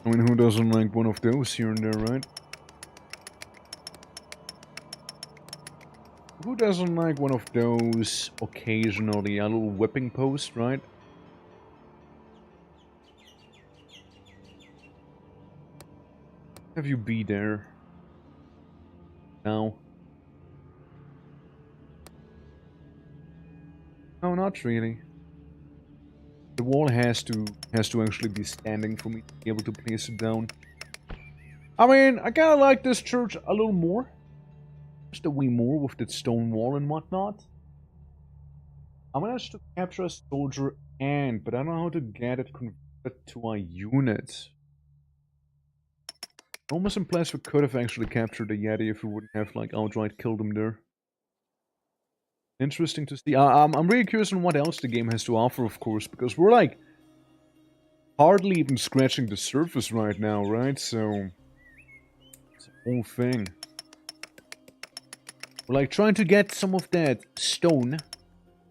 I mean, who doesn't like one of those here and there, right? Who doesn't like one of those occasionally? A little whipping post, right? Have you be there? No. No, not really. The wall has to actually be standing for me to be able to place it down. I mean, I kinda like this church a little more. Just a wee more with that stone wall and whatnot. I managed to capture a soldier ant, but I don't know how to get it converted to a unit. Almost implies we could have actually captured the Yeti if we wouldn't have, like, outright killed him there. Interesting to see. I'm really curious on what else the game has to offer, of course, because we're, like, hardly even scratching the surface right now, right? So, it's a whole thing. We're, like, trying to get some of that stone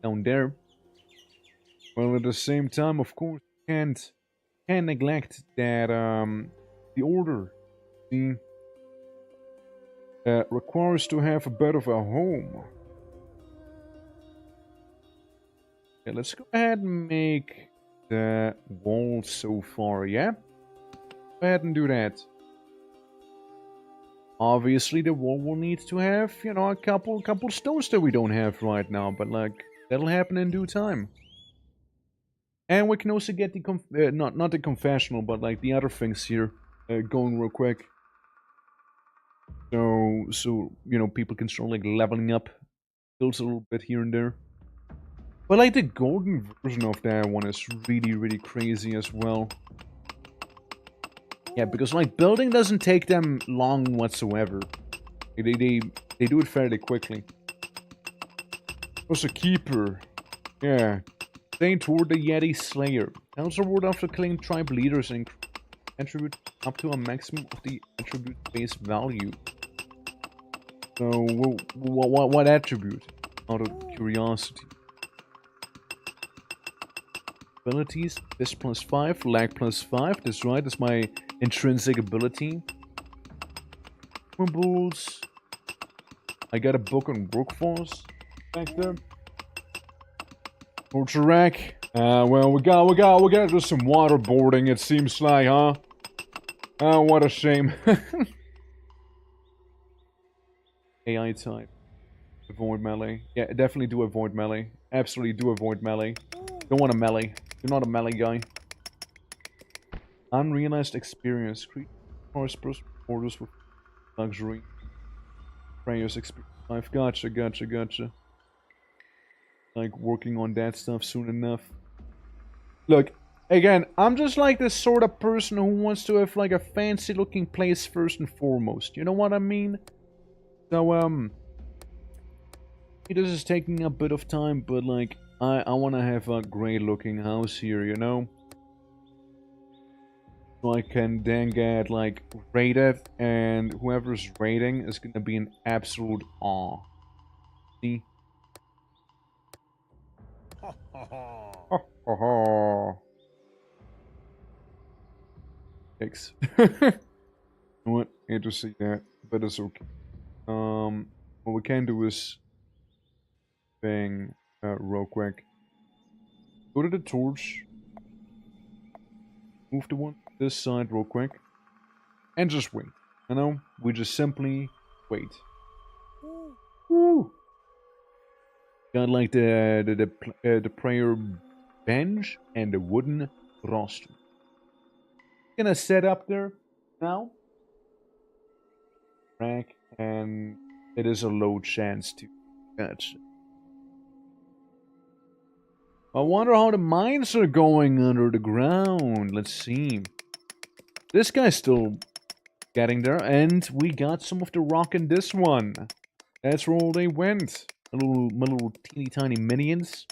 down there. While at the same time, of course, can't neglect that, the order. See? Requires to have a bit of a home. Okay, let's go ahead and make the wall so far, yeah? Go ahead and do that. Obviously, the wall will need to have, you know, a couple stones that we don't have right now, but, like, that'll happen in due time. And we can also get the, not the confessional, but, like, the other things here going real quick. So, you know, people can start, like, leveling up skills a little bit here and there. But, like, the golden version of that one is really, really crazy as well. Yeah, because, like, building doesn't take them long whatsoever. They do it fairly quickly. Also, Keeper. Yeah. Staying toward the Yeti Slayer. Tells reward after killing tribe leaders and attribute up to a maximum of the attribute base value. So, what attribute? Out of curiosity. Abilities, this +5, lag +5, that's right, that's my intrinsic ability. Bulls. I got a book on workforce back there. Torture rack. Well, we gotta do some waterboarding, it seems like, huh? Oh, what a shame. AI type. Avoid melee. Yeah, definitely do avoid melee. Absolutely do avoid melee. Don't want a melee. You're not a melee guy. Unrealized experience. Create orders with luxury. Prayers experience. I've gotcha. like working on that stuff soon enough. Look, again, I'm just like this sort of person who wants to have like a fancy looking place first and foremost. You know what I mean? So, this is taking a bit of time, but like, I want to have a great looking house here, you know? So I can then get like rated, and whoever's rating is gonna be in absolute awe. See? Ha ha ha. Thanks. You know what? Hate to see that, but it's okay. What we can do is thing real quick. Go to the torch. Move the one this side real quick. And just wait. You know? We just simply wait. Woo! Got like the prayer bench and the wooden rostrum. Gonna set up there now. Rack, and it is a low chance to catch it. I wonder how the mines are going under the ground. Let's see. This guy's still getting there, and we got some of the rock in this one. That's where all they went. My little teeny tiny minions.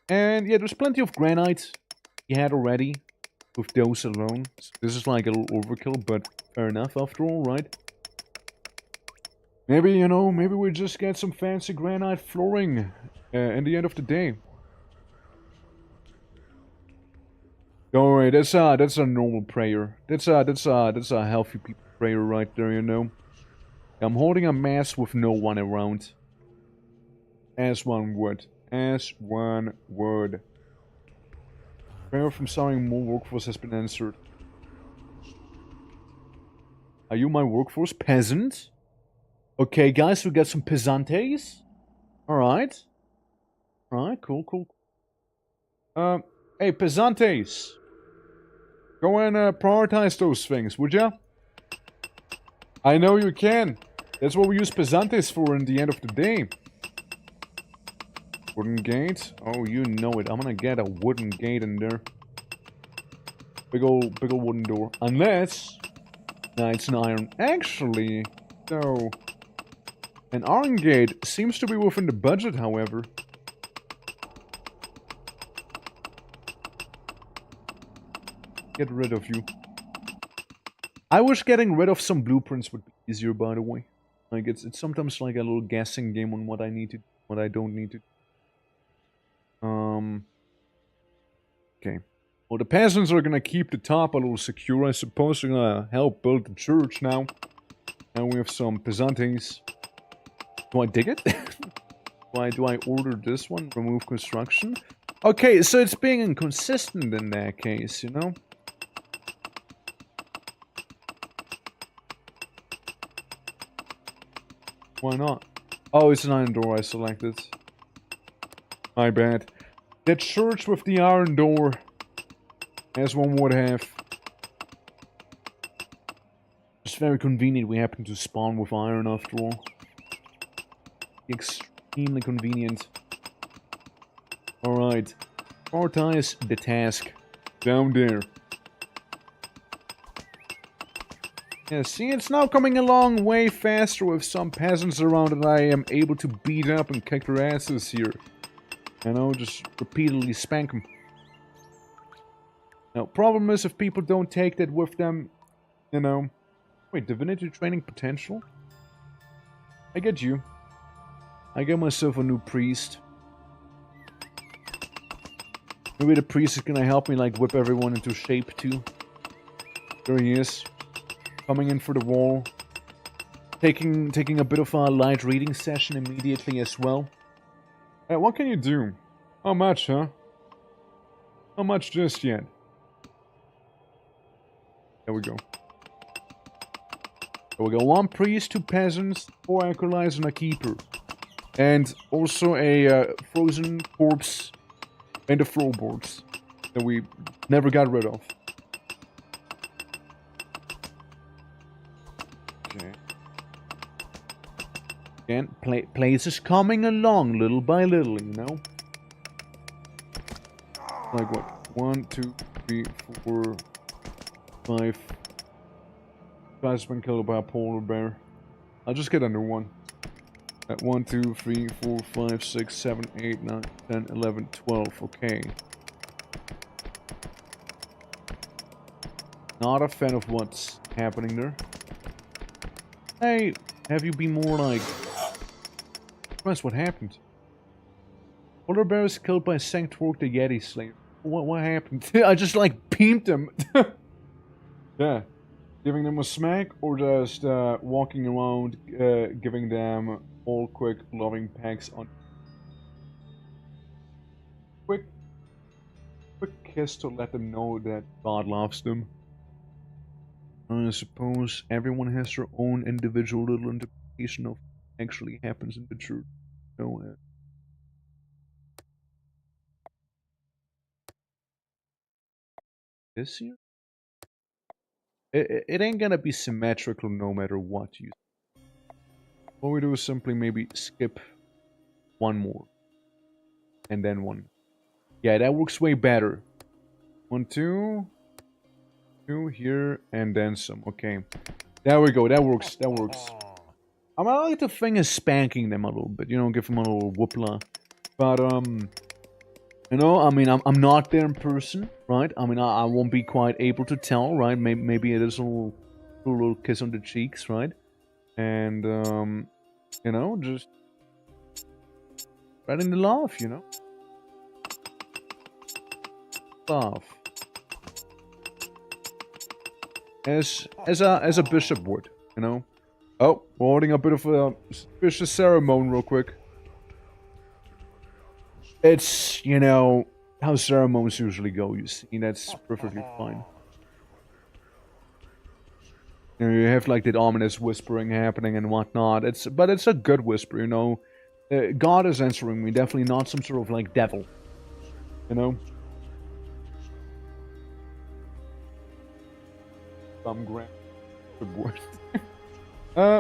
And yeah, there's plenty of granite you had already with those alone. So this is like a little overkill, but fair enough after all, right? Maybe, you know, maybe we just get some fancy granite flooring in the end of the day. Don't worry, that's a normal prayer. That's a healthy people prayer right there, you know. I'm holding a mass with no one around. As one would. As one would. Prayer from starting more workforce has been answered. Are you my workforce? Peasant? Okay, guys, we got some peasantes. Alright. Alright, cool. Hey, peasantes. Go and prioritize those things, would ya? I know you can. That's what we use peasantes for in the end of the day. Wooden gate? Oh, you know it. I'm gonna get a wooden gate in there. Big ol' wooden door. Unless... Nah, it's an iron. Actually, no. An iron gate seems to be within the budget, however. Get rid of you. I wish getting rid of some blueprints would be easier, by the way. Like, it's sometimes like a little guessing game on what I need to do, what I don't need to do. Okay. Well, the peasants are gonna keep the top a little secure, I suppose. They're gonna help build the church now. And we have some peasantes. Do I dig it? Do I order this one? Remove construction? Okay, so it's being inconsistent in that case, you know? Why not? Oh, it's an iron door I selected. My bad. The church with the iron door. As one would have. It's very convenient we happen to spawn with iron after all. Extremely convenient. Alright. Prioritize the task. Down there. Yeah, see, it's now coming along way faster with some peasants around that I am able to beat up and kick their asses here. You know, just repeatedly spank them. Now, problem is if people don't take that with them, you know... Wait, divinity training potential? I get you. I get myself a new priest. Maybe the priest is gonna help me, like, whip everyone into shape, too. There he is. Coming in for the wall. Taking a bit of a light reading session immediately as well. What can you do? How much, huh? How much just yet? There we go. There we go. 1 priest, 2 peasants, 4 acolytes, and a keeper. And also a frozen corpse and the floorboards that we never got rid of. Okay. Again, place is coming along little by little, you know? Like what? 1, 2, 3, 4, 5. Guy's been killed by a polar bear. I'll just get a new one. At 1, 2, 3, 4, 5, 6, 7, 8, 9, 10, 11, 12. Okay. Not a fan of what's happening there. Hey, have you been more like... Christ, what happened? Polar bear is killed by Sanctwork the Yeti Slayer. What happened? I just like beamed them. Yeah. Giving them a smack or just walking around giving them all quick loving pecks on... Quick kiss to let them know that God loves them. I suppose everyone has their own individual little interpretation of what actually happens in the church. You know, this year? It ain't gonna be symmetrical no matter what you... What we do is simply maybe skip one more. And then one. Yeah, that works way better. 1, 2. 2 here, and then some. Okay. There we go. That works. That works. I like the thing is spanking them a little bit. You know, give them a little whoopla. But, you know, I mean, I'm not there in person, right? I mean, I won't be quite able to tell, right? Maybe it is a little kiss on the cheeks, right? And, you know, just spreading the love, you know? Love. As a bishop would, you know? Oh, we're holding a bit of a suspicious ceremony real quick. It's, you know, how ceremonies usually go, you see. That's perfectly fine. You know, you have like that ominous whispering happening and whatnot. But it's a good whisper, you know. God is answering me, definitely not some sort of like devil. You know? Some grand good word.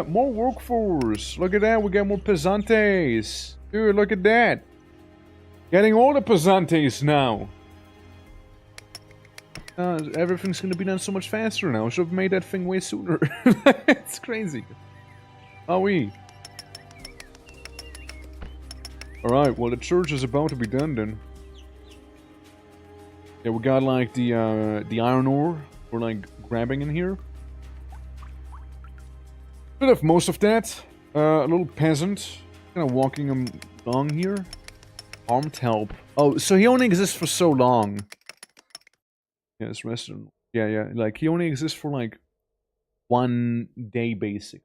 More workforce. Look at that, we got more pesantes. Dude, look at that. Getting all the pesantes now. Everything's gonna be done so much faster now. Should have made that thing way sooner. It's crazy. Are we? Alright, well the church is about to be done then. Yeah, we got like the iron ore. We're like grabbing in here. Should have most of that. A little peasant. Kind of walking along here. Armed help. Oh, so he only exists for so long. Yes, restaurant. Yeah. Like, he only exists for, like, 1 day, basic.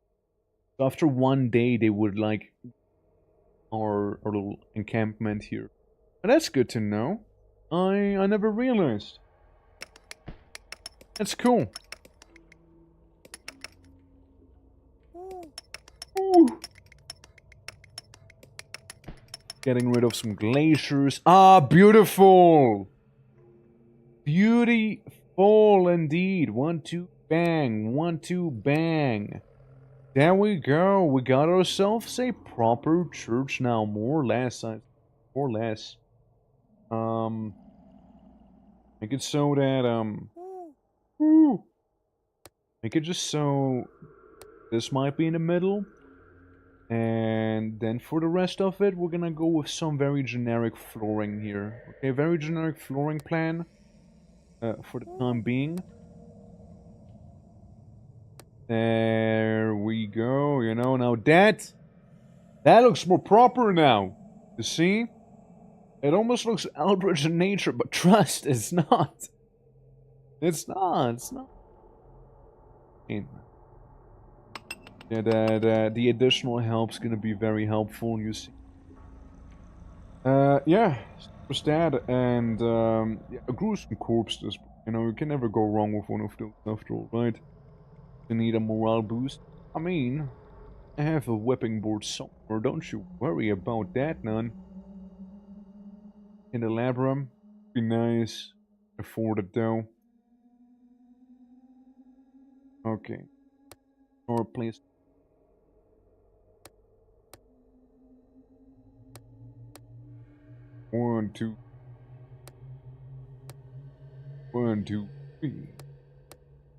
So after 1 day, they would, like, our little encampment here. But that's good to know. I never realized. That's cool. Ooh. Getting rid of some glaciers. Ah, beautiful! Beautiful indeed. 1, 2, bang. 1, 2, bang. There we go. We got ourselves a proper church now. More or less. More or less. Make it so that, make it just so this might be in the middle. And then for the rest of it, we're gonna go with some very generic flooring here. Okay, very generic flooring plan for the time being. There we go, you know, now that looks more proper now. You see? It almost looks outrage in nature, but trust, it's not. It's not. Yeah, the additional help's gonna be very helpful, you see. Yeah, just that, and, yeah, gruesome corpses. You know, you can never go wrong with one of those after all, right? You need a morale boost. I mean, I have a whipping board somewhere, don't you worry about that, none. In the lab room, be nice. Afford it though. Okay. Or please. One, two. 1, 2, 3.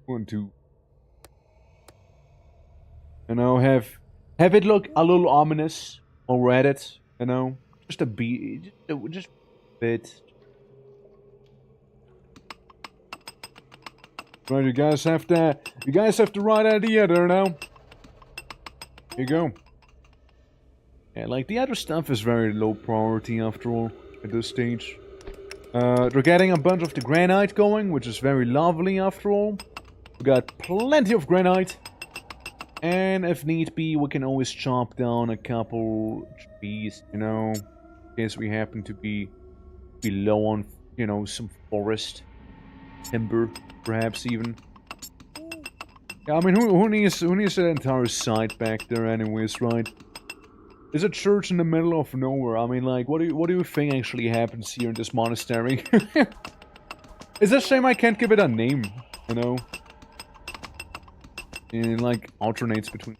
1, 2. You know, have it look a little ominous while we're at it. You know, just a beat, just a bit. Right, you guys have the right idea there now. Here you go. Yeah, like the other stuff is very low priority after all at this stage. They're getting a bunch of the granite going, which is very lovely after all. We got plenty of granite. And if need be, we can always chop down a couple trees, you know, in case we happen to be low on, you know, some forest timber, perhaps even. Yeah, I mean, who needs that entire site back there, anyways, right? There's a church in the middle of nowhere. I mean, like, what do you think actually happens here in this monastery? It's a shame I can't give it a name, you know. And like alternates between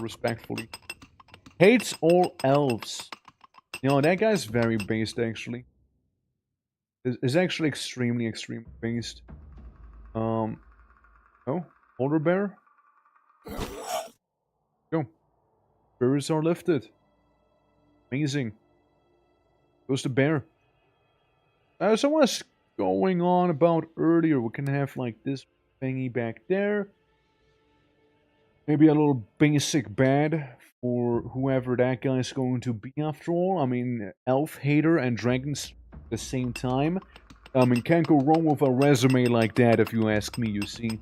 respectfully. Hates all elves. You know, that guy's very based actually. Is actually extremely based. Oh, polar bear. Go. Spirits are lifted. Amazing. Goes the bear. So what's going on about earlier? We can have like this thingy back there. Maybe a little basic bed for whoever that guy is going to be after all. I mean, elf hater and dragons at the same time. I mean, can't go wrong with a resume like that if you ask me, you see.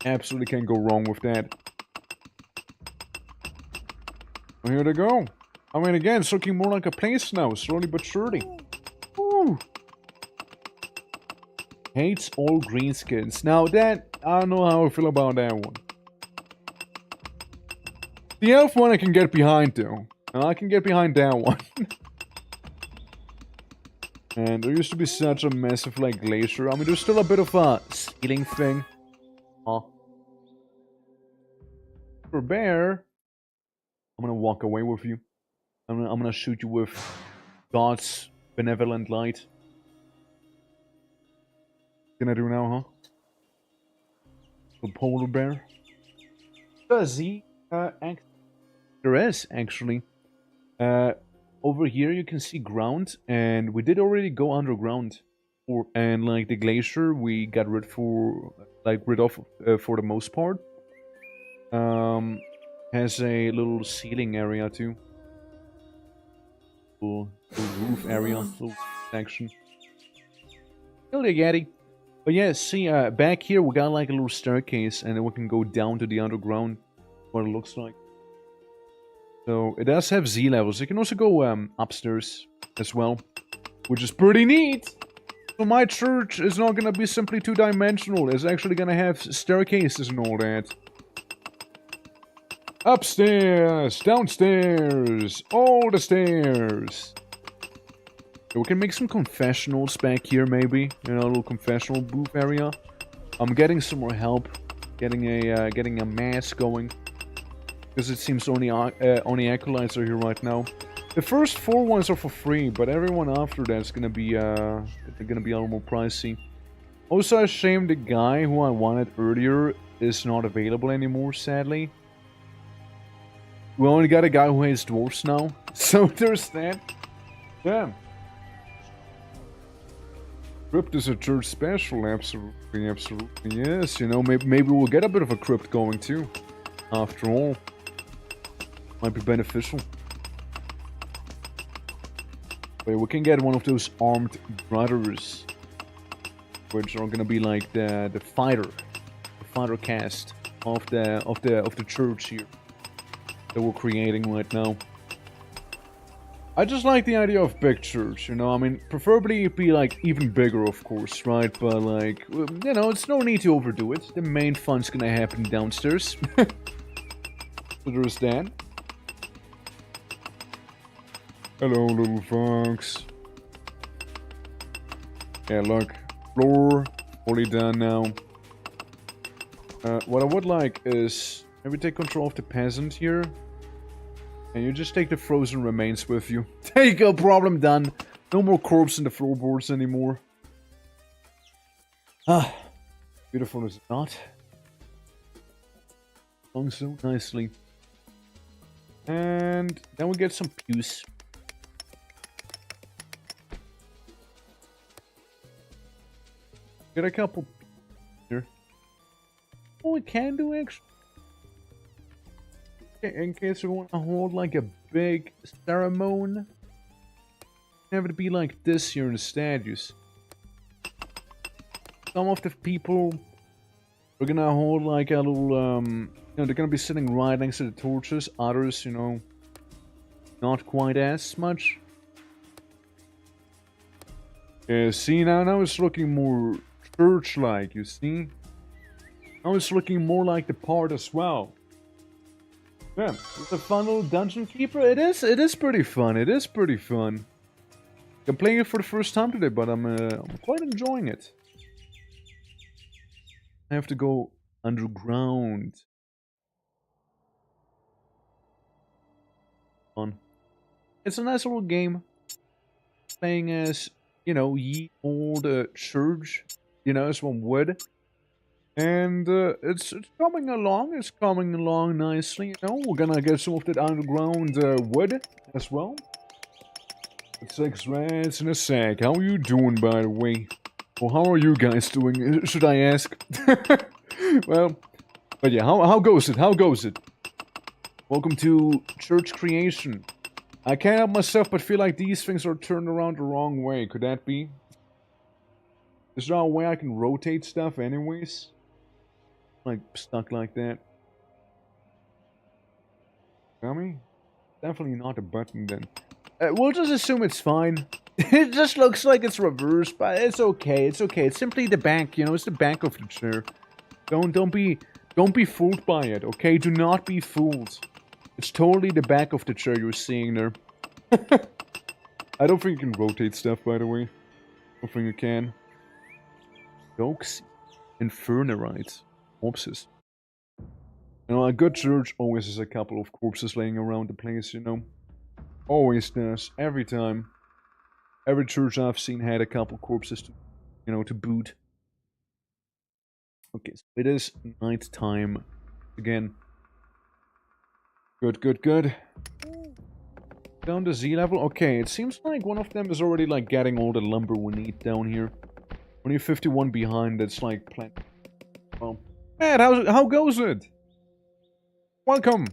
Absolutely can't go wrong with that. Well, here they go. I mean, again, it's looking more like a place now, slowly but surely. Woo! Hates all greenskins. Now that, I don't know how I feel about that one. The elf one I can get behind, though. I can get behind that one. And there used to be such a massive, like, glacier. I mean, there's still a bit of a ceiling thing. Huh. For bear, I'm gonna walk away with you. I'm gonna shoot you with God's benevolent light. What can I do now, huh? The polar bear. Does he? There is actually. Over here you can see ground, and we did already go underground. And like the glacier, we got rid of for the most part. Has a little ceiling area too. Little roof area, little section. Kill the Yeti. But yeah, see, back here we got like a little staircase, and then we can go down to the underground. What it looks like. So it does have Z levels. You can also go upstairs as well, which is pretty neat. So my church is not gonna be simply two-dimensional. It's actually gonna have staircases and all that. Upstairs, downstairs, all the stairs. So we can make some confessionals back here, maybe. You know, a little confessional booth area. I'm getting some more help, getting a mass going. Because it seems only acolytes are here right now. The first 4 ones are for free, but everyone after that's gonna be a little more pricey. Also, a shame the guy who I wanted earlier is not available anymore, sadly. We only got a guy who hates dwarfs now, so there's that. Yeah. Crypt is a church special, absolutely, absolutely, yes. You know, maybe we'll get a bit of a crypt going too, after all. Might be beneficial. Wait, we can get one of those armed brothers, which are gonna be like the fighter cast of the church here that we're creating right now. I just like the idea of big church, you know. I mean, preferably it'd be like even bigger, of course, right? But like, you know, it's no need to overdo it. The main fun's gonna happen downstairs. So there's that. Hello, little fox. Yeah, look. Floor fully done now. What I would like is maybe take control of the peasant here. And you just take the frozen remains with you. There you go, problem done. No more corpse in the floorboards anymore. Ah, beautiful is it not? Sung so nicely. And then we get some pews. Get a couple here. Oh, we can do extra. In case we want to hold like a big ceremony. Have it be like this here instead, you see. Some of the people are gonna hold like a little, you know, they're gonna be sitting right next to the torches. Others, you know, not quite as much. Yeah, see, now it's looking more church-like, you see? Now it's looking more like the part as well. Yeah, it's a fun little dungeon keeper. It is pretty fun. It is pretty fun. I'm playing it for the first time today, but I'm quite enjoying it. I have to go underground. Fun. It's a nice little game. Playing as, you know, ye old church, you know, as one would. And it's coming along. It's coming along nicely. You know, we're gonna get some of that underground wood as well. 6 rats in a sack. How are you doing, by the way? Well, how are you guys doing? Should I ask? Well, but yeah, how goes it? How goes it? Welcome to Church Creation. I can't help myself but feel like these things are turned around the wrong way. Could that be? Is there a way I can rotate stuff anyways? Like, stuck like that. Dummy? Definitely not a button then. We'll just assume it's fine. It just looks like it's reversed, but it's okay. It's okay. It's simply the back, you know. It's the back of the chair. Don't be fooled by it. Okay, do not be fooled. It's totally the back of the chair you're seeing there. I don't think you can rotate stuff, by the way. I don't think you can. Jokes, infernarites, corpses. You know, a good church always has a couple of corpses laying around the place. You know, always does. Every time. Every church I've seen had a couple corpses to, you know, to boot. Okay, so it is night time again. Good, good, good. Down to Z level. Okay, it seems like one of them is already like getting all the lumber we need down here. Only 51 behind. That's like plenty. Well, man, how goes it? Welcome.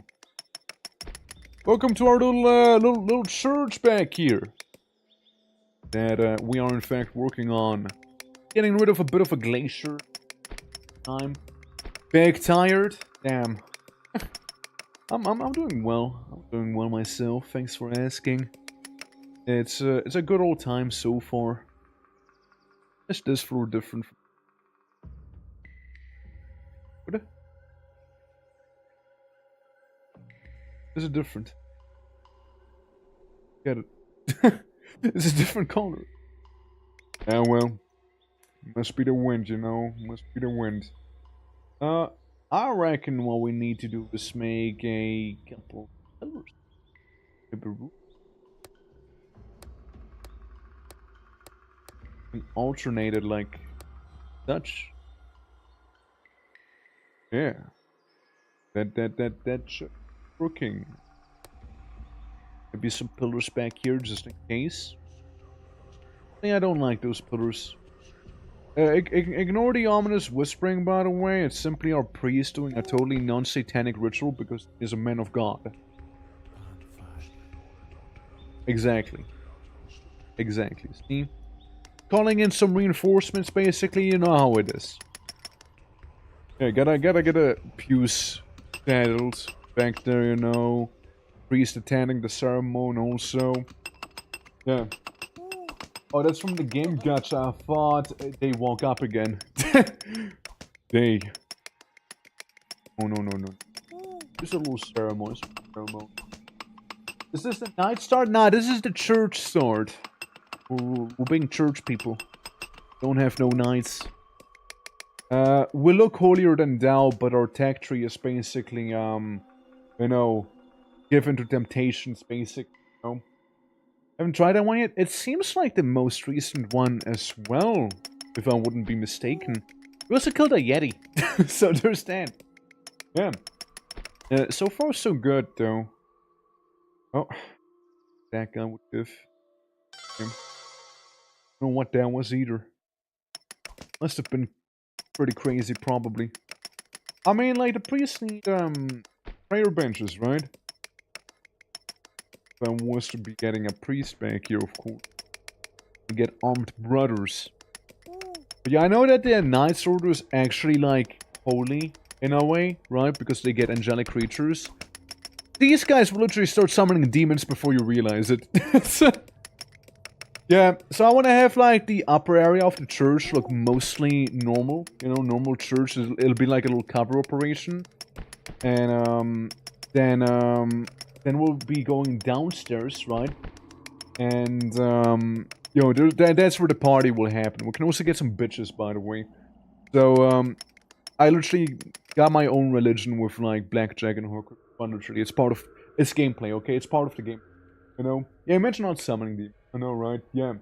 Welcome to our little church back here. That we are in fact working on getting rid of a bit of a glacier. Time. Big tired. Damn. I'm doing well. I'm doing well myself. Thanks for asking. It's a good old time so far. Is this floor different? What? Is it different? Get it? It's a different color. Ah well. Must be the wind, you know. Must be the wind. I reckon what we need to do is make a couple of pillars. And alternate it like such. Yeah. That's working. Maybe some pillars back here just in case. I don't like those pillars. Ignore the ominous whispering, by the way. It's simply our priest doing a totally non-satanic ritual because he's a man of God. Exactly. Exactly. See? Calling in some reinforcements, basically, you know how it is. Yeah, gotta get a pews saddled back there, you know. Priest attending the ceremony also. Yeah. Oh, that's from the game gacha. I thought they woke up again. They. Oh, no. Just a little ceremony. Is this the night start? Nah, this is the church start. We're being church people. Don't have no nights. We look holier than thou, but our tech tree is basically, you know, given to temptations, basically, you know. Haven't tried that one yet. It seems like the most recent one as well. if I wouldn't be mistaken. We also killed a Yeti, so there's that. Yeah. So far so good, though. Oh, that guy would give. I don't know what that was either. Must have been pretty crazy, probably. I mean, like, the priests need, prayer benches, right? If I was to be getting a priest back here, of course. To get armed brothers. But yeah, I know that the Knight's Order is actually, like, holy, in a way, right? Because they get angelic creatures. These guys will literally start summoning demons before you realize it. Yeah, so I want to have, like, the upper area of the church look mostly normal. You know, normal church. It'll be like a little cover operation. And, then we'll be going downstairs, right? And, you know, that's where the party will happen. We can also get some bitches, by the way. So, I literally got my own religion with, like, blackjack and hooker. Literally, it's part of... It's gameplay, okay? It's part of the game. You know? Yeah, imagine not summoning them. I know, right? Yeah.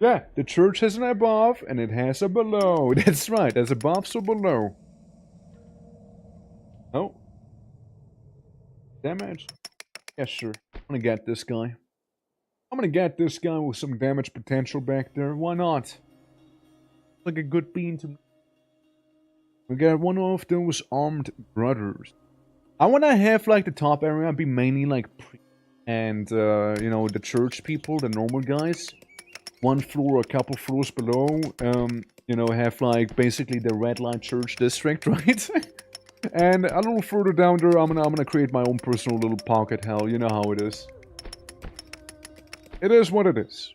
Yeah, the church has an above, and it has a below. That's right, there's above, so below. Oh. Damage? Yeah, sure. I'm gonna get this guy. I'm gonna get this guy with some damage potential back there. Why not? Like a good bean to me. We got one of those armed brothers. I wanna have, like, the top area be mainly, like, and, you know, the church people, the normal guys. One floor or a couple floors below, you know, have, like, basically the red light church district, right? And a little further down there, I'm gonna create my own personal little pocket hell. You know how it is. It is what it is.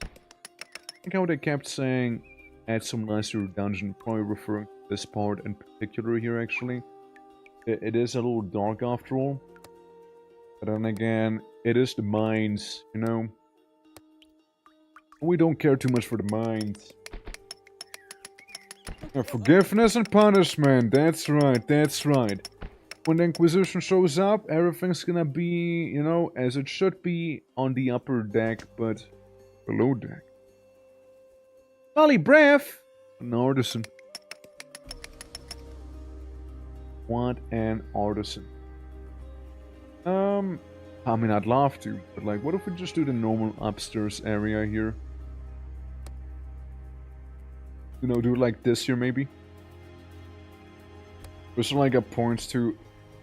I think how they kept saying, add some nicer dungeon, probably referring to this part in particular here, actually. It is a little dark after all. But then again, it is the mines, you know? We don't care too much for the mines. Forgiveness and punishment, that's right, that's right. When the Inquisition shows up, everything's gonna be, you know, as it should be on the upper deck, but below deck. Golly breath! An artisan. What an artisan. I mean, I'd love to, but like, what if we just do the normal upstairs area here? You know, do it like this here, maybe? There's like a point to...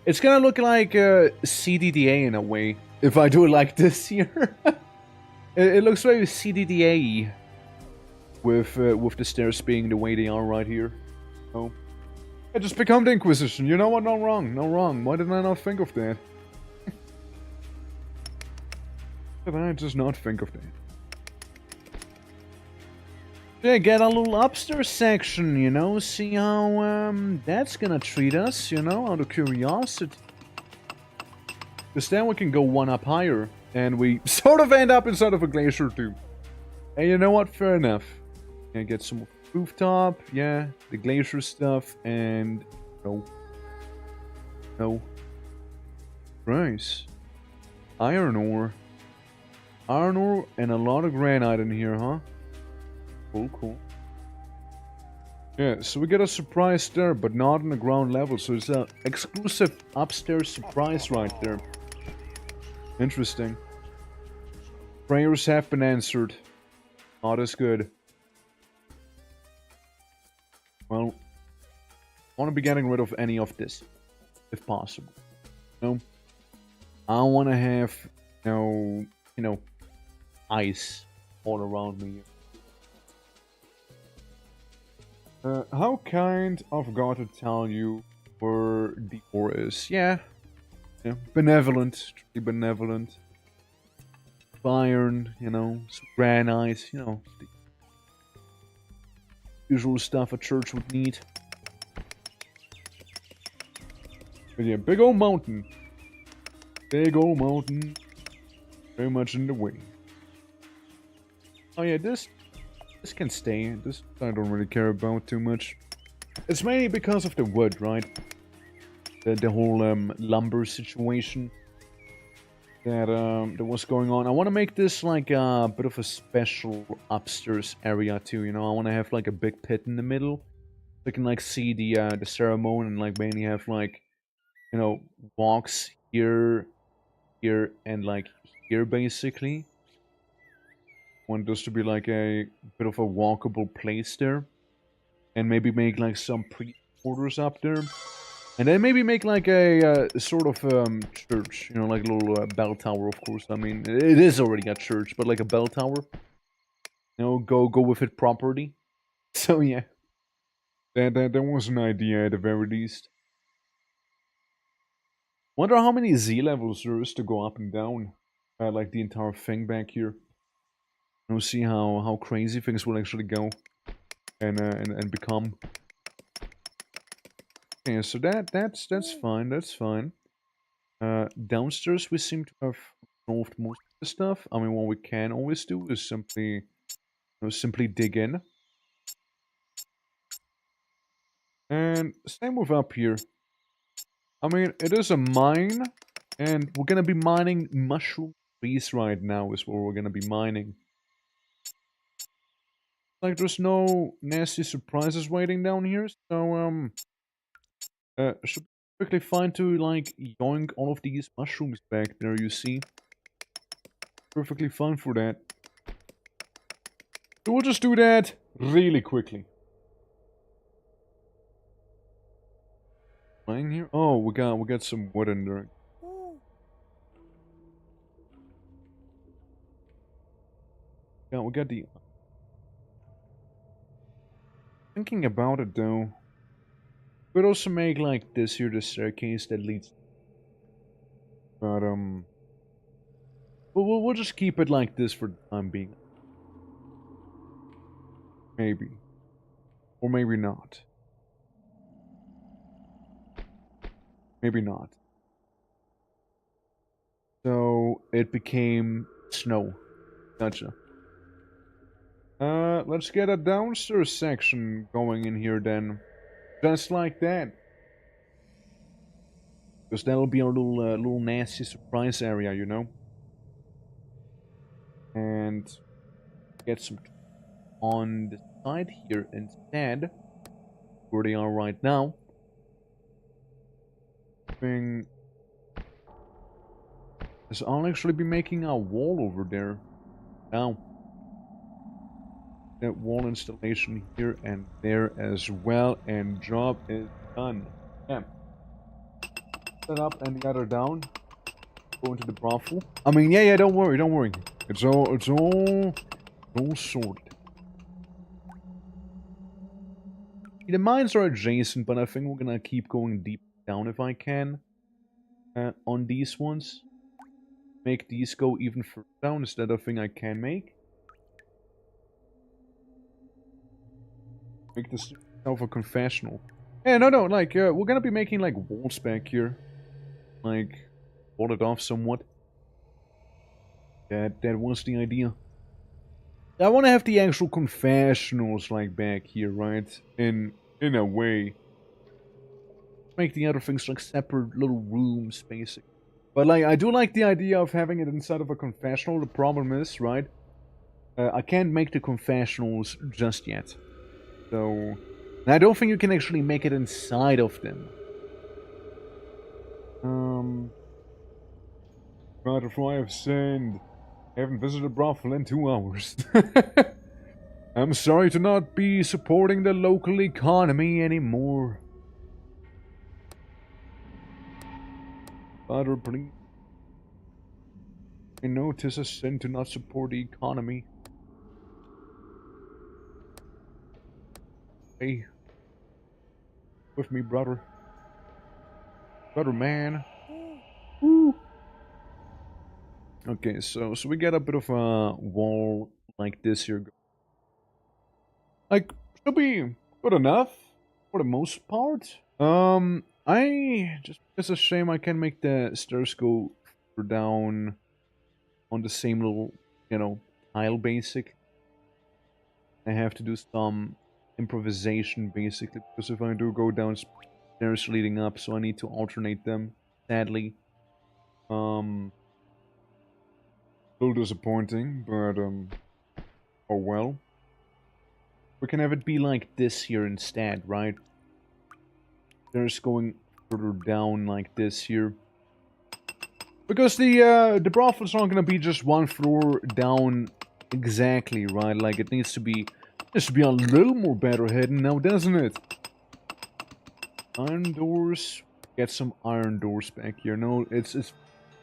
It's gonna look like CDDA in a way, if I do it like this here. It looks very CDDA with the stairs being the way they are right here. Oh. I just become the Inquisition, you know what? No wrong, no wrong. Why did I not think of that? Why did I just not think of that? Yeah, get a little upstairs section, you know, see how that's gonna treat us, you know, out of curiosity. Because then we can go one up higher, and we sort of end up inside of a glacier too. And you know what, fair enough. Yeah, get some rooftop, yeah, the glacier stuff, and... No. No. Price. Iron ore. Iron ore and a lot of granite in here, huh? Cool, cool. Yeah, so we get a surprise there, but not on the ground level, so it's an exclusive upstairs surprise right there. Interesting. Prayers have been answered. Not as good. Well, I want to be getting rid of any of this, if possible. You know? I want to have, you know, ice all around me. How kind of God to tell you where the ore is? Yeah. Yeah. Benevolent. Truly benevolent. Iron, you know, some granite, you know, the usual stuff a church would need. But yeah, big old mountain. Big old mountain. Very much in the way. Oh yeah, this can stay. This I don't really care about too much. It's mainly because of the wood, right? The whole lumber situation. that was going on. I want to make this like a bit of a special upstairs area too. You know, I want to have like a big pit in the middle. So I can like see the ceremony and like mainly have like, you know, walks here, here, and like here basically. Want this to be like a bit of a walkable place there, and maybe make like some pre-orders up there. And then maybe make like a sort of church, you know, like a little bell tower, of course. I mean, it is already a church, but like a bell tower. You know, go with it properly. So yeah, that was an idea at the very least. Wonder how many Z levels there is to go up and down, like the entire thing back here. You know, see how crazy things will actually go and become. Okay, so that's fine. That's fine. Downstairs we seem to have solved most of the stuff. I mean, what we can always do is simply, you know, simply dig in. And same with up here. I mean, it is a mine, and we're gonna be mining mushroom trees right now is what we're gonna be mining. Like, there's no nasty surprises waiting down here, so, should be perfectly fine to, like, yoink all of these mushrooms back there, you see. Perfectly fine for that. So we'll just do that really quickly. Lying here? Oh, we got some wood in there. Yeah, we got the... Thinking about it though, we'd also make like this here the staircase that leads. But we'll just keep it like this for the time being. Maybe, or maybe not. Maybe not. So it became snow. Gotcha. Let's get a downstairs section going in here then. Just like that. Because that'll be a little nasty surprise area, you know? And get some on the side here instead. Where they are right now. Thing is I'll actually be making a wall over there. Now. That wall installation here and there as well, and job is done. Yeah. Set up and the other down. Go into the brothel. I mean, yeah, don't worry, don't worry. It's all sorted. The mines are adjacent, but I think we're gonna keep going deep down if I can. On these ones. Make these go even further down. Is that a thing I can make? Make this of a confessional. Yeah, no, like, we're gonna be making, like, walls back here. Like, wall it off somewhat. That was the idea. I want to have the actual confessionals, like, back here, right? In a way. Make the other things, like, separate little rooms, basically. But, like, I do like the idea of having it inside of a confessional. The problem is, right? I can't make the confessionals just yet. So, I don't think you can actually make it inside of them. Right before I have sinned. I haven't visited a brothel in 2 hours. I'm sorry to not be supporting the local economy anymore. Father, please. I know 'tis a sin to not support the economy. Hey. With me, brother. Brother, man. Woo. Okay, so we got a bit of a wall like this here. Like, should be good enough for the most part. It's a shame I can't make the stairs go down on the same little, you know, tile basic. I have to do some improvisation basically, because if I do go down stairs leading up, so I need to alternate them, sadly. little disappointing, but oh well. We can have it be like this here instead, right? There's going further down like this here. Because the brothel's not gonna be just one floor down exactly, right? Like it needs to be a little more better hidden now, doesn't it? Iron doors. Get some iron doors back here. No, it's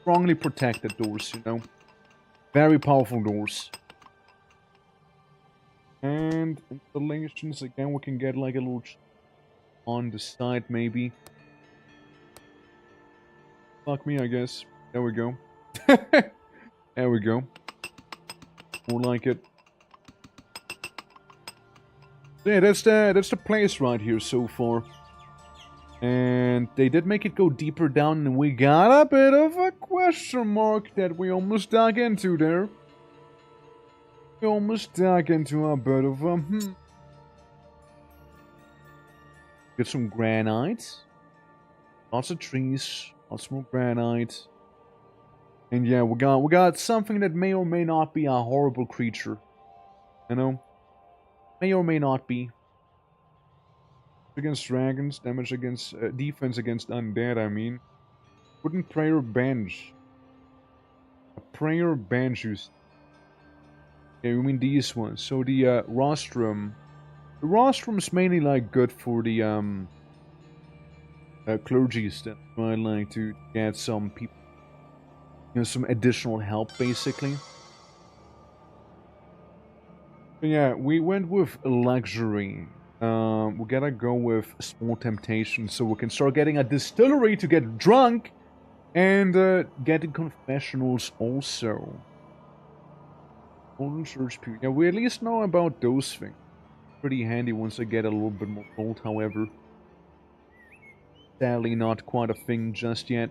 strongly protected doors, you know. Very powerful doors. And installations again, we can get like a little on the side maybe. Fuck me, I guess. There we go. There we go. More like it. Yeah, that's the place right here so far. And they did make it go deeper down, and we got a bit of a question mark that we almost dug into there. We almost dug into a bit of a Get some granite. Lots of trees. Lots more granite. And yeah, we got something that may or may not be a horrible creature. You know? May or may not be. Against dragons, damage against defense against undead, I mean. Wooden prayer bench. A prayer bench use. Yeah, we mean these ones. So the rostrum. The rostrum's mainly like good for the clergy stuff. I like to get some people, you know, some additional help basically. But yeah, we went with luxury. We gotta go with small temptation so we can start getting a distillery to get drunk and getting confessionals also. Golden Church Pew. Yeah, we at least know about those things. Pretty handy once I get a little bit more gold, however. Sadly, not quite a thing just yet.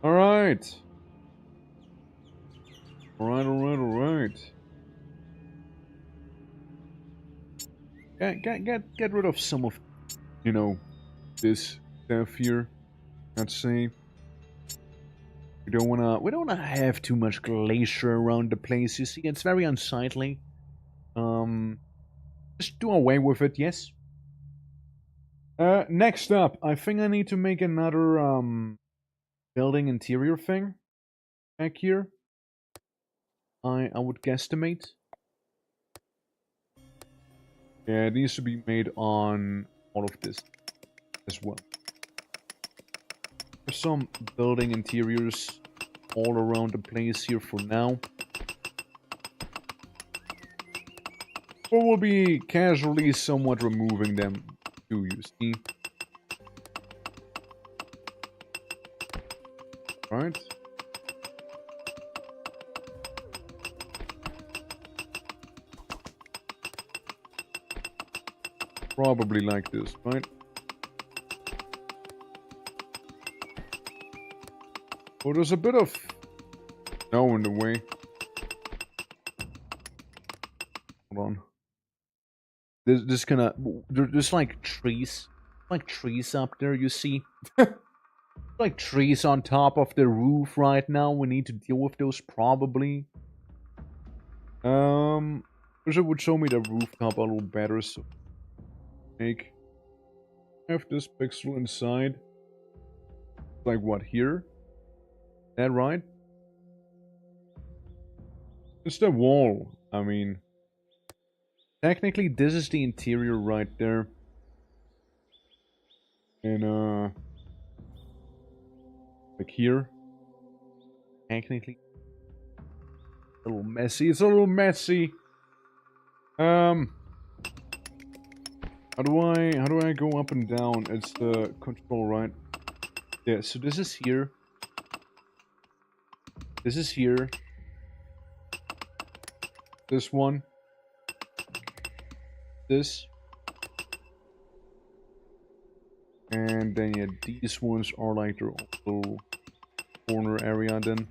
Alright. Alright. Get rid of some of, you know, this stuff here. Let's see. We don't wanna have too much glacier around the place. You see, it's very unsightly. Just do away with it, yes. Next up, I think I need to make another building interior thing back here. I would guesstimate. Yeah, it needs to be made on all of this as well. There's some building interiors all around the place here for now. But we'll be casually somewhat removing them too, you see. Right. Probably like this, right? Oh, there's a bit of snow in the way. Hold on. There's gonna... There's like trees. Like trees up there, you see? Like trees on top of the roof right now. We need to deal with those probably. Wish it would show me the rooftop a little better, so... Have this pixel inside. Like what, here? Is that right? It's the wall. I mean, technically this is the interior right there. And like here. Technically. A little messy. It's a little messy. How do I go up and down? It's the control, right? Yeah, so this is here. This is here. This one. This. And then yeah, these ones are like their little corner area then.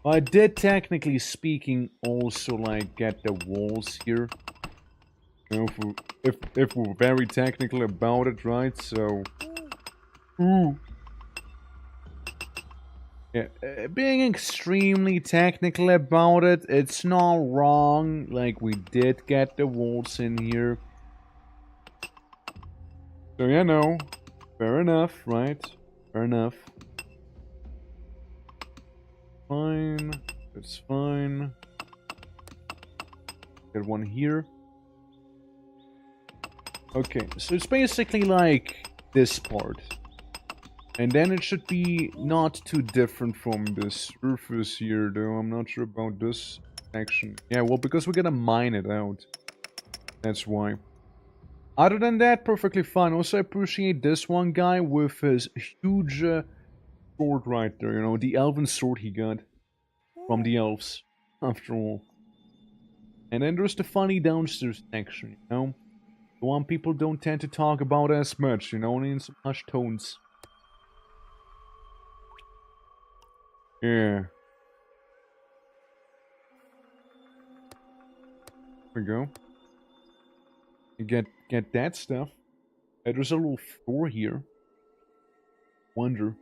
I did technically speaking also like get the walls here. You know, if we're very technical about it, right? So, ooh, Yeah, being extremely technical about it, it's not wrong. Like, we did get the walls in here. So, yeah, no. Fair enough, right? Fair enough. Fine. That's fine. Get one here. Okay, so it's basically like this part. And then it should be not too different from the surface here, though. I'm not sure about this section. Yeah, well, because we're gonna mine it out. That's why. Other than that, perfectly fine. Also, I appreciate this one guy with his huge sword right there. You know, the elven sword he got from the elves, after all. And then there's the funny downstairs section, you know? The one people don't tend to talk about as much, you know, only in some hushed tones. Yeah. There we go. You get that stuff. There's a little floor here. Wonder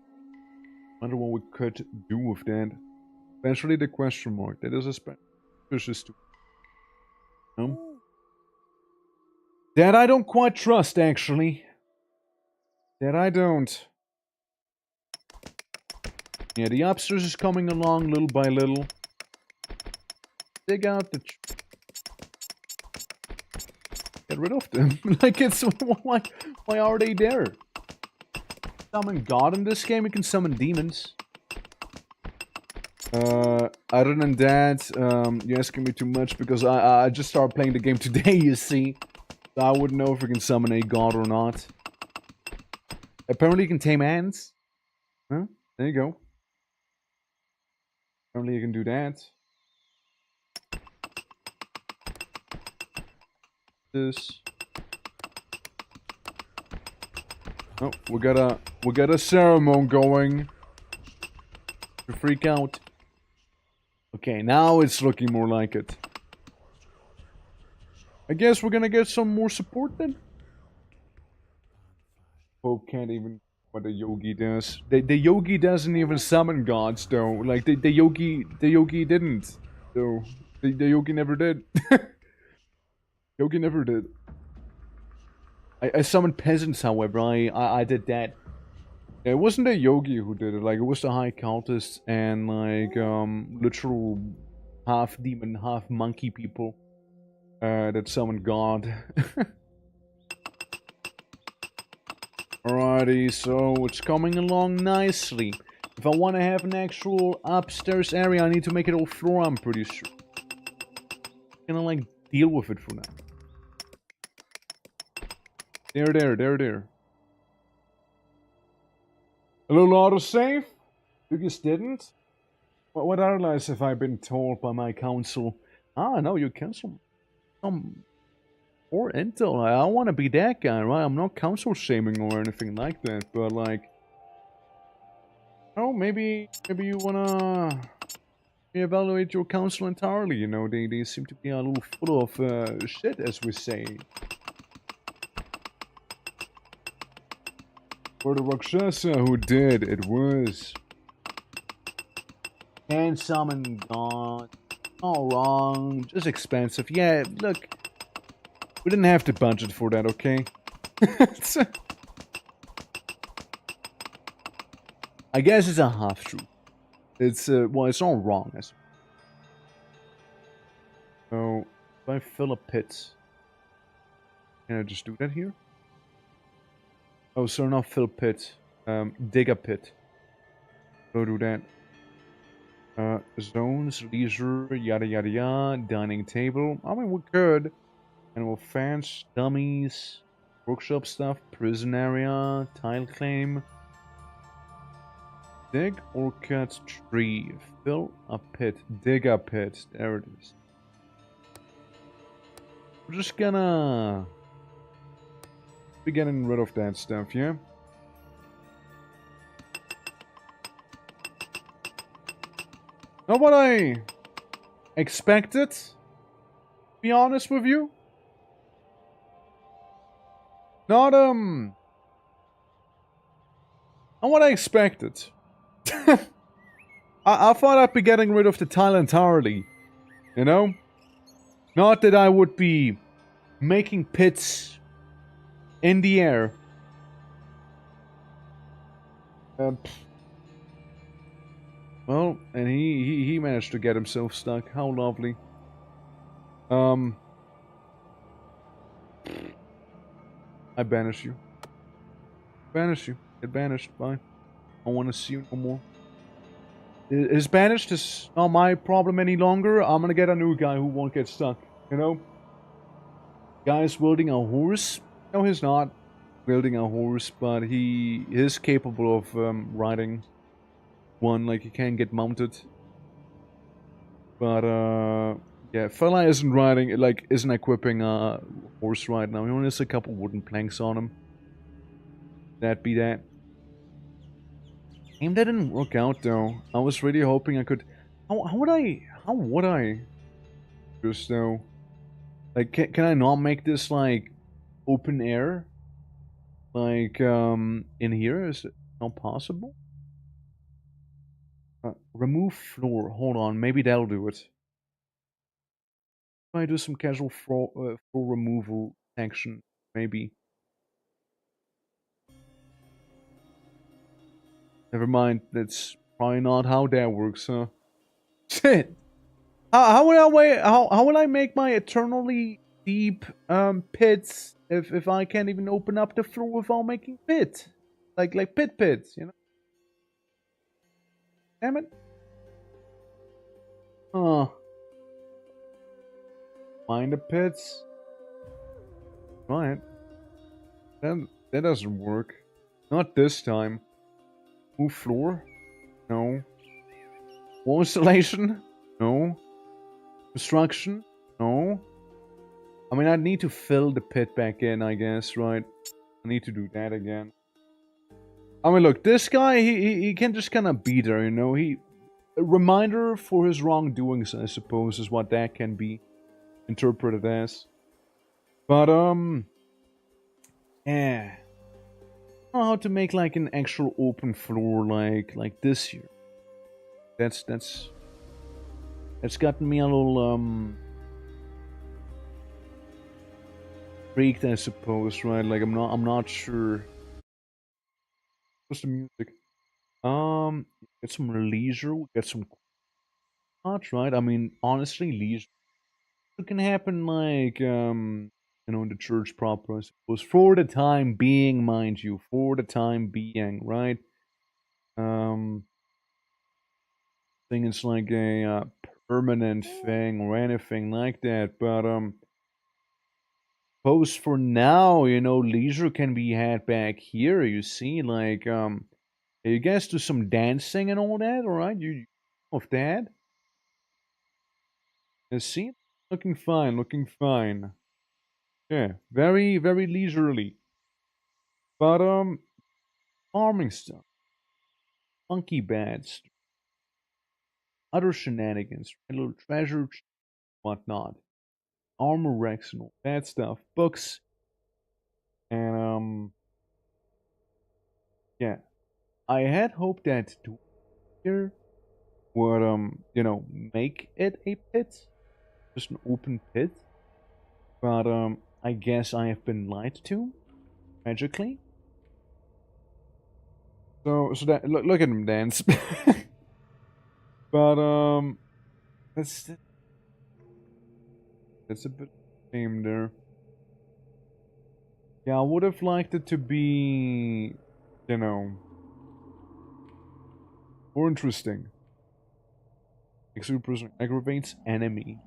what we could do with that. Especially the question mark. That is a suspicious to that I don't quite trust, actually. That I don't. Yeah, the upstairs is coming along little by little. Dig out the... Get rid of them. Like, it's... Why are they there? Summon God in this game, you can summon demons. Other than that, you're asking me too much because I just started playing the game today, you see. So I wouldn't know if we can summon a god or not. Apparently you can tame ants. Huh? There you go. Apparently you can do that. This. Oh, we got a ceremony going. To freak out. Okay, now it's looking more like it. I guess we're gonna get some more support then. Pope can't even what the yogi does. The yogi doesn't even summon gods though. Like the yogi didn't. So the yogi never did. Yogi never did. I summoned peasants, however. I did that. It wasn't a yogi who did it. Like it was the high cultists and like literal half demon, half monkey people that summoned God. Alrighty, so it's coming along nicely. If I want to have an actual upstairs area, I need to make it all floor, I'm pretty sure. Gonna like deal with it for now. There. A little autosave? You just didn't? What other lies have I been told by my council? Ah, no, you cancel some more intel. I don't want to be that guy, right? I'm not council shaming or anything like that, but like, oh, maybe you wanna reevaluate your council entirely. You know, they seem to be a little full of shit, as we say. For the Rakshasa who did, it was. And summon God. All wrong. Just expensive. Yeah, look. We didn't have the budget for that, okay? I guess it's a half-truth. It's, well, it's all wrong. So, if I fill a pit... Can I just do that here? Oh, so not fill pit. Dig a pit. Go do that. Zones, leisure, yada yada yada, dining table. I mean, we could. Animal fans, dummies, workshop stuff, prison area, tile claim. Dig or cut tree. Fill a pit. Dig a pit. There it is. We're just gonna be getting rid of that stuff, yeah? Not what I expected, to be honest with you. Not what I expected. I thought I'd be getting rid of the tile entirely. You know? Not that I would be making pits in the air. Well, and he managed to get himself stuck. How lovely. I banish you. Banish you. Get banished. Bye. I don't want to see you no more. Is banished is not my problem any longer. I'm gonna get a new guy who won't get stuck. You know? Guy's wielding a horse. No, he's not wielding a horse, but he is capable of riding one. Like, he can get mounted. But, yeah, fella isn't riding, like, isn't equipping a horse right now. He only has a couple wooden planks on him. That be that. Game that didn't work out, though. I was really hoping I could... How would I... Just, though... Like, can I not make this, like, open air? Like, in here? Is it not possible? Remove floor. Hold on, maybe that'll do it. I do some casual floor removal action, maybe. Never mind, that's probably not how that works, huh? Shit! How would I make my eternally deep pits if I can't even open up the floor without making pit? Like pits, you know? Damn it. Oh. Find the pits. Right. That doesn't work. Not this time. Move floor? No. Wall installation? No. Construction? No. I mean, I'd need to fill the pit back in, I guess, right? I need to do that again. I mean, look, this guy, he can just kind of be there, you know? A reminder for his wrongdoings, I suppose, is what that can be interpreted as. But, yeah. I don't know how to make, like, an actual open floor like this here. That's gotten me a little, freaked, I suppose, right? Like, I'm not sure. What's the music? Get some leisure, get some not right? I mean, honestly, leisure can happen, like, you know, in the church proper, I suppose. For the time being, mind you. For the time being, right? Think it's like a permanent thing or anything like that, but, suppose for now, you know, leisure can be had back here, you see, like, you guys do some dancing and all that, alright? You of that? You see? Looking fine, looking fine. Yeah, very, very leisurely. But, farming stuff. Monkey beds. Other shenanigans. Little treasure, whatnot. Armor wrecks and all that stuff. Books. And, yeah. I had hoped that here would, you know, make it a pit. Just an open pit. But, I guess I have been lied to. Magically. So that, look at him dance. But, that's a bit lame there. Yeah, I would have liked it to be, you know, more interesting. Extreme person aggravates enemy.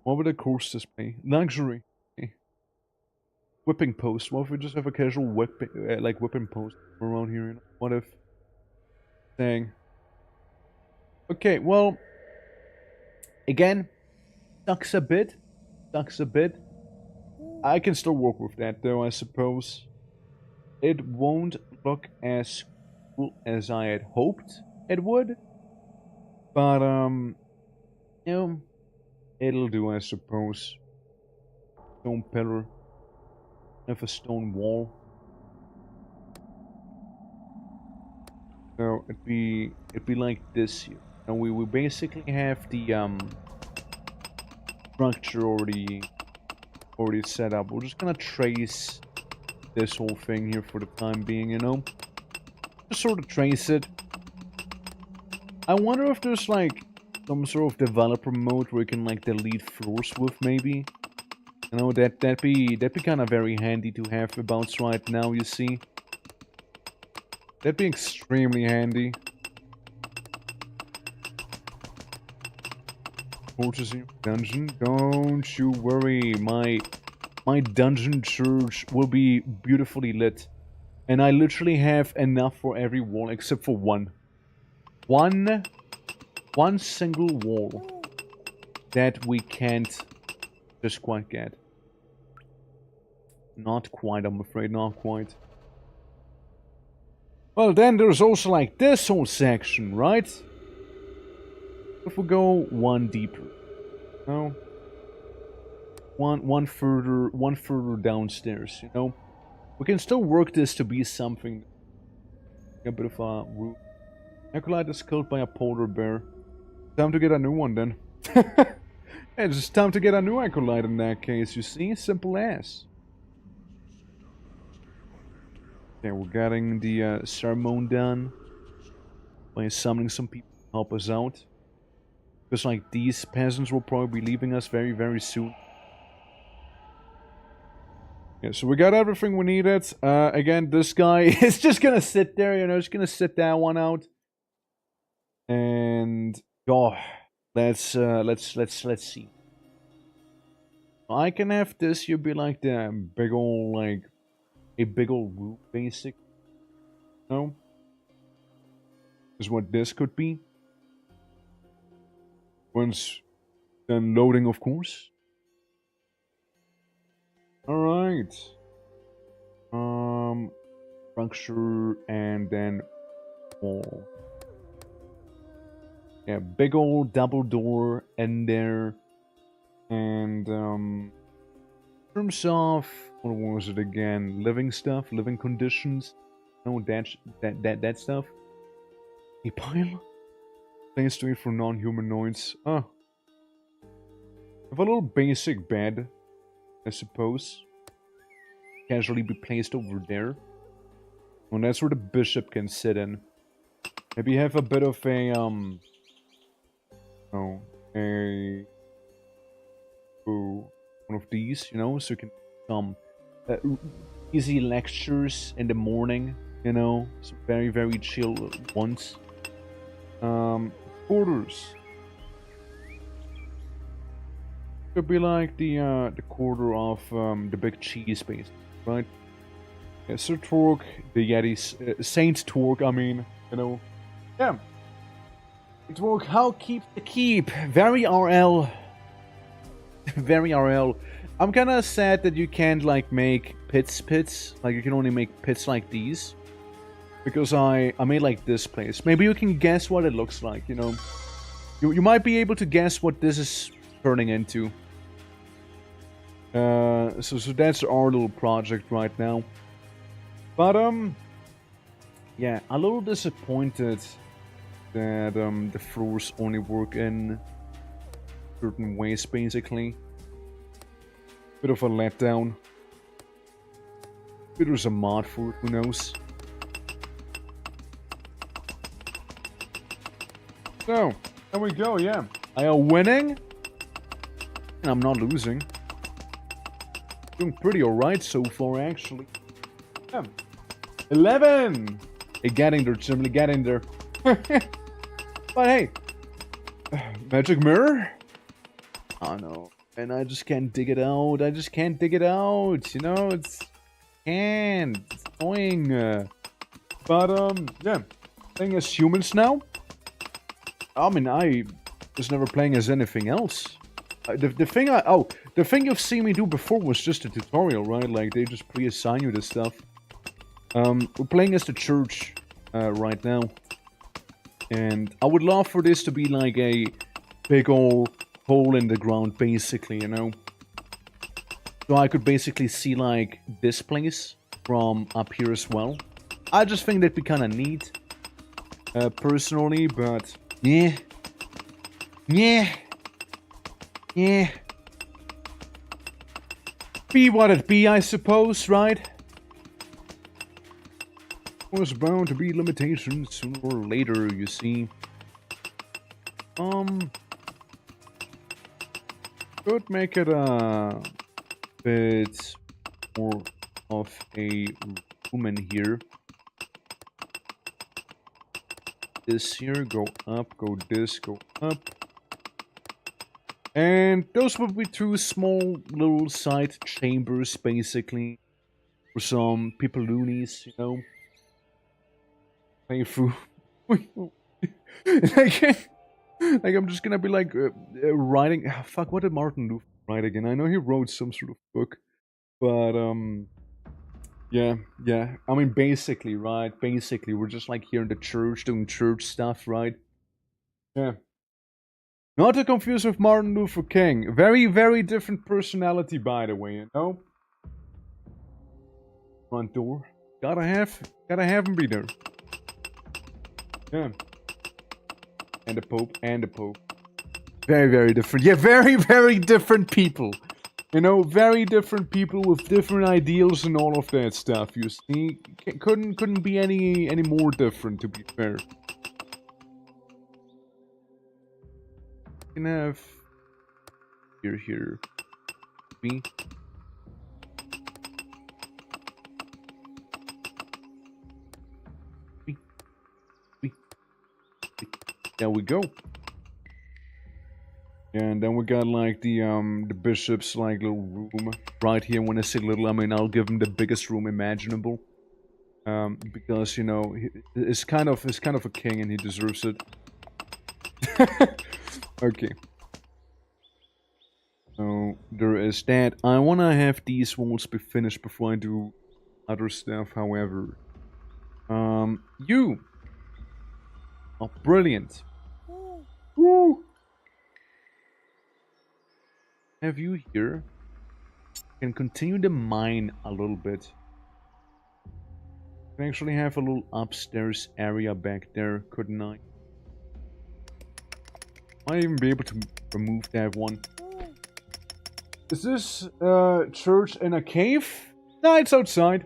What would the course display? Luxury. Whipping post. What if we just have a casual whipping post around here? You know? What if? Dang. Okay, well, again, sucks a bit. Sucks a bit. I can still work with that, though, I suppose. It won't look as cool as I had hoped it would. But, you know, it'll do, I suppose. Stone pillar. Have a stone wall. So it'd be like this here. And we basically have the structure already set up. We're just gonna trace this whole thing here for the time being, you know? Just sort of trace it. I wonder if there's like some sort of developer mode where you can like delete floors with, maybe. You know, that'd be kind of very handy to have about right now, you see. That'd be extremely handy. Fortressing dungeon, don't you worry. My dungeon church will be beautifully lit. And I literally have enough for every wall except for one. One single wall that we can't just quite get. Not quite, I'm afraid, not quite. Well, then there's also like this whole section, right? If we go one deeper, no, one further downstairs, you know, we can still work this to be something. A bit of a room. Acolyte is killed by a polar bear. Time to get a new one then. It's just time to get a new acolyte in that case, you see? Simple as. Okay, we're getting the ceremony done by summoning some people to help us out. Because, like, these peasants will probably be leaving us very, very soon. Yeah, so we got everything we needed. Again, this guy is just gonna sit there, you know, just gonna sit that one out. And oh, let's see. I can have this. You'd be like the big old like a big old roof, basic. No, is what this could be. Once done loading, of course. All right. Structure and then wall. Yeah, big old double door in there. And in terms of what was it again? Living stuff, living conditions. No, that stuff. A pile. Place to eat for non-humanoids. Oh. Have a little basic bed, I suppose. Casually be placed over there. And that's where the bishop can sit in. Maybe have a bit of a one of these, you know, so you can easy lectures in the morning, you know, some very, very chill ones. Quarters. Could be like the quarter of the big cheese base, right? Yeah, Sir Torque, the Yetis, Saint Torque, I mean, you know, yeah. Torque, how keep the keep? Very RL. Very RL. I'm kinda sad that you can't like make pits, like you can only make pits like these. Because I made like this place. Maybe you can guess what it looks like, you know. You might be able to guess what this is turning into. So that's our little project right now. But yeah, a little disappointed that the floors only work in certain ways, basically. Bit of a letdown. Maybe there's a mod for it, who knows? So, there we go, yeah. I am winning. And I'm not losing. Doing pretty alright so far, actually. Yeah. 11! Hey, getting there, Chimney, getting there. But hey. Magic mirror? Oh no. And I just can't dig it out. I just can't dig it out. You know, it's... Can't. It's annoying. But, yeah. Playing as humans now. I mean, I was never playing as anything else. The thing you've seen me do before was just a tutorial, right? Like, they just pre-assign you this stuff. We're playing as the church right now. And I would love for this to be like a big old hole in the ground, basically, you know? So I could basically see, like, this place from up here as well. I just think that'd be kind of neat. personally, but yeah. Yeah. Yeah. Be what it be, I suppose, right? There's bound to be limitations sooner or later, you see. Could make it a bit more of a room in here. This here, go up, go this, go up. And those would be two small little side chambers, basically. For some people loonies, you know. Playing through. like I'm just gonna be like writing. Fuck, what did Martin Luther write again? I know he wrote some sort of book, but yeah. I mean, basically, right? Basically, we're just like here in the church doing church stuff, right? Yeah. Not to confuse with Martin Luther King. Very, very different personality, by the way. You know. Front door. Gotta have him be there. Yeah. And the Pope. Very, very different. Yeah, very, very different people. You know, very different people with different ideals and all of that stuff. You see, couldn't be any more different, to be fair. You can have here. Me. There we go. And then we got like the bishop's like little room right here. When I say little, I mean I'll give him the biggest room imaginable. Because you know it's kind of a king and he deserves it. Okay. So there is that. I wanna have these walls be finished before I do other stuff. However, you are brilliant. Woo! Have you here? Can continue the mine a little bit. Can actually have a little upstairs area back there, couldn't I? Might even be able to remove that one. Is this church in a cave? No, it's outside.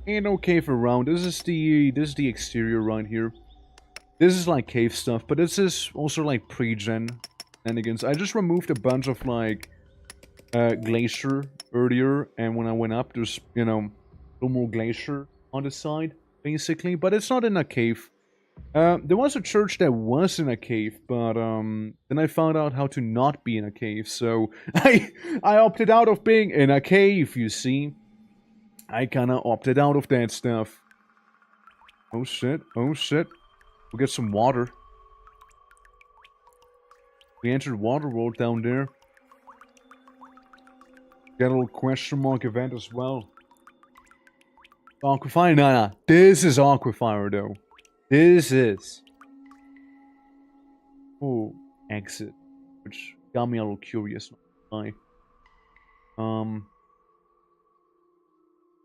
Ain't no cave around. This is the exterior right here. This is like cave stuff, but this is also like pre-gen shenanigans. I just removed a bunch of like glacier earlier, and when I went up, there's, you know, a little more glacier on the side, basically. But it's not in a cave. There was a church that was in a cave, but then I found out how to not be in a cave, so I opted out of being in a cave, you see. I kinda opted out of that stuff. Oh shit, oh shit. We'll get some water. We entered water world down there. Got a little question mark event as well. Aquafire? Nah. This is Aquafire though. This is. Oh, exit. Which got me a little curious.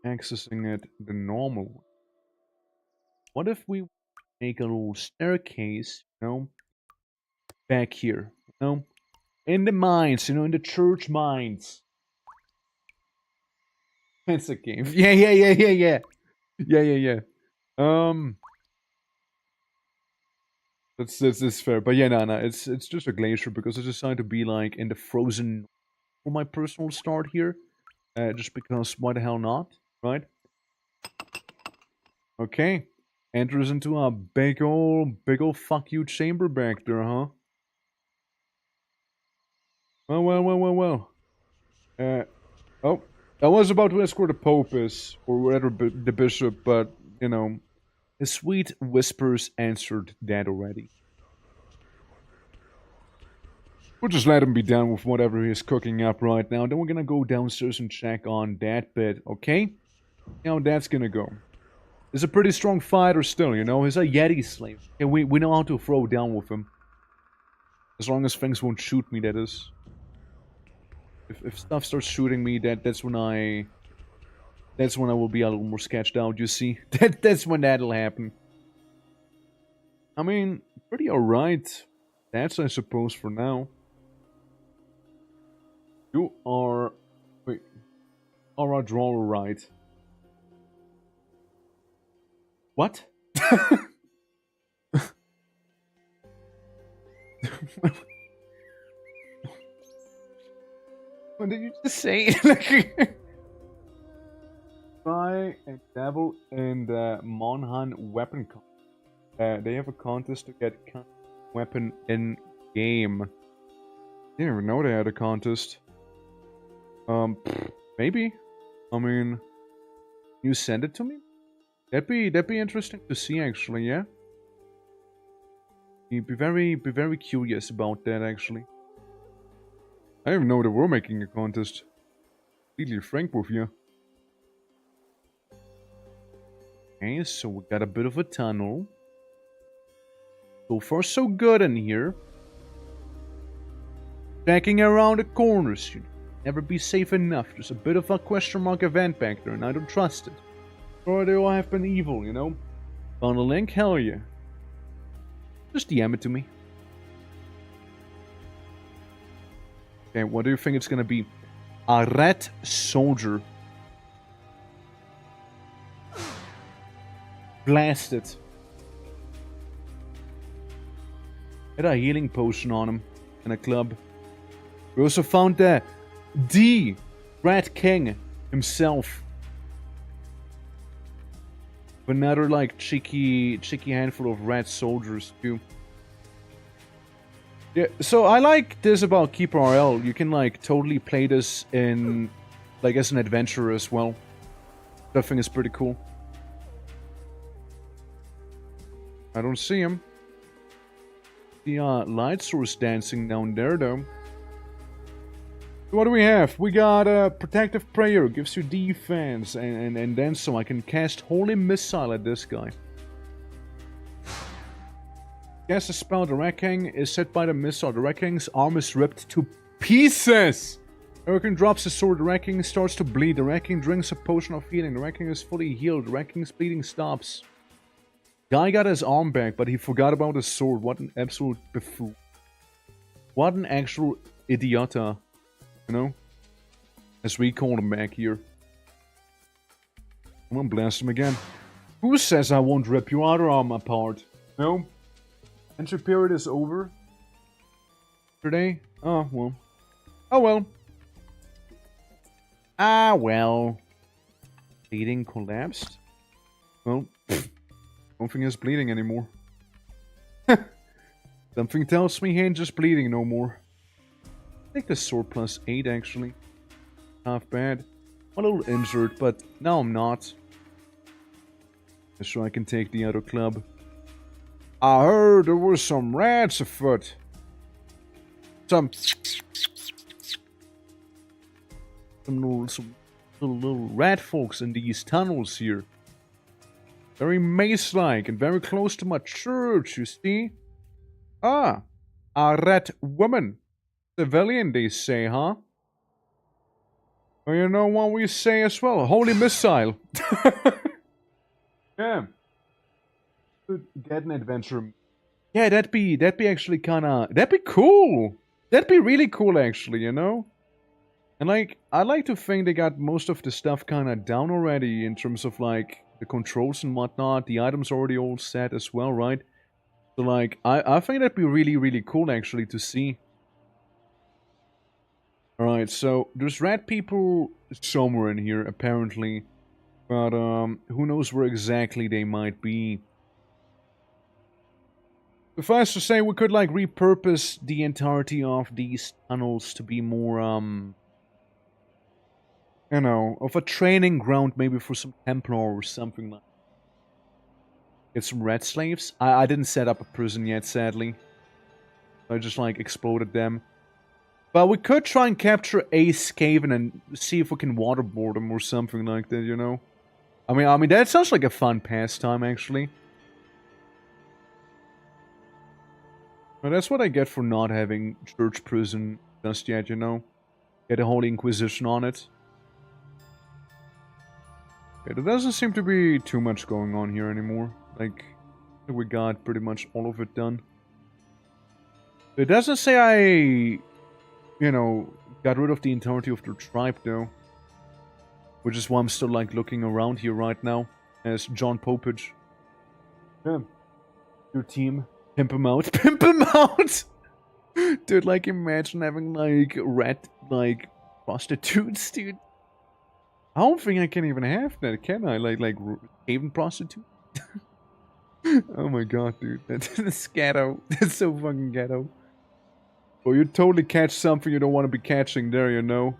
Accessing it the normal way. What if we make a little staircase, you know, back here, you know, in the mines, you know, in the church mines. It's a game. Yeah. That's fair, but yeah, no, it's just a glacier because I decided to be like in the frozen for my personal start here, just because why the hell not, right? Okay, enters into a big ol' fuck you chamber back there, huh? Well. Oh, I was about to ask where the Pope is, or wherever the bishop, but, you know, his sweet whispers answered that already. We'll just let him be done with whatever he's cooking up right now. Then we're gonna go downstairs and check on that bit, okay? How that's gonna go. He's a pretty strong fighter still, you know? He's a Yeti slave. And we know how to throw down with him. As long as things won't shoot me, that is. If stuff starts shooting me, that's when I will be a little more sketched out, you see? That's when that'll happen. I mean, pretty alright. That's, I suppose, for now. You are... Wait. Are a drawer right? What? What did you just say? Try and dabble in the Monhan weapon contest. They have a contest to get weapon in game. Didn't even know they had a contest. Maybe. I mean, you send it to me? That'd be interesting to see, actually. Yeah. Be very curious about that, actually. I didn't even know they were making a contest. Completely frank with you. Okay, so we got a bit of a tunnel. So far, so good in here. Checking around the corners, you never be safe enough. There's a bit of a question mark event back there, and I don't trust it. Or they all have been evil, you know? Found a link? Hell yeah. Just DM it to me. Okay, what do you think it's gonna be? A red soldier. Blasted. Had a healing potion on him in a club. We also found the Red King himself. Another like cheeky handful of red soldiers too. Yeah, so I like this about Keeper RL. You can like totally play this in like as an adventurer as well. That thing is pretty cool. I don't see him. The light source dancing down there though. What do we have? We got a protective prayer, gives you defense, and then so I can cast holy missile at this guy. Cast a spell, the Red King is hit by the missile. The Red King's arm is ripped to pieces! The Red King drops his sword, the Red King starts to bleed. The Red King drinks a potion of healing. The Red King is fully healed. The Red King's bleeding stops. Guy got his arm back, but he forgot about his sword. What an absolute buffoon. What an actual idiota. You know? As we call him back here. I'm gonna blast him again. Who says I won't rip your other arm apart? No? Entry period is over. Today? Oh, well. Oh, well. Ah, well. Bleeding collapsed? Well, don't think he's bleeding anymore. Something tells me he ain't just bleeding no more. I think the sword plus 8 actually. Not bad. I'm a little injured, but now I'm not. So I can take the other club. I heard there were some rats afoot. Some little rat folks in these tunnels here. Very maze-like and very close to my church, you see? Ah, a rat woman. Civilian, they say, huh? Well, you know what we say as well? Holy missile. Yeah. Could get an adventure. Yeah, that'd be actually kinda... That'd be cool. That'd be really cool, actually, you know? And, like, I like to think they got most of the stuff kinda down already in terms of, like, the controls and whatnot. The items already all set as well, right? So, like, I think that'd be really, really cool, actually, to see. Alright, so there's rat people somewhere in here, apparently. But, who knows where exactly they might be. Suffice to say, we could, like, repurpose the entirety of these tunnels to be more, you know, of a training ground maybe for some Templar or something like that. Get some rat slaves. I didn't set up a prison yet, sadly. I just, like, exploded them. But we could try and capture a Skaven and see if we can waterboard him or something like that, you know? I mean, that sounds like a fun pastime, actually. But that's what I get for not having church prison just yet, you know? Get a Holy Inquisition on it. Okay, there doesn't seem to be too much going on here anymore. Like, We got pretty much all of it done. It doesn't say I, got rid of the entirety of the tribe though. Which is why I'm still like looking around here right now as John Popage. Yeah. Your team. Pimp him out. Pimp him out! Dude, like imagine having like rat like prostitutes, dude. I don't think I can even have that, can I? Like haven prostitute? Oh my god, dude. That's ghetto. That's so fucking ghetto. Well, you totally catch something you don't want to be catching there, you know?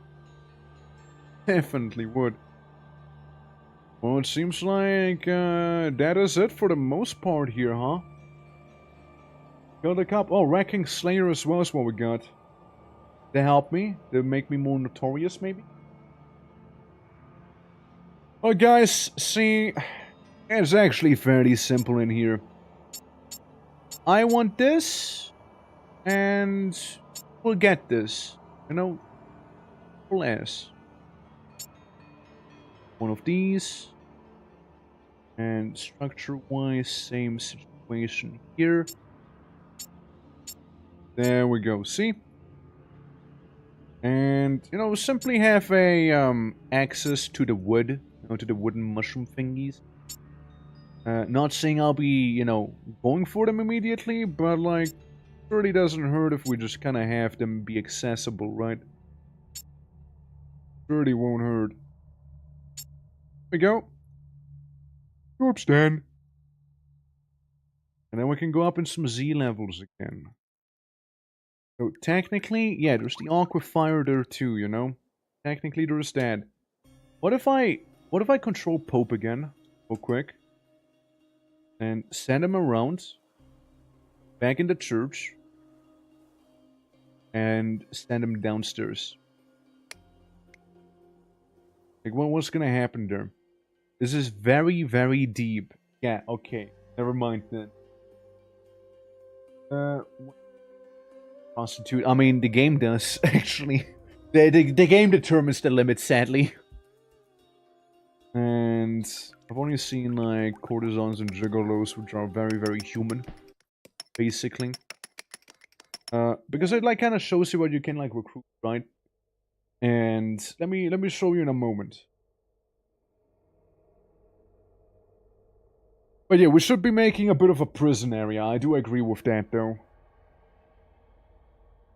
Definitely would. Well, it seems like that is it for the most part here, huh? Got a couple. Oh, Wrecking Slayer as well is what we got. They help me. They make me more notorious, maybe? Oh, guys, see, it's actually fairly simple in here. I want this, and we'll get this. You know, less. One of these. And structure-wise, same situation here. There we go, see? And, simply have a, access to the wood, to the wooden mushroom thingies. Not saying I'll be, going for them immediately, but, like, really doesn't hurt if we just kind of have them be accessible, right? Really won't hurt. There we go. Oops, Dan. And then we can go up in some Z levels again. So technically, yeah, there's the aqua fire there too, you know? Technically there's that. What if I control Pope again, real quick? And send him around, back in the church, and send him downstairs. Like, what's gonna happen there? This is very, very deep. Yeah, okay. Never mind then. Prostitute. I mean, the game does, actually. The game determines the limit, sadly. And I've only seen, like, courtesans and gigolos, which are very, very human. Basically. Because it, like, kind of shows you what you can, like, recruit, right? And let me show you in a moment. But yeah, we should be making a bit of a prison area. I do agree with that, though.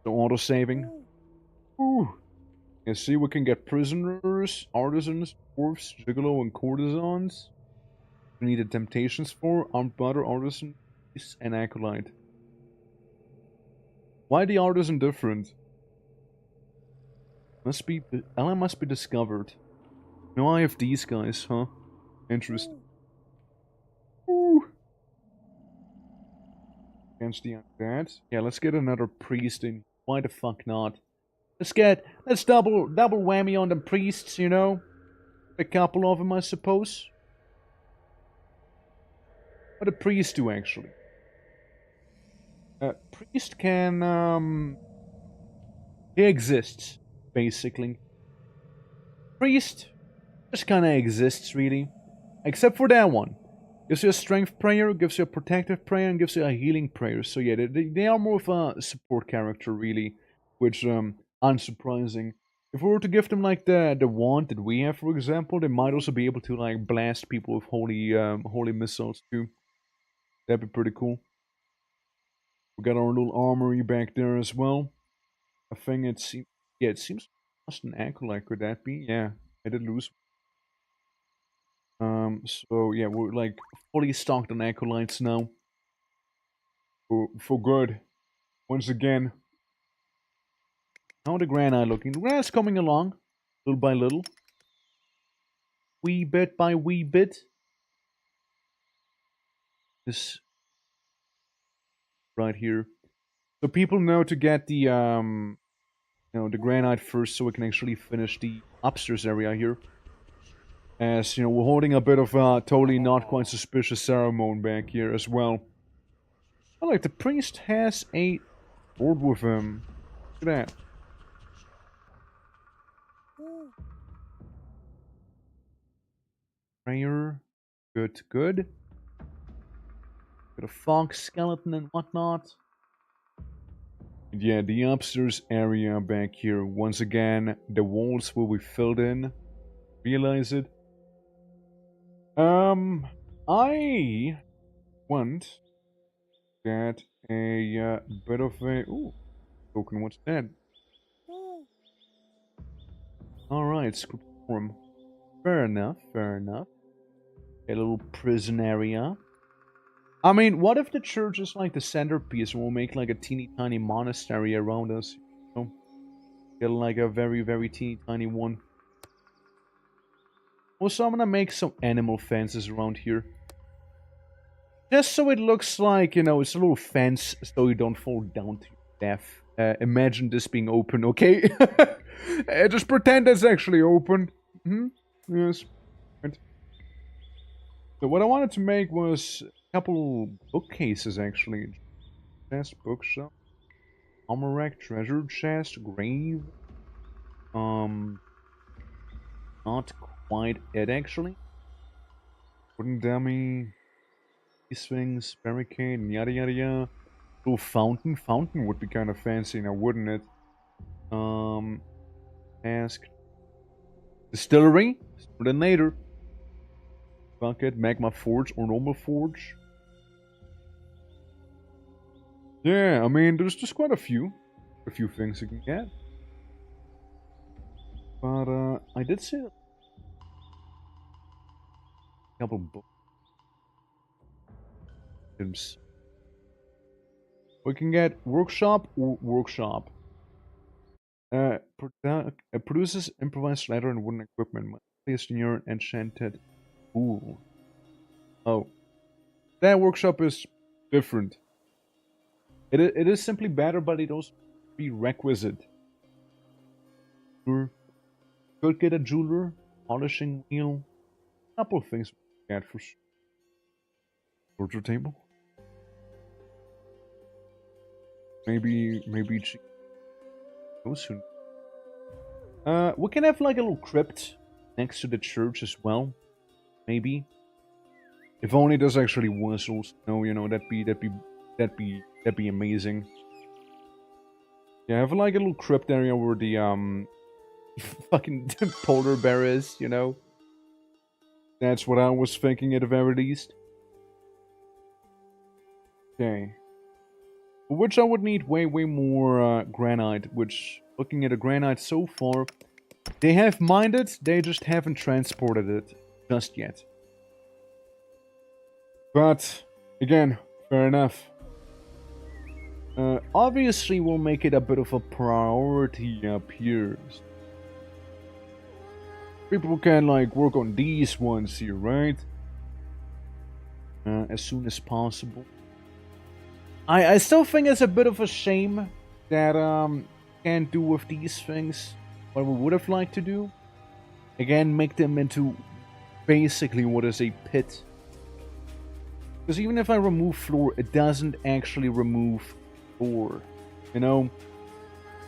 The auto-saving. Ooh. Yeah, see, we can get prisoners, artisans, dwarfs, gigolo, and courtesans. We need the temptations for armed butter, artisan, and acolyte. Why the artisan different? Ella must be discovered. No, I have these guys, huh? Interesting. Ooh. Against the undead. Yeah, let's get another priest in. Why the fuck not? Let's double whammy on the priests, you know? A couple of them, I suppose. What a priest do, actually. Priest can, he exists, basically. Priest just kinda exists, really. Except for that one. Gives you a strength prayer, gives you a protective prayer, and gives you a healing prayer. So yeah, they are more of a support character, really. Which, unsurprising. If we were to give them, like, the wand that we have, for example, they might also be able to, like, blast people with holy missiles, too. That'd be pretty cool. We got our little armory back there as well. I think it seems lost an acolyte, could that be? Yeah, I did lose. So yeah, we're like fully stocked on acolytes now. For good. Once again. How the granite looking? The granite's coming along, little by little. Wee bit by wee bit. This right here. So people know to get the the granite first, so we can actually finish the upstairs area here. As we're holding a bit of a totally not quite suspicious ceremony back here as well. Oh, like the priest has a board with him. Look at that. Prayer. Good, good. Got a fox skeleton and whatnot. And yeah, the upstairs area back here. Once again, the walls will be filled in. Realize it. I want to get a bit of a... Ooh, token, what's that? Alright, script form. Fair enough, fair enough. A little prison area. I mean, what if the church is like the centerpiece and we'll make like a teeny tiny monastery around us? You know? Get like a very, very teeny tiny one. Also, I'm gonna make some animal fences around here. Just so it looks like, you know, it's a little fence so you don't fall down to your death. Imagine this being open, okay? Just pretend it's actually open. Yes. Right. So what I wanted to make was a couple bookcases, actually. Chest, bookshop, armor rack, treasure chest, grave. Not quite it, actually. Wooden dummy. These things, barricade, and yada yada yada. Little fountain. Fountain would be kind of fancy now, wouldn't it? Ask. Distillery. Sooner than later. Bucket, magma forge, or normal forge. Yeah, I mean, there's just quite a few things you can get. But, I did see a couple books. We can get workshop or workshop. Produces improvised leather and wooden equipment. Placed in your enchanted. Ooh. Oh. That workshop is different. It is simply better, but it also prerequisite. Sure. Could get a jeweler, polishing wheel. A couple of things we get for sure. Torture table. Maybe go soon. We can have like a little crypt next to the church as well. Maybe. If only there's actually whistles. No, you know, that'd be amazing. Yeah, have like a little crypt area where the fucking polar bear is, you know. That's what I was thinking at the very least. Okay. For which I would need way more granite, which, looking at the granite so far, they have mined it, they just haven't transported it just yet. But, again, fair enough. Obviously, we'll make it a bit of a priority up here. People can, like, work on these ones here, right? As soon as possible. I still think it's a bit of a shame that, can't do with these things what we would have liked to do. Again, make them into basically what is a pit. Because even if I remove floor, it doesn't actually remove floor. You know?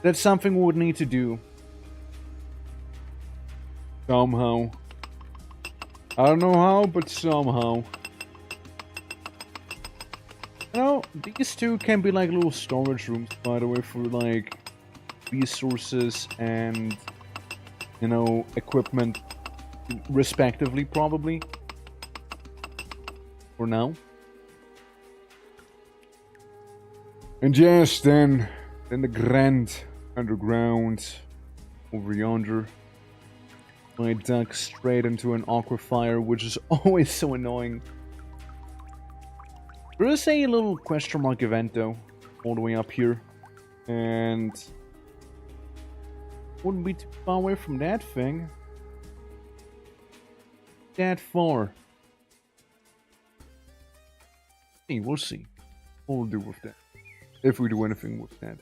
That's something we would need to do. Somehow. I don't know how, but somehow. You know, these two can be like little storage rooms, by the way, for like resources and, you know, equipment, respectively, probably. For now. And yes, then the grand underground over yonder. I dug straight into an aquifer, which is always so annoying. There is a little question mark event though, all the way up here. And wouldn't be too far away from that thing. That far. Hey, we'll see what we'll do with that. If we do anything with that.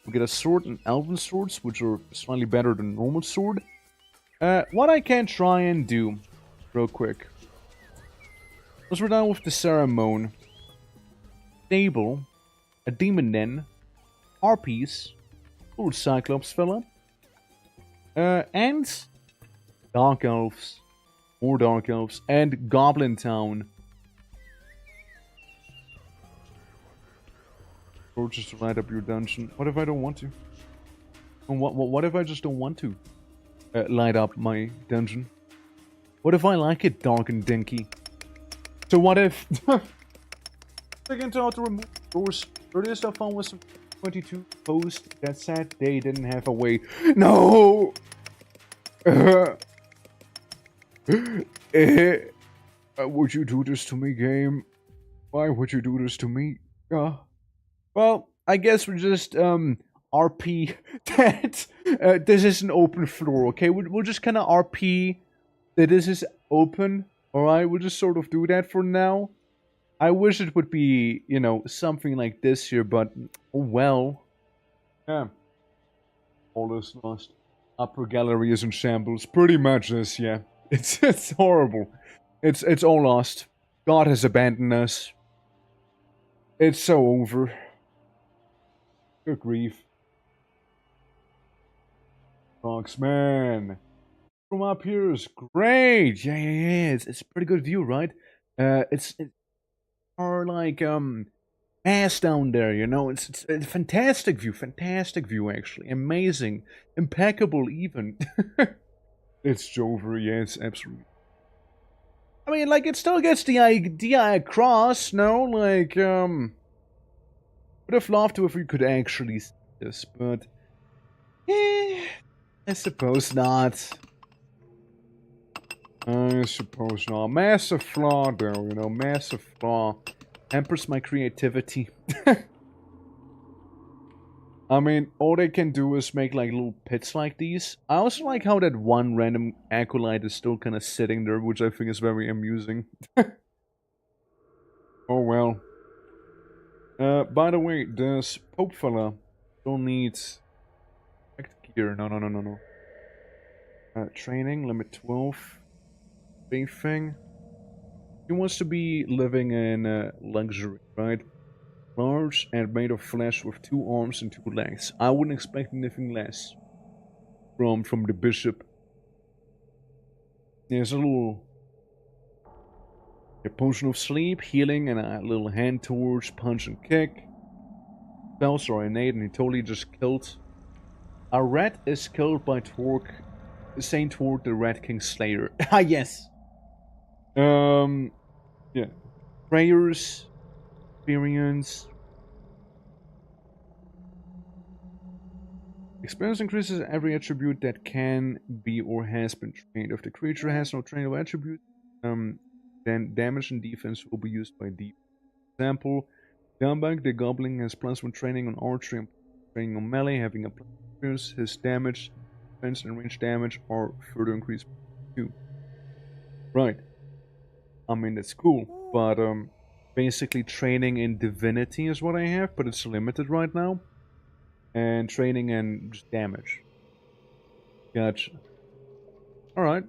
We get a sword and elven swords, which are slightly better than normal sword. What I can try and do, real quick. Once we're done with the ceremony. Stable, a demon den, harpies, old cyclops fella, and dark elves, more dark elves, and goblin town. Or just to light up your dungeon. What if I don't want to? And what if I just don't want to light up my dungeon? What if I like it dark and dinky? So what if... Second to remove doors. Earliest I found was some 22 post that said they didn't have a way. No! Would you do this to me, game? Why would you do this to me? Well, I guess we just RP that this is an open floor, okay? We'll just kind of RP that this is open, alright? We'll just sort of do that for now. I wish it would be, you know, something like this here, but oh well. Yeah. All is lost. Upper gallery is in shambles. Pretty much this, yeah. It's horrible. It's all lost. God has abandoned us. It's so over. Good grief. Fox, man. From up here is great. Yeah. It's a pretty good view, right? It's more like ass down there, you know. It's a fantastic view actually. Amazing, impeccable even. It's Jover, yes, absolutely. I mean, like, it still gets the idea across, no? Like, would have loved to if we could actually see this, but I suppose not. I suppose not. Massive flaw, though, you know, massive flaw. Hampers my creativity. I mean, all they can do is make, like, little pits like these. I also like how that one random acolyte is still kind of sitting there, which I think is very amusing. Oh, well. By the way, this Pope fella don't need... gear. No. Training, limit 12. Big thing. He wants to be living in luxury, right? Large and made of flesh with 2 arms and 2 legs. I wouldn't expect anything less from the bishop. There's a little potion of sleep, healing, and a little hand torch, punch and kick. Spells are innate, and he totally just killed. A rat is killed by Torque, Saint Torque, the Rat King Slayer. Ah, yes. Yeah. Prayers, experience. Experience increases every attribute that can be or has been trained. If the creature has no trainable attribute, then damage and defense will be used by defense. Example, Dumbug the Goblin has +1 training on archery and training on melee, having a +2. His damage, defense, and range damage are further increased by 2. Right. I mean, that's cool, but basically training in divinity is what I have, but it's limited right now. And training and just damage. Gotcha. Alright.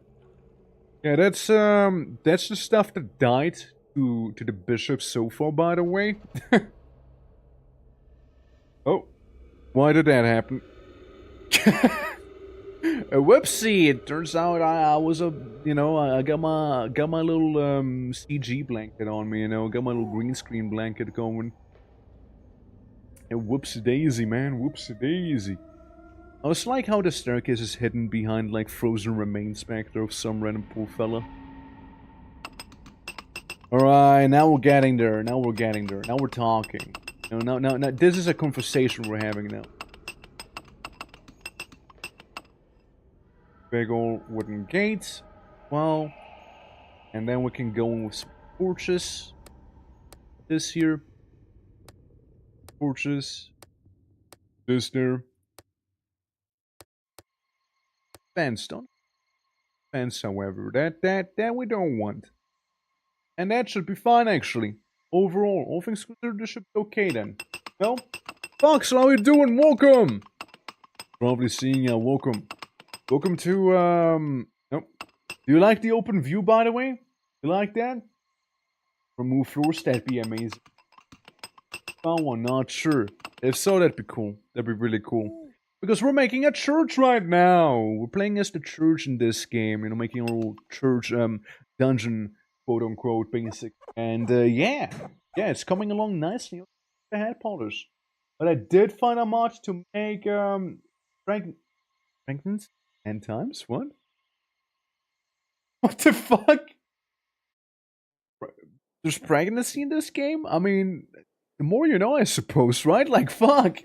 Yeah, that's the stuff that died to the bishop so far, by the way. Oh. Why did that happen? Whoopsie! It turns out I was I got my little CG blanket on me, you know, got my little green screen blanket going. And whoopsie daisy, man, whoopsie daisy. I was like how the staircase is hidden behind like frozen remains back there of some random poor fella. Alright, now we're getting there. Now we're talking. Now, this is a conversation we're having now. Big old wooden gates. Well, and then we can go in with some torches. This here. Torches. This there. Sandstone. Fence, however, that we don't want. And that should be fine, actually. Overall, all things considered, this should be okay then. Well, Fox, how you doing? Welcome! Probably seeing ya, welcome. Welcome to, nope. Do you like the open view, by the way? You like that? Remove floors, that'd be amazing. Found one, not sure. If so, that'd be cool. That'd be really cool. Because we're making a church right now. We're playing as the church in this game. You know, making a little church, dungeon, quote-unquote, basic. And, yeah. Yeah, it's coming along nicely. Ahead, Potters. But I did find a mod to make pregnancy 10 times? What? What the fuck? There's pregnancy in this game? I mean, the more you know, I suppose, right? Like, fuck.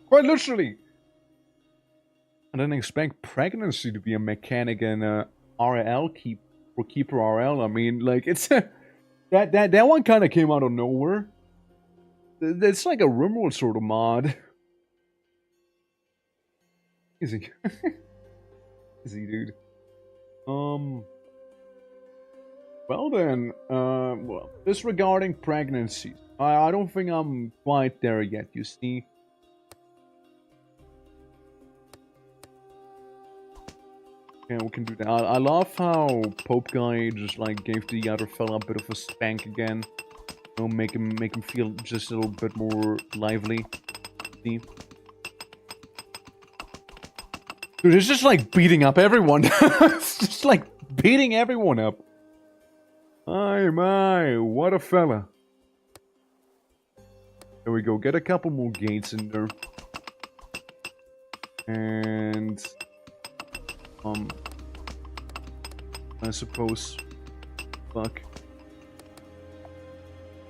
Quite literally. I didn't expect pregnancy to be a mechanic in RL or Keeper RL. I mean, like, it's that one kind of came out of nowhere. It's like a RimWorld sort of mod. Easy. Easy, dude. Well then, well, disregarding pregnancies, I don't think I'm quite there yet, you see. Yeah, we can do that. I love how Pope Guy just like gave the other fella a bit of a spank again. You know, make him feel just a little bit more lively. See? Dude, it's just like beating up everyone. It's just like beating everyone up. My, what a fella. There we go, get a couple more gates in there. And... I suppose... Fuck.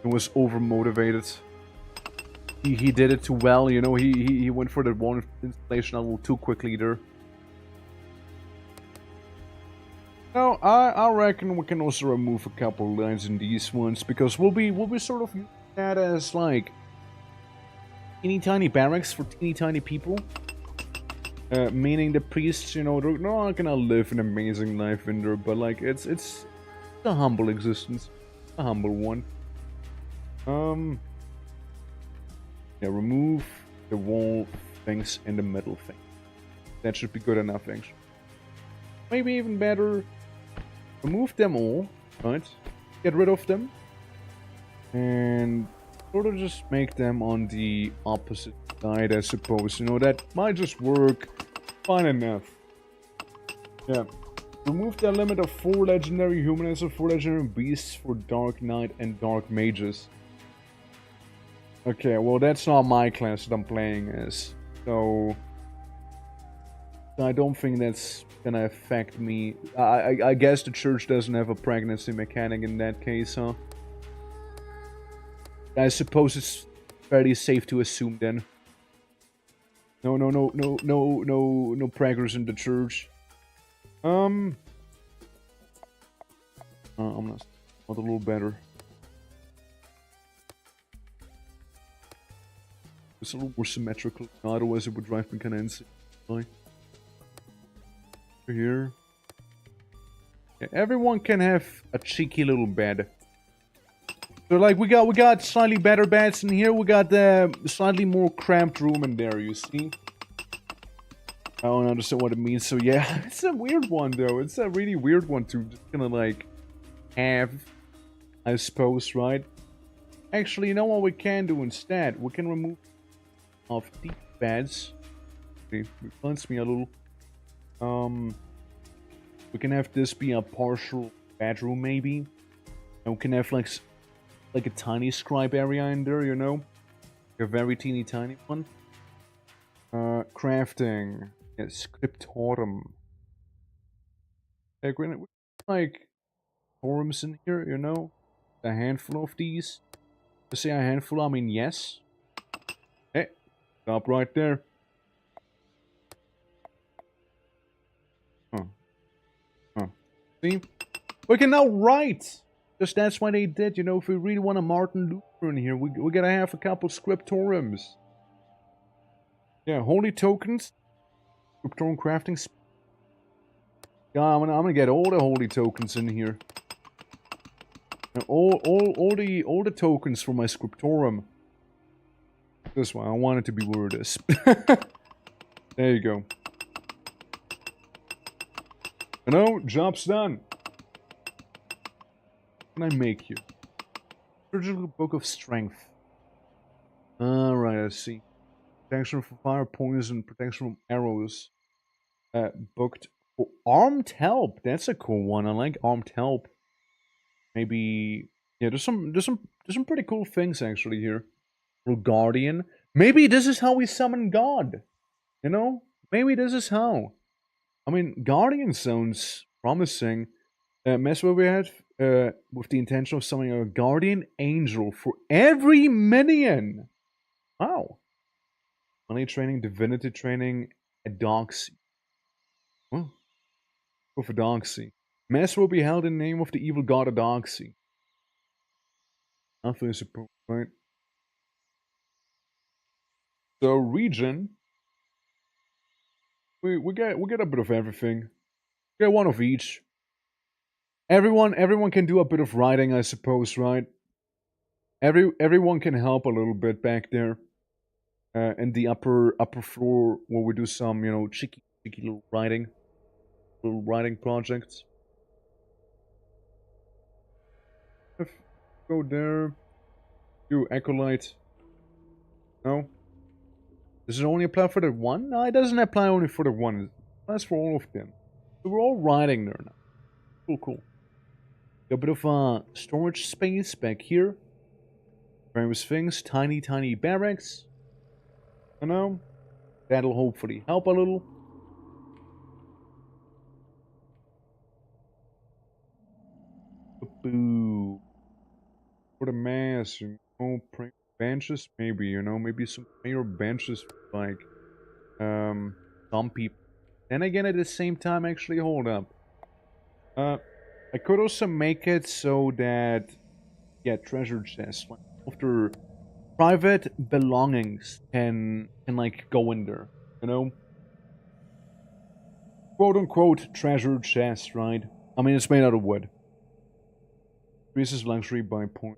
He was overmotivated. He did it too well, you know, he went for the one installation a little too quickly there. Now, I reckon we can also remove a couple lines in these ones, because we'll be sort of using that as like teeny tiny barracks for teeny tiny people. Meaning the priests, you know, they're not gonna live an amazing life in there, but like it's a humble existence, a humble one. Yeah, remove the wall things in the middle thing. That should be good enough, actually. Maybe even better. Remove them all, right? Get rid of them. And sort of just make them on the opposite side, I suppose. You know, that might just work fine enough. Yeah. Remove the limit of 4 legendary humans and 4 legendary beasts for Dark Knight and Dark Mages. Okay, well that's not my class that I'm playing as. So... I don't think that's gonna affect me. I guess the church doesn't have a pregnancy mechanic in that case, huh? I suppose it's fairly safe to assume then. No preggers in the church. I'm gonna a little better. It's a little more symmetrical. Otherwise, it would drive me kind of insane. Here. Yeah, everyone can have a cheeky little bed. So like we got slightly better beds in here. We got the slightly more cramped room in there. You see? I don't understand what it means. So yeah, it's a weird one though. It's a really weird one to just kind of like have, I suppose, right? Actually, you know what we can do instead? We can remove off these beds. Okay, reminds me a little. We can have this be a partial bedroom, maybe. And we can have like a tiny scribe area in there, you know? A very teeny tiny one. Crafting. Yes, scriptorum. Like forums in here, you know? A handful of these. To say a handful, I mean yes. Hey, stop right there. See? We can now write! Just that's why they did, you know, if we really want a Martin Luther in here, we gotta have a couple scriptoriums. Yeah, holy tokens. Scriptorum crafting. Yeah, I'm gonna get all the holy tokens in here. And all the tokens for my scriptorum. This one, I want it to be where it is. There you go. You know, job's done. What can I make you? Surgical Book of Strength. Alright, I see. Protection from fire, poison, protection from arrows. Booked for armed help. That's a cool one. I like armed help. Maybe yeah, there's some pretty cool things actually here. Guardian. Maybe this is how we summon God. You know? Maybe this is how. I mean, Guardian sounds promising. Mess what we had with the intention of summoning a Guardian Angel for every minion. Wow. Money training, divinity training, Adoxy. Well, with Adoxy. Mass will be held in the name of the evil god Adoxy. Nothing is supposed, right? So region, we get a bit of everything. We get one of each. Everyone can do a bit of writing, I suppose, right? Everyone can help a little bit back there, in the upper floor where we do some cheeky little writing projects. If go there, do acolyte. No, does it only apply for the one? No, it doesn't apply only for the one. It applies for all of them. So we're all writing there now. Cool. Got a bit of storage space back here. Various things, tiny barracks. That'll hopefully help a little. Boo. For the mass, prayer benches, maybe, maybe some prayer benches, like, some people. Then again, at the same time, actually, hold up. I could also make it so that, yeah, treasure chests, like, after private belongings can like go in there, quote unquote treasure chest, right? I mean, it's made out of wood. Increases luxury by point.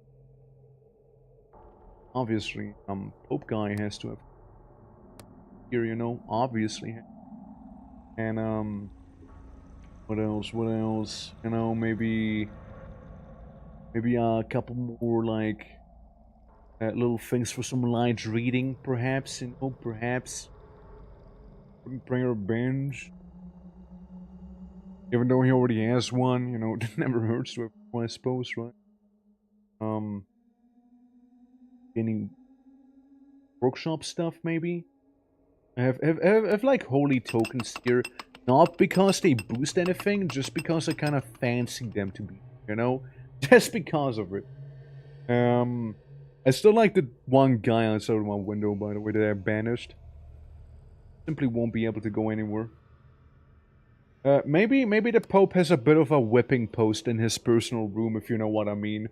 Obviously, Pope guy has to have here, obviously. And what else? Maybe a couple more like little things for some light reading, perhaps, perhaps. Wouldn't bring her a bench. Even though he already has one, it never hurts to have one, I suppose, right? Any workshop stuff, maybe? I have like holy tokens here, not because they boost anything, just because I kind of fancy them to be, just because of it. I still like the one guy outside of my window, by the way, that I banished. Simply won't be able to go anywhere. Maybe the Pope has a bit of a whipping post in his personal room, if you know what I mean.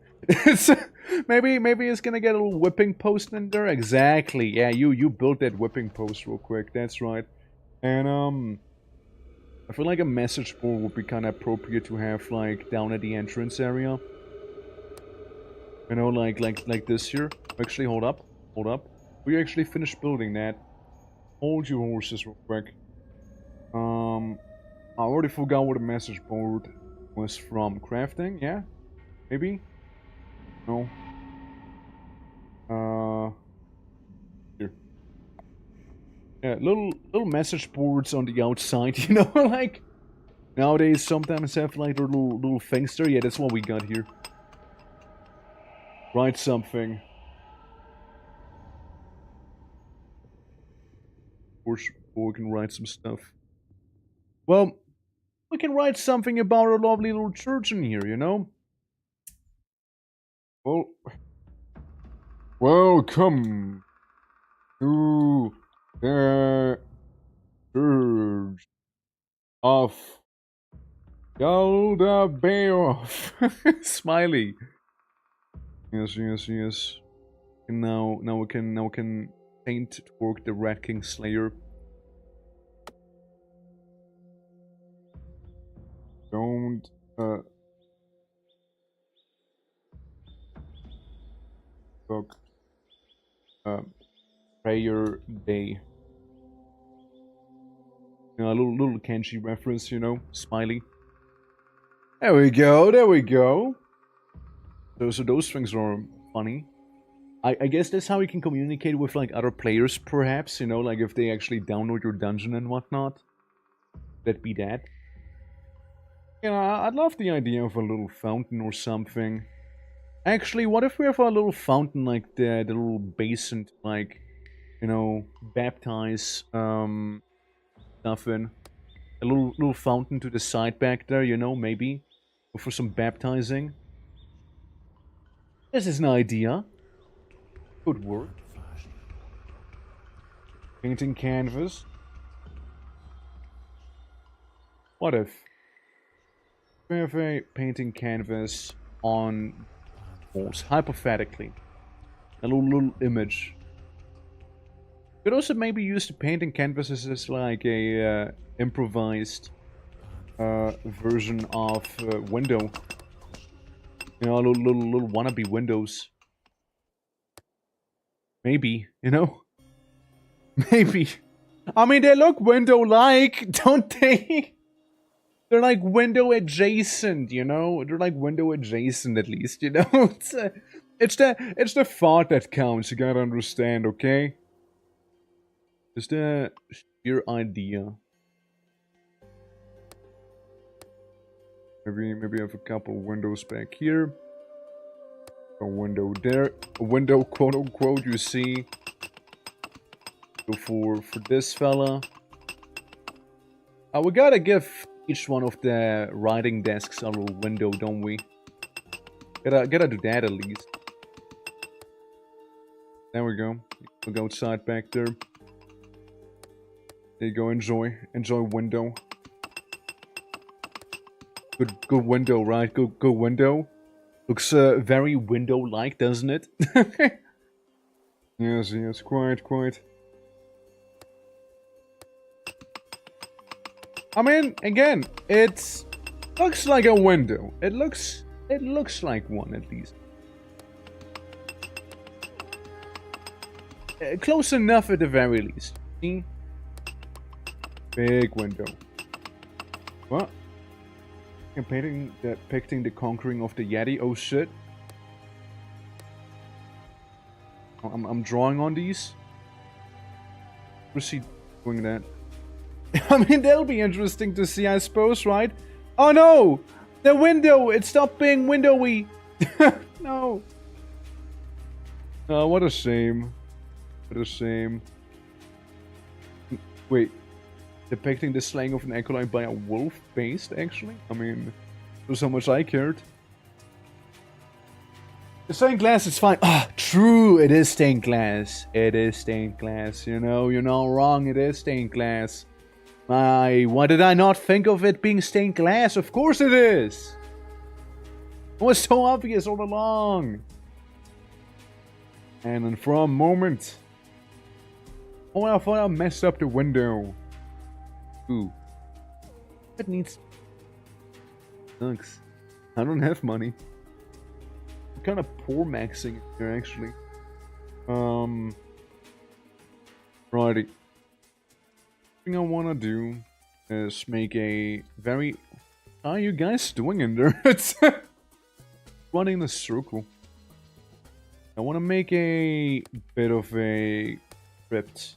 maybe he's gonna get a little whipping post in there. Exactly. Yeah, you built that whipping post real quick. That's right. And I feel like a message board would be kind of appropriate to have like down at the entrance area. Like this here. Actually, hold up. We actually finished building that. Hold your horses real quick. I already forgot what the message board was from. Crafting, yeah? Maybe? No. Here. Yeah, little message boards on the outside, like nowadays sometimes have like their little things there. Yeah, that's what we got here. Write something. Of course, we can write some stuff. Well, we can write something about our lovely little church in here, Well, welcome to the church of Galdabaoth. Smiley. Yes. And now we can paint toward the Rat King Slayer. Don't book prayer day. A little Kenshi reference, Smiley. There we go. So those things are funny. I guess that's how you can communicate with like other players, perhaps, like if they actually download your dungeon and whatnot. That'd be that. I'd love the idea of a little fountain or something. Actually, what if we have a little fountain like the little basin, like you know, baptize stuff in. A little fountain to the side back there, you know, maybe. Go for some baptizing. This is an idea. Could work. Painting canvas. What if we have a painting canvas on walls, hypothetically? A little image. Could also maybe use the painting canvases as like a improvised version of window. You know, little wannabe windows. Maybe, you know? Maybe. I mean, they look window-like, don't they? They're like window adjacent, you know? They're like window adjacent at least, you know? It's the thought that counts, you gotta understand, okay? It's the sheer idea. Maybe I have a couple windows back here. A window there. A window, quote unquote, you see. Go for this fella. We gotta give each one of the writing desks a little window, don't we? Gotta do that at least. There we go. We'll go outside back there. There you go, enjoy window. Good window, right? Good window. Looks very window-like, doesn't it? Yes, quite. I mean, again, it looks like a window. It looks like one at least. Close enough at the very least. See? Big window. What? I'm depicting the conquering of the Yeti. Oh shit. I'm drawing on these. Proceed doing that. I mean, that'll be interesting to see, I suppose, right? Oh no! The window! It stopped being windowy! No! Oh, what a shame. What a shame. Wait. Depicting the slaying of an acolyte by a wolf based, actually? I mean, there's how much I cared. The stained glass is fine. Ah, true, it is stained glass. It is stained glass, you know, you're not wrong, it is stained glass. Why did I not think of it being stained glass? Of course it is! It was so obvious all along. And then for a moment... Oh, I thought I messed up the window. Ooh. It needs... Sucks. I don't have money. I'm kind of poor maxing here, actually. Righty. Thing I want to do is make a very... How are you guys doing in there? It's running the circle. I want to make a bit of a crypt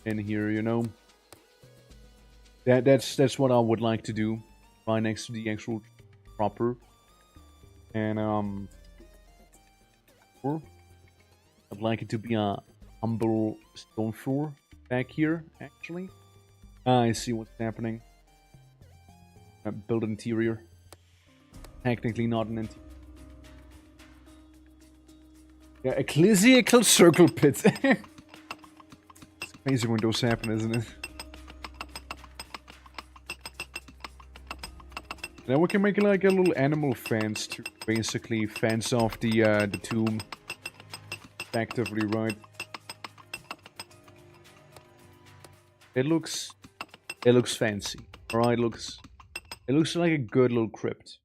in here, you know? That's what I would like to do. Right next to the actual proper. And I'd like it to be a humble stone floor back here, actually. I see what's happening. Build interior. Technically not an interior. Yeah, ecclesiastical circle pit. It's crazy when those happen, isn't it? Then we can make like a little animal fence to basically fence off the tomb. Effectively, right? It looks fancy. Alright, it looks like a good little crypt.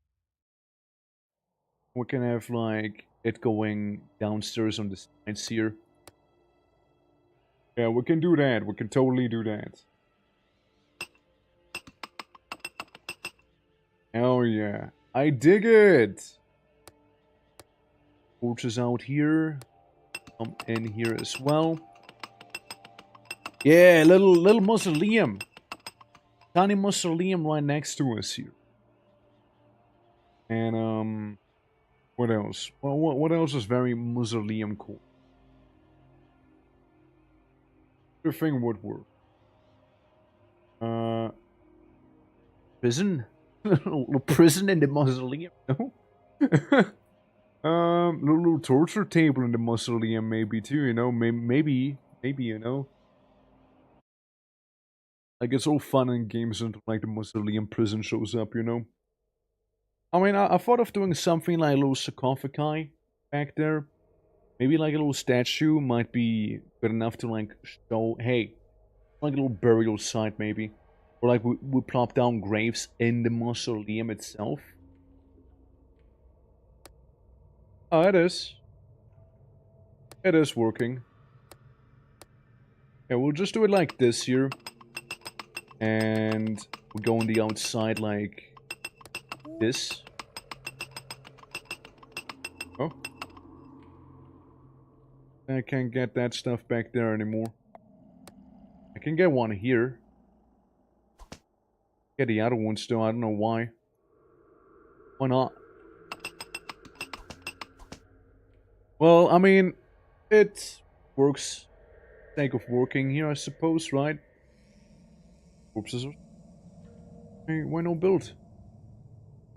We can have like it going downstairs on the sides here. Yeah, we can do that. We can totally do that. Hell yeah. I dig it! Torches out here. Come in here as well. Yeah, little mausoleum. Tiny mausoleum right next to us here. And what else? Well, what else is very mausoleum cool? the thing would work. Prison? Little prison in the mausoleum, no? Little torture table in the mausoleum, maybe too, you know? Maybe, you know? Like, it's all fun and games until, like, the mausoleum prison shows up, you know? I mean, I thought of doing something like a little sarcophagi back there. Maybe, like, a little statue might be good enough to, like, show, hey, like a little burial site, maybe. Or, like, we plop down graves in the mausoleum itself. Oh, it is. It is working. Yeah, we'll just do it like this here. And we go on the outside like this. Oh. I can't get that stuff back there anymore. I can get one here. Get the other one still, I don't know why. Why not? Well, I mean, it works. Sake of working here, I suppose, right? Corpses. Hey, why no build?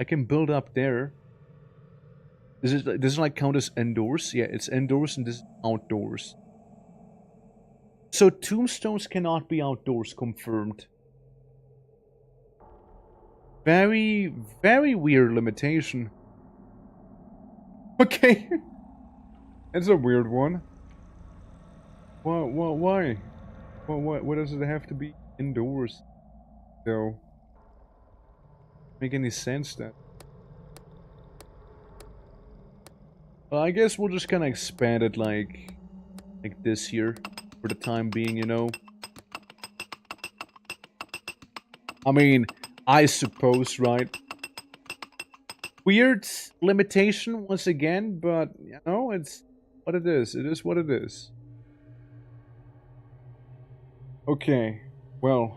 I can build up there. Does it like count as indoors? Yeah, it's indoors and this is outdoors. So tombstones cannot be outdoors, confirmed. Very, very weird limitation. Okay. It's a weird one. Why? Why does it have to be indoors? Though. Make any sense that? Well, I guess we'll just kind of expand it like this here for the time being, you know. I mean, I suppose, right? Weird limitation once again, but you know, it's what it is. It is what it is. Okay, well,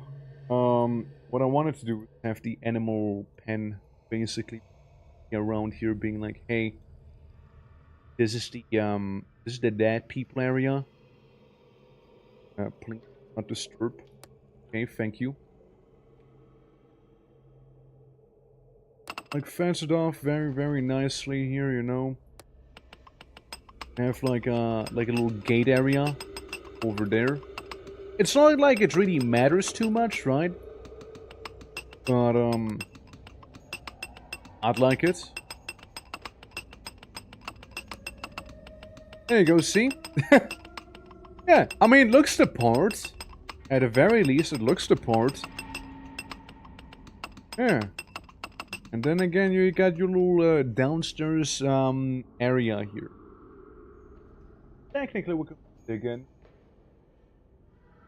what I wanted to do was have the animal pen basically around here, being like, hey, this is the dead people area. Please not disturb. Okay, thank you. Like fence it off very, very nicely here, you know. Have like a little gate area over there. It's not like it really matters too much, right? But I'd like it. There you go, see? Yeah, I mean, looks the part. At the very least, it looks the part. Yeah. And then again, you got your little downstairs area here. Technically, we could dig in.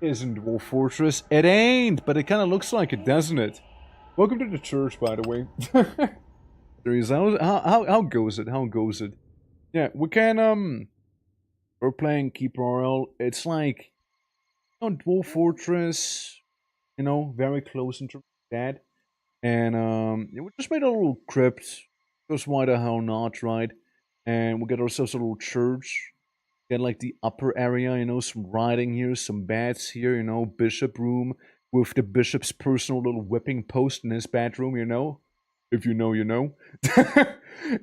Isn't Wolf Fortress? It ain't, but it kind of looks like it, doesn't it? Welcome to the church, by the way. There is how goes it? How goes it? Yeah, we can we're playing Keep Royal. It's like, you know, Dwarf Fortress, you know, very close in terms of that. And we just made a little crypt. Because why the hell not, right? And we get ourselves a little church. Get like the upper area, you know, some writing here, some beds here, you know, bishop room with the bishop's personal little whipping post in his bedroom, you know. If you know, you know.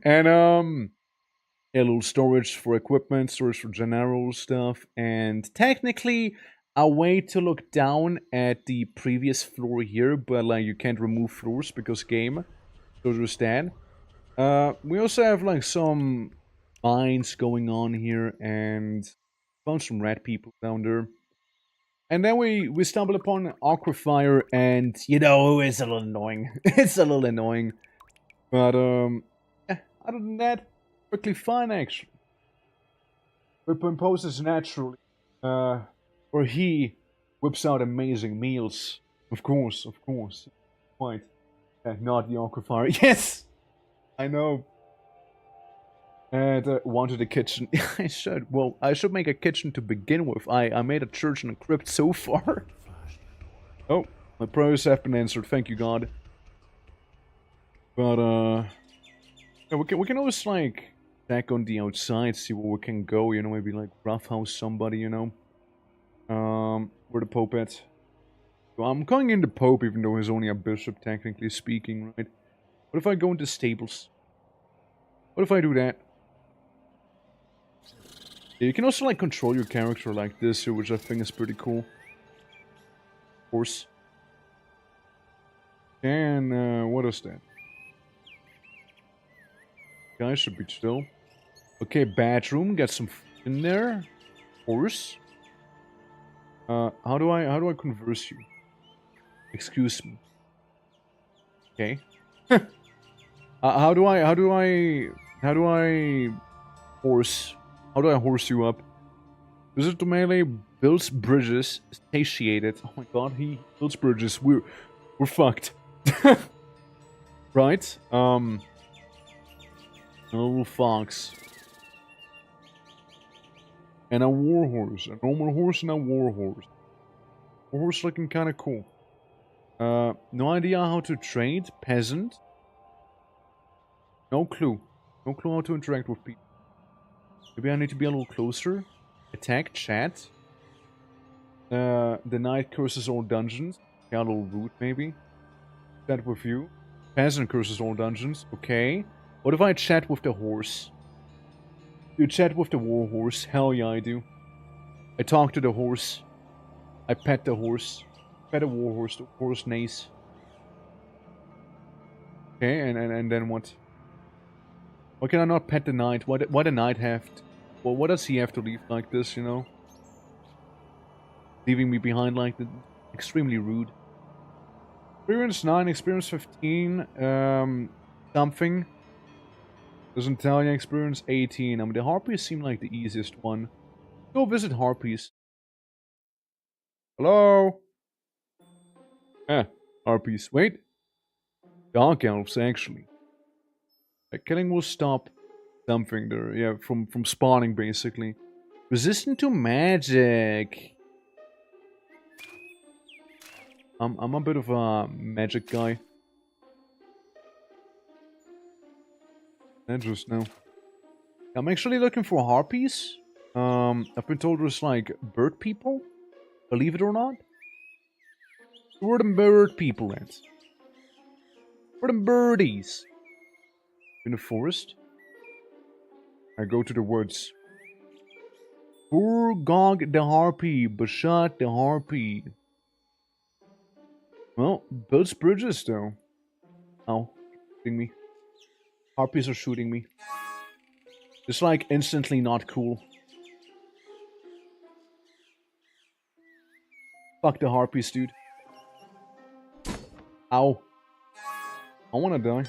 And a little storage for equipment, storage for general stuff, and technically a way to look down at the previous floor here, but like you can't remove floors because game. So there's that. We also have like some mines going on here, and found some rat people down there. And then we stumbled upon Aquafire, and you know, it's a little annoying. It's a little annoying. But yeah, other than that, perfectly fine actually. Weapon poses naturally. Or he whips out amazing meals. Of course, of course. Quite. Not the Aquafire. Yes! I know. And wanted a kitchen. I should. Well, I should make a kitchen to begin with. I made a church and a crypt so far. Oh, my prayers have been answered. Thank you, God. But yeah, we can always like check on the outside, see where we can go. You know, maybe like roughhouse somebody. You know. Where the Pope at? Well, I'm calling in the Pope even though he's only a bishop, technically speaking, right? What if I go into stables? What if I do that? Yeah, you can also, like, control your character like this, which I think is pretty cool. Of course. And, what is that? Guys should be chill. Okay, bedroom, get some food in there. Horse. How do I converse you? Excuse me. Okay. How do I horse you up? Visit to melee, builds bridges, satiated. Oh my god, he builds bridges. We're fucked. Right? Little fox. And a warhorse. A normal horse and a warhorse. Warhorse looking kinda cool. No idea how to trade. Peasant. No clue. No clue how to interact with people. Maybe I need to be a little closer. Attack, chat. The knight curses all dungeons. Okay, a little rude, maybe. Chat with you. Peasant curses all dungeons. Okay. What if I chat with the horse? You chat with the warhorse? Hell yeah, I do. I talk to the horse. I pet the horse. Pet a warhorse. The horse neighs. Okay, and then what? Why can I not pet the knight? Why the knight have to... Well, what does he have to leave like this, you know? Leaving me behind like that. Extremely rude. Experience 9, experience 15, something. Doesn't tell you. Experience 18. I mean, the Harpies seem like the easiest one. Go visit Harpies. Hello? Harpies. Wait. Dark Elves, actually. Killing will stop something there. Yeah, from spawning, basically. Resistant to magic. I'm a bit of a magic guy. Just now. I'm actually looking for harpies. I've been told there's like bird people. Believe it or not. Where the bird people at? Where the birdies? In the forest? I go to the woods. Poor Gog the harpy, Bashat the harpy. Well, builds bridges though. Ow. Shooting me. Harpies are shooting me. It's like instantly not cool. Fuck the harpies, dude. Ow. I wanna die.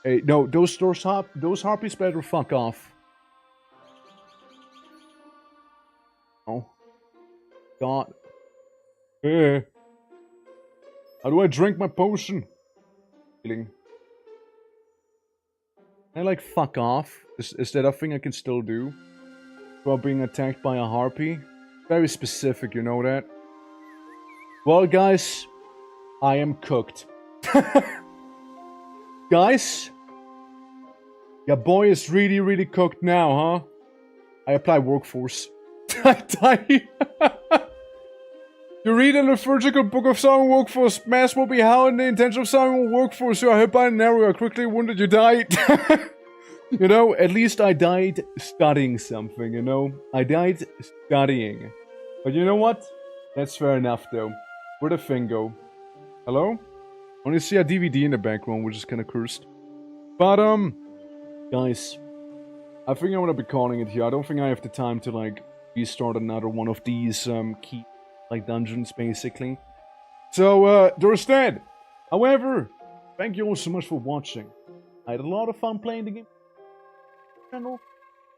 Hey, no, those harpies better fuck off. Oh. God. Hey. How do I drink my potion? Healing. Can I like fuck off? Is that a thing I can still do? While being attacked by a harpy? Very specific, you know that? Well, guys, I am cooked. Guys, your boy is really, really cooked now, huh? I apply workforce. I die. You read in the liturgical book of Song Workforce, Mass will be held in the intention of Song Workforce. You are hit by an arrow, you are quickly wounded, you died. You know, at least I died studying something, you know? I died studying. But you know what? That's fair enough, though. Where'd the thing go? Hello? Only see a DVD in the background, which is kind of cursed. But, guys, I think I'm gonna be calling it here. I don't think I have the time to, like, restart another one of these, key, like, dungeons, basically. So, there's that. However, thank you all so much for watching. I had a lot of fun playing the game. Channel.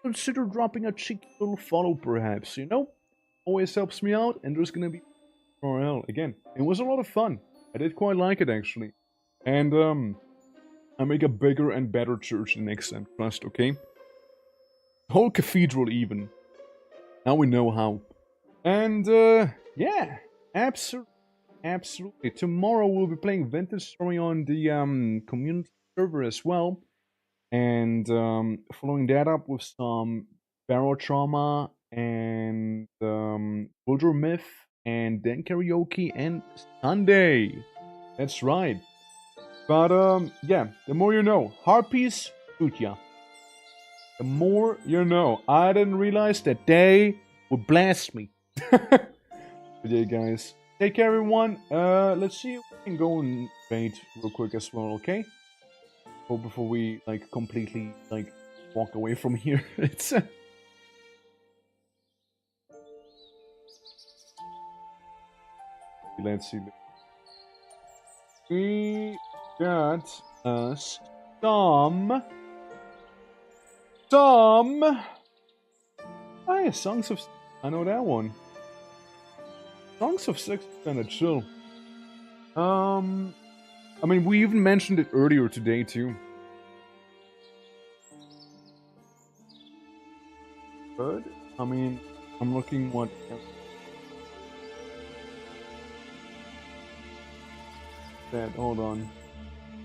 Consider dropping a cheeky little follow, perhaps, you know? Always helps me out, and there's gonna be RL again. It was a lot of fun. I did quite like it, actually. And, I make a bigger and better church the next time, trust, okay? The whole cathedral, even. Now we know how. And, yeah. Absolutely. Tomorrow we'll be playing Vintage Story on the, community server as well. And, following that up with some Barotrauma and Bulldor Myth, and then karaoke and Sunday. That's right. But yeah, the more you know. Harpies, Tutya. The more you know. I didn't realize that they would blast me. But yeah, guys. Take care, everyone. Let's see if we can go and raid real quick as well, okay? Oh, before we like completely like walk away from here. It's let's see. We got us some. Oh yeah, Songs of. I know that one. Songs of Six is kinda chill. I mean, we even mentioned it earlier today, too. But, I mean, I'm looking what... That, hold on.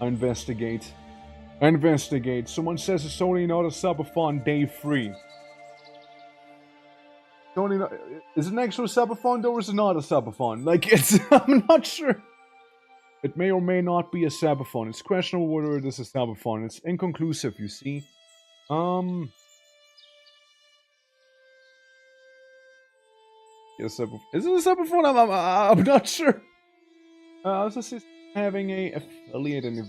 I investigate. Someone says it's only not a subathon day 3. It's only not... Is it an actual subathon, though, or is it not a subathon? Like, it's... I'm not sure. It may or may not be a subathon. It's questionable whether it is a subathon. It's inconclusive, you see. Is it a subathon? I'm not sure. I was just having a affiliate and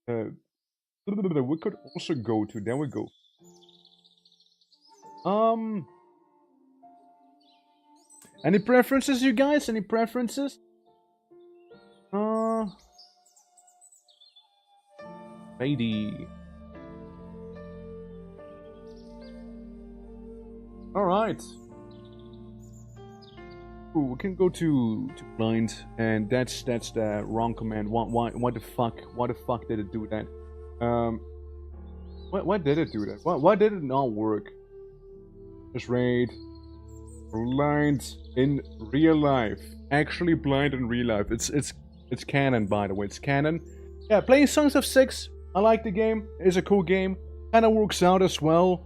we could also go to. There we go. Any preferences, you guys? Any preferences? Lady. Alright. Ooh, we can go to blind, and that's the wrong command. What the fuck? Why the fuck did it do that? Why did it do that? Why did it not work? Just raid. Blind in real life. Actually blind in real life. It's canon, by the way. It's canon. Yeah, playing Songs of Six. I like the game. It's a cool game. Kinda works out as well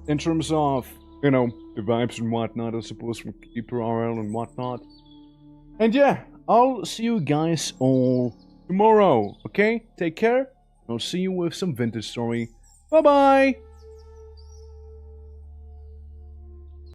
in terms of, you know, the vibes and whatnot, I suppose, from Keeper RL and whatnot. And yeah, I'll see you guys all tomorrow, okay? Take care. I'll see you with some vintage story. Bye-bye!